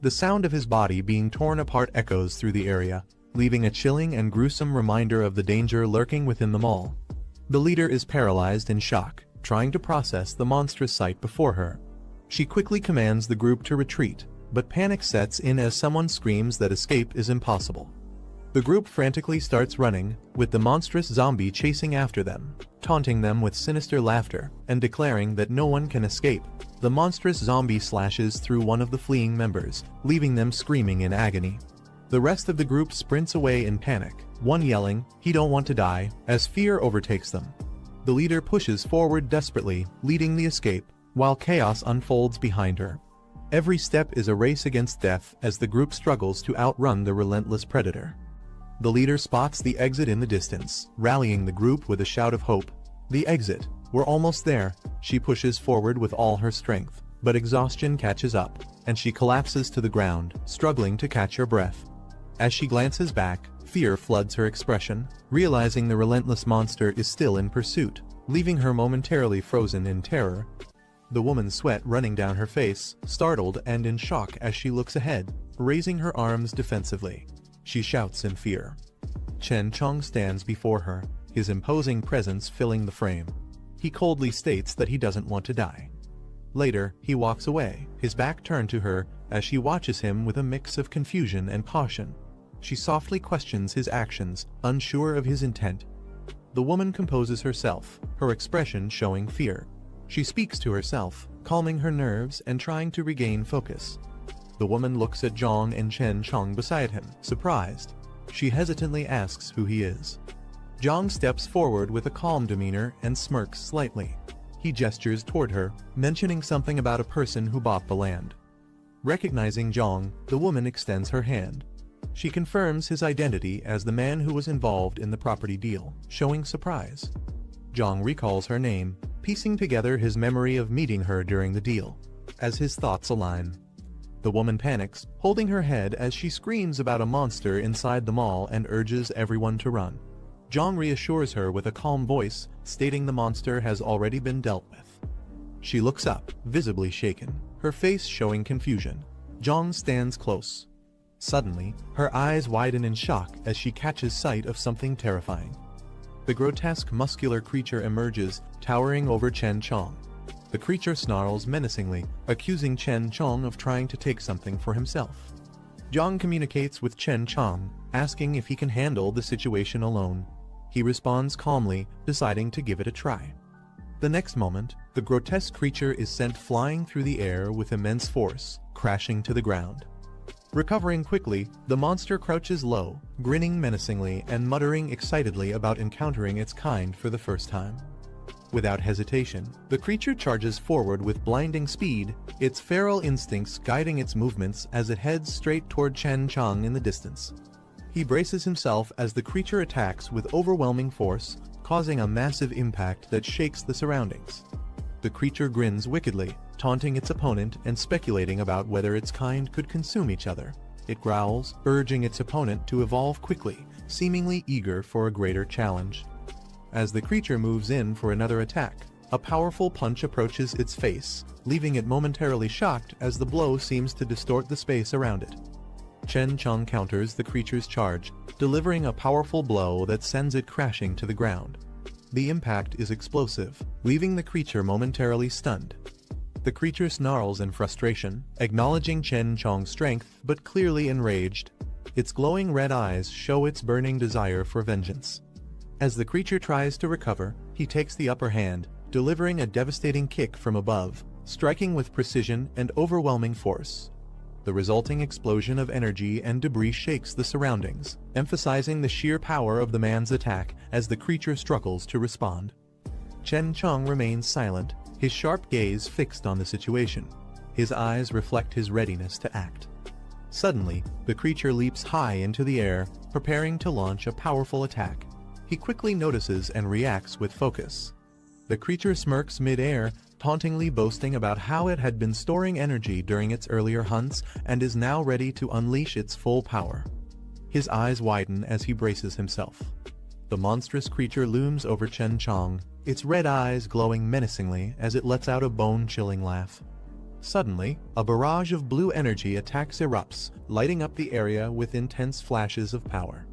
The sound of his body being torn apart echoes through the area, leaving a chilling and gruesome reminder of the danger lurking within the mall. The leader is paralyzed in shock, trying to process the monstrous sight before her. She quickly commands the group to retreat, but panic sets in as someone screams that escape is impossible. The group frantically starts running, with the monstrous zombie chasing after them, taunting them with sinister laughter, and declaring that no one can escape. The monstrous zombie slashes through one of the fleeing members, leaving them screaming in agony. The rest of the group sprints away in panic, one yelling, "He don't want to die," as fear overtakes them. The leader pushes forward desperately, leading the escape, while chaos unfolds behind her. Every step is a race against death as the group struggles to outrun the relentless predator. The leader spots the exit in the distance, rallying the group with a shout of hope. The exit. We're almost there. She pushes forward with all her strength, but exhaustion catches up, and she collapses to the ground, struggling to catch her breath. As she glances back, fear floods her expression, realizing the relentless monster is still in pursuit, leaving her momentarily frozen in terror. The woman's sweat running down her face, startled and in shock as she looks ahead, raising her arms defensively. She shouts in fear. Chen Chong stands before her, his imposing presence filling the frame. He coldly states that he doesn't want to die. Later, he walks away, his back turned to her, as she watches him with a mix of confusion and caution. She softly questions his actions, unsure of his intent. The woman composes herself, her expression showing fear. She speaks to herself, calming her nerves and trying to regain focus. The woman looks at Jiang and Chen Chong beside him, surprised. She hesitantly asks who he is. Jiang steps forward with a calm demeanor and smirks slightly. He gestures toward her, mentioning something about a person who bought the land. Recognizing Jiang, the woman extends her hand. She confirms his identity as the man who was involved in the property deal, showing surprise. Jiang recalls her name, piecing together his memory of meeting her during the deal. As his thoughts align, the woman panics, holding her head as she screams about a monster inside the mall and urges everyone to run. Jiang reassures her with a calm voice, stating the monster has already been dealt with. She looks up, visibly shaken, her face showing confusion. Jiang stands close. Suddenly, her eyes widen in shock as she catches sight of something terrifying. The grotesque muscular creature emerges, towering over Chen Chong. The creature snarls menacingly, accusing Chen Chong of trying to take something for himself. Jiang communicates with Chen Chong, asking if he can handle the situation alone. He responds calmly, deciding to give it a try. The next moment, the grotesque creature is sent flying through the air with immense force, crashing to the ground. Recovering quickly, the monster crouches low, grinning menacingly and muttering excitedly about encountering its kind for the first time. Without hesitation, the creature charges forward with blinding speed, its feral instincts guiding its movements as it heads straight toward Chen Chong in the distance. He braces himself as the creature attacks with overwhelming force, causing a massive impact that shakes the surroundings. The creature grins wickedly, taunting its opponent and speculating about whether its kind could consume each other. It growls, urging its opponent to evolve quickly, seemingly eager for a greater challenge. As the creature moves in for another attack, a powerful punch approaches its face, leaving it momentarily shocked as the blow seems to distort the space around it. Chen Chong counters the creature's charge, delivering a powerful blow that sends it crashing to the ground. The impact is explosive, leaving the creature momentarily stunned. The creature snarls in frustration, acknowledging Chen Chong's strength but clearly enraged. Its glowing red eyes show its burning desire for vengeance. As the creature tries to recover, he takes the upper hand, delivering a devastating kick from above, striking with precision and overwhelming force. The resulting explosion of energy and debris shakes the surroundings, emphasizing the sheer power of the man's attack as the creature struggles to respond. Chen Chong remains silent, his sharp gaze fixed on the situation. His eyes reflect his readiness to act. Suddenly, the creature leaps high into the air, preparing to launch a powerful attack. He quickly notices and reacts with focus. The creature smirks mid-air, tauntingly boasting about how it had been storing energy during its earlier hunts and is now ready to unleash its full power. His eyes widen as he braces himself. The monstrous creature looms over Chen Chong, its red eyes glowing menacingly as it lets out a bone-chilling laugh. Suddenly, a barrage of blue energy attacks erupts, lighting up the area with intense flashes of power.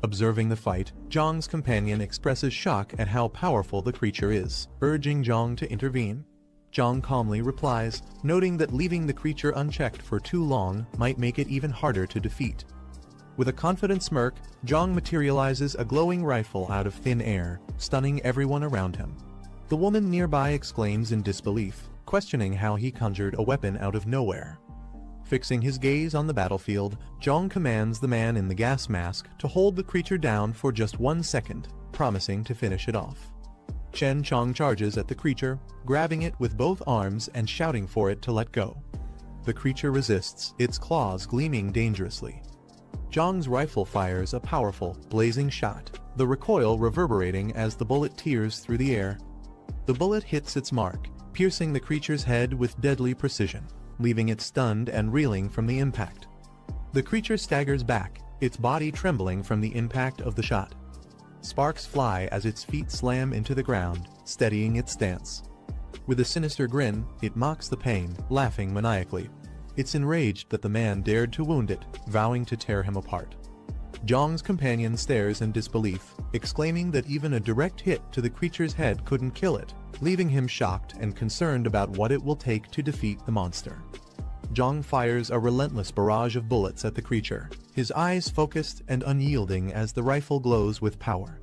Observing the fight, Zhang's companion expresses shock at how powerful the creature is, urging Zhang to intervene. Zhang calmly replies, noting that leaving the creature unchecked for too long might make it even harder to defeat. With a confident smirk, Zhang materializes a glowing rifle out of thin air, stunning everyone around him. The woman nearby exclaims in disbelief, questioning how he conjured a weapon out of nowhere. Fixing his gaze on the battlefield, Zhang commands the man in the gas mask to hold the creature down for just 1 second, promising to finish it off. Chen Chong charges at the creature, grabbing it with both arms and shouting for it to let go. The creature resists, its claws gleaming dangerously. Zhang's rifle fires a powerful, blazing shot, the recoil reverberating as the bullet tears through the air. The bullet hits its mark, piercing the creature's head with deadly precision, leaving it stunned and reeling from the impact. The creature staggers back, its body trembling from the impact of the shot. Sparks fly as its feet slam into the ground, steadying its stance. With a sinister grin, it mocks the pain, laughing maniacally. It's enraged that the man dared to wound it, vowing to tear him apart. Zhang's companion stares in disbelief, exclaiming that even a direct hit to the creature's head couldn't kill it, leaving him shocked and concerned about what it will take to defeat the monster. Zhang fires a relentless barrage of bullets at the creature, his eyes focused and unyielding as the rifle glows with power.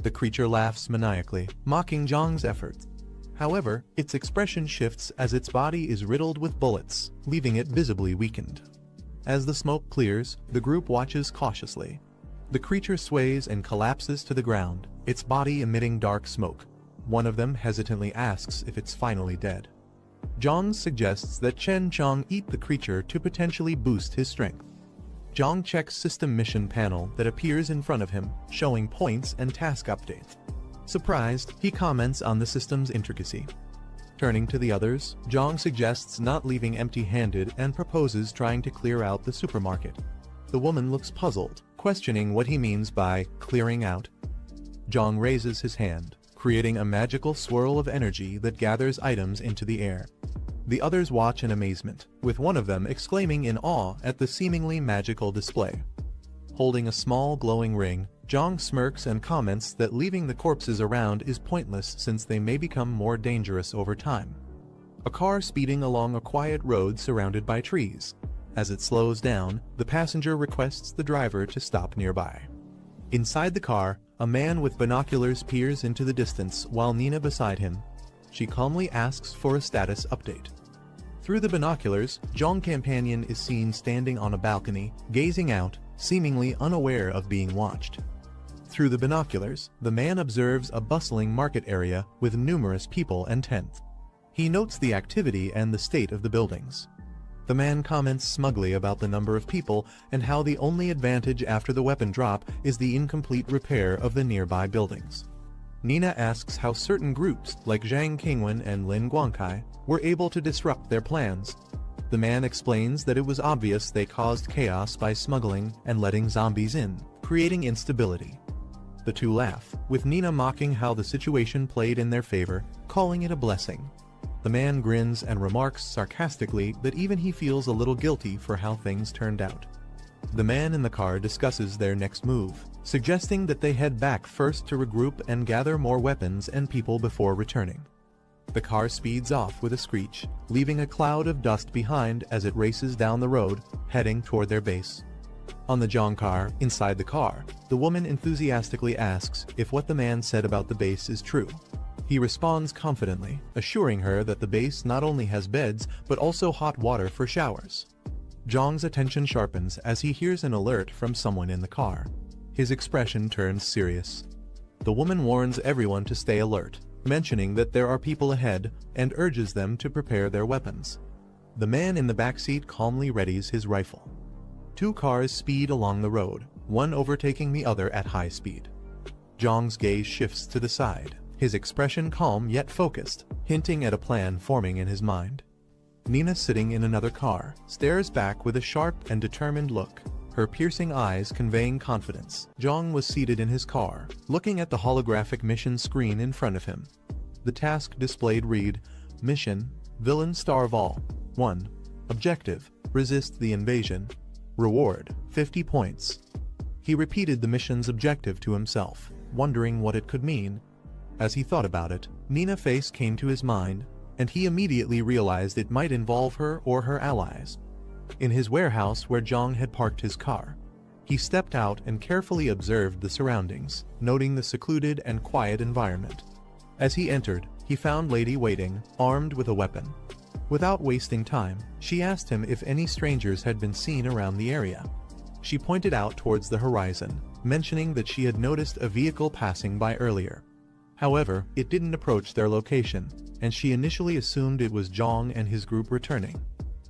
The creature laughs maniacally, mocking Jiang's efforts. However, its expression shifts as its body is riddled with bullets, leaving it visibly weakened. As the smoke clears, the group watches cautiously. The creature sways and collapses to the ground, its body emitting dark smoke. One of them hesitantly asks if it's finally dead. Jiang suggests that Chen Chang eat the creature to potentially boost his strength. Jiang checks system mission panel that appears in front of him, showing points and task updates. Surprised, he comments on the system's intricacy. Turning to the others, Jiang suggests not leaving empty-handed and proposes trying to clear out the supermarket. The woman looks puzzled, questioning what he means by clearing out. Jiang raises his hand, creating a magical swirl of energy that gathers items into the air. The others watch in amazement, with one of them exclaiming in awe at the seemingly magical display. Holding a small glowing ring, Jiang smirks and comments that leaving the corpses around is pointless since they may become more dangerous over time. A car speeding along a quiet road surrounded by trees. As it slows down, the passenger requests the driver to stop nearby. Inside the car, a man with binoculars peers into the distance while Nina beside him. She calmly asks for a status update. Through the binoculars, Jiang's companion is seen standing on a balcony, gazing out, seemingly unaware of being watched. Through the binoculars, the man observes a bustling market area with numerous people and tents. He notes the activity and the state of the buildings. The man comments smugly about the number of people and how the only advantage after the weapon drop is the incomplete repair of the nearby buildings. Nina asks how certain groups, like Zhang Qingwen and Lin Guangkai, were able to disrupt their plans. The man explains that it was obvious they caused chaos by smuggling and letting zombies in, creating instability. The two laugh, with Nina mocking how the situation played in their favor, calling it a blessing. The man grins and remarks sarcastically that even he feels a little guilty for how things turned out. The man in the car discusses their next move, suggesting that they head back first to regroup and gather more weapons and people before returning. The car speeds off with a screech, leaving a cloud of dust behind as it races down the road, heading toward their base. On the Jiang car, inside the car, the woman enthusiastically asks if what the man said about the base is true. He responds confidently, assuring her that the base not only has beds but also hot water for showers. Jiang's attention sharpens as he hears an alert from someone in the car. His expression turns serious. The woman warns everyone to stay alert, mentioning that there are people ahead, and urges them to prepare their weapons. The man in the backseat calmly readies his rifle. Two cars speed along the road, one overtaking the other at high speed. Jiang's gaze shifts to the side, his expression calm yet focused, hinting at a plan forming in his mind. Nina, sitting in another car, stares back with a sharp and determined look, her piercing eyes conveying confidence. Jiang was seated in his car, looking at the holographic mission screen in front of him. The task displayed read, Mission, Villain Starve All. 1. Objective, Resist the Invasion. Reward, 50 points. He repeated the mission's objective to himself, wondering what it could mean. As he thought about it, Nina's face came to his mind, and he immediately realized it might involve her or her allies. In his warehouse where Jiang had parked his car, he stepped out and carefully observed the surroundings, noting the secluded and quiet environment. As he entered, he found Lady waiting, armed with a weapon. Without wasting time, she asked him if any strangers had been seen around the area. She pointed out towards the horizon, mentioning that she had noticed a vehicle passing by earlier. However, it didn't approach their location, and she initially assumed it was Jiang and his group returning.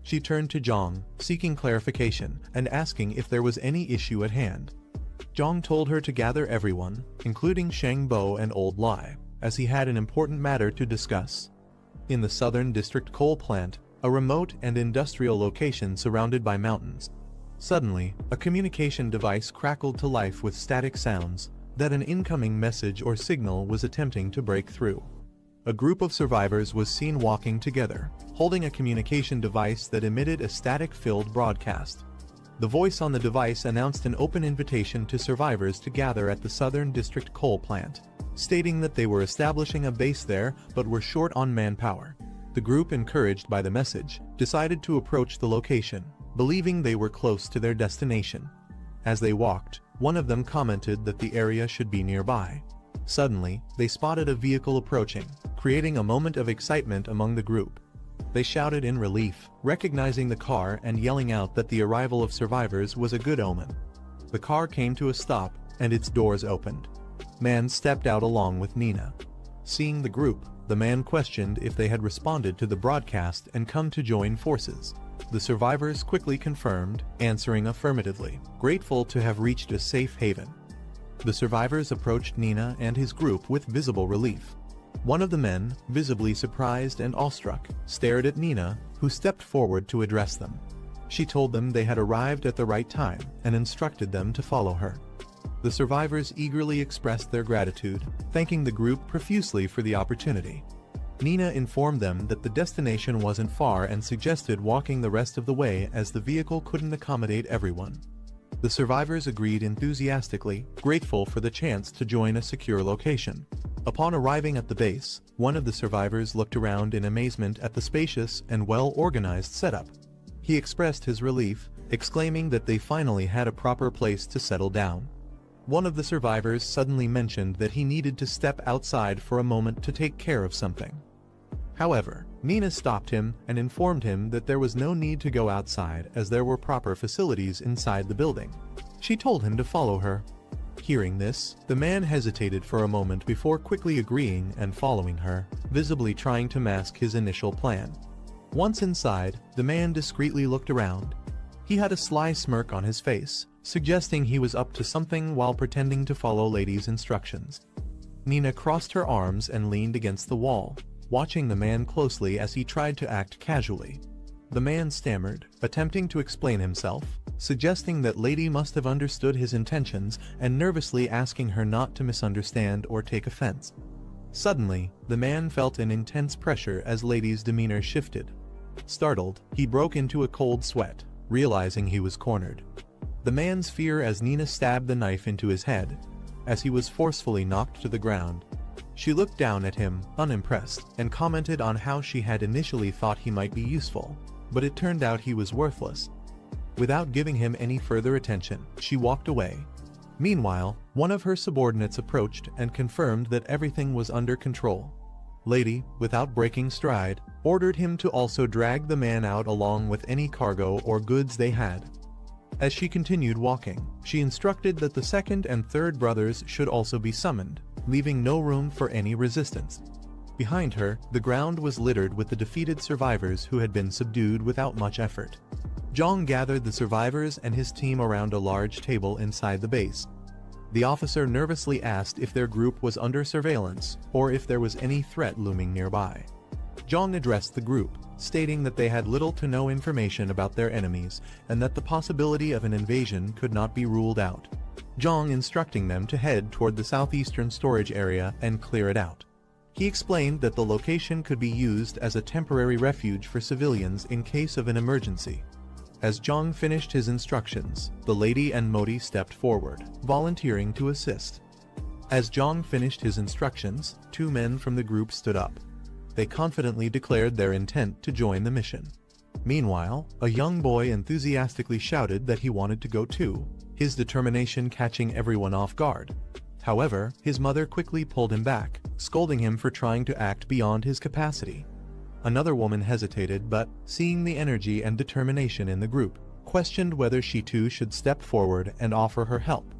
She turned to Jiang, seeking clarification and asking if there was any issue at hand. Jiang told her to gather everyone, including Sheng Bo and Old Lai, as he had an important matter to discuss. In the Southern District coal plant, a remote and industrial location surrounded by mountains. Suddenly, a communication device crackled to life with static sounds that an incoming message or signal was attempting to break through. A group of survivors was seen walking together, holding a communication device that emitted a static-filled broadcast. The voice on the device announced an open invitation to survivors to gather at the Southern District coal plant, stating that they were establishing a base there but were short on manpower. The group, encouraged by the message, decided to approach the location, believing they were close to their destination. As they walked, one of them commented that the area should be nearby. Suddenly, they spotted a vehicle approaching, creating a moment of excitement among the group. They shouted in relief, recognizing the car and yelling out that the arrival of survivors was a good omen. The car came to a stop, and its doors opened. Man stepped out along with Nina. Seeing the group, the man questioned if they had responded to the broadcast and come to join forces. The survivors quickly confirmed, answering affirmatively, grateful to have reached a safe haven. The survivors approached Nina and his group with visible relief. One of the men, visibly surprised and awestruck, stared at Nina, who stepped forward to address them. She told them they had arrived at the right time and instructed them to follow her. The survivors eagerly expressed their gratitude, thanking the group profusely for the opportunity. Nina informed them that the destination wasn't far and suggested walking the rest of the way as the vehicle couldn't accommodate everyone. The survivors agreed enthusiastically, grateful for the chance to join a secure location. Upon arriving at the base, one of the survivors looked around in amazement at the spacious and well-organized setup. He expressed his relief, exclaiming that they finally had a proper place to settle down. One of the survivors suddenly mentioned that he needed to step outside for a moment to take care of something. However, Nina stopped him and informed him that there was no need to go outside as there were proper facilities inside the building. She told him to follow her. Hearing this, the man hesitated for a moment before quickly agreeing and following her, visibly trying to mask his initial plan. Once inside, the man discreetly looked around. He had a sly smirk on his face, suggesting he was up to something while pretending to follow Lady's instructions. Nina crossed her arms and leaned against the wall, watching the man closely as he tried to act casually. The man stammered, attempting to explain himself, suggesting that Lady must have understood his intentions and nervously asking her not to misunderstand or take offense. Suddenly, the man felt an intense pressure as Lady's demeanor shifted. Startled, he broke into a cold sweat, realizing he was cornered. The man's fear as Nina stabbed the knife into his head, as he was forcefully knocked to the ground. She looked down at him, unimpressed, and commented on how she had initially thought he might be useful, but it turned out he was worthless. Without giving him any further attention, she walked away. Meanwhile, one of her subordinates approached and confirmed that everything was under control. Lady, without breaking stride, ordered him to also drag the man out along with any cargo or goods they had. As she continued walking, she instructed that the second and third brothers should also be summoned, leaving no room for any resistance. Behind her, the ground was littered with the defeated survivors who had been subdued without much effort. Jiang gathered the survivors and his team around a large table inside the base. The officer nervously asked if their group was under surveillance or if there was any threat looming nearby. Jiang addressed the group, stating that they had little to no information about their enemies and that the possibility of an invasion could not be ruled out. Jiang instructing them to head toward the southeastern storage area and clear it out. He explained that the location could be used as a temporary refuge for civilians in case of an emergency. As Jiang finished his instructions, the lady and Modi stepped forward, volunteering to assist. As Jiang finished his instructions, two men from the group stood up. They confidently declared their intent to join the mission. Meanwhile, a young boy enthusiastically shouted that he wanted to go too, his determination catching everyone off guard. However, his mother quickly pulled him back, scolding him for trying to act beyond his capacity. Another woman hesitated but, seeing the energy and determination in the group, questioned whether she too should step forward and offer her help.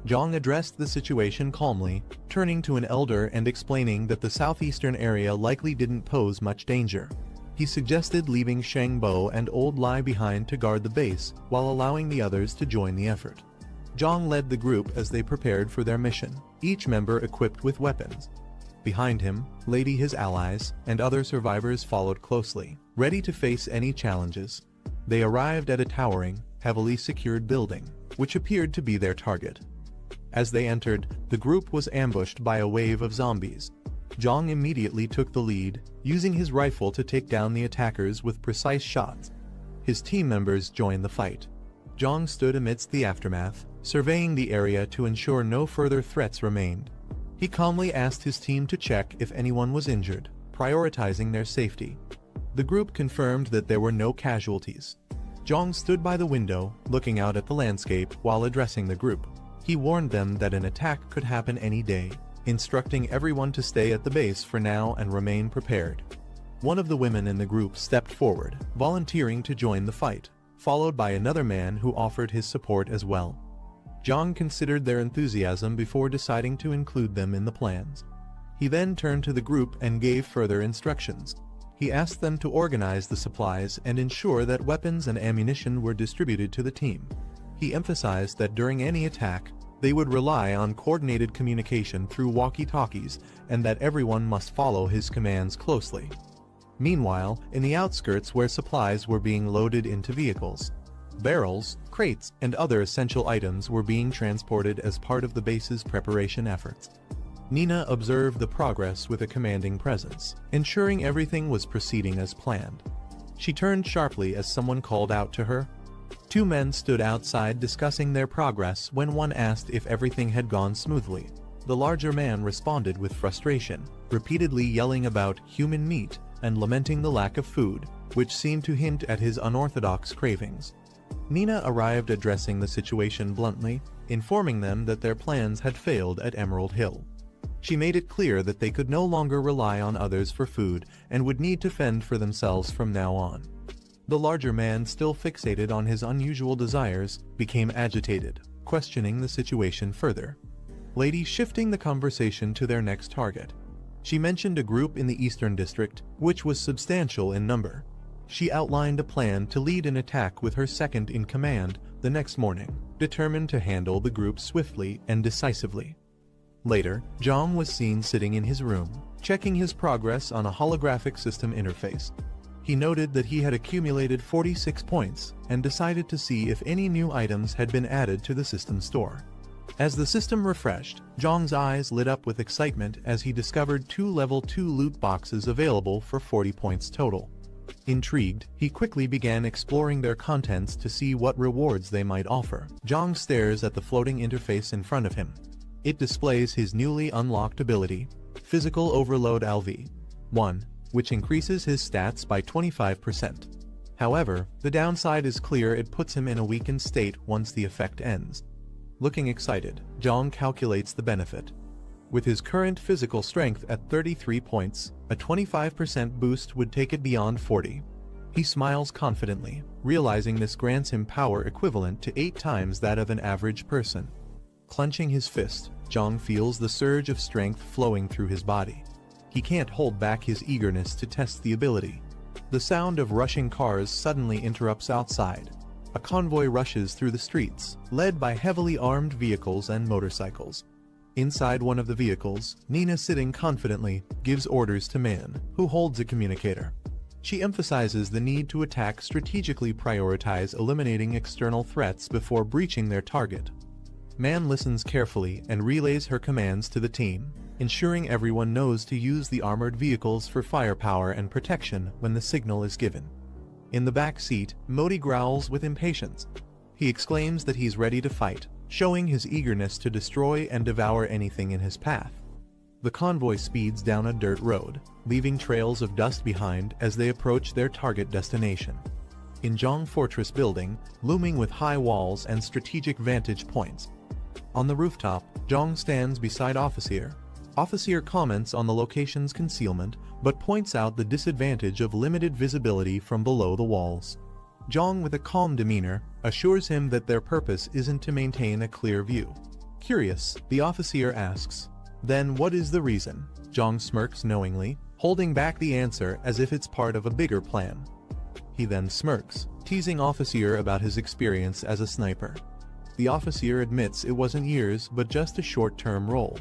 Jiang addressed the situation calmly, turning to an elder and explaining that the southeastern area likely didn't pose much danger. He suggested leaving Shangbo and Old Lai behind to guard the base, while allowing the others to join the effort. Jiang led the group as they prepared for their mission, each member equipped with weapons. Behind him, Lady, his allies, and other survivors followed closely, ready to face any challenges. They arrived at a towering, heavily secured building, which appeared to be their target. As they entered, the group was ambushed by a wave of zombies. Jiang immediately took the lead, using his rifle to take down the attackers with precise shots. His team members joined the fight. Jiang stood amidst the aftermath, surveying the area to ensure no further threats remained. He calmly asked his team to check if anyone was injured, prioritizing their safety. The group confirmed that there were no casualties. Jiang stood by the window, looking out at the landscape while addressing the group. He warned them that an attack could happen any day, instructing everyone to stay at the base for now and remain prepared. One of the women in the group stepped forward, volunteering to join the fight, followed by another man who offered his support as well. Jiang considered their enthusiasm before deciding to include them in the plans. He then turned to the group and gave further instructions. He asked them to organize the supplies and ensure that weapons and ammunition were distributed to the team. He emphasized that during any attack, they would rely on coordinated communication through walkie-talkies and that everyone must follow his commands closely. Meanwhile, in the outskirts where supplies were being loaded into vehicles, barrels, crates, and other essential items were being transported as part of the base's preparation efforts. Nina observed the progress with a commanding presence, ensuring everything was proceeding as planned. She turned sharply as someone called out to her. Two men stood outside discussing their progress when one asked if everything had gone smoothly. The larger man responded with frustration, repeatedly yelling about human meat and lamenting the lack of food, which seemed to hint at his unorthodox cravings. Nina arrived addressing the situation bluntly, informing them that their plans had failed at Emerald Hill. She made it clear that they could no longer rely on others for food and would need to fend for themselves from now on. The larger man, still fixated on his unusual desires, became agitated, questioning the situation further. Lady shifting the conversation to their next target. She mentioned a group in the Eastern District, which was substantial in number. She outlined a plan to lead an attack with her second-in-command the next morning, determined to handle the group swiftly and decisively. Later, Jiang was seen sitting in his room, checking his progress on a holographic system interface. He noted that he had accumulated 46 points and decided to see if any new items had been added to the system store. As the system refreshed, Jiang's eyes lit up with excitement as he discovered 2 level 2 loot boxes available for 40 points total. Intrigued, he quickly began exploring their contents to see what rewards they might offer. Jiang stares at the floating interface in front of him. It displays his newly unlocked ability, Physical Overload LV-1, which increases his stats by 25%. However, the downside is clear: it puts him in a weakened state once the effect ends. Looking excited, Jiang calculates the benefit. With his current physical strength at 33 points, a 25% boost would take it beyond 40. He smiles confidently, realizing this grants him power equivalent to 8 times that of an average person. Clenching his fist, Jiang feels the surge of strength flowing through his body. He can't hold back his eagerness to test the ability. The sound of rushing cars suddenly interrupts outside. A convoy rushes through the streets, led by heavily armed vehicles and motorcycles. Inside one of the vehicles, Nina, sitting confidently, gives orders to Man, who holds a communicator. She emphasizes the need to attack strategically, prioritize eliminating external threats before breaching their target. Man listens carefully and relays her commands to the team, ensuring everyone knows to use the armored vehicles for firepower and protection when the signal is given. In the back seat, Modi growls with impatience. He exclaims that he's ready to fight, showing his eagerness to destroy and devour anything in his path. The convoy speeds down a dirt road, leaving trails of dust behind as they approach their target destination. In Jiang Fortress building, looming with high walls and strategic vantage points. On the rooftop, Jiang stands beside Officer. Officer comments on the location's concealment, but points out the disadvantage of limited visibility from below the walls. Jiang, with a calm demeanor, assures him that their purpose isn't to maintain a clear view. Curious, the officer asks, "Then what is the reason?" Jiang smirks knowingly, holding back the answer as if it's part of a bigger plan. He then smirks, teasing Officer about his experience as a sniper. The officer admits it wasn't years but just a short-term role.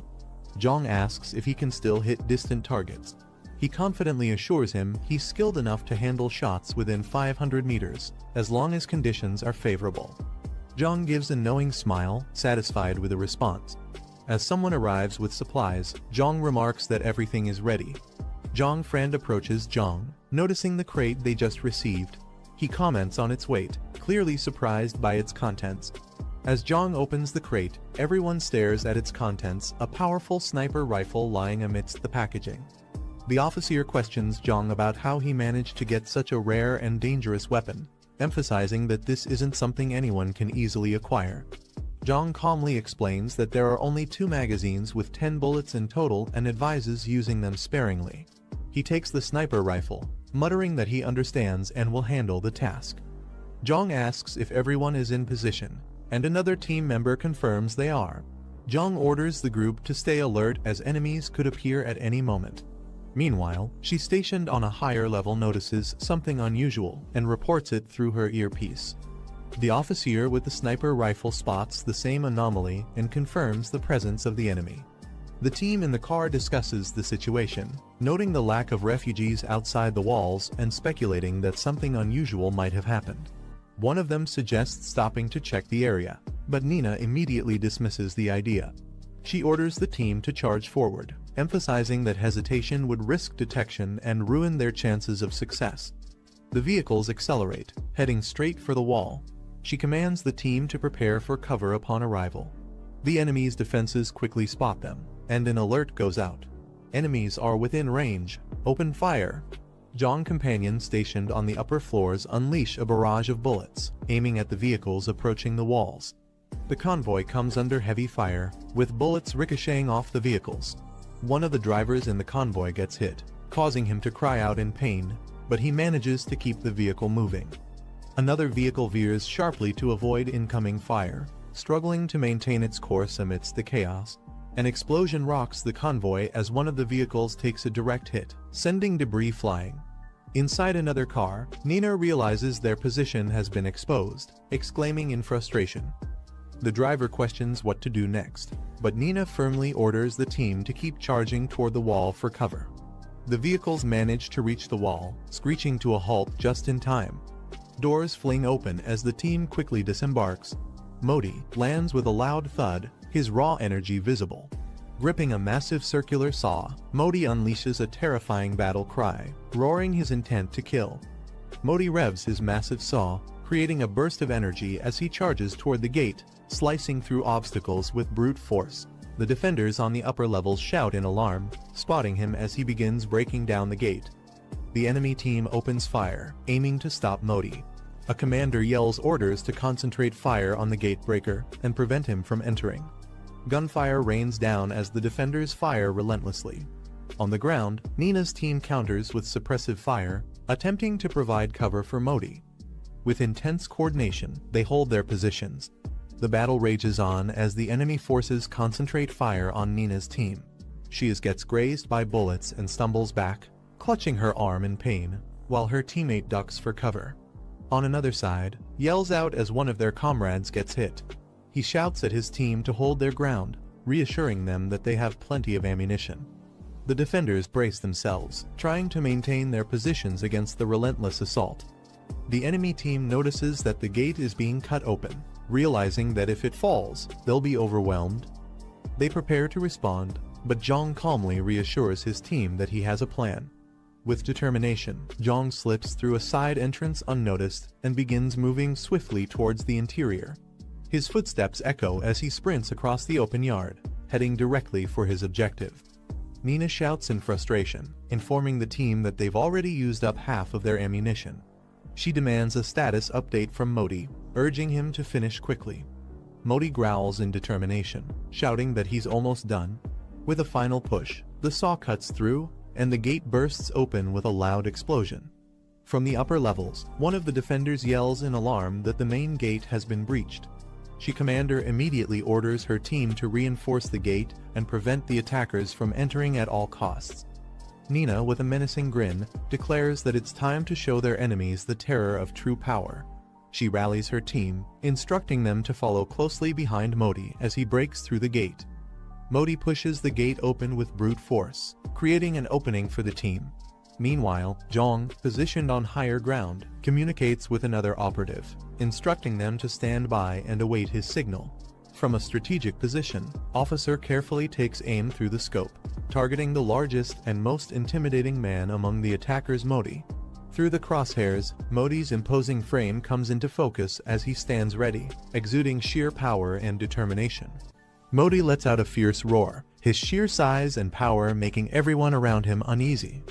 Jiang asks if he can still hit distant targets. He confidently assures him he's skilled enough to handle shots within 500 meters, as long as conditions are favorable. Jiang gives a knowing smile, satisfied with the response. As someone arrives with supplies, Jiang remarks that everything is ready. Jiang's friend approaches Jiang, noticing the crate they just received. He comments on its weight, clearly surprised by its contents. As Jiang opens the crate, everyone stares at its contents, a powerful sniper rifle lying amidst the packaging. The officer questions Jiang about how he managed to get such a rare and dangerous weapon. emphasizing that this isn't something anyone can easily acquire. Jiang calmly explains that there are only 2 magazines with 10 bullets in total and advises using them sparingly. He takes the sniper rifle, muttering that he understands and will handle the task. Jiang asks if everyone is in position, and another team member confirms they are. Jiang orders the group to stay alert as enemies could appear at any moment. Meanwhile, she stationed on a higher level notices something unusual and reports it through her earpiece. The officer with the sniper rifle spots the same anomaly and confirms the presence of the enemy. The team in the car discusses the situation, noting the lack of refugees outside the walls and speculating that something unusual might have happened. One of them suggests stopping to check the area, but Nina immediately dismisses the idea. She orders the team to charge forward, emphasizing that hesitation would risk detection and ruin their chances of success. The vehicles accelerate, heading straight for the wall. She commands the team to prepare for cover upon arrival. The enemy's defenses quickly spot them, and an alert goes out. Enemies are within range. Open fire! Jiang companions stationed on the upper floors unleash a barrage of bullets, aiming at the vehicles approaching the walls. The convoy comes under heavy fire, with bullets ricocheting off the vehicles. One of the drivers in the convoy gets hit, causing him to cry out in pain, but he manages to keep the vehicle moving. Another vehicle veers sharply to avoid incoming fire, struggling to maintain its course amidst the chaos. An explosion rocks the convoy as one of the vehicles takes a direct hit, sending debris flying. Inside another car, Nina realizes their position has been exposed, exclaiming in frustration. The driver questions what to do next, but Nina firmly orders the team to keep charging toward the wall for cover. The vehicles manage to reach the wall, screeching to a halt just in time. Doors fling open as the team quickly disembarks. Modi lands with a loud thud, his raw energy visible. Gripping a massive circular saw, Modi unleashes a terrifying battle cry, roaring his intent to kill. Modi revs his massive saw, creating a burst of energy as he charges toward the gate, slicing through obstacles with brute force. The defenders on the upper levels shout in alarm, spotting him as he begins breaking down the gate. The enemy team opens fire, aiming to stop Modi. A commander yells orders to concentrate fire on the gate breaker and prevent him from entering. Gunfire rains down as the defenders fire relentlessly. On the ground, Nina's team counters with suppressive fire, attempting to provide cover for Modi. With intense coordination, they hold their positions. The battle rages on as the enemy forces concentrate fire on Nina's team. She gets grazed by bullets and stumbles back, clutching her arm in pain, while her teammate ducks for cover. On another side, yells out as one of their comrades gets hit. He shouts at his team to hold their ground, reassuring them that they have plenty of ammunition. The defenders brace themselves, trying to maintain their positions against the relentless assault. The enemy team notices that the gate is being cut open, realizing that if it falls, they'll be overwhelmed. They prepare to respond, but Jiang calmly reassures his team that he has a plan. With determination, Jiang slips through a side entrance unnoticed and begins moving swiftly towards the interior. His footsteps echo as he sprints across the open yard, heading directly for his objective. Nina shouts in frustration, informing the team that they've already used up half of their ammunition. She demands a status update from Modi, urging him to finish quickly. Modi growls in determination, shouting that he's almost done. With a final push, the saw cuts through, and the gate bursts open with a loud explosion. From the upper levels, one of the defenders yells in alarm that the main gate has been breached. She commander immediately orders her team to reinforce the gate and prevent the attackers from entering at all costs. Nina, with a menacing grin, declares that it's time to show their enemies the terror of true power. She rallies her team, instructing them to follow closely behind Modi as he breaks through the gate. Modi pushes the gate open with brute force, creating an opening for the team. Meanwhile, Jiang, positioned on higher ground, communicates with another operative, instructing them to stand by and await his signal. From a strategic position, Officer carefully takes aim through the scope, targeting the largest and most intimidating man among the attackers, Modi. Through the crosshairs, Modi's imposing frame comes into focus as he stands ready, exuding sheer power and determination. Modi lets out a fierce roar, his sheer size and power making everyone around him uneasy.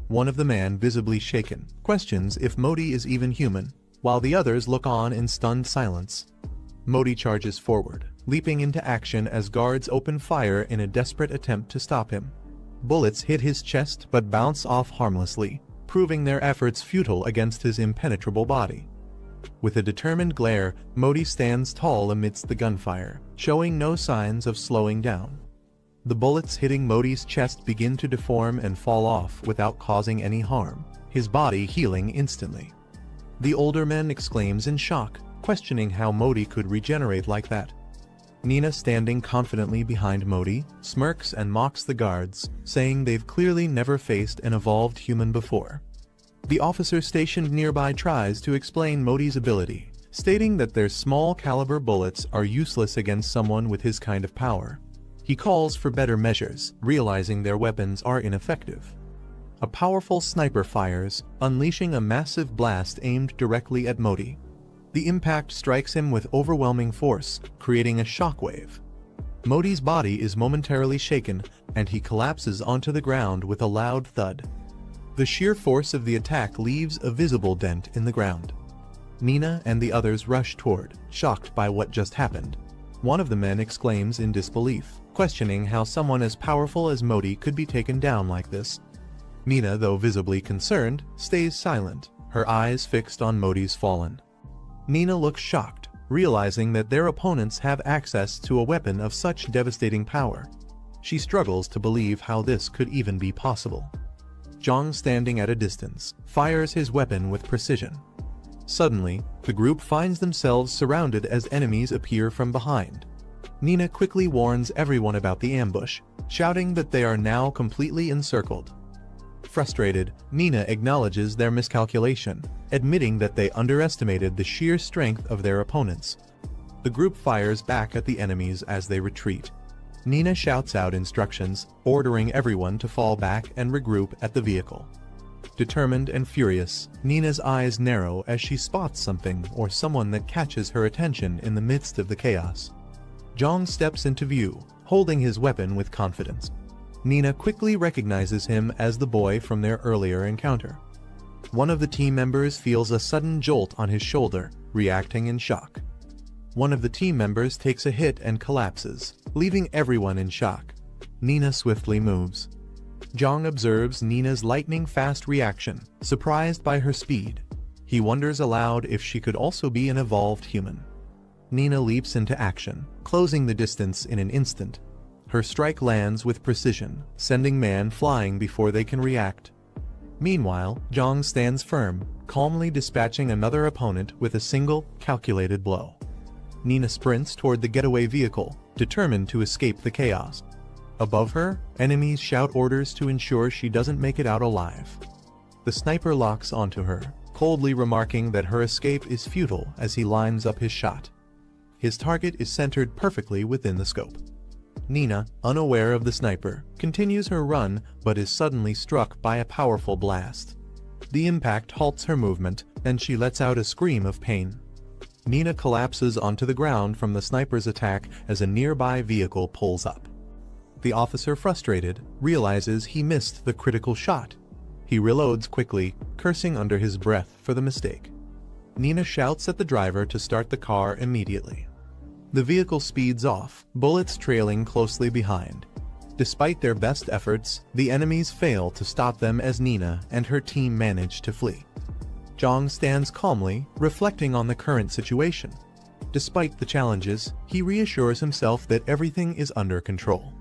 One of the men, visibly shaken, questions if Modi is even human. while the others look on in stunned silence. Modi charges forward, leaping into action as guards open fire in a desperate attempt to stop him. Bullets hit his chest but bounce off harmlessly, proving their efforts futile against his impenetrable body. With a determined glare, Modi stands tall amidst the gunfire, showing no signs of slowing down. The bullets hitting Modi's chest begin to deform and fall off without causing any harm, his body healing instantly. The older man exclaims in shock, questioning how Modi could regenerate like that. Nina, standing confidently behind Modi, smirks and mocks the guards, saying they've clearly never faced an evolved human before. The officer stationed nearby tries to explain Modi's ability, stating that their small-caliber bullets are useless against someone with his kind of power. He calls for better measures, realizing their weapons are ineffective. A powerful sniper fires, unleashing a massive blast aimed directly at Modi. The impact strikes him with overwhelming force, creating a shockwave. Modi's body is momentarily shaken, and he collapses onto the ground with a loud thud. The sheer force of the attack leaves a visible dent in the ground. Nina and the others rush toward, shocked by what just happened. One of the men exclaims in disbelief, questioning how someone as powerful as Modi could be taken down like this. Nina, though visibly concerned, stays silent, her eyes fixed on Modi's fallen. Nina looks shocked, realizing that their opponents have access to a weapon of such devastating power. She struggles to believe how this could even be possible. Jiang, standing at a distance, fires his weapon with precision. Suddenly, the group finds themselves surrounded as enemies appear from behind. Nina quickly warns everyone about the ambush, shouting that they are now completely encircled. Frustrated, Nina acknowledges their miscalculation, admitting that they underestimated the sheer strength of their opponents. The group fires back at the enemies as they retreat. Nina shouts out instructions, ordering everyone to fall back and regroup at the vehicle. Determined and furious, Nina's eyes narrow as she spots something or someone that catches her attention in the midst of the chaos. Jiang steps into view, holding his weapon with confidence. Nina quickly recognizes him as the boy from their earlier encounter. One of the team members feels a sudden jolt on his shoulder, reacting in shock. One of the team members takes a hit and collapses, leaving everyone in shock. Nina swiftly moves. Jiang observes Nina's lightning-fast reaction, surprised by her speed. He wonders aloud if she could also be an evolved human. Nina leaps into action, closing the distance in an instant. Her strike lands with precision, sending men flying before they can react. Meanwhile, Jiang stands firm, calmly dispatching another opponent with a single, calculated blow. Nina sprints toward the getaway vehicle, determined to escape the chaos. Above her, enemies shout orders to ensure she doesn't make it out alive. The sniper locks onto her, coldly remarking that her escape is futile as he lines up his shot. His target is centered perfectly within the scope. Nina, unaware of the sniper, continues her run but is suddenly struck by a powerful blast. The impact halts her movement, and she lets out a scream of pain. Nina collapses onto the ground from the sniper's attack as a nearby vehicle pulls up. The officer, frustrated, realizes he missed the critical shot. He reloads quickly, cursing under his breath for the mistake. Nina shouts at the driver to start the car immediately. The vehicle speeds off, bullets trailing closely behind. Despite their best efforts, the enemies fail to stop them as Nina and her team manage to flee. Jiang stands calmly, reflecting on the current situation. Despite the challenges, he reassures himself that everything is under control.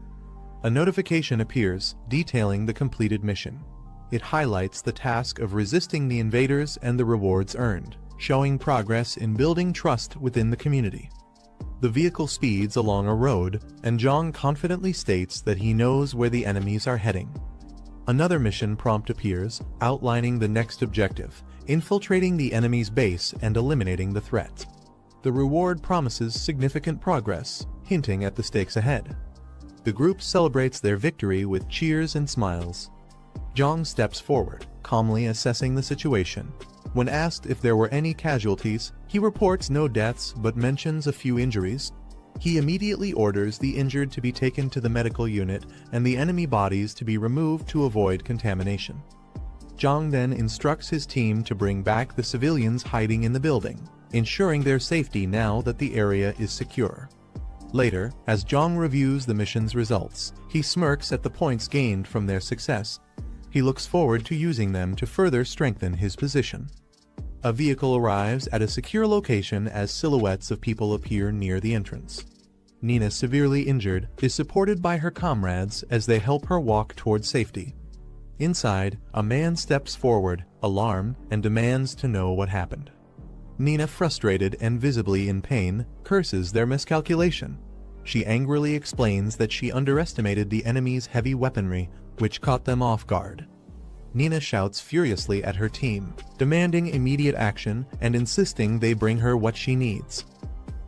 A notification appears, detailing the completed mission. It highlights the task of resisting the invaders and the rewards earned, showing progress in building trust within the community. The vehicle speeds along a road, and Jiang confidently states that he knows where the enemies are heading. Another mission prompt appears, outlining the next objective, infiltrating the enemy's base and eliminating the threat. The reward promises significant progress, hinting at the stakes ahead. The group celebrates their victory with cheers and smiles. Jiang steps forward, calmly assessing the situation. When asked if there were any casualties, he reports no deaths but mentions a few injuries. He immediately orders the injured to be taken to the medical unit and the enemy bodies to be removed to avoid contamination. Jiang then instructs his team to bring back the civilians hiding in the building, ensuring their safety now that the area is secure. Later, as Jiang reviews the mission's results, he smirks at the points gained from their success. He looks forward to using them to further strengthen his position. A vehicle arrives at a secure location as silhouettes of people appear near the entrance. Nina, severely injured, is supported by her comrades as they help her walk toward safety. Inside, a man steps forward, alarmed, and demands to know what happened. Nina, frustrated and visibly in pain, curses their miscalculation. She angrily explains that she underestimated the enemy's heavy weaponry, which caught them off guard. Nina shouts furiously at her team, demanding immediate action and insisting they bring her what she needs.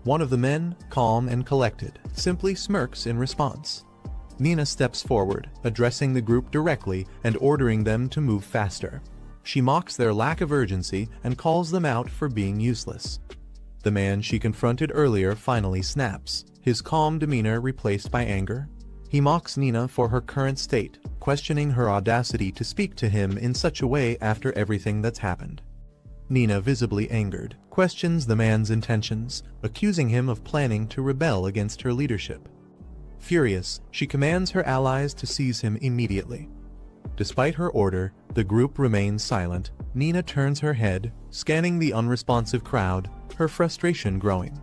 One of the men, calm and collected, simply smirks in response. Nina steps forward, addressing the group directly and ordering them to move faster. She mocks their lack of urgency and calls them out for being useless. The man she confronted earlier finally snaps, his calm demeanor replaced by anger. He mocks Nina for her current state, questioning her audacity to speak to him in such a way after everything that's happened. Nina, visibly angered, questions the man's intentions, accusing him of planning to rebel against her leadership. Furious, she commands her allies to seize him immediately. Despite her order, the group remains silent. Nina turns her head, scanning the unresponsive crowd, her frustration growing.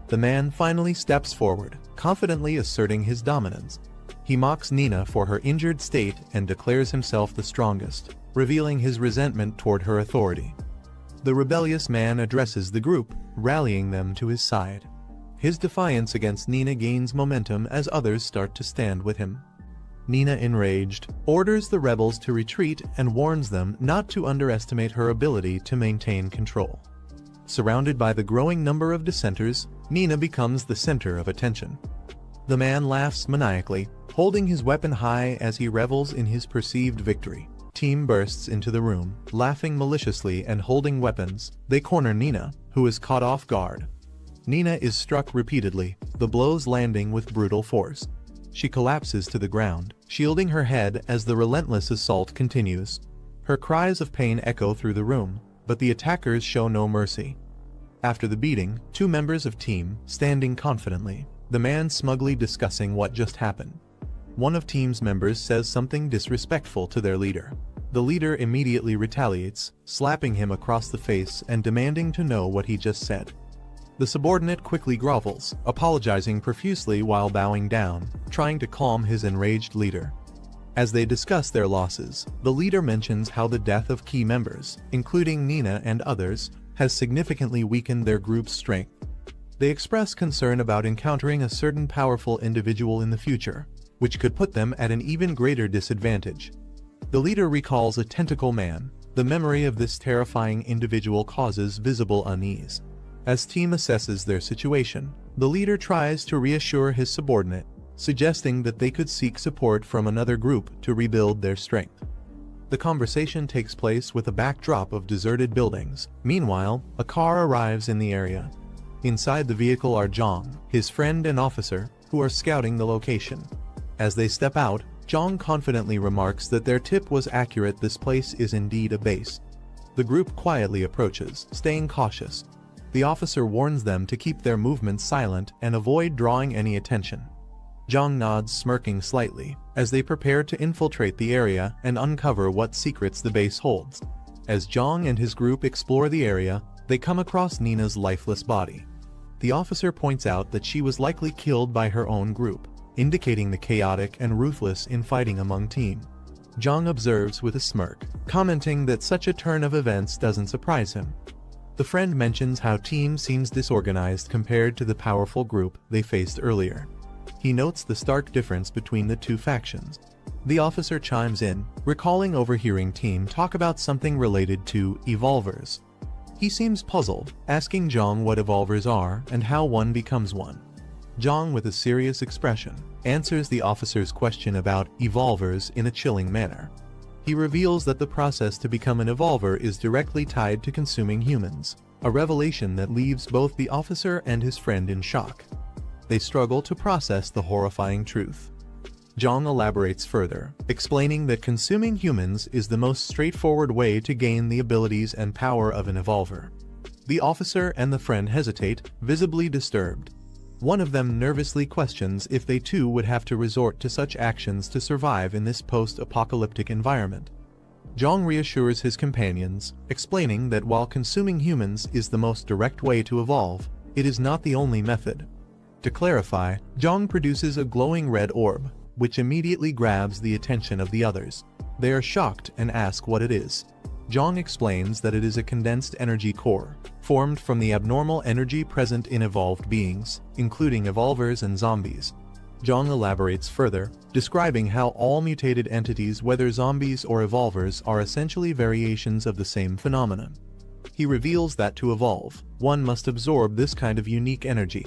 The man finally steps forward, confidently asserting his dominance. He mocks Nina for her injured state and declares himself the strongest, revealing his resentment toward her authority. The rebellious man addresses the group, rallying them to his side. His defiance against Nina gains momentum as others start to stand with him. Nina, enraged, orders the rebels to retreat and warns them not to underestimate her ability to maintain control. Surrounded by the growing number of dissenters, Nina becomes the center of attention. The man laughs maniacally, holding his weapon high as he revels in his perceived victory. Team bursts into the room, laughing maliciously and holding weapons. They corner Nina, who is caught off guard. Nina is struck repeatedly, the blows landing with brutal force. She collapses to the ground, shielding her head as the relentless assault continues. Her cries of pain echo through the room, but the attackers show no mercy. After the beating, two members of team, standing confidently, the man smugly discussing what just happened. One of team's members says something disrespectful to their leader. The leader immediately retaliates, slapping him across the face and demanding to know what he just said. The subordinate quickly grovels, apologizing profusely while bowing down, trying to calm his enraged leader. As they discuss their losses, the leader mentions how the death of key members, including Nina and others, has significantly weakened their group's strength. They express concern about encountering a certain powerful individual in the future, which could put them at an even greater disadvantage. The leader recalls a tentacle man. The memory of this terrifying individual causes visible unease. As team assesses their situation, the leader tries to reassure his subordinate, suggesting that they could seek support from another group to rebuild their strength. The conversation takes place with a backdrop of deserted buildings. Meanwhile, a car arrives in the area. Inside the vehicle are Jiang, his friend and officer, who are scouting the location. As they step out, Jiang confidently remarks that their tip was accurate. This place is indeed a base. The group quietly approaches, staying cautious. The officer warns them to keep their movements silent and avoid drawing any attention. Jiang nods, smirking slightly, as they prepare to infiltrate the area and uncover what secrets the base holds. As Jiang and his group explore the area, they come across Nina's lifeless body. The officer points out that she was likely killed by her own group, indicating the chaotic and ruthless infighting among team. Jiang observes with a smirk, commenting that such a turn of events doesn't surprise him. The friend mentions how team seems disorganized compared to the powerful group they faced earlier. He notes the stark difference between the two factions. The officer chimes in, recalling overhearing team talk about something related to evolvers. He seems puzzled, asking Jiang what evolvers are and how one becomes one. Jiang, with a serious expression, answers the officer's question about evolvers in a chilling manner. He reveals that the process to become an evolver is directly tied to consuming humans, a revelation that leaves both the officer and his friend in shock. They struggle to process the horrifying truth. Jiang elaborates further, explaining that consuming humans is the most straightforward way to gain the abilities and power of an evolver. The officer and the friend hesitate, visibly disturbed. One of them nervously questions if they too would have to resort to such actions to survive in this post-apocalyptic environment. Jiang reassures his companions, explaining that while consuming humans is the most direct way to evolve, it is not the only method. To clarify, Jiang produces a glowing red orb, which immediately grabs the attention of the others. They are shocked and ask what it is. Jiang explains that it is a condensed energy core, formed from the abnormal energy present in evolved beings, including evolvers and zombies. Jiang elaborates further, describing how all mutated entities, whether zombies or evolvers, are essentially variations of the same phenomenon. He reveals that to evolve, one must absorb this kind of unique energy.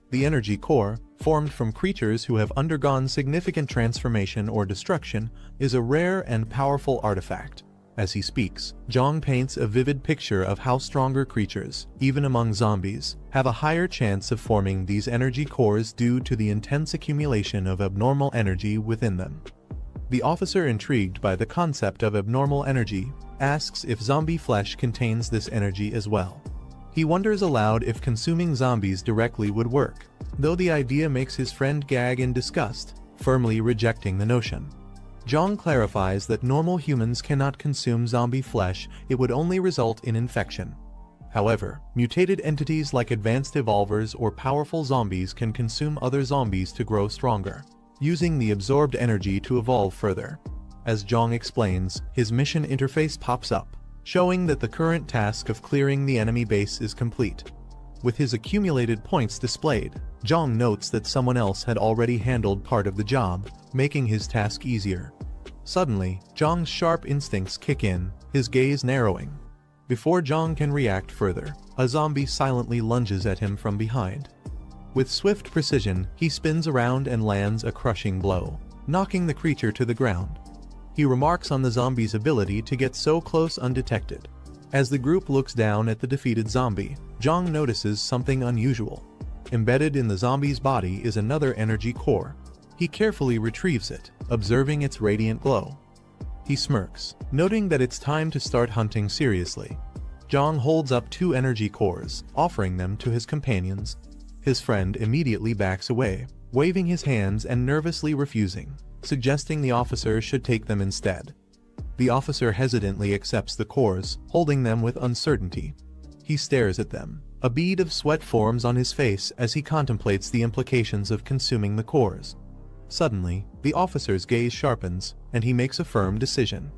The energy core, formed from creatures who have undergone significant transformation or destruction, is a rare and powerful artifact. As he speaks, Jiang paints a vivid picture of how stronger creatures, even among zombies, have a higher chance of forming these energy cores due to the intense accumulation of abnormal energy within them. The officer, intrigued by the concept of abnormal energy, asks if zombie flesh contains this energy as well. He wonders aloud if consuming zombies directly would work, though the idea makes his friend gag in disgust, firmly rejecting the notion. Jiang clarifies that normal humans cannot consume zombie flesh, it would only result in infection. However, mutated entities like advanced evolvers or powerful zombies can consume other zombies to grow stronger, using the absorbed energy to evolve further. As Jiang explains, his mission interface pops up, showing that the current task of clearing the enemy base is complete. With his accumulated points displayed, Jiang notes that someone else had already handled part of the job, making his task easier. Suddenly, Jiang's sharp instincts kick in, his gaze narrowing. Before Jiang can react further, a zombie silently lunges at him from behind. With swift precision, he spins around and lands a crushing blow, knocking the creature to the ground. He remarks on the zombie's ability to get so close undetected. As the group looks down at the defeated zombie, Jiang notices something unusual. Embedded in the zombie's body is another energy core. He carefully retrieves it, observing its radiant glow. He smirks, noting that it's time to start hunting seriously. Jiang holds up 2 energy cores, offering them to his companions. His friend immediately backs away, waving his hands and nervously refusing, suggesting the officer should take them instead. The officer hesitantly accepts the cores, holding them with uncertainty. He stares at them. A bead of sweat forms on his face as he contemplates the implications of consuming the cores. Suddenly, the officer's gaze sharpens, and he makes a firm decision.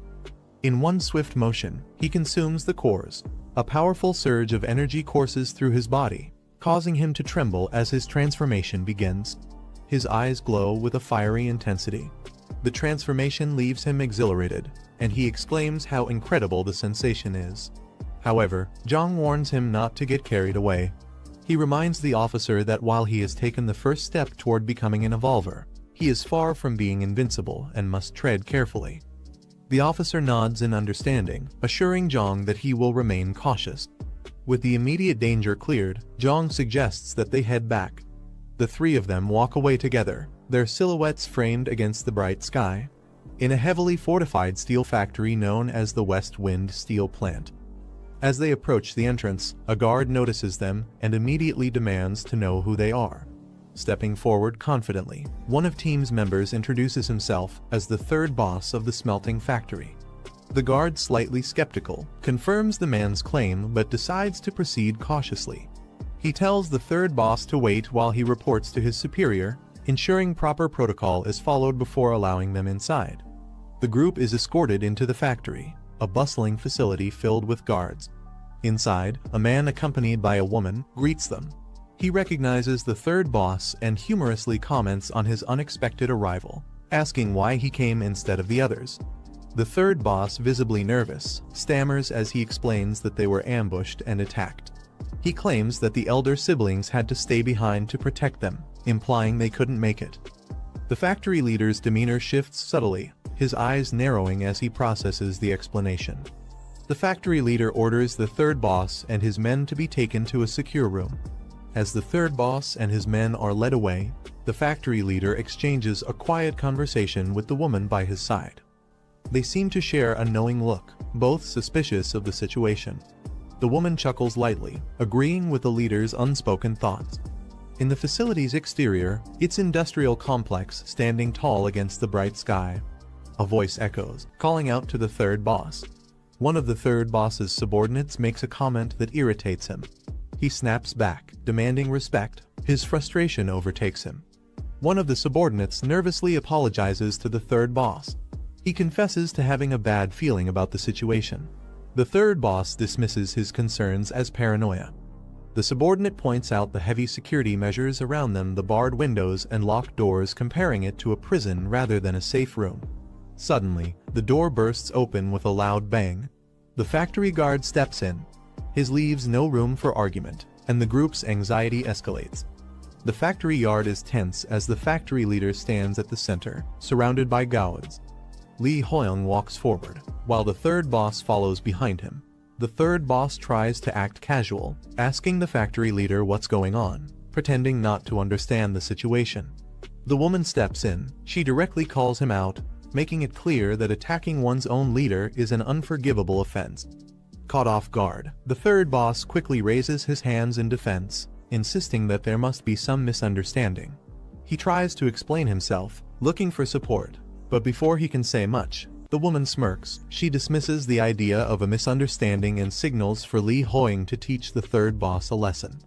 In one swift motion, he consumes the cores. A powerful surge of energy courses through his body, causing him to tremble as his transformation begins. His eyes glow with a fiery intensity. The transformation leaves him exhilarated, and he exclaims how incredible the sensation is. However, Jiang warns him not to get carried away. He reminds the officer that while he has taken the first step toward becoming an evolver, he is far from being invincible and must tread carefully. The officer nods in understanding, assuring Jiang that he will remain cautious. With the immediate danger cleared, Jiang suggests that they head back. The 3 of them walk away together, their silhouettes framed against the bright sky, in a heavily fortified steel factory known as the West Wind Steel Plant. As they approach the entrance, a guard notices them and immediately demands to know who they are. Stepping forward confidently, one of team's members introduces himself as the 3rd boss of the smelting factory. The guard, slightly skeptical, confirms the man's claim but decides to proceed cautiously. He tells the 3rd boss to wait while he reports to his superior, ensuring proper protocol is followed before allowing them inside. The group is escorted into the factory, a bustling facility filled with guards. Inside, a man accompanied by a woman greets them. He recognizes the 3rd boss and humorously comments on his unexpected arrival, asking why he came instead of the others. The 3rd boss, visibly nervous, stammers as he explains that they were ambushed and attacked. He claims that the elder siblings had to stay behind to protect them, implying they couldn't make it. The factory leader's demeanor shifts subtly, his eyes narrowing as he processes the explanation. The factory leader orders the 3rd boss and his men to be taken to a secure room. As the 3rd boss and his men are led away, The factory leader exchanges a quiet conversation with the woman by his side. They seem to share a knowing look, both suspicious of the situation. The woman chuckles lightly, agreeing with the leader's unspoken thoughts. In the facility's exterior, its industrial complex standing tall against the bright sky. A voice echoes, calling out to the third boss. One of the third boss's subordinates makes a comment that irritates him. He snaps back, demanding respect. His frustration overtakes him. One of the subordinates nervously apologizes to the third boss. He confesses to having a bad feeling about the situation. The third boss dismisses his concerns as paranoia. The subordinate points out the heavy security measures around them, the barred windows and locked doors, comparing it to a prison rather than a safe room. Suddenly, the door bursts open with a loud bang. The factory guard steps in. His leaves no room for argument, and the group's anxiety escalates. The factory yard is tense as the factory leader stands at the center, surrounded by guards. Li Hoyong walks forward, while the third boss follows behind him. The third boss tries to act casual, asking the factory leader what's going on, pretending not to understand the situation. The woman steps in. She directly calls him out, making it clear that attacking one's own leader is an unforgivable offense. Caught off guard, the third boss quickly raises his hands in defense, insisting that there must be some misunderstanding. He tries to explain himself, looking for support, but before he can say much, the woman smirks. She dismisses the idea of a misunderstanding and signals for Li Hoying to teach the third boss a lesson.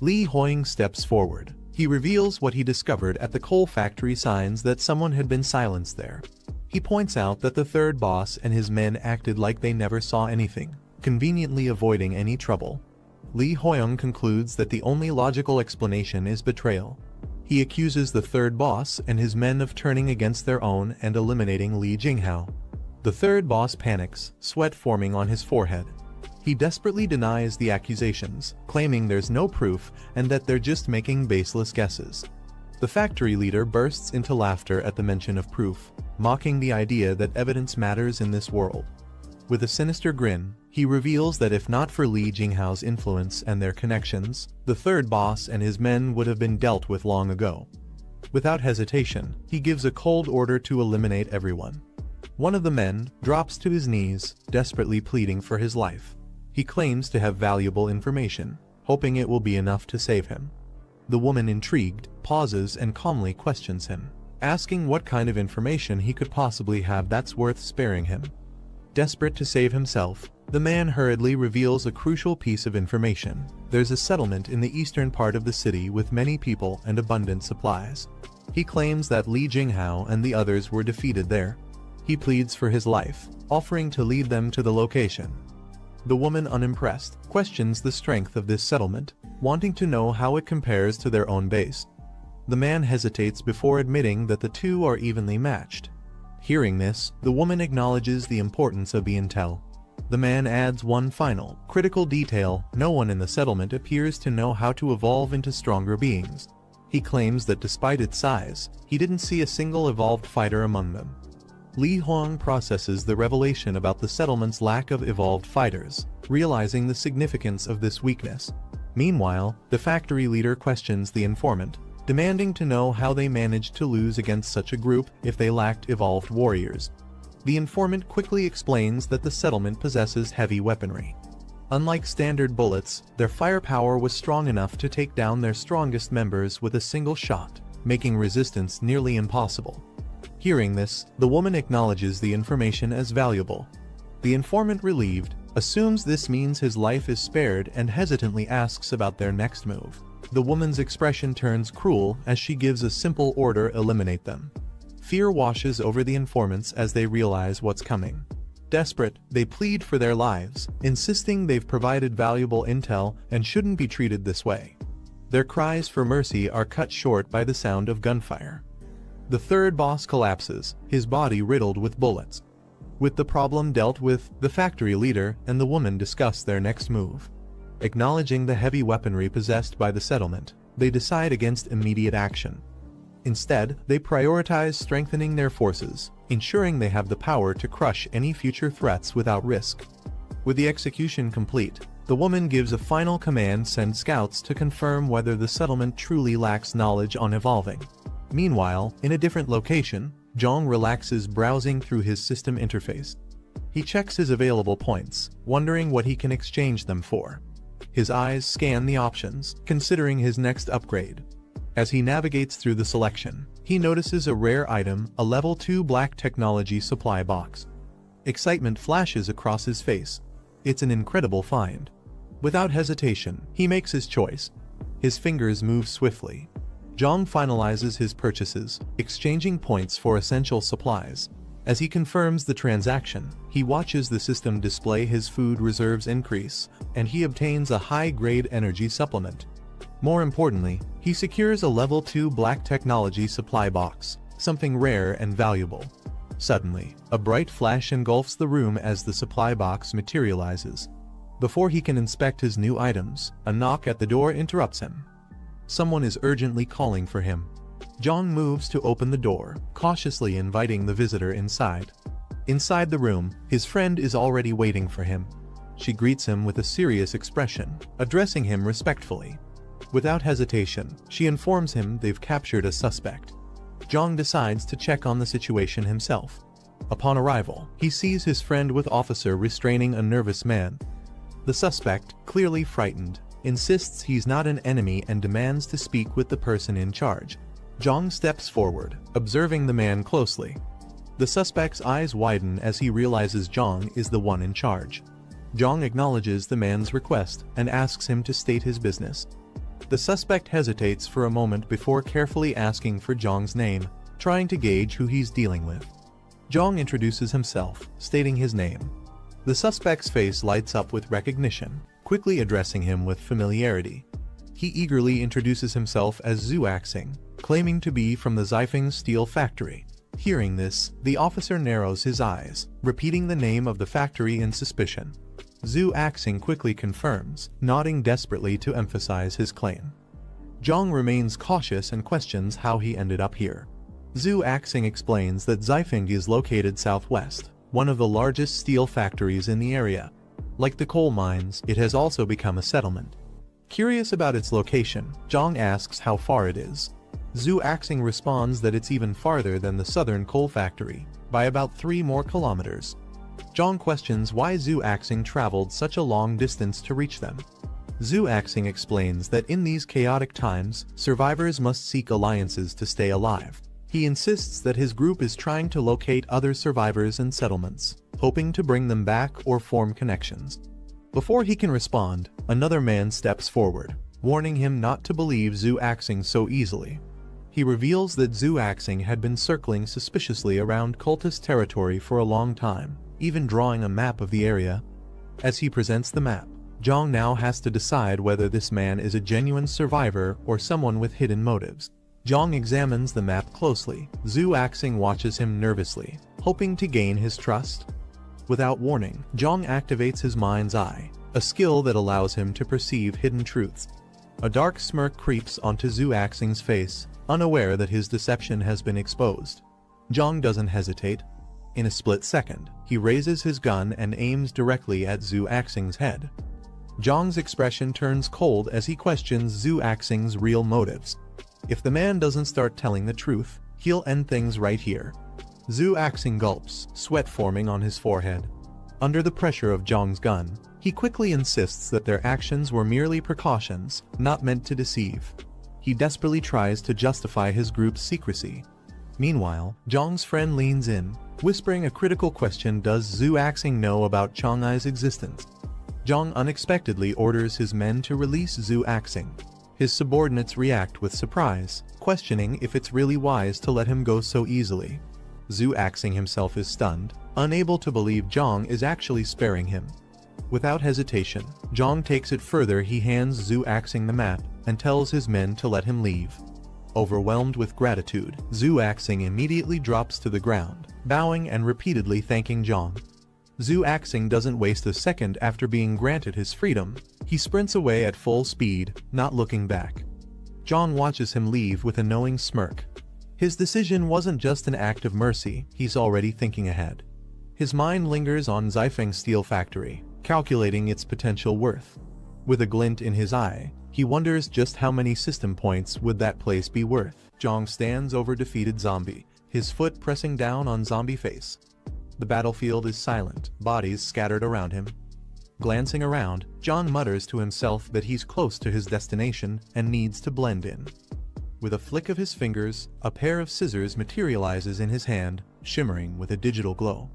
Li Hoying steps forward. He reveals what he discovered at the coal factory, signs that someone had been silenced there. He points out that the third boss and his men acted like they never saw anything, conveniently avoiding any trouble. Li Hoyong concludes that the only logical explanation is betrayal. He accuses the third boss and his men of turning against their own and eliminating Li Jinghao. The third boss panics, sweat forming on his forehead. He desperately denies the accusations, claiming there's no proof and that they're just making baseless guesses. The factory leader bursts into laughter at the mention of proof, mocking the idea that evidence matters in this world. With a sinister grin, he reveals that if not for Li Jinghao's influence and their connections, the third boss and his men would have been dealt with long ago. Without hesitation, he gives a cold order to eliminate everyone. One of the men drops to his knees, desperately pleading for his life. He claims to have valuable information, hoping it will be enough to save him. The woman, intrigued, pauses and calmly questions him, asking what kind of information he could possibly have that's worth sparing him. Desperate to save himself, the man hurriedly reveals a crucial piece of information. There's a settlement in the eastern part of the city with many people and abundant supplies. He claims that Li Jinghao and the others were defeated there. He pleads for his life, offering to lead them to the location. The woman, unimpressed, questions the strength of this settlement, wanting to know how it compares to their own base. The man hesitates before admitting that the two are evenly matched. Hearing this, the woman acknowledges the importance of the intel. The man adds one final, critical detail: no one in the settlement appears to know how to evolve into stronger beings. He claims that despite its size, he didn't see a single evolved fighter among them. Li Huang processes the revelation about the settlement's lack of evolved fighters, realizing the significance of this weakness. Meanwhile, the factory leader questions the informant, demanding to know how they managed to lose against such a group if they lacked evolved warriors. The informant quickly explains that the settlement possesses heavy weaponry. Unlike standard bullets, their firepower was strong enough to take down their strongest members with a single shot, making resistance nearly impossible. Hearing this, the woman acknowledges the information as valuable. The informant, relieved, assumes this means his life is spared and hesitantly asks about their next move. The woman's expression turns cruel as she gives a simple order: eliminate them. Fear washes over the informants as they realize what's coming. Desperate, they plead for their lives, insisting they've provided valuable intel and shouldn't be treated this way. Their cries for mercy are cut short by the sound of gunfire. The third boss collapses, his body riddled with bullets. With the problem dealt with, the factory leader and the woman discuss their next move. Acknowledging the heavy weaponry possessed by the settlement, they decide against immediate action. Instead, they prioritize strengthening their forces, ensuring they have the power to crush any future threats without risk. With the execution complete, The woman gives a final command: send scouts to confirm whether the settlement truly lacks knowledge on evolving. Meanwhile, in a different location, Jiang relaxes browsing through his system interface. He checks his available points, wondering what he can exchange them for. His eyes scan the options, considering his next upgrade. As he navigates through the selection, he notices a rare item, a level 2 black technology supply box. Excitement flashes across his face. It's an incredible find. Without hesitation, he makes his choice. His fingers move swiftly. Jiang finalizes his purchases, exchanging points for essential supplies. As he confirms the transaction, he watches the system display his food reserves increase, and he obtains a high-grade energy supplement. More importantly, he secures a level 2 black technology supply box, something rare and valuable. Suddenly, a bright flash engulfs the room as the supply box materializes. Before he can inspect his new items, a knock at the door interrupts him. Someone is urgently calling for him. Jiang moves to open the door, cautiously inviting the visitor inside. Inside the room, his friend is already waiting for him. She greets him with a serious expression, addressing him respectfully. Without hesitation, she informs him they've captured a suspect. Jiang decides to check on the situation himself. Upon arrival, he sees his friend with officer restraining a nervous man. The suspect, clearly frightened, insists he's not an enemy and demands to speak with the person in charge. Jiang steps forward, observing the man closely. The suspect's eyes widen as he realizes Jiang is the one in charge. Jiang acknowledges the man's request and asks him to state his business. The suspect hesitates for a moment before carefully asking for Jiang's name, trying to gauge who he's dealing with. Jiang introduces himself, stating his name. The suspect's face lights up with recognition, quickly addressing him with familiarity. He eagerly introduces himself as Zhu Axing, claiming to be from the Zifeng steel factory. Hearing this, the officer narrows his eyes, repeating the name of the factory in suspicion. Zhu Axing quickly confirms, nodding desperately to emphasize his claim. Jiang remains cautious and questions how he ended up here. Zhu Axing explains that Zifeng is located southwest, one of the largest steel factories in the area. Like the coal mines, it has also become a settlement. Curious about its location, Jiang asks how far it is. Zhu Axing responds that it's even farther than the southern coal factory, by about 3 more kilometers. Jiang questions why Zhu Axing traveled such a long distance to reach them. Zhu Axing explains that in these chaotic times, survivors must seek alliances to stay alive. He insists that his group is trying to locate other survivors and settlements, hoping to bring them back or form connections. Before he can respond, another man steps forward, warning him not to believe Zhu Axing so easily. He reveals that Zhu Axing had been circling suspiciously around cultist territory for a long time, even drawing a map of the area. As he presents the map, Jiang now has to decide whether this man is a genuine survivor or someone with hidden motives. Jiang examines the map closely. Zhu Axing watches him nervously, hoping to gain his trust. Without warning, Jiang activates his mind's eye, a skill that allows him to perceive hidden truths. A dark smirk creeps onto Zhu Axing's face, unaware that his deception has been exposed. Jiang doesn't hesitate. In a split second, he raises his gun and aims directly at Zhu Axing's head. Jiang's expression turns cold as he questions Zhu Axing's real motives. If the man doesn't start telling the truth, he'll end things right here. Zhu Axing gulps, sweat forming on his forehead. Under the pressure of Jiang's gun, he quickly insists that their actions were merely precautions, not meant to deceive. He desperately tries to justify his group's secrecy. Meanwhile, Jiang's friend leans in, whispering a critical question: does Zhu Axing know about Chang'ai's existence? Jiang unexpectedly orders his men to release Zhu Axing. His subordinates react with surprise, questioning if it's really wise to let him go so easily. Zhu Axing himself is stunned, unable to believe Jiang is actually sparing him. Without hesitation, Jiang takes it further. He hands Zhu Axing the map and tells his men to let him leave. Overwhelmed with gratitude, Zhu Axing immediately drops to the ground, bowing and repeatedly thanking Jiang. Zhu Axing doesn't waste a second after being granted his freedom. He sprints away at full speed, not looking back. Jiang watches him leave with a knowing smirk. His decision wasn't just an act of mercy, he's already thinking ahead. His mind lingers on Zifeng Steel Factory, calculating its potential worth. With a glint in his eye, he wonders just how many system points would that place be worth. Jiang stands over defeated zombie, his foot pressing down on zombie face. The battlefield is silent, bodies scattered around him. Glancing around, Jiang mutters to himself that he's close to his destination and needs to blend in. With a flick of his fingers, a pair of scissors materializes in his hand, shimmering with a digital glow.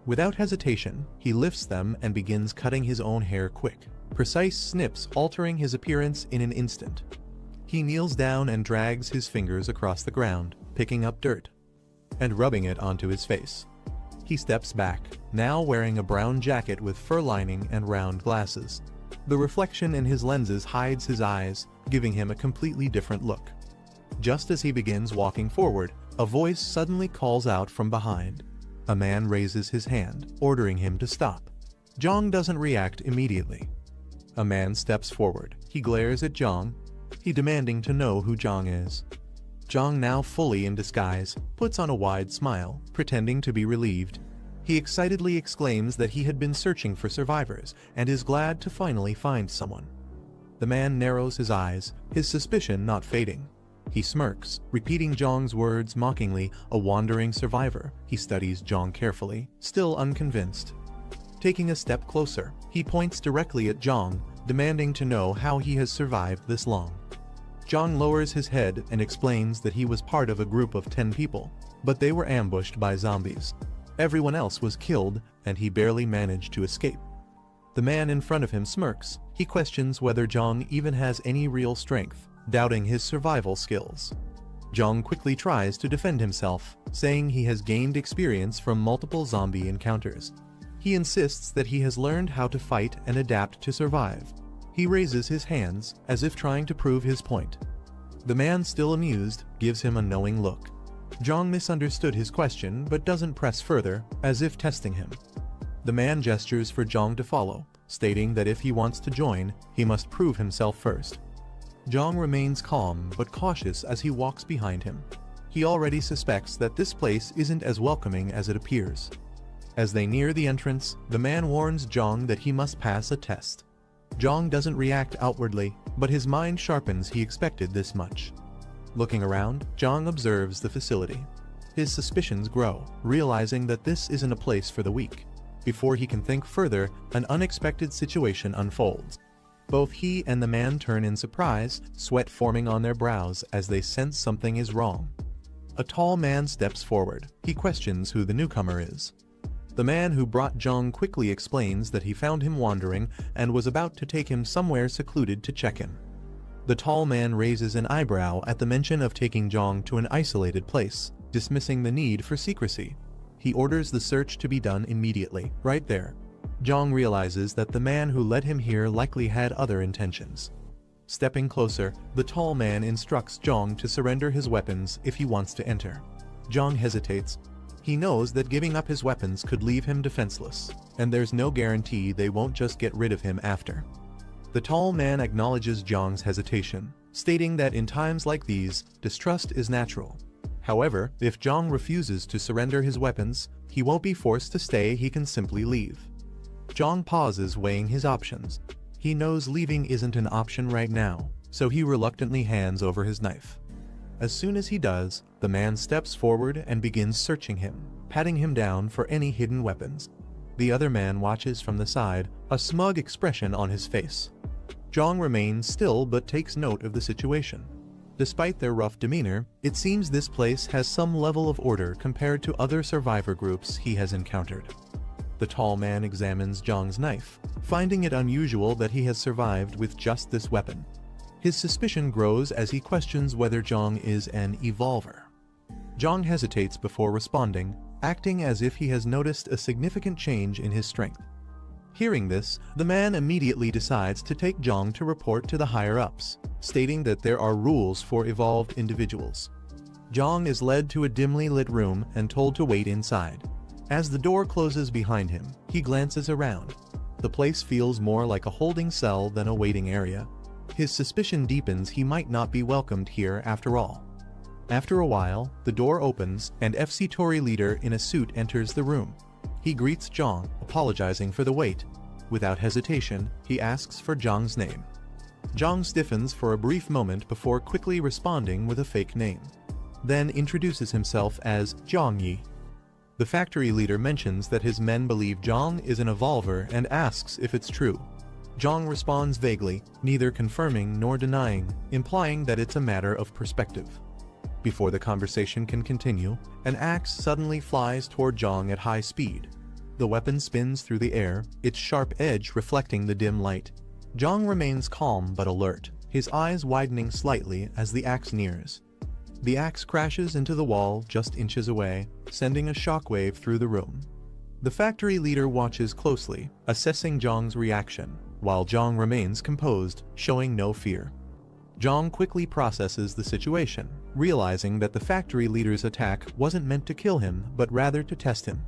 Without hesitation, he lifts them and begins cutting his own hair quick, precise snips altering his appearance in an instant. He kneels down and drags his fingers across the ground, picking up dirt and rubbing it onto his face. He steps back, now wearing a brown jacket with fur lining and round glasses. The reflection in his lenses hides his eyes, giving him a completely different look. Just as he begins walking forward, a voice suddenly calls out from behind. A man raises his hand, ordering him to stop. Jiang doesn't react immediately. A man steps forward. He glares at Jiang, he demanding to know who Jiang is. Jiang, now fully in disguise, puts on a wide smile, pretending to be relieved. He excitedly exclaims that he had been searching for survivors and is glad to finally find someone. The man narrows his eyes, his suspicion not fading. He smirks, repeating Jiang's words mockingly, a wandering survivor. He studies Jiang carefully, still unconvinced. Taking a step closer, he points directly at Jiang, demanding to know how he has survived this long. Jiang lowers his head and explains that he was part of a group of 10 people, but they were ambushed by zombies. Everyone else was killed, and he barely managed to escape. The man in front of him smirks. He questions whether Jiang even has any real strength, doubting his survival skills. Jiang quickly tries to defend himself, saying he has gained experience from multiple zombie encounters. He insists that he has learned how to fight and adapt to survive. He raises his hands, as if trying to prove his point. The man, still amused, gives him a knowing look. Jiang misunderstood his question but doesn't press further, as if testing him. The man gestures for Jiang to follow, stating that if he wants to join, he must prove himself first. Jiang remains calm but cautious as he walks behind him. He already suspects that this place isn't as welcoming as it appears. As they near the entrance, the man warns Jiang that he must pass a test. Jiang doesn't react outwardly, but his mind sharpens. He expected this much. Looking around, Jiang observes the facility. His suspicions grow, realizing that this isn't a place for the weak. Before he can think further, an unexpected situation unfolds. Both he and the man turn in surprise, sweat forming on their brows as they sense something is wrong. A tall man steps forward. He questions who the newcomer is. The man who brought Jiang quickly explains that he found him wandering and was about to take him somewhere secluded to check him. The tall man raises an eyebrow at the mention of taking Jiang to an isolated place, dismissing the need for secrecy. He orders the search to be done immediately, right there. Jiang realizes that the man who led him here likely had other intentions. Stepping closer, the tall man instructs Jiang to surrender his weapons if he wants to enter. Jiang hesitates. He knows that giving up his weapons could leave him defenseless, and there's no guarantee they won't just get rid of him after. The tall man acknowledges Jiang's hesitation, stating that in times like these, distrust is natural. However, if Jiang refuses to surrender his weapons, he won't be forced to stay. He can simply leave. Jiang pauses, weighing his options. He knows leaving isn't an option right now, so he reluctantly hands over his knife. As soon as he does, the man steps forward and begins searching him, patting him down for any hidden weapons. The other man watches from the side, a smug expression on his face. Jiang remains still but takes note of the situation. Despite their rough demeanor, it seems this place has some level of order compared to other survivor groups he has encountered. The tall man examines Jiang's knife, finding it unusual that he has survived with just this weapon. His suspicion grows as he questions whether Jiang is an evolver. Jiang hesitates before responding, acting as if he has noticed a significant change in his strength. Hearing this, the man immediately decides to take Jiang to report to the higher-ups, stating that there are rules for evolved individuals. Jiang is led to a dimly lit room and told to wait inside. As the door closes behind him, he glances around. The place feels more like a holding cell than a waiting area. His suspicion deepens. He might not be welcomed here after all. After a while, the door opens and FC Tory leader in a suit enters the room. He greets Jiang, apologizing for the wait. Without hesitation, he asks for Jiang's name. Jiang stiffens for a brief moment before quickly responding with a fake name, then introduces himself as Jiang Yi. The factory leader mentions that his men believe Jiang is an evolver and asks if it's true. Jiang responds vaguely, neither confirming nor denying, implying that it's a matter of perspective. Before the conversation can continue, an axe suddenly flies toward Jiang at high speed. The weapon spins through the air, its sharp edge reflecting the dim light. Jiang remains calm but alert, his eyes widening slightly as the axe nears. The axe crashes into the wall just inches away, sending a shockwave through the room. The factory leader watches closely, assessing Jiang's reaction, while Jiang remains composed, showing no fear. Jiang quickly processes the situation, realizing that the factory leader's attack wasn't meant to kill him but rather to test him.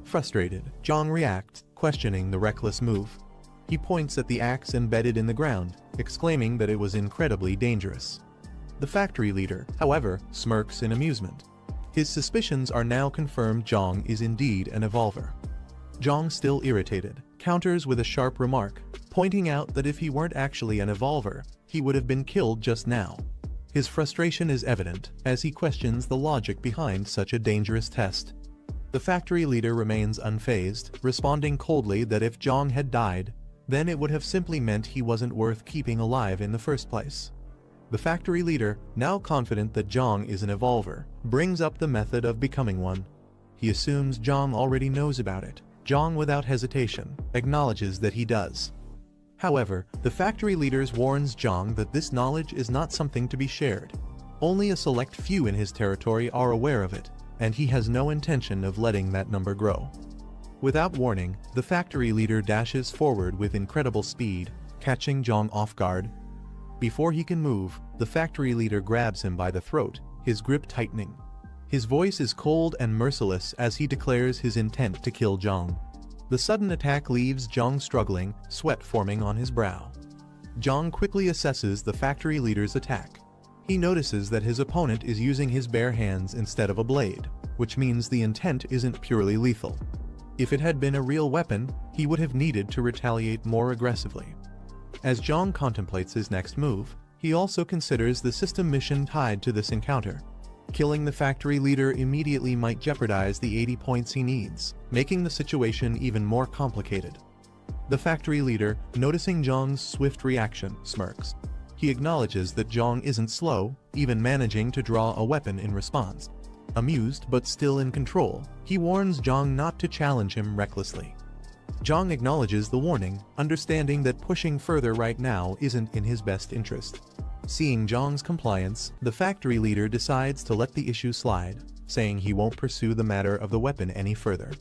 Frustrated, Jiang reacts, questioning the reckless move. He points at the axe embedded in the ground, exclaiming that it was incredibly dangerous. The factory leader, however, smirks in amusement. His suspicions are now confirmed. Jiang is indeed an evolver. Jiang, still irritated, counters with a sharp remark, pointing out that if he weren't actually an evolver, he would have been killed just now. His frustration is evident as he questions the logic behind such a dangerous test. The factory leader remains unfazed, responding coldly that if Jiang had died, then it would have simply meant he wasn't worth keeping alive in the first place. The factory leader, now confident that Jiang is an evolver, brings up the method of becoming one. He assumes Jiang already knows about it. Jiang, without hesitation, acknowledges that he does. However, the factory leader warns Jiang that this knowledge is not something to be shared. Only a select few in his territory are aware of it, and he has no intention of letting that number grow. Without warning, the factory leader dashes forward with incredible speed, catching Jiang off guard. Before he can move, the factory leader grabs him by the throat, his grip tightening. His voice is cold and merciless as he declares his intent to kill Jiang. The sudden attack leaves Jiang struggling, sweat forming on his brow. Jiang quickly assesses the factory leader's attack. He notices that his opponent is using his bare hands instead of a blade, which means the intent isn't purely lethal. If it had been a real weapon, he would have needed to retaliate more aggressively. As Jiang contemplates his next move, he also considers the system mission tied to this encounter. Killing the factory leader immediately might jeopardize the 80 points he needs, making the situation even more complicated. The factory leader, noticing Jiang's swift reaction, smirks. He acknowledges that Jiang isn't slow, even managing to draw a weapon in response. Amused but still in control, he warns Jiang not to challenge him recklessly. Jiang acknowledges the warning, understanding that pushing further right now isn't in his best interest. Seeing Jiang's compliance, the factory leader decides to let the issue slide, saying he won't pursue the matter of the weapon any further.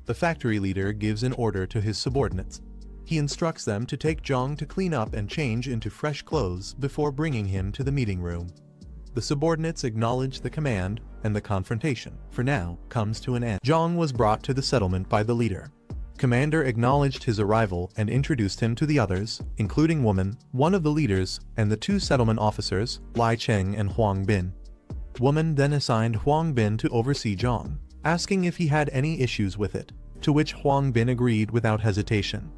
The factory leader gives an order to his subordinates. He instructs them to take Jiang to clean up and change into fresh clothes before bringing him to the meeting room. The subordinates acknowledge the command, and the confrontation, for now, comes to an end. Jiang was brought to the settlement by the leader. Commander acknowledged his arrival and introduced him to the others, including Woman, one of the leaders, and the two settlement officers, Lai Cheng and Huang Bin. Woman then assigned Huang Bin to oversee Jiang, asking if he had any issues with it, to which Huang Bin agreed without hesitation.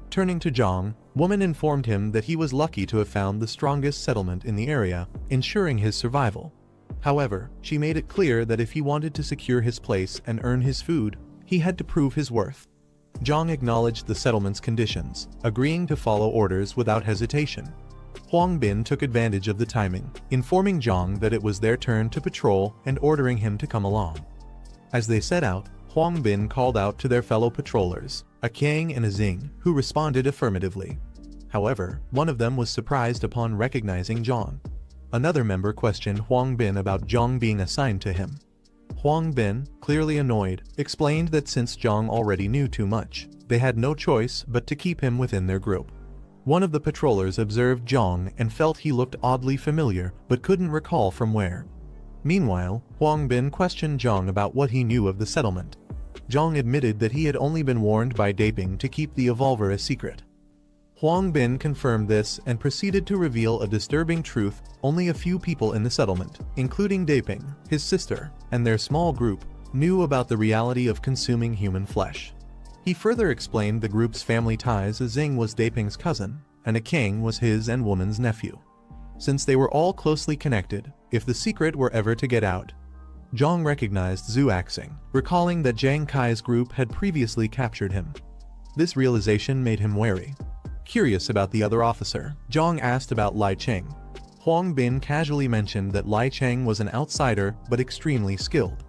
Turning to Jiang, Woman informed him that he was lucky to have found the strongest settlement in the area, ensuring his survival. However, she made it clear that if he wanted to secure his place and earn his food, he had to prove his worth. Jiang acknowledged the settlement's conditions, agreeing to follow orders without hesitation. Huang Bin took advantage of the timing, informing Jiang that it was their turn to patrol and ordering him to come along. As they set out, Huang Bin called out to their fellow patrollers, a Kang and a Xing, who responded affirmatively. However, one of them was surprised upon recognizing Jiang. Another member questioned Huang Bin about Jiang being assigned to him. Huang Bin, clearly annoyed, explained that since Jiang already knew too much, they had no choice but to keep him within their group. One of the patrollers observed Jiang and felt he looked oddly familiar but couldn't recall from where. Meanwhile, Huang Bin questioned Jiang about what he knew of the settlement. Jiang admitted that he had only been warned by Daping to keep the evolver a secret. Huang Bin confirmed this and proceeded to reveal a disturbing truth: only a few people in the settlement, including Daping, his sister, and their small group, knew about the reality of consuming human flesh. He further explained the group's family ties, as Xing was Daping's cousin, and a king was his and woman's nephew. Since they were all closely connected, if the secret were ever to get out, Zhang recognized Zhu Axing, recalling that Jiang Kai's group had previously captured him. This realization made him wary. Curious about the other officer, Zhang asked about Lai Cheng. Huang Bin casually mentioned that Lai Cheng was an outsider but extremely skilled.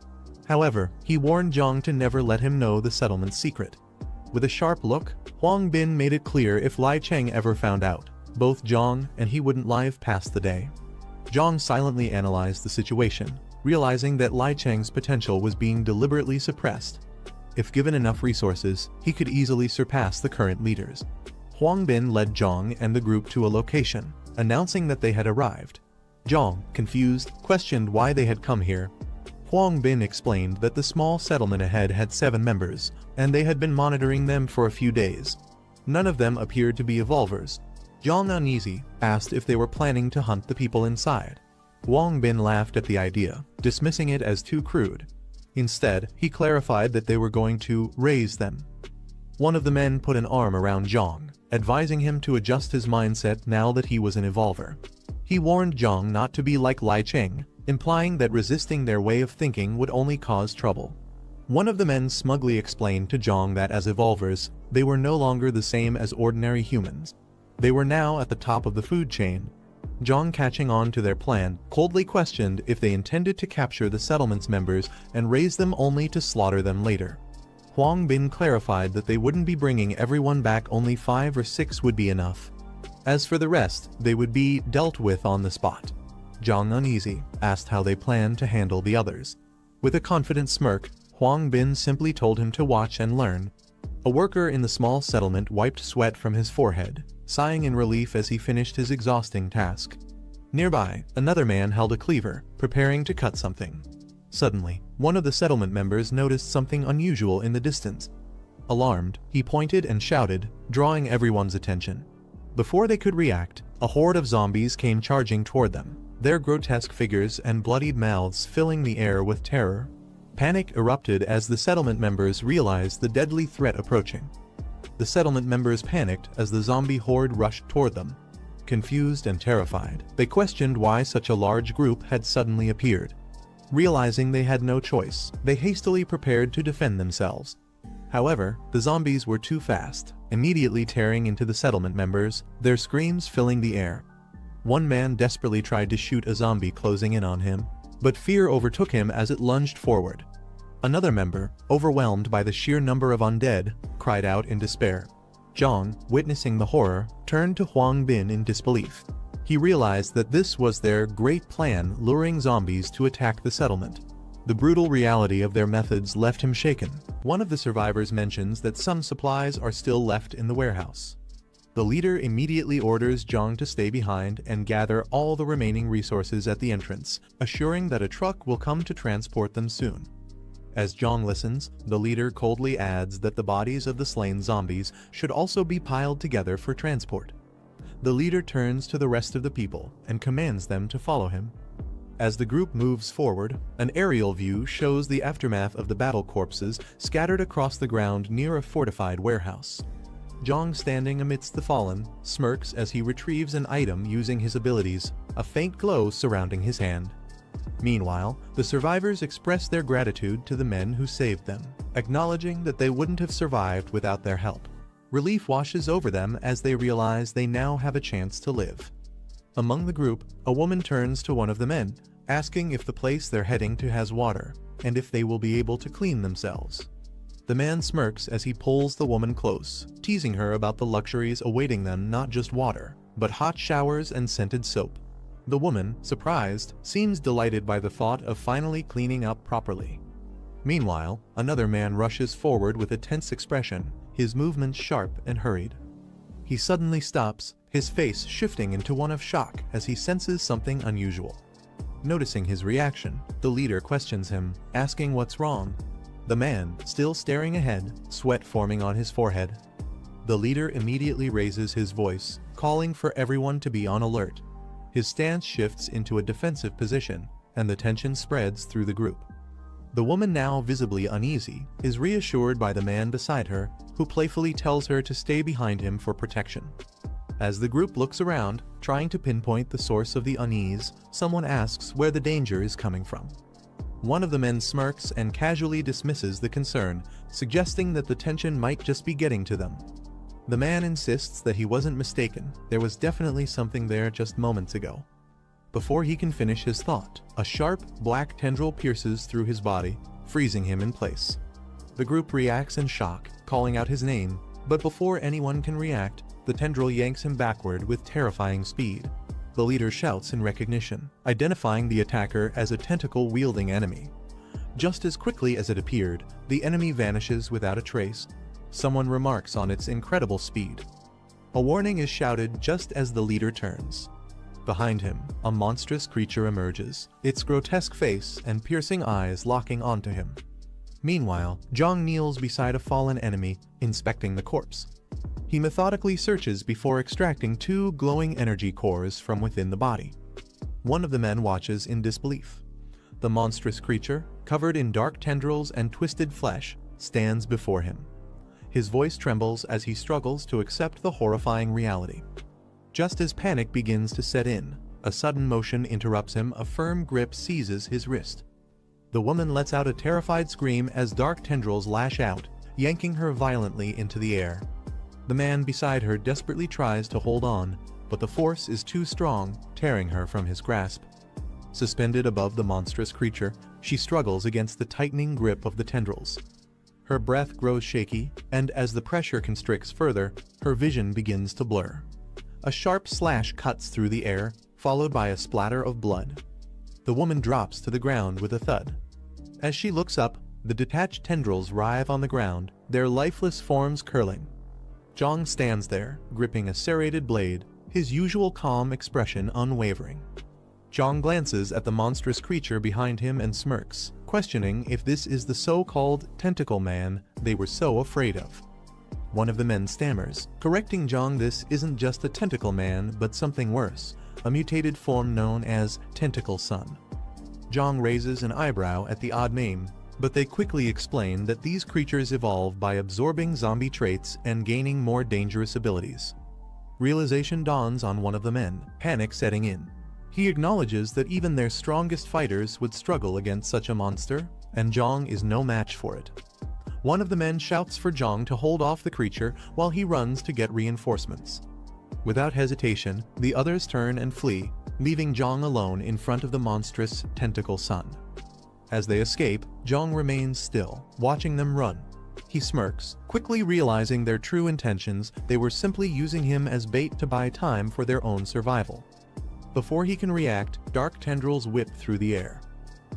However, he warned Zhang to never let him know the settlement's secret. With a sharp look, Huang Bin made it clear if Lai Cheng ever found out, both Zhang and he wouldn't live past the day. Zhang silently analyzed the situation, realizing that Lai Cheng's potential was being deliberately suppressed. If given enough resources, he could easily surpass the current leaders. Huang Bin led Zhang and the group to a location, announcing that they had arrived. Zhang, confused, questioned why they had come here. Huang Bin explained that the small settlement ahead had 7 members, and they had been monitoring them for a few days. None of them appeared to be evolvers. Zhang, uneasy, asked if they were planning to hunt the people inside. Huang Bin laughed at the idea, dismissing it as too crude. Instead, he clarified that they were going to raise them. One of the men put an arm around Zhang, advising him to adjust his mindset now that he was an evolver. He warned Zhang not to be like Lai Cheng, implying that resisting their way of thinking would only cause trouble. One of the men smugly explained to Zhang that as evolvers, they were no longer the same as ordinary humans. They were now at the top of the food chain. Zhang, catching on to their plan, coldly questioned if they intended to capture the settlement's members and raise them only to slaughter them later. Huang Bin clarified that they wouldn't be bringing everyone back, only 5 or 6 would be enough. As for the rest, they would be dealt with on the spot. Zhang, uneasy, asked how they planned to handle the others. With a confident smirk, Huang Bin simply told him to watch and learn. A worker in the small settlement wiped sweat from his forehead, sighing in relief as he finished his exhausting task. Nearby, another man held a cleaver, preparing to cut something. Suddenly, one of the settlement members noticed something unusual in the distance. Alarmed, he pointed and shouted, drawing everyone's attention. Before they could react, a horde of zombies came charging toward them, their grotesque figures and bloodied mouths filling the air with terror. Panic erupted as the settlement members realized the deadly threat approaching. The settlement members panicked as the zombie horde rushed toward them. Confused and terrified, they questioned why such a large group had suddenly appeared. Realizing they had no choice, they hastily prepared to defend themselves. However, the zombies were too fast, immediately tearing into the settlement members, their screams filling the air. One man desperately tried to shoot a zombie closing in on him, but fear overtook him as it lunged forward. Another member, overwhelmed by the sheer number of undead, cried out in despair. Zhang, witnessing the horror, turned to Huang Bin in disbelief. He realized that this was their great plan, luring zombies to attack the settlement. The brutal reality of their methods left him shaken. One of the survivors mentions that some supplies are still left in the warehouse. The leader immediately orders Zhang to stay behind and gather all the remaining resources at the entrance, assuring that a truck will come to transport them soon. As Zhang listens, the leader coldly adds that the bodies of the slain zombies should also be piled together for transport. The leader turns to the rest of the people and commands them to follow him. As the group moves forward, an aerial view shows the aftermath of the battle corpses scattered across the ground near a fortified warehouse. Zhang, standing amidst the fallen, smirks as he retrieves an item using his abilities, a faint glow surrounding his hand. Meanwhile, the survivors express their gratitude to the men who saved them, acknowledging that they wouldn't have survived without their help. Relief washes over them as they realize they now have a chance to live. Among the group, a woman turns to one of the men, asking if the place they're heading to has water, and if they will be able to clean themselves. The man smirks as he pulls the woman close, teasing her about the luxuries awaiting them, not just water, but hot showers and scented soap. The woman, surprised, seems delighted by the thought of finally cleaning up properly. Meanwhile, another man rushes forward with a tense expression, his movements sharp and hurried. He suddenly stops, his face shifting into one of shock as he senses something unusual. Noticing his reaction, the leader questions him, asking what's wrong. The man, still staring ahead, sweat forming on his forehead. The leader immediately raises his voice, calling for everyone to be on alert. His stance shifts into a defensive position, and the tension spreads through the group. The woman, now visibly uneasy, is reassured by the man beside her, who playfully tells her to stay behind him for protection. As the group looks around, trying to pinpoint the source of the unease, someone asks where the danger is coming from. One of the men smirks and casually dismisses the concern, suggesting that the tension might just be getting to them. The man insists that he wasn't mistaken, there was definitely something there just moments ago. Before he can finish his thought, a sharp, black tendril pierces through his body, freezing him in place. The group reacts in shock, calling out his name, but before anyone can react, the tendril yanks him backward with terrifying speed. The leader shouts in recognition, identifying the attacker as a tentacle-wielding enemy. Just as quickly as it appeared, the enemy vanishes without a trace. Someone remarks on its incredible speed. A warning is shouted just as the leader turns. Behind him, a monstrous creature emerges, its grotesque face and piercing eyes locking onto him. Meanwhile, Jiang kneels beside a fallen enemy, inspecting the corpse. He methodically searches before extracting 2 glowing energy cores from within the body. One of the men watches in disbelief. The monstrous creature, covered in dark tendrils and twisted flesh, stands before him. His voice trembles as he struggles to accept the horrifying reality. Just as panic begins to set in, a sudden motion interrupts him. A firm grip seizes his wrist. The woman lets out a terrified scream as dark tendrils lash out, yanking her violently into the air. The man beside her desperately tries to hold on, but the force is too strong, tearing her from his grasp. Suspended above the monstrous creature, she struggles against the tightening grip of the tendrils. Her breath grows shaky, and as the pressure constricts further, her vision begins to blur. A sharp slash cuts through the air, followed by a splatter of blood. The woman drops to the ground with a thud. As she looks up, the detached tendrils writhe on the ground, their lifeless forms curling. Jiang stands there, gripping a serrated blade, his usual calm expression unwavering. Jiang glances at the monstrous creature behind him and smirks, questioning if this is the so-called tentacle man they were so afraid of. One of the men stammers, correcting Jiang. This isn't just a tentacle man, but something worse, a mutated form known as Tentacle Son. Jiang raises an eyebrow at the odd name, but they quickly explain that these creatures evolve by absorbing zombie traits and gaining more dangerous abilities. Realization dawns on one of the men, panic setting in. He acknowledges that even their strongest fighters would struggle against such a monster, and Jiang is no match for it. One of the men shouts for Jiang to hold off the creature while he runs to get reinforcements. Without hesitation, the others turn and flee, leaving Jiang alone in front of the monstrous Tentacle Son. As they escape, Jiang remains still, watching them run. He smirks, quickly realizing their true intentions. They were simply using him as bait to buy time for their own survival. Before he can react, dark tendrils whip through the air.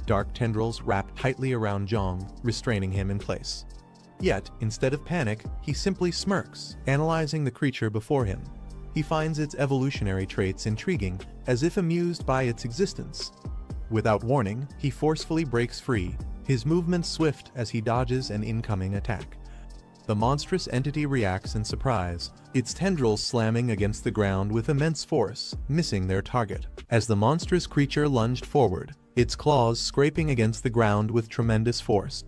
Dark tendrils wrap tightly around Jiang, restraining him in place. Yet, instead of panic, he simply smirks, analyzing the creature before him. He finds its evolutionary traits intriguing, as if amused by its existence. Without warning, he forcefully breaks free, his movements swift as he dodges an incoming attack. The monstrous entity reacts in surprise, its tendrils slamming against the ground with immense force, missing their target. As the monstrous creature lunged forward, its claws scraping against the ground with tremendous force.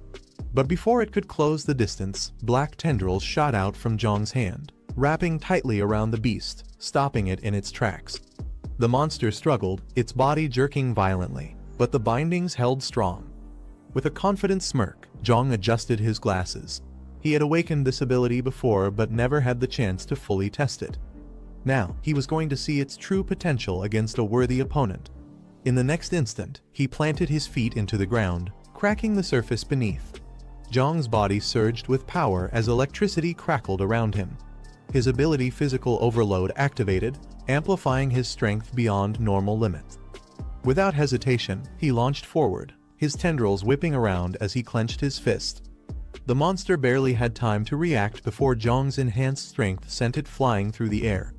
But before it could close the distance, black tendrils shot out from Jiang's hand, wrapping tightly around the beast, stopping it in its tracks. The monster struggled, its body jerking violently, but the bindings held strong. With a confident smirk, Jiang adjusted his glasses. He had awakened this ability before but never had the chance to fully test it. Now, he was going to see its true potential against a worthy opponent. In the next instant, he planted his feet into the ground, cracking the surface beneath. Jiang's body surged with power as electricity crackled around him. His ability Physical Overload activated, amplifying his strength beyond normal limits. Without hesitation, he launched forward, his tendrils whipping around as he clenched his fist. The monster barely had time to react before Jiang's enhanced strength sent it flying through the air.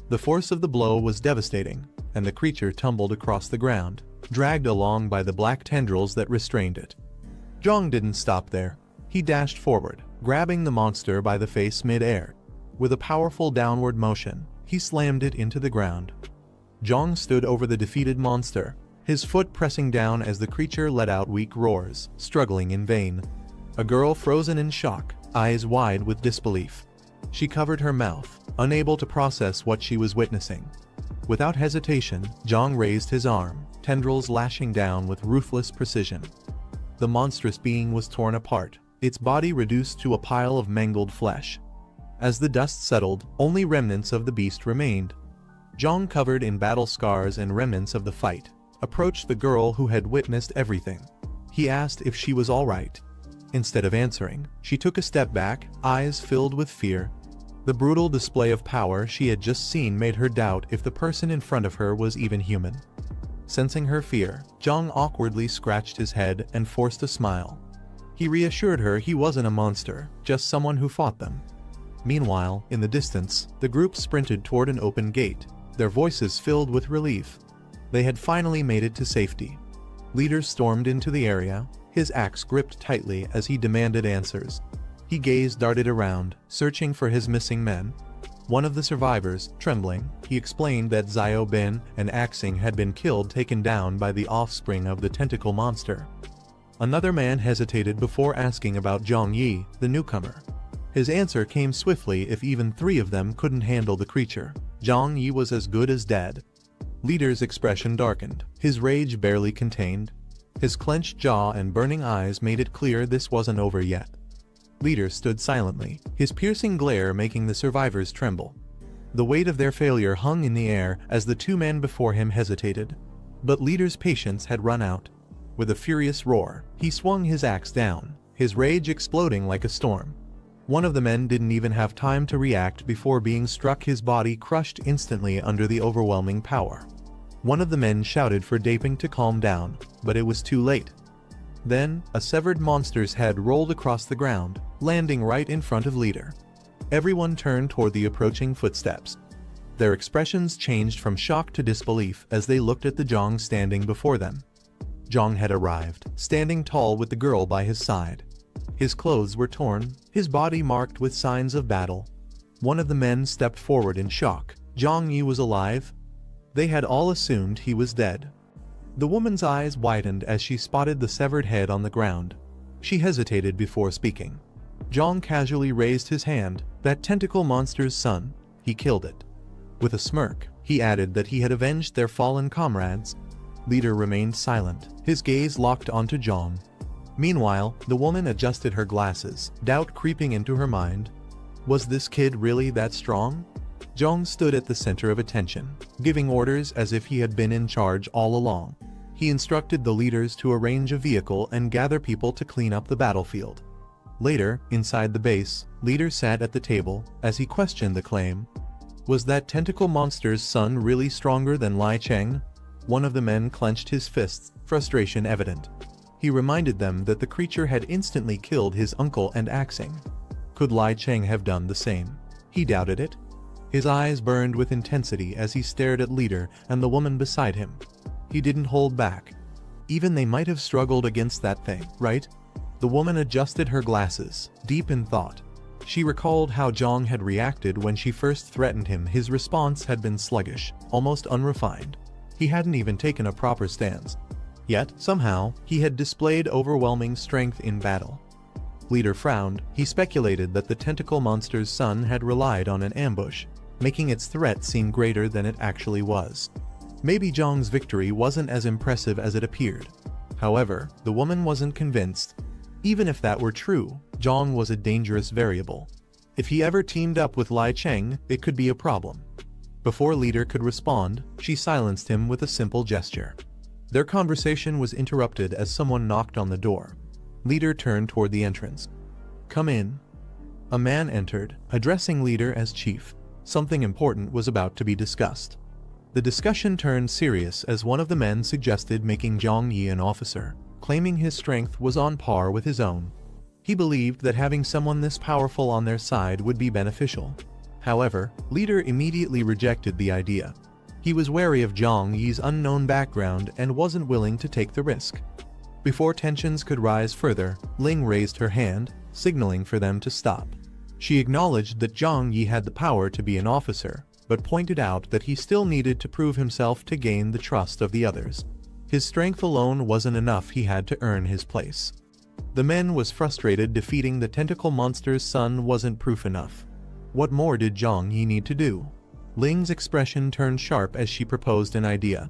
The force of the blow was devastating, and the creature tumbled across the ground, dragged along by the black tendrils that restrained it. Jiang didn't stop there. He dashed forward, grabbing the monster by the face mid-air. With a powerful downward motion, he slammed it into the ground. Jiang stood over the defeated monster, his foot pressing down as the creature let out weak roars, struggling in vain. A girl frozen in shock, eyes wide with disbelief. She covered her mouth, unable to process what she was witnessing. Without hesitation, Jiang raised his arm, tendrils lashing down with ruthless precision. The monstrous being was torn apart, its body reduced to a pile of mangled flesh. As the dust settled, only remnants of the beast remained. Jiang, covered in battle scars and remnants of the fight, approached the girl who had witnessed everything. He asked if she was all right. Instead of answering, she took a step back, eyes filled with fear. The brutal display of power she had just seen made her doubt if the person in front of her was even human. Sensing her fear, Jiang awkwardly scratched his head and forced a smile. He reassured her he wasn't a monster, just someone who fought them. Meanwhile, in the distance, the group sprinted toward an open gate, their voices filled with relief. They had finally made it to safety. Leader stormed into the area, his axe gripped tightly as he demanded answers. He gazed darted around, searching for his missing men. One of the survivors, trembling, he explained that Xiao Bin and Axing had been killed, taken down by the offspring of the tentacle monster. Another man hesitated before asking about Zhang Yi, the newcomer. His answer came swiftly. If even three of them couldn't handle the creature, Zhang Yi was as good as dead. Leader's expression darkened, his rage barely contained. His clenched jaw and burning eyes made it clear this wasn't over yet. Leader stood silently, his piercing glare making the survivors tremble. The weight of their failure hung in the air as the two men before him hesitated. But Leader's patience had run out. With a furious roar, he swung his axe down, his rage exploding like a storm. One of the men didn't even have time to react before being struck, his body crushed instantly under the overwhelming power. One of the men shouted for Daping to calm down, but it was too late. Then, a severed monster's head rolled across the ground, landing right in front of Leader. Everyone turned toward the approaching footsteps. Their expressions changed from shock to disbelief as they looked at the Jiang standing before them. Jiang had arrived, standing tall with the girl by his side. His clothes were torn, his body marked with signs of battle. One of the men stepped forward in shock. Zhang Yi was alive? They had all assumed he was dead. The woman's eyes widened as she spotted the severed head on the ground. She hesitated before speaking. Jiang casually raised his hand. That tentacle monster's son, he killed it. With a smirk, he added that he had avenged their fallen comrades. Leader remained silent, his gaze locked onto Jiang. Meanwhile, the woman adjusted her glasses, doubt creeping into her mind. Was this kid really that strong? Jiang stood at the center of attention, giving orders as if he had been in charge all along. He instructed the leaders to arrange a vehicle and gather people to clean up the battlefield. Later, inside the base, Leader sat at the table as he questioned the claim. Was that tentacle monster's son really stronger than Lai Cheng? One of the men clenched his fists, frustration evident. He reminded them that the creature had instantly killed his uncle and Axing. Could Lai Cheng have done the same? He doubted it. His eyes burned with intensity as he stared at Leader and the woman beside him. He didn't hold back. Even they might have struggled against that thing, right? The woman adjusted her glasses, deep in thought. She recalled how Jiang had reacted when she first threatened him. His response had been sluggish, almost unrefined. He hadn't even taken a proper stance. Yet, somehow, he had displayed overwhelming strength in battle. Leader frowned. He speculated that the tentacle monster's son had relied on an ambush, making its threat seem greater than it actually was. Maybe Jiang's victory wasn't as impressive as it appeared. However, the woman wasn't convinced. Even if that were true, Jiang was a dangerous variable. If he ever teamed up with Lai Cheng, it could be a problem. Before Leader could respond, she silenced him with a simple gesture. Their conversation was interrupted as someone knocked on the door. Leader turned toward the entrance. "Come in." A man entered, addressing Leader as chief. Something important was about to be discussed. The discussion turned serious as one of the men suggested making Zhang Yi an officer, claiming his strength was on par with his own. He believed that having someone this powerful on their side would be beneficial. However, Leader immediately rejected the idea. He was wary of Zhang Yi's unknown background and wasn't willing to take the risk. Before tensions could rise further, Ling raised her hand, signaling for them to stop. She acknowledged that Zhang Yi had the power to be an officer, but pointed out that he still needed to prove himself to gain the trust of the others. His strength alone wasn't enough, he had to earn his place. The man was frustrated. Defeating the tentacle monster's son wasn't proof enough. What more did Jiang Yi need to do? Ling's expression turned sharp as she proposed an idea.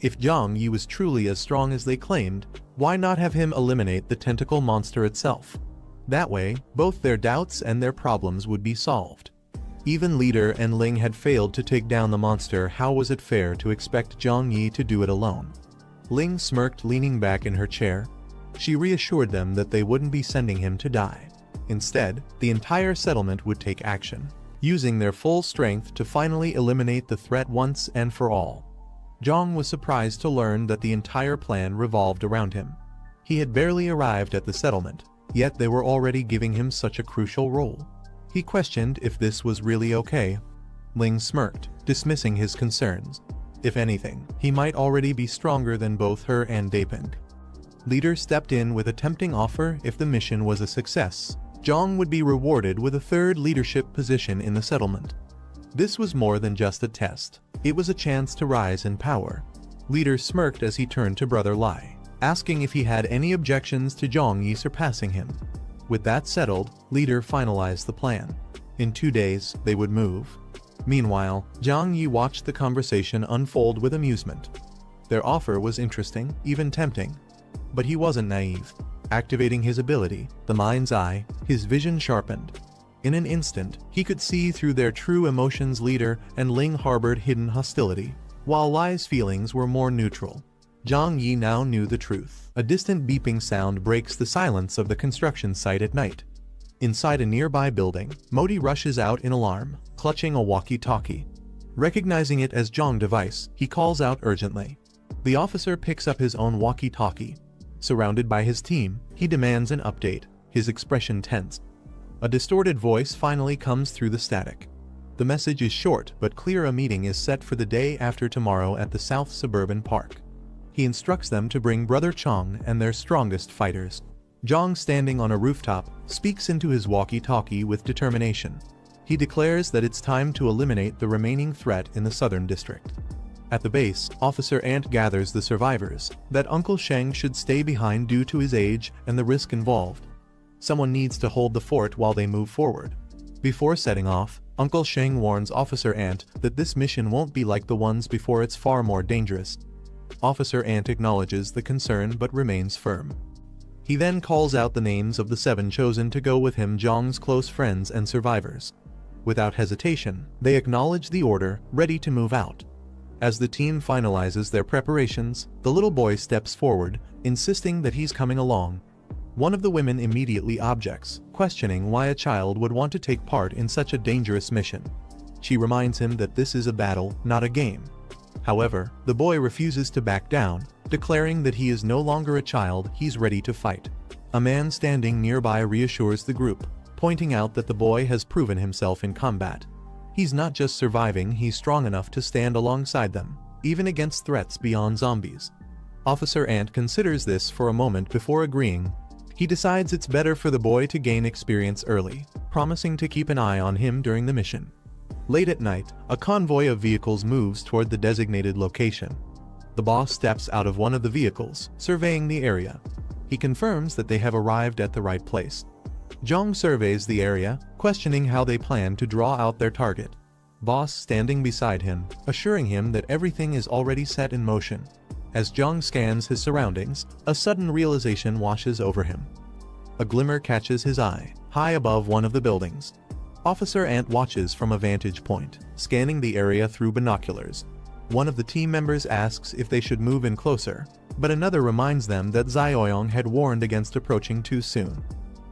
If Jiang Yi was truly as strong as they claimed, why not have him eliminate the tentacle monster itself? That way, both their doubts and their problems would be solved. Even Leader and Ling had failed to take down the monster. How was it fair to expect Jiang Yi to do it alone? Ling smirked, leaning back in her chair. She reassured them that they wouldn't be sending him to die. Instead, the entire settlement would take action, using their full strength to finally eliminate the threat once and for all. Jiang was surprised to learn that the entire plan revolved around him. He had barely arrived at the settlement, yet they were already giving him such a crucial role. He questioned if this was really okay. Ling smirked, dismissing his concerns. If anything, he might already be stronger than both her and Dapeng. Leader stepped in with a tempting offer. If the mission was a success, Jiang would be rewarded with a third leadership position in the settlement. This was more than just a test. It was a chance to rise in power. Leader smirked as he turned to Brother Lai, asking if he had any objections to Jiang Yi surpassing him. With that settled, Leader finalized the plan. In 2 days, they would move. Meanwhile, Jiang Yi watched the conversation unfold with amusement. Their offer was interesting, even tempting. But he wasn't naive. Activating his ability, the mind's eye, his vision sharpened. In an instant, he could see through their true emotions. Leader and Ling harbored hidden hostility, while Lai's feelings were more neutral. Jiang Yi now knew the truth. A distant beeping sound breaks the silence of the construction site at night. Inside a nearby building, Modi rushes out in alarm, clutching a walkie-talkie. Recognizing it as Jiang's device, he calls out urgently. The officer picks up his own walkie-talkie. Surrounded by his team, he demands an update, his expression tense. A distorted voice finally comes through the static. The message is short but clear. A meeting is set for the day after tomorrow at the South Suburban Park. He instructs them to bring Brother Chang and their strongest fighters. Jiang, standing on a rooftop, speaks into his walkie-talkie with determination. He declares that it's time to eliminate the remaining threat in the southern district. At the base, Officer Ant gathers the survivors, that Uncle Sheng should stay behind due to his age and the risk involved. Someone needs to hold the fort while they move forward. Before setting off, Uncle Sheng warns Officer Ant that this mission won't be like the ones before. It's far more dangerous. Officer Ant acknowledges the concern but remains firm. He then calls out the names of the 7 chosen to go with him, Jiang's close friends and survivors. Without hesitation, they acknowledge the order, ready to move out. As the team finalizes their preparations, the little boy steps forward, insisting that he's coming along. One of the women immediately objects, questioning why a child would want to take part in such a dangerous mission. She reminds him that this is a battle, not a game. However, the boy refuses to back down, declaring that he is no longer a child, he's ready to fight. A man standing nearby reassures the group, pointing out that the boy has proven himself in combat. He's not just surviving, he's strong enough to stand alongside them, even against threats beyond zombies. Officer Ant considers this for a moment before agreeing. He decides it's better for the boy to gain experience early, promising to keep an eye on him during the mission. Late at night, a convoy of vehicles moves toward the designated location. The boss steps out of one of the vehicles, surveying the area. He confirms that they have arrived at the right place. Jiang surveys the area, questioning how they plan to draw out their target. Boss standing beside him, assuring him that everything is already set in motion. As Jiang scans his surroundings, a sudden realization washes over him. A glimmer catches his eye, high above one of the buildings. Officer Ant watches from a vantage point, scanning the area through binoculars. One of the team members asks if they should move in closer, but another reminds them that Zioyong had warned against approaching too soon.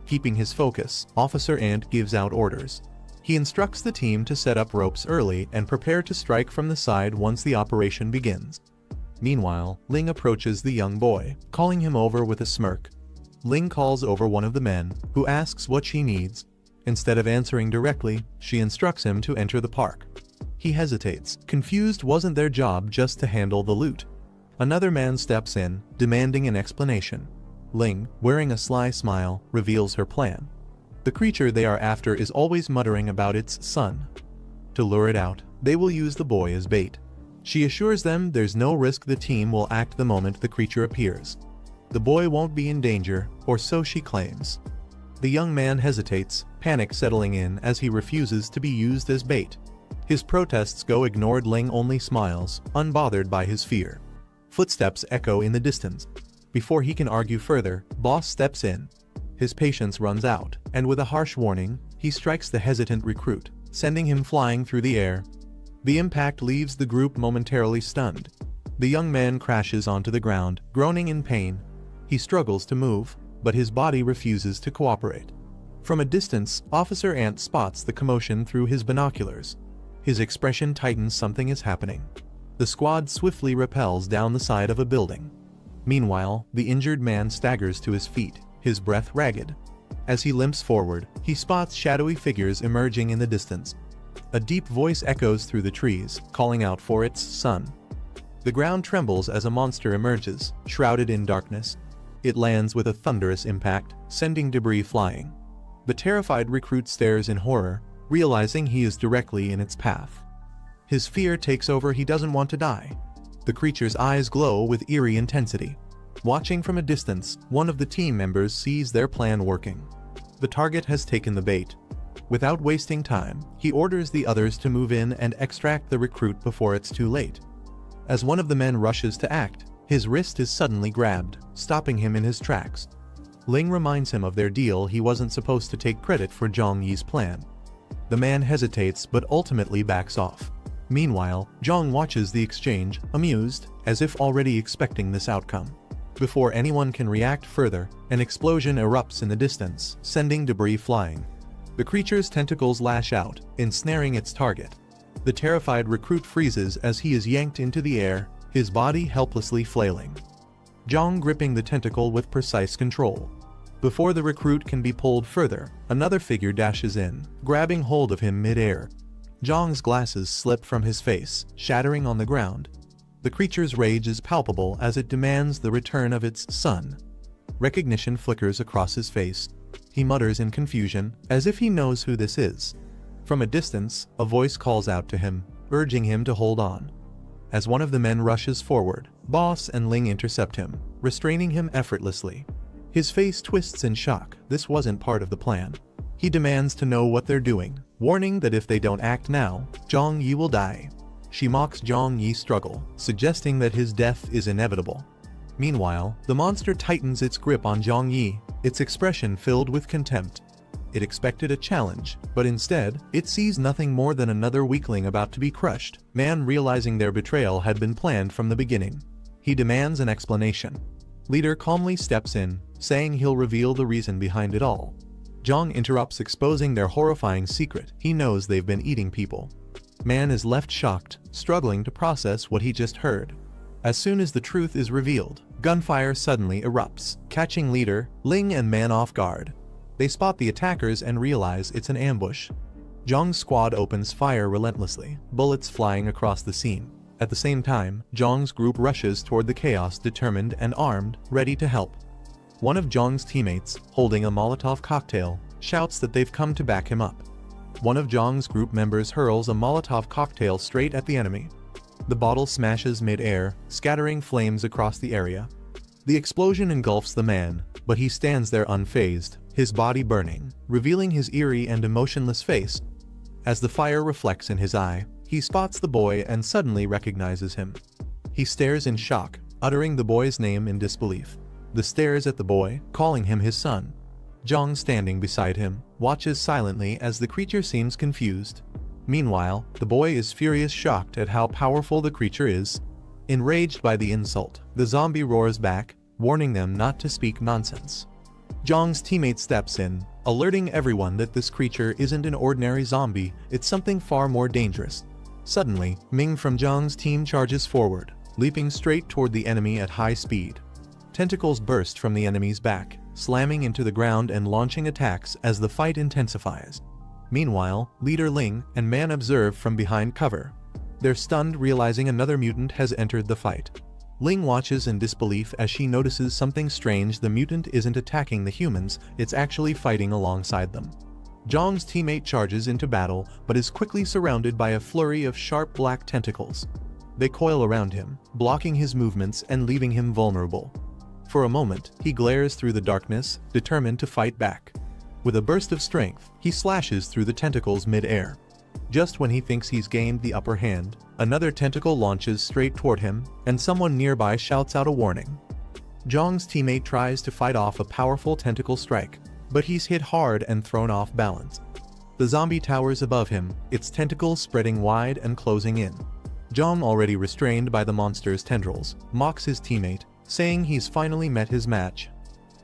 Keeping his focus, Officer Ant gives out orders. He instructs the team to set up ropes early and prepare to strike from the side once the operation begins. Meanwhile, Ling approaches the young boy, calling him over with a smirk. Ling calls over one of the men, who asks what she needs. Instead of answering directly, she instructs him to enter the park. He hesitates, confused. Wasn't their job just to handle the loot? Another man steps in, demanding an explanation. Ling, wearing a sly smile, reveals her plan. The creature they are after is always muttering about its son. To lure it out, they will use the boy as bait. She assures them there's no risk, the team will act the moment the creature appears. The boy won't be in danger, or so she claims. The young man hesitates, panic settling in as he refuses to be used as bait. His protests go ignored. Ling only smiles, unbothered by his fear. Footsteps echo in the distance. Before he can argue further, Boss steps in. His patience runs out, and with a harsh warning, he strikes the hesitant recruit, sending him flying through the air. The impact leaves the group momentarily stunned. The young man crashes onto the ground, groaning in pain. He struggles to move, but his body refuses to cooperate. From a distance, Officer Ant spots the commotion through his binoculars. His expression tightens. Something is happening. The squad swiftly rappels down the side of a building. Meanwhile, the injured man staggers to his feet, his breath ragged. As he limps forward, he spots shadowy figures emerging in the distance. A deep voice echoes through the trees, calling out for its son. The ground trembles as a monster emerges, shrouded in darkness. It lands with a thunderous impact, sending debris flying. The terrified recruit stares in horror, realizing he is directly in its path. His fear takes over. He doesn't want to die. The creature's eyes glow with eerie intensity. Watching from a distance, one of the team members sees their plan working. The target has taken the bait. Without wasting time, he orders the others to move in and extract the recruit before it's too late. As one of the men rushes to act, his wrist is suddenly grabbed, stopping him in his tracks. Ling reminds him of their deal. He wasn't supposed to take credit for Zhang Yi's plan. The man hesitates but ultimately backs off. Meanwhile, Zhang watches the exchange, amused, as if already expecting this outcome. Before anyone can react further, an explosion erupts in the distance, sending debris flying. The creature's tentacles lash out, ensnaring its target. The terrified recruit freezes as he is yanked into the air, his body helplessly flailing. Zhang gripping the tentacle with precise control. Before the recruit can be pulled further, another figure dashes in, grabbing hold of him mid-air. Zhang's glasses slip from his face, shattering on the ground. The creature's rage is palpable as it demands the return of its son. Recognition flickers across his face. He mutters in confusion, as if he knows who this is. From a distance, a voice calls out to him, urging him to hold on. As one of the men rushes forward, Boss and Ling intercept him, restraining him effortlessly. His face twists in shock. This wasn't part of the plan. He demands to know what they're doing, warning that if they don't act now, Zhang Yi will die. She mocks Zhang Yi's struggle, suggesting that his death is inevitable. Meanwhile, the monster tightens its grip on Zhang Yi, its expression filled with contempt. It expected a challenge, but instead, it sees nothing more than another weakling about to be crushed. Man realizing their betrayal had been planned from the beginning. He demands an explanation. Leader calmly steps in, saying he'll reveal the reason behind it all. Zhang interrupts, exposing their horrifying secret. He knows they've been eating people. Man is left shocked, struggling to process what he just heard. As soon as the truth is revealed, gunfire suddenly erupts, catching Leader, Ling and Man off guard. They spot the attackers and realize it's an ambush. Zhang's squad opens fire relentlessly, bullets flying across the scene. At the same time, Zhang's group rushes toward the chaos, determined and armed, ready to help. One of Zhang's teammates, holding a Molotov cocktail, shouts that they've come to back him up. One of Zhang's group members hurls a Molotov cocktail straight at the enemy. The bottle smashes mid-air, scattering flames across the area. The explosion engulfs the man, but he stands there unfazed, his body burning, revealing his eerie and emotionless face. As the fire reflects in his eye, he spots the boy and suddenly recognizes him. He stares in shock, uttering the boy's name in disbelief. The stares at the boy, calling him his son. Zhang, standing beside him, watches silently as the creature seems confused. Meanwhile, the boy is furious, shocked at how powerful the creature is. Enraged by the insult, the zombie roars back, warning them not to speak nonsense. Zhang's teammate steps in, alerting everyone that this creature isn't an ordinary zombie, it's something far more dangerous. Suddenly, Ming from Zhang's team charges forward, leaping straight toward the enemy at high speed. Tentacles burst from the enemy's back, slamming into the ground and launching attacks as the fight intensifies. Meanwhile, Leader Ling and Man observe from behind cover. They're stunned, realizing another mutant has entered the fight. Ling watches in disbelief as she notices something strange. The mutant isn't attacking the humans, it's actually fighting alongside them. Zhang's teammate charges into battle, but is quickly surrounded by a flurry of sharp black tentacles. They coil around him, blocking his movements and leaving him vulnerable. For a moment, he glares through the darkness, determined to fight back. With a burst of strength, he slashes through the tentacles mid-air. Just when he thinks he's gained the upper hand, another tentacle launches straight toward him, and someone nearby shouts out a warning. Jiang's teammate tries to fight off a powerful tentacle strike, but he's hit hard and thrown off balance. The zombie towers above him, its tentacles spreading wide and closing in. Jiang, already restrained by the monster's tendrils, mocks his teammate, saying he's finally met his match.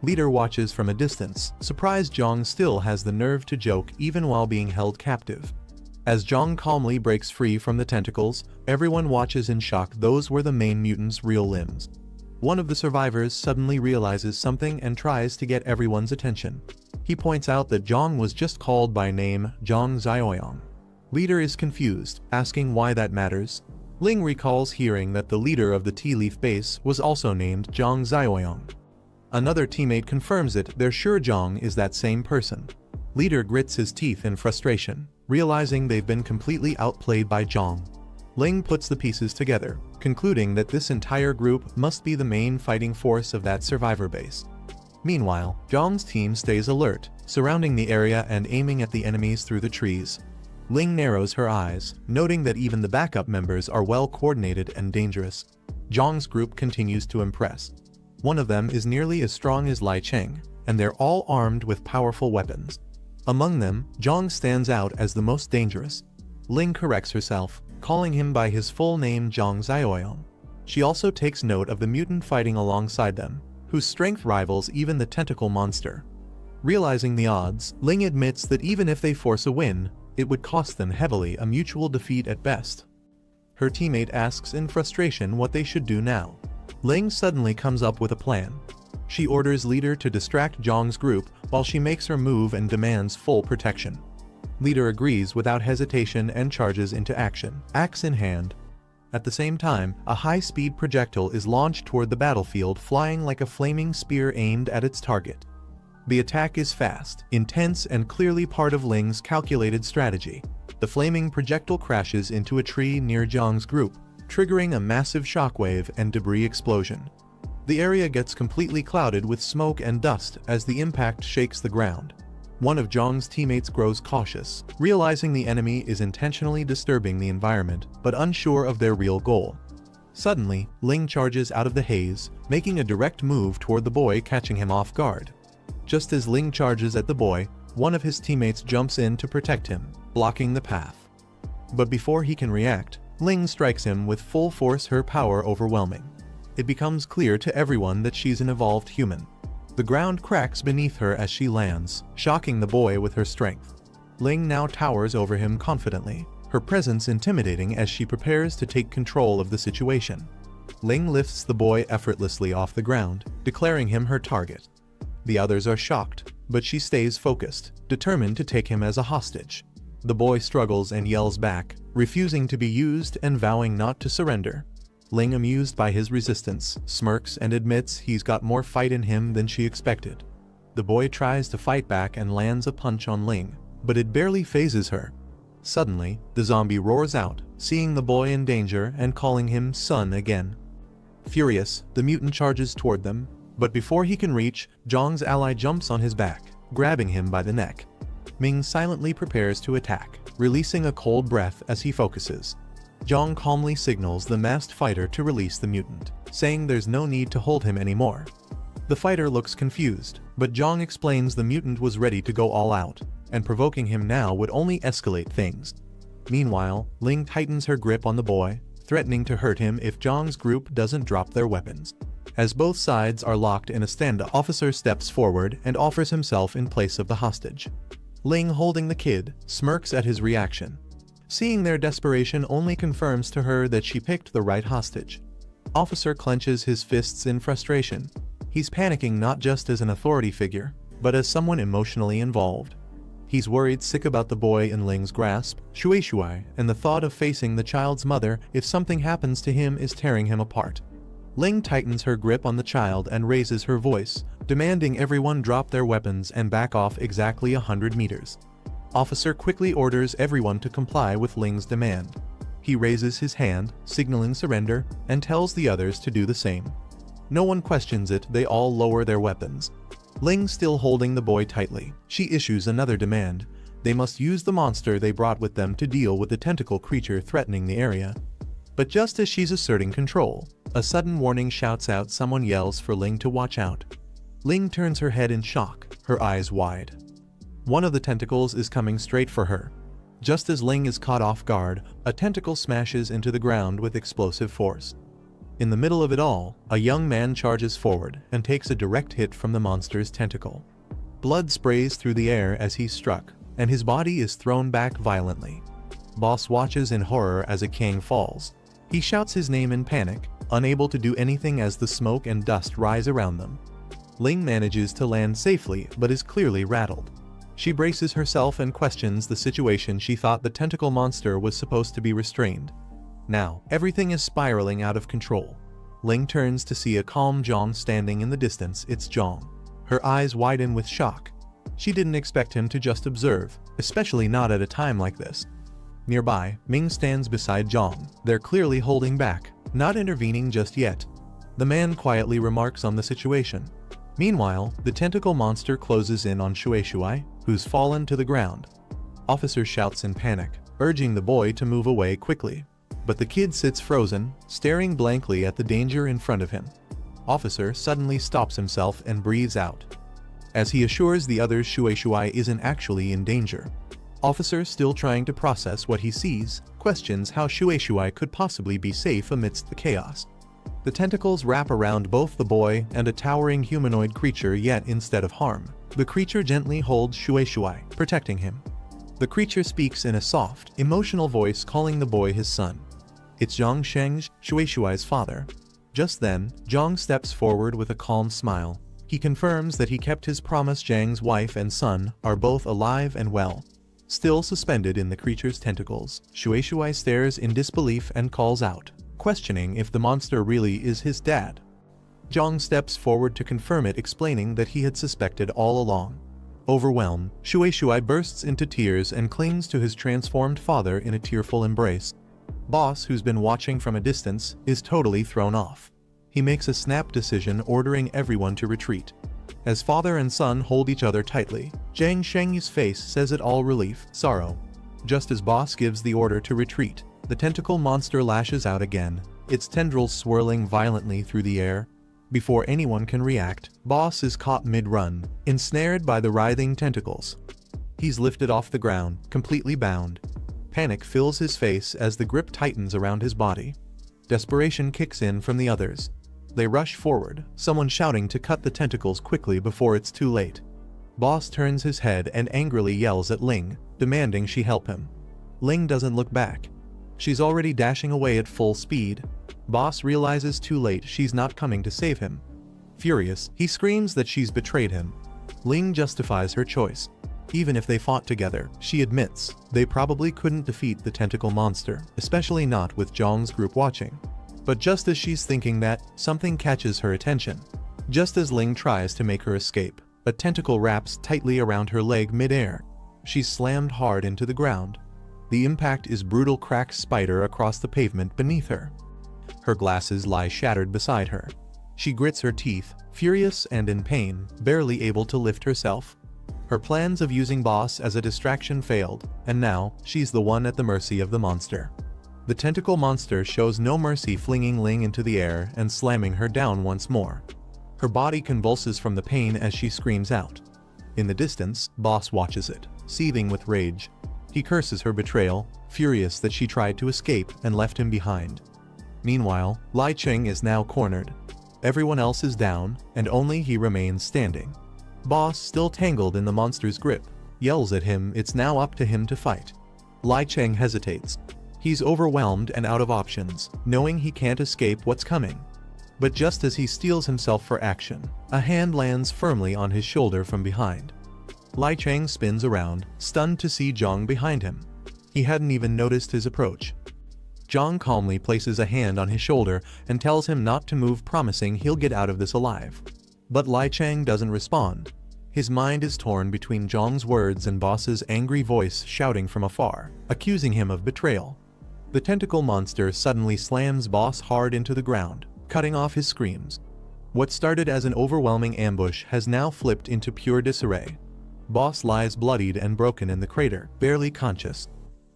Leader watches from a distance, surprised Jiang still has the nerve to joke even while being held captive. As Jiang calmly breaks free from the tentacles, everyone watches in shock. Those were the main mutant's real limbs. One of the survivors suddenly realizes something and tries to get everyone's attention. He points out that Jiang was just called by name Jiang Zhaoyang. Leader is confused, asking why that matters. Ling recalls hearing that the leader of the Tea Leaf base was also named Jiang Zhaoyang. Another teammate confirms it. They're sure Jiang is that same person. Leader grits his teeth in frustration, realizing they've been completely outplayed by Jiang. Ling puts the pieces together, concluding that this entire group must be the main fighting force of that survivor base. Meanwhile, Jiang's team stays alert, surrounding the area and aiming at the enemies through the trees. Ling narrows her eyes, noting that even the backup members are well coordinated and dangerous. Jiang's group continues to impress. One of them is nearly as strong as Lai Cheng, and they're all armed with powerful weapons. Among them, Jiang stands out as the most dangerous. Ling corrects herself, calling him by his full name Jiang Zhaoyang. She also takes note of the mutant fighting alongside them, whose strength rivals even the tentacle monster. Realizing the odds, Ling admits that even if they force a win, it would cost them heavily, a mutual defeat at best. Her teammate asks in frustration what they should do now. Ling suddenly comes up with a plan. She orders Leader to distract Jiang's group while she makes her move and demands full protection. Leader agrees without hesitation and charges into action, axe in hand. At the same time, a high-speed projectile is launched toward the battlefield, flying like a flaming spear aimed at its target. The attack is fast, intense, and clearly part of Ling's calculated strategy. The flaming projectile crashes into a tree near Jiang's group, triggering a massive shockwave and debris explosion. The area gets completely clouded with smoke and dust as the impact shakes the ground. One of Jiang's teammates grows cautious, realizing the enemy is intentionally disturbing the environment, but unsure of their real goal. Suddenly, Ling charges out of the haze, making a direct move toward the boy, catching him off guard. Just as Ling charges at the boy, one of his teammates jumps in to protect him, blocking the path. But before he can react, Ling strikes him with full force, her power overwhelming. It becomes clear to everyone that she's an evolved human. The ground cracks beneath her as she lands, shocking the boy with her strength. Ling now towers over him confidently, her presence intimidating as she prepares to take control of the situation. Ling lifts the boy effortlessly off the ground, declaring him her target. The others are shocked, but she stays focused, determined to take him as a hostage. The boy struggles and yells back, refusing to be used and vowing not to surrender. Ling, amused by his resistance, smirks and admits he's got more fight in him than she expected. The boy tries to fight back and lands a punch on Ling, but it barely phases her. Suddenly, the zombie roars out, seeing the boy in danger and calling him son again. Furious, the mutant charges toward them, but before he can reach, Jiang's ally jumps on his back, grabbing him by the neck. Ming silently prepares to attack, releasing a cold breath as he focuses. Jiang calmly signals the masked fighter to release the mutant, saying there's no need to hold him anymore. The fighter looks confused, but Jiang explains the mutant was ready to go all out, and provoking him now would only escalate things. Meanwhile, Ling tightens her grip on the boy, threatening to hurt him if Jiang's group doesn't drop their weapons. As both sides are locked in a standoff, officer steps forward and offers himself in place of the hostage. Ling, holding the kid, smirks at his reaction. Seeing their desperation only confirms to her that she picked the right hostage. Officer clenches his fists in frustration. He's panicking not just as an authority figure, but as someone emotionally involved. He's worried sick about the boy in Ling's grasp, Shui, and the thought of facing the child's mother if something happens to him is tearing him apart. Ling tightens her grip on the child and raises her voice, demanding everyone drop their weapons and back off exactly 100 meters. Officer quickly orders everyone to comply with Ling's demand. He raises his hand, signaling surrender, and tells the others to do the same. No one questions it, they all lower their weapons. Ling still holding the boy tightly, she issues another demand. They must use the monster they brought with them to deal with the tentacle creature threatening the area. But just as she's asserting control, a sudden warning shouts out. Someone yells for Ling to watch out. Ling turns her head in shock, her eyes wide. One of the tentacles is coming straight for her. Just as Ling is caught off guard, a tentacle smashes into the ground with explosive force. In the middle of it all, a young man charges forward and takes a direct hit from the monster's tentacle. Blood sprays through the air as he's struck, and his body is thrown back violently. Boss watches in horror as a king falls. He shouts his name in panic, unable to do anything as the smoke and dust rise around them. Ling manages to land safely but is clearly rattled. She braces herself and questions the situation. She thought the tentacle monster was supposed to be restrained. Now, everything is spiraling out of control. Ling turns to see a calm Jiang standing in the distance. It's Jiang. Her eyes widen with shock. She didn't expect him to just observe, especially not at a time like this. Nearby, Ming stands beside Jiang. They're clearly holding back, not intervening just yet. The man quietly remarks on the situation. Meanwhile, the tentacle monster closes in on Shui, who's fallen to the ground. Officer shouts in panic, urging the boy to move away quickly. But the kid sits frozen, staring blankly at the danger in front of him. Officer suddenly stops himself and breathes out. As he assures the others Shui isn't actually in danger. Officer, still trying to process what he sees, questions how Shui could possibly be safe amidst the chaos. The tentacles wrap around both the boy and a towering humanoid creature, yet instead of harm, the creature gently holds Shui, protecting him. The creature speaks in a soft, emotional voice, calling the boy his son. It's Jiang Chen, Shui's father. Just then, Jiang steps forward with a calm smile. He confirms that he kept his promise. Jiang's wife and son are both alive and well. Still suspended in the creature's tentacles, Shui stares in disbelief and calls out, questioning if the monster really is his dad. Jiang steps forward to confirm it, explaining that he had suspected all along. Overwhelmed, Shui bursts into tears and clings to his transformed father in a tearful embrace. Boss, who's been watching from a distance, is totally thrown off. He makes a snap decision, ordering everyone to retreat. As father and son hold each other tightly, Jiang Chen's face says it all: relief, sorrow. Just as Boss gives the order to retreat, the tentacle monster lashes out again, its tendrils swirling violently through the air. Before anyone can react, Boss is caught mid-run, ensnared by the writhing tentacles. He's lifted off the ground, completely bound. Panic fills his face as the grip tightens around his body. Desperation kicks in from the others. They rush forward, someone shouting to cut the tentacles quickly before it's too late. Boss turns his head and angrily yells at Ling, demanding she help him. Ling doesn't look back. She's already dashing away at full speed. Boss realizes too late she's not coming to save him. Furious, he screams that she's betrayed him. Ling justifies her choice. Even if they fought together, she admits, they probably couldn't defeat the tentacle monster, especially not with Jiang's group watching. But just as she's thinking that, something catches her attention. Just as Ling tries to make her escape, a tentacle wraps tightly around her leg mid-air. She's slammed hard into the ground. The impact is brutal, cracks spider across the pavement beneath her. Her glasses lie shattered beside her. She grits her teeth, furious and in pain, barely able to lift herself. Her plans of using Boss as a distraction failed, and now, she's the one at the mercy of the monster. The tentacle monster shows no mercy, flinging Ling into the air and slamming her down once more. Her body convulses from the pain as she screams out. In the distance, Boss watches it, seething with rage. He curses her betrayal, furious that she tried to escape and left him behind. Meanwhile, Lai Cheng is now cornered. Everyone else is down, and only he remains standing. Boss, still tangled in the monster's grip, yells at him. It's now up to him to fight. Lai Cheng hesitates. He's overwhelmed and out of options, knowing he can't escape what's coming. But just as he steels himself for action, a hand lands firmly on his shoulder from behind. Lai Cheng spins around, stunned to see Jiang behind him. He hadn't even noticed his approach. Jiang calmly places a hand on his shoulder and tells him not to move, promising he'll get out of this alive. But Lai Cheng doesn't respond. His mind is torn between Jiang's words and Boss's angry voice shouting from afar, accusing him of betrayal. The tentacle monster suddenly slams Boss hard into the ground, cutting off his screams. What started as an overwhelming ambush has now flipped into pure disarray. Boss lies bloodied and broken in the crater, barely conscious.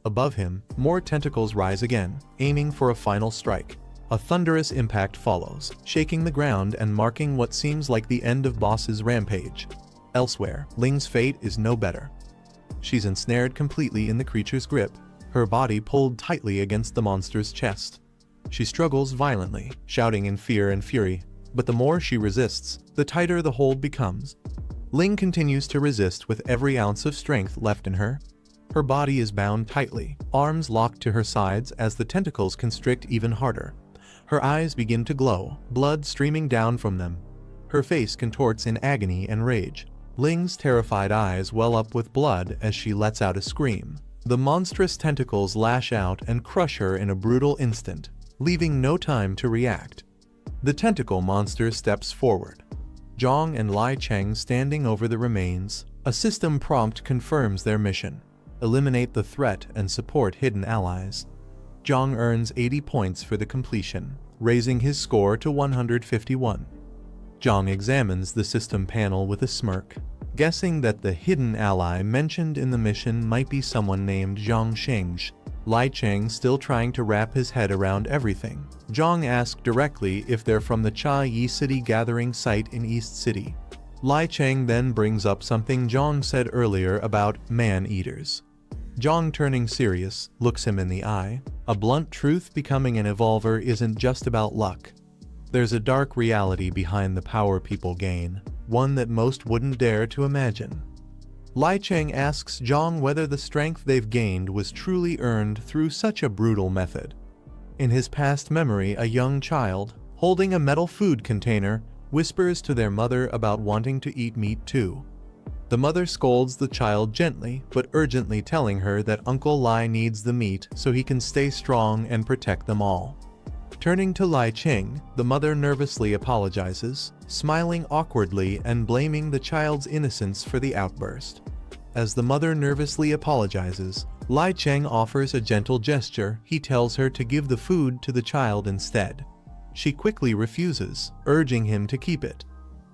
Above him, more tentacles rise again, aiming for a final strike. A thunderous impact follows, shaking the ground and marking what seems like the end of Boss's rampage. Elsewhere, Ling's fate is no better. She's ensnared completely in the creature's grip, her body pulled tightly against the monster's chest. She struggles violently, shouting in fear and fury, but the more she resists, the tighter the hold becomes. Ling continues to resist with every ounce of strength left in her. Her body is bound tightly, arms locked to her sides as the tentacles constrict even harder. Her eyes begin to glow, blood streaming down from them. Her face contorts in agony and rage. Ling's terrified eyes well up with blood as she lets out a scream. The monstrous tentacles lash out and crush her in a brutal instant, leaving no time to react. The tentacle monster steps forward. Jiang and Lai Cheng standing over the remains. A system prompt confirms their mission: eliminate the threat and support hidden allies. Jiang earns 80 points for the completion, raising his score to 151. Jiang examines the system panel with a smirk, guessing that the hidden ally mentioned in the mission might be someone named Jiang Chen. Lai Cheng still trying to wrap his head around everything. Jiang asked directly if they're from the Cha Yi City gathering site in East City. Lai Cheng then brings up something Jiang said earlier about man-eaters. Jiang, turning serious, looks him in the eye. A blunt truth: becoming an evolver isn't just about luck. There's a dark reality behind the power people gain, one that most wouldn't dare to imagine. Lai Cheng asks Jiang whether the strength they've gained was truly earned through such a brutal method. In his past memory, a young child, holding a metal food container, whispers to their mother about wanting to eat meat too. The mother scolds the child gently but urgently, telling her that Uncle Lai needs the meat so he can stay strong and protect them all. Turning to Lai Cheng, the mother nervously apologizes, smiling awkwardly and blaming the child's innocence for the outburst. As the mother nervously apologizes, Lai Cheng offers a gentle gesture. He tells her to give the food to the child instead. She quickly refuses, urging him to keep it.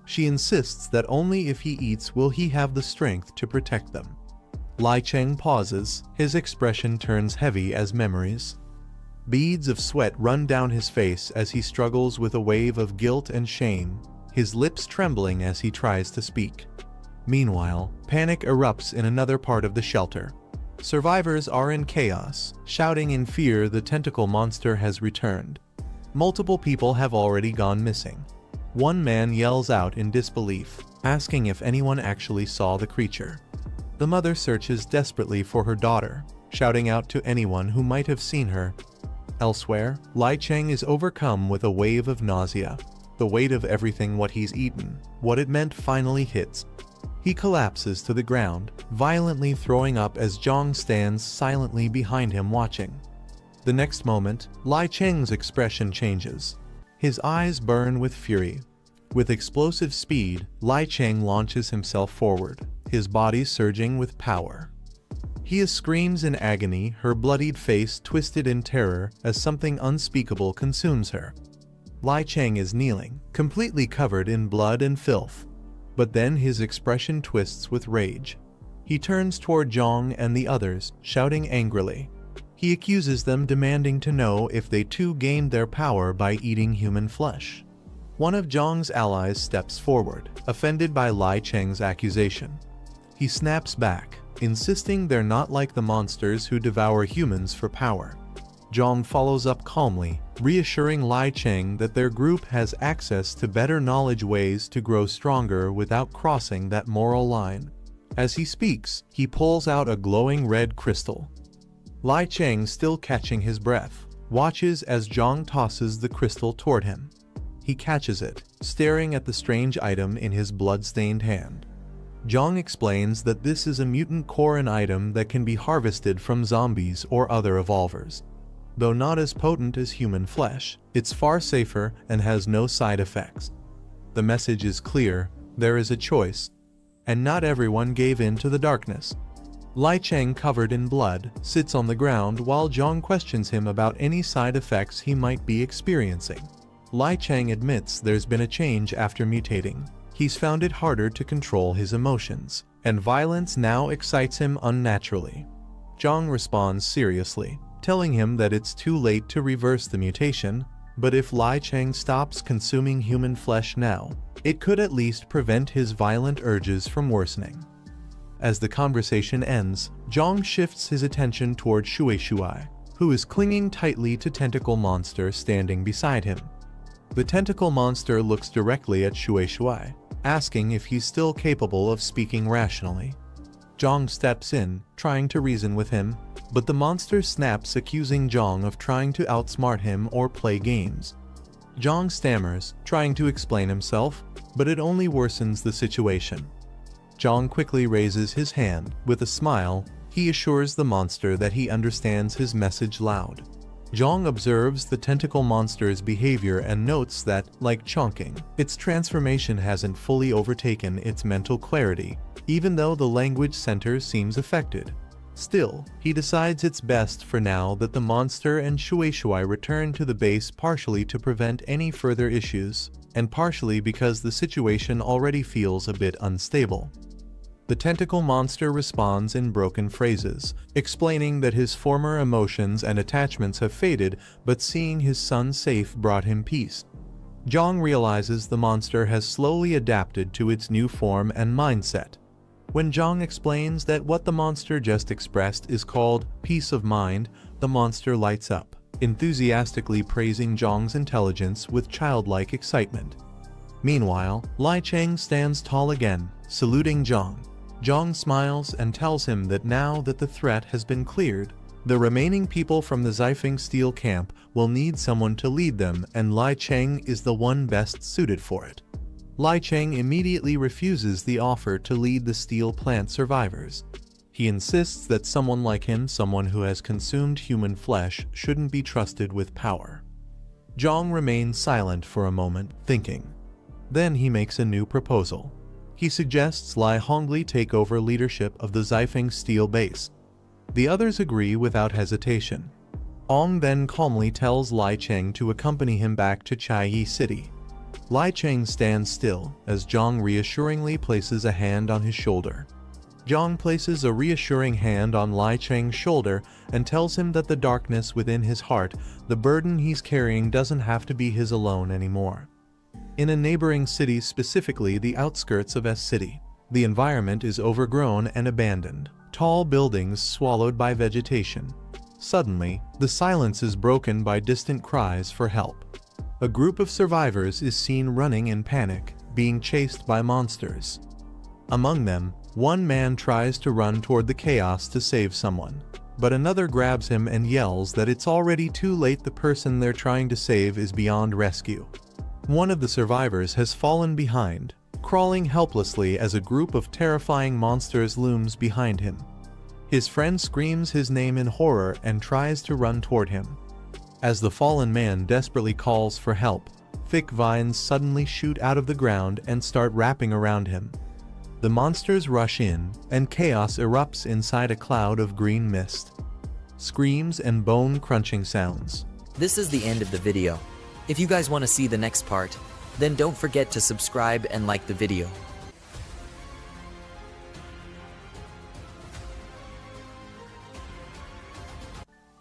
She insists that only if he eats will he have the strength to protect them. Lai Cheng pauses, his expression turns heavy as memories. Beads of sweat run down his face as he struggles with a wave of guilt and shame, his lips trembling as he tries to speak. Meanwhile, panic erupts in another part of the shelter. Survivors are in chaos, shouting in fear the tentacle monster has returned. Multiple people have already gone missing. One man yells out in disbelief, asking if anyone actually saw the creature. The mother searches desperately for her daughter, shouting out to anyone who might have seen her. Elsewhere, Lai Cheng is overcome with a wave of nausea. The weight of everything what he's eaten, what it meant, finally hits. He collapses to the ground, violently throwing up as Jiang stands silently behind him watching. The next moment, Lai Cheng's expression changes. His eyes burn with fury. With explosive speed, Lai Cheng launches himself forward, his body surging with power. He screams in agony, her bloodied face twisted in terror as something unspeakable consumes her. Lai Cheng is kneeling, completely covered in blood and filth. But then his expression twists with rage. He turns toward Jiang and the others, shouting angrily. He accuses them, demanding to know if they too gained their power by eating human flesh. One of Jiang's allies steps forward, offended by Lai Cheng's accusation. He snaps back, insisting they're not like the monsters who devour humans for power. Jiang follows up calmly, reassuring Lai Cheng that their group has access to better knowledge, ways to grow stronger without crossing that moral line. As he speaks, he pulls out a glowing red crystal. Lai Cheng, still catching his breath, watches as Jiang tosses the crystal toward him. He catches it, staring at the strange item in his blood-stained hand. Jiang explains that this is a mutant core, an item that can be harvested from zombies or other evolvers. Though not as potent as human flesh, it's far safer and has no side effects. The message is clear: there is a choice, and not everyone gave in to the darkness. Lai Cheng, covered in blood, sits on the ground while Jiang questions him about any side effects he might be experiencing. Lai Cheng admits there's been a change after mutating. He's found it harder to control his emotions, and violence now excites him unnaturally. Jiang responds seriously, telling him that it's too late to reverse the mutation, but if Lai Cheng stops consuming human flesh now, it could at least prevent his violent urges from worsening. As the conversation ends, Jiang shifts his attention toward Shui, who is clinging tightly to Tentacle Monster standing beside him. The Tentacle Monster looks directly at Shui, asking if he's still capable of speaking rationally. Jiang steps in, trying to reason with him, but the monster snaps, accusing Jiang of trying to outsmart him or play games. Jiang stammers, trying to explain himself, but it only worsens the situation. Jiang quickly raises his hand. With a smile, he assures the monster that he understands his message loud. Jiang observes the tentacle monster's behavior and notes that, like chonking, its transformation hasn't fully overtaken its mental clarity, even though the language center seems affected. Still, he decides it's best for now that the monster and Shui return to the base, partially to prevent any further issues, and partially because the situation already feels a bit unstable. The tentacle monster responds in broken phrases, explaining that his former emotions and attachments have faded, but seeing his son safe brought him peace. Jiang realizes the monster has slowly adapted to its new form and mindset. When Jiang explains that what the monster just expressed is called peace of mind, the monster lights up, enthusiastically praising Jiang's intelligence with childlike excitement. Meanwhile, Lai Cheng stands tall again, saluting Jiang. Jiang smiles and tells him that now that the threat has been cleared, the remaining people from the Zifeng Steel camp will need someone to lead them, and Lai Cheng is the one best suited for it. Lai Cheng immediately refuses the offer to lead the steel plant survivors. He insists that someone like him, someone who has consumed human flesh, shouldn't be trusted with power. Jiang remains silent for a moment, thinking. Then he makes a new proposal. He suggests Lai Hongli take over leadership of the Zifeng Steel base. The others agree without hesitation. Ong then calmly tells Lai Cheng to accompany him back to Chiayi City. Lai Cheng stands still as Jiang reassuringly places a hand on his shoulder. Jiang places a reassuring hand on Lai Cheng's shoulder and tells him that the darkness within his heart, the burden he's carrying, doesn't have to be his alone anymore. In a neighboring city, specifically the outskirts of S City, the environment is overgrown and abandoned, tall buildings swallowed by vegetation. Suddenly, the silence is broken by distant cries for help. A group of survivors is seen running in panic, being chased by monsters. Among them, one man tries to run toward the chaos to save someone, but another grabs him and yells that it's already too late. The person they're trying to save is beyond rescue. One of the survivors has fallen behind, crawling helplessly as a group of terrifying monsters looms behind him. His friend screams his name in horror and tries to run toward him. As the fallen man desperately calls for help, thick vines suddenly shoot out of the ground and start wrapping around him. The monsters rush in, and chaos erupts inside a cloud of green mist. Screams and bone-crunching sounds. This is the end of the video. If you guys want to see the next part, then don't forget to subscribe and like the video.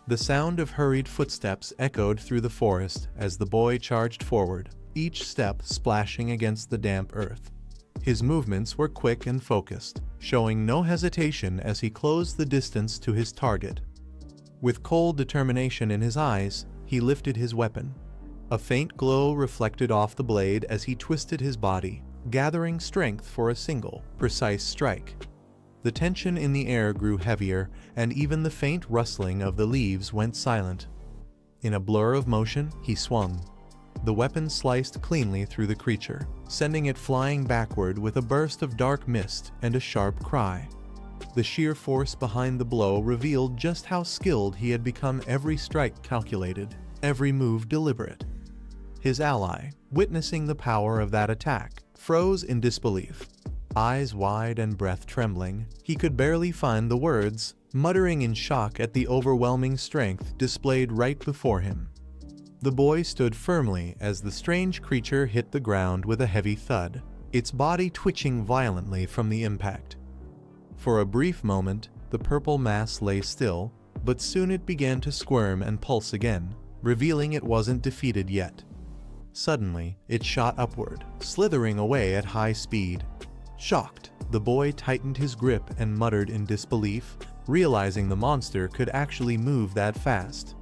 The sound of hurried footsteps echoed through the forest as the boy charged forward, each step splashing against the damp earth. His movements were quick and focused, showing no hesitation as he closed the distance to his target. With cold determination in his eyes, he lifted his weapon. A faint glow reflected off the blade as he twisted his body, gathering strength for a single, precise strike. The tension in the air grew heavier, and even the faint rustling of the leaves went silent. In a blur of motion, he swung. The weapon sliced cleanly through the creature, sending it flying backward with a burst of dark mist and a sharp cry. The sheer force behind the blow revealed just how skilled he had become, every strike calculated, every move deliberate. His ally, witnessing the power of that attack, froze in disbelief. Eyes wide and breath trembling, he could barely find the words, muttering in shock at the overwhelming strength displayed right before him. The boy stood firmly as the strange creature hit the ground with a heavy thud, its body twitching violently from the impact. For a brief moment, the purple mass lay still, but soon it began to squirm and pulse again, revealing it wasn't defeated yet. Suddenly, it shot upward, slithering away at high speed. Shocked, the boy tightened his grip and muttered in disbelief, realizing the monster could actually move that fast.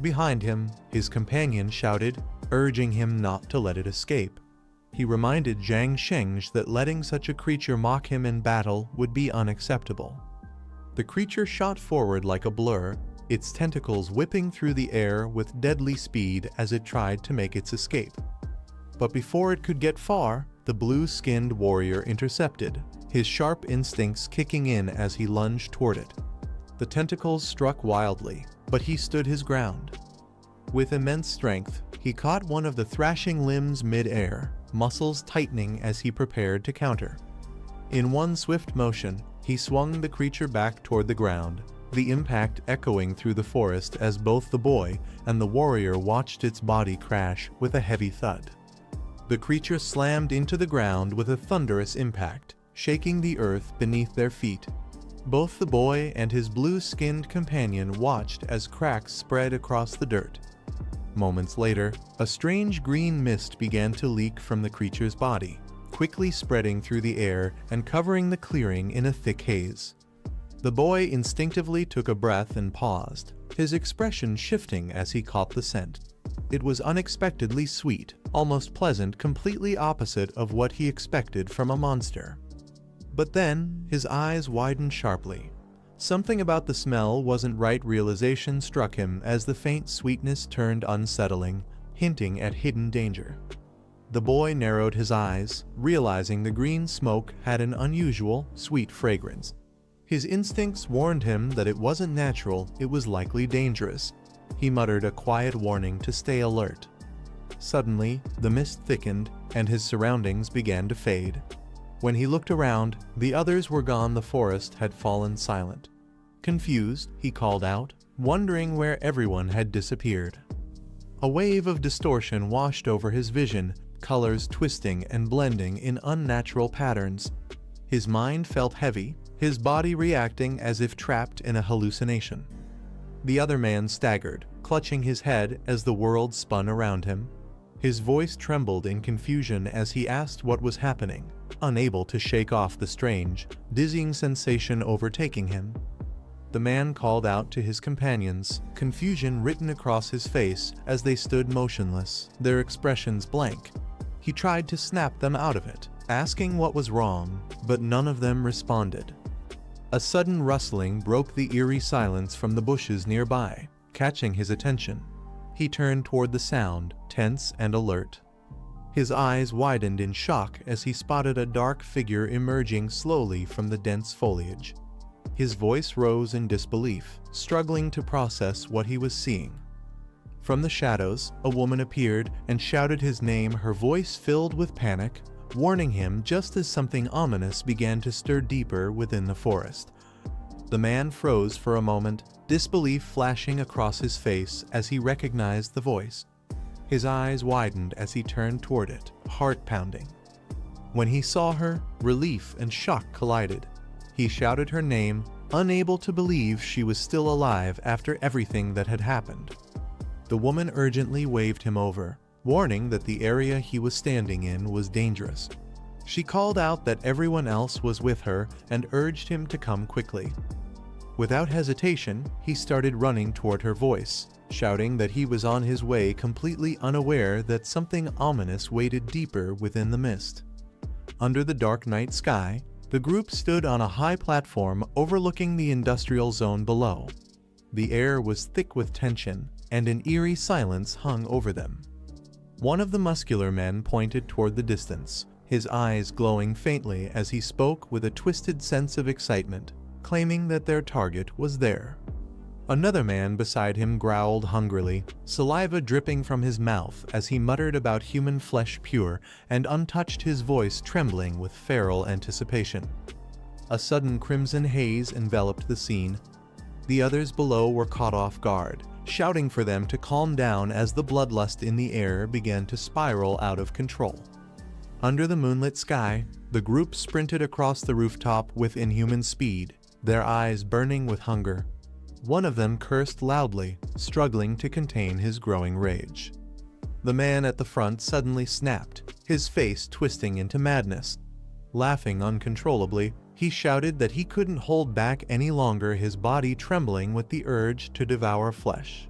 Behind him, his companion shouted, urging him not to let it escape. He reminded Jiang Chen that letting such a creature mock him in battle would be unacceptable. The creature shot forward like a blur, its tentacles whipping through the air with deadly speed as it tried to make its escape. But before it could get far, the blue-skinned warrior intercepted, his sharp instincts kicking in as he lunged toward it. The tentacles struck wildly, but he stood his ground. With immense strength, he caught one of the thrashing limbs mid-air, muscles tightening as he prepared to counter. In one swift motion, he swung the creature back toward the ground, the impact echoing through the forest as both the boy and the warrior watched its body crash with a heavy thud. The creature slammed into the ground with a thunderous impact, shaking the earth beneath their feet. Both the boy and his blue-skinned companion watched as cracks spread across the dirt. Moments later, a strange green mist began to leak from the creature's body, quickly spreading through the air and covering the clearing in a thick haze. The boy instinctively took a breath and paused, his expression shifting as he caught the scent. It was unexpectedly sweet, almost pleasant, completely opposite of what he expected from a monster. But then, his eyes widened sharply. Something about the smell wasn't right. Realization struck him as the faint sweetness turned unsettling, hinting at hidden danger. The boy narrowed his eyes, realizing the green smoke had an unusual, sweet fragrance. His instincts warned him that it wasn't natural, it was likely dangerous. He muttered a quiet warning to stay alert. Suddenly, the mist thickened, and his surroundings began to fade. When he looked around, the others were gone. The forest had fallen silent. Confused, he called out, wondering where everyone had disappeared. A wave of distortion washed over his vision, colors twisting and blending in unnatural patterns. His mind felt heavy, his body reacting as if trapped in a hallucination. The other man staggered, clutching his head as the world spun around him. His voice trembled in confusion as he asked what was happening, unable to shake off the strange, dizzying sensation overtaking him. The man called out to his companions, confusion written across his face as they stood motionless, their expressions blank. He tried to snap them out of it, asking what was wrong, but none of them responded. A sudden rustling broke the eerie silence from the bushes nearby, catching his attention. He turned toward the sound, tense and alert. His eyes widened in shock as he spotted a dark figure emerging slowly from the dense foliage. His voice rose in disbelief, struggling to process what he was seeing. From the shadows, a woman appeared and shouted his name, her voice filled with panic, warning him just as something ominous began to stir deeper within the forest. The man froze for a moment, disbelief flashing across his face as he recognized the voice. His eyes widened as he turned toward it, heart pounding. When he saw her, relief and shock collided. He shouted her name, unable to believe she was still alive after everything that had happened. The woman urgently waved him over, warning that the area he was standing in was dangerous. She called out that everyone else was with her and urged him to come quickly. Without hesitation, he started running toward her voice, shouting that he was on his way, completely unaware that something ominous waited deeper within the mist. Under the dark night sky, the group stood on a high platform overlooking the industrial zone below. The air was thick with tension, and an eerie silence hung over them. One of the muscular men pointed toward the distance, his eyes glowing faintly as he spoke with a twisted sense of excitement, claiming that their target was there. Another man beside him growled hungrily, saliva dripping from his mouth as he muttered about human flesh pure and untouched, his voice trembling with feral anticipation. A sudden crimson haze enveloped the scene. The others below were caught off guard, shouting for them to calm down as the bloodlust in the air began to spiral out of control. Under the moonlit sky, the group sprinted across the rooftop with inhuman speed, their eyes burning with hunger. One of them cursed loudly, struggling to contain his growing rage. The man at the front suddenly snapped, his face twisting into madness. Laughing uncontrollably, he shouted that he couldn't hold back any longer, his body trembling with the urge to devour flesh.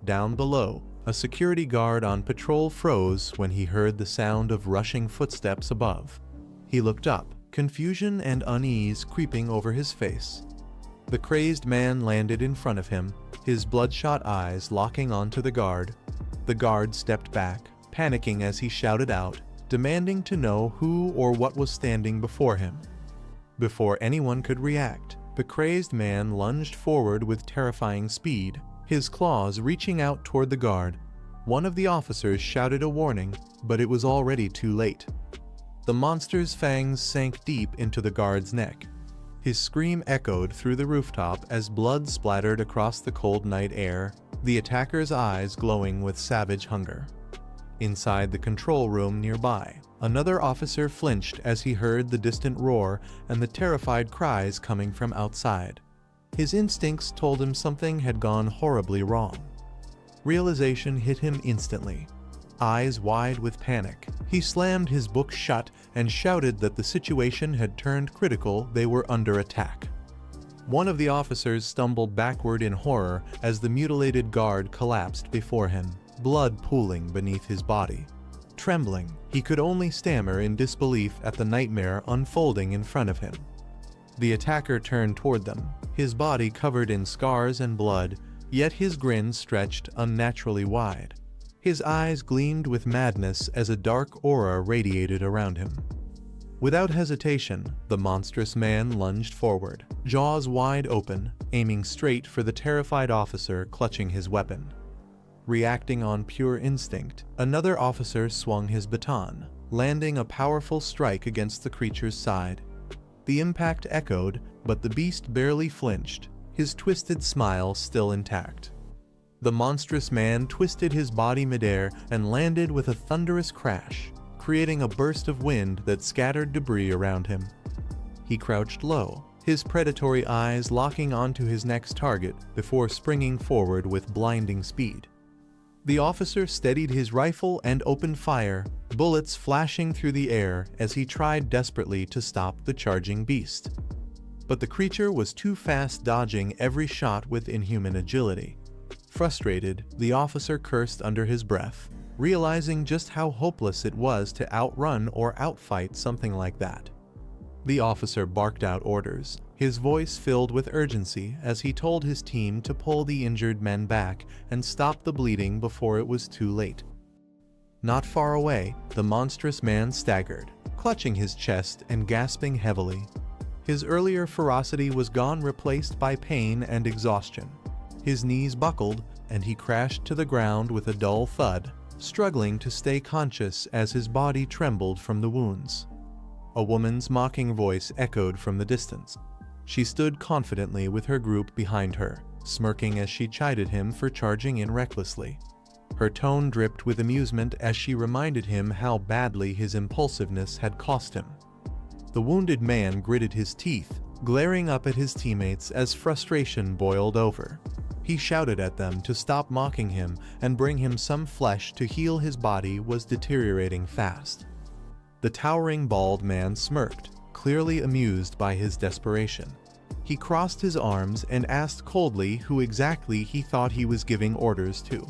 Down below, a security guard on patrol froze when he heard the sound of rushing footsteps above. He looked up, confusion and unease creeping over his face. The crazed man landed in front of him, his bloodshot eyes locking onto the guard. The guard stepped back, panicking as he shouted out, demanding to know who or what was standing before him. Before anyone could react, the crazed man lunged forward with terrifying speed, his claws reaching out toward the guard. One of the officers shouted a warning, but it was already too late. The monster's fangs sank deep into the guard's neck. His scream echoed through the rooftop as blood splattered across the cold night air, the attacker's eyes glowing with savage hunger. Inside the control room nearby, another officer flinched as he heard the distant roar and the terrified cries coming from outside. His instincts told him something had gone horribly wrong. Realization hit him instantly. Eyes wide with panic, he slammed his book shut and shouted that the situation had turned critical, they were under attack. One of the officers stumbled backward in horror as the mutilated guard collapsed before him, blood pooling beneath his body. Trembling, he could only stammer in disbelief at the nightmare unfolding in front of him. The attacker turned toward them, his body covered in scars and blood, yet his grin stretched unnaturally wide. His eyes gleamed with madness as a dark aura radiated around him. Without hesitation, the monstrous man lunged forward, jaws wide open, aiming straight for the terrified officer clutching his weapon. Reacting on pure instinct, another officer swung his baton, landing a powerful strike against the creature's side. The impact echoed, but the beast barely flinched, his twisted smile still intact. The monstrous man twisted his body midair and landed with a thunderous crash, creating a burst of wind that scattered debris around him. He crouched low, his predatory eyes locking onto his next target before springing forward with blinding speed. The officer steadied his rifle and opened fire, bullets flashing through the air as he tried desperately to stop the charging beast. But the creature was too fast, dodging every shot with inhuman agility. Frustrated, the officer cursed under his breath, realizing just how hopeless it was to outrun or outfight something like that. The officer barked out orders, his voice filled with urgency as he told his team to pull the injured men back and stop the bleeding before it was too late. Not far away, the monstrous man staggered, clutching his chest and gasping heavily. His earlier ferocity was gone, replaced by pain and exhaustion. His knees buckled, and he crashed to the ground with a dull thud, struggling to stay conscious as his body trembled from the wounds. A woman's mocking voice echoed from the distance. She stood confidently with her group behind her, smirking as she chided him for charging in recklessly. Her tone dripped with amusement as she reminded him how badly his impulsiveness had cost him. The wounded man gritted his teeth, glaring up at his teammates as frustration boiled over. He shouted at them to stop mocking him and bring him some flesh to heal. His body was deteriorating fast. The towering bald man smirked, clearly amused by his desperation. He crossed his arms and asked coldly who exactly he thought he was giving orders to.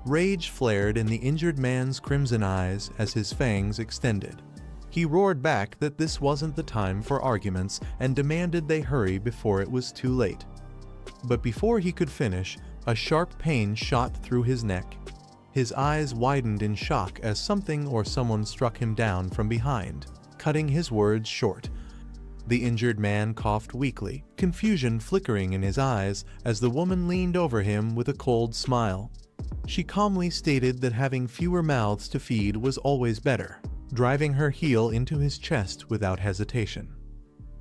Rage flared in the injured man's crimson eyes as his fangs extended. He roared back that this wasn't the time for arguments and demanded they hurry before it was too late. But before he could finish, a sharp pain shot through his neck. His eyes widened in shock as something or someone struck him down from behind, cutting his words short. The injured man coughed weakly, confusion flickering in his eyes as the woman leaned over him with a cold smile. She calmly stated that having fewer mouths to feed was always better, driving her heel into his chest without hesitation.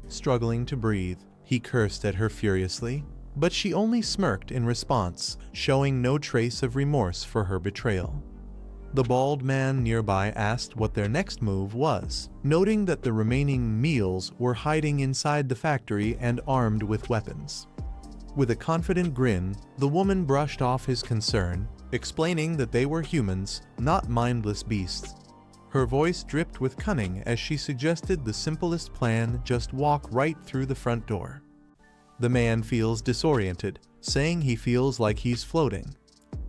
Struggling to breathe, he cursed at her furiously, but she only smirked in response, showing no trace of remorse for her betrayal. The bald man nearby asked what their next move was, noting that the remaining meals were hiding inside the factory and armed with weapons. With a confident grin, the woman brushed off his concern, explaining that they were humans, not mindless beasts. Her voice dripped with cunning as she suggested the simplest plan: just walk right through the front door. The man feels disoriented, saying he feels like he's floating.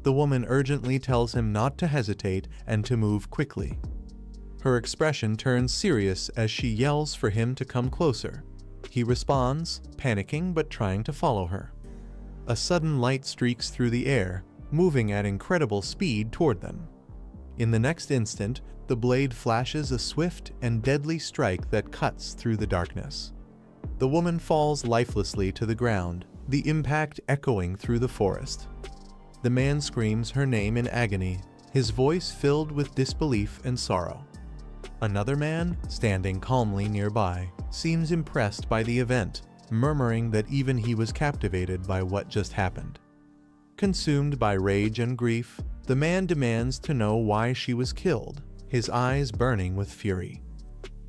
The woman urgently tells him not to hesitate and to move quickly. Her expression turns serious as she yells for him to come closer. He responds, panicking but trying to follow her. A sudden light streaks through the air, moving at incredible speed toward them. In the next instant, the blade flashes a swift and deadly strike that cuts through the darkness. The woman falls lifelessly to the ground, the impact echoing through the forest. The man screams her name in agony, his voice filled with disbelief and sorrow. Another man, standing calmly nearby, seems impressed by the event, murmuring that even he was captivated by what just happened. Consumed by rage and grief, the man demands to know why she was killed, his eyes burning with fury.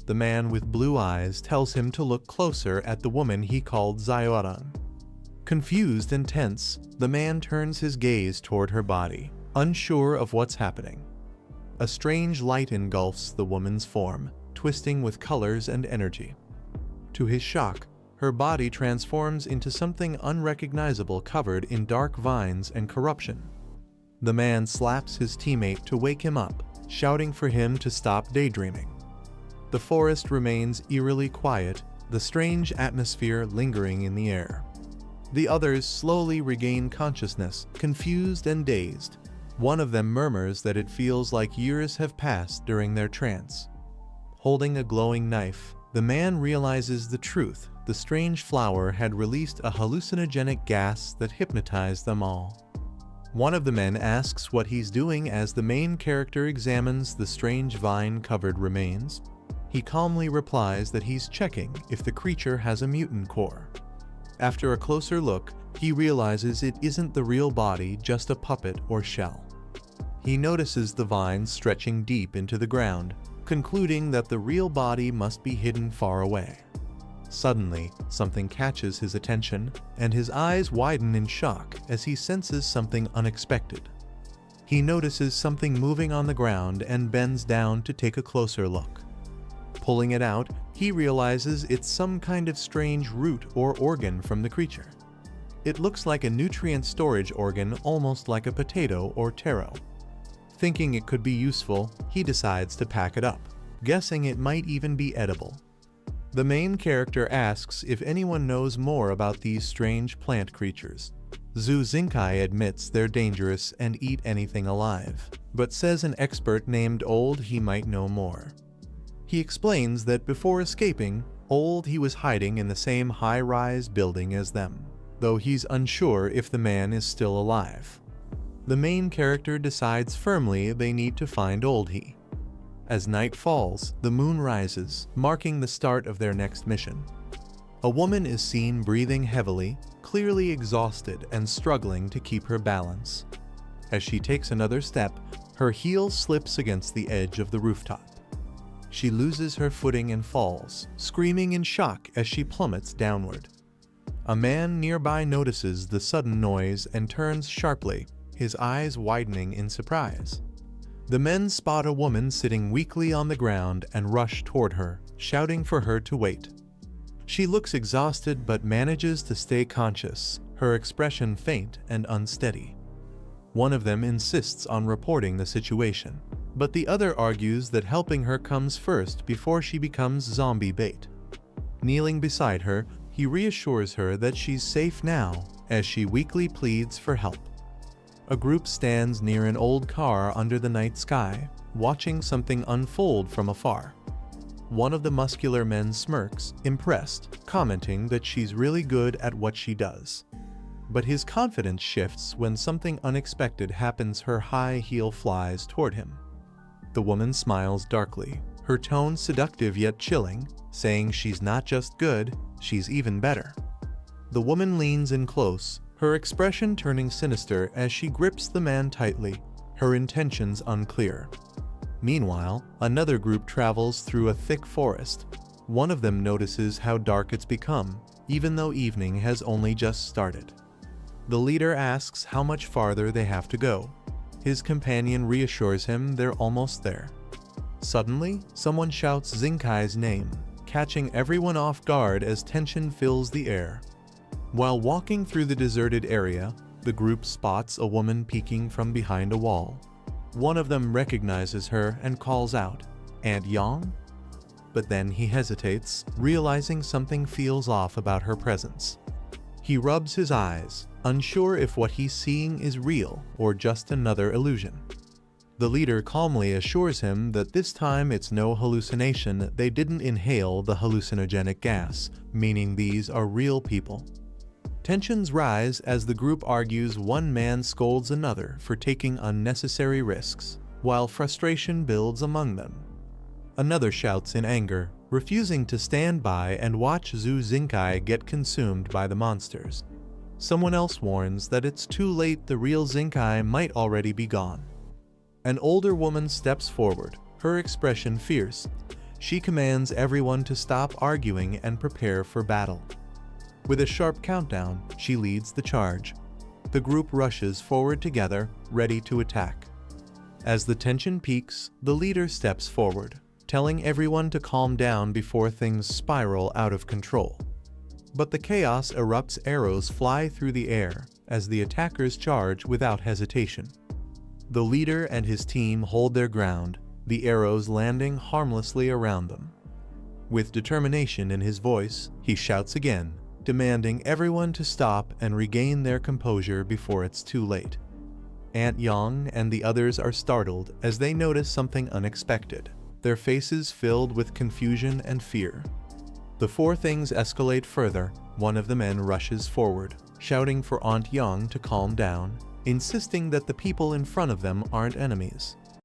The man with blue eyes tells him to look closer at the woman he called Zioran. Confused and tense, the man turns his gaze toward her body, unsure of what's happening. A strange light engulfs the woman's form, twisting with colors and energy. To his shock, her body transforms into something unrecognizable covered in dark vines and corruption. The man slaps his teammate to wake him up, shouting for him to stop daydreaming. The forest remains eerily quiet, the strange atmosphere lingering in the air. The others slowly regain consciousness, confused and dazed. One of them murmurs that it feels like years have passed during their trance. Holding a glowing knife, the man realizes the truth. The strange flower had released a hallucinogenic gas that hypnotized them all. One of the men asks what he's doing as the main character examines the strange vine-covered remains. He calmly replies that he's checking if the creature has a mutant core. After a closer look, he realizes it isn't the real body, just a puppet or shell. He notices the vines stretching deep into the ground, concluding that the real body must be hidden far away. Suddenly, something catches his attention, and his eyes widen in shock as he senses something unexpected. He notices something moving on the ground and bends down to take a closer look. Pulling it out, he realizes it's some kind of strange root or organ from the creature. It looks like a nutrient storage organ, almost like a potato or taro. Thinking it could be useful, he decides to pack it up, guessing it might even be edible. The main character asks if anyone knows more about these strange plant creatures. Zhu Xingkai admits they're dangerous and eat anything alive, but says an expert named Old he might know more. He explains that before escaping, he was hiding in the same high-rise building as them, though he's unsure if the man is still alive. The main character decides firmly they need to find he. As night falls, the moon rises, marking the start of their next mission. A woman is seen breathing heavily, clearly exhausted and struggling to keep her balance. As she takes another step, her heel slips against the edge of the rooftop. She loses her footing and falls, screaming in shock as she plummets downward. A man nearby notices the sudden noise and turns sharply, his eyes widening in surprise. The men spot a woman sitting weakly on the ground and rush toward her, shouting for her to wait. She looks exhausted but manages to stay conscious, her expression faint and unsteady. One of them insists on reporting the situation, but the other argues that helping her comes first before she becomes zombie bait. Kneeling beside her, he reassures her that she's safe now as she weakly pleads for help. A group stands near an old car under the night sky, watching something unfold from afar. One of the muscular men smirks, impressed, commenting that she's really good at what she does. But his confidence shifts when something unexpected happens. Her high heel flies toward him. The woman smiles darkly, her tone seductive yet chilling, saying she's not just good, she's even better. The woman leans in close, her expression turning sinister as she grips the man tightly, her intentions unclear. Meanwhile, another group travels through a thick forest. One of them notices how dark it's become, even though evening has only just started. The leader asks how much farther they have to go. His companion reassures him they're almost there. Suddenly, someone shouts Zinkai's name, catching everyone off guard as tension fills the air. While walking through the deserted area, the group spots a woman peeking from behind a wall. One of them recognizes her and calls out, "Aunt Yang?" But then he hesitates, realizing something feels off about her presence. He rubs his eyes, unsure if what he's seeing is real or just another illusion. The leader calmly assures him that this time it's no hallucination. They didn't inhale the hallucinogenic gas, meaning these are real people. Tensions rise as the group argues. One man scolds another for taking unnecessary risks, while frustration builds among them. Another shouts in anger, refusing to stand by and watch Zhu Zinkai get consumed by the monsters. Someone else warns that it's too late. The real Zinkai might already be gone. An older woman steps forward, her expression fierce. She commands everyone to stop arguing and prepare for battle. With a sharp countdown, she leads the charge. The group rushes forward together, ready to attack. As the tension peaks, the leader steps forward, telling everyone to calm down before things spiral out of control. But the chaos erupts. Arrows fly through the air as the attackers charge without hesitation. The leader and his team hold their ground, the arrows landing harmlessly around them. With determination in his voice, he shouts again, demanding everyone to stop and regain their composure before it's too late. Aunt Yang and the others are startled as they notice something unexpected, their faces filled with confusion and fear. Before things escalate further, one of the men rushes forward, shouting for Aunt Yang to calm down, insisting that the people in front of them aren't enemies.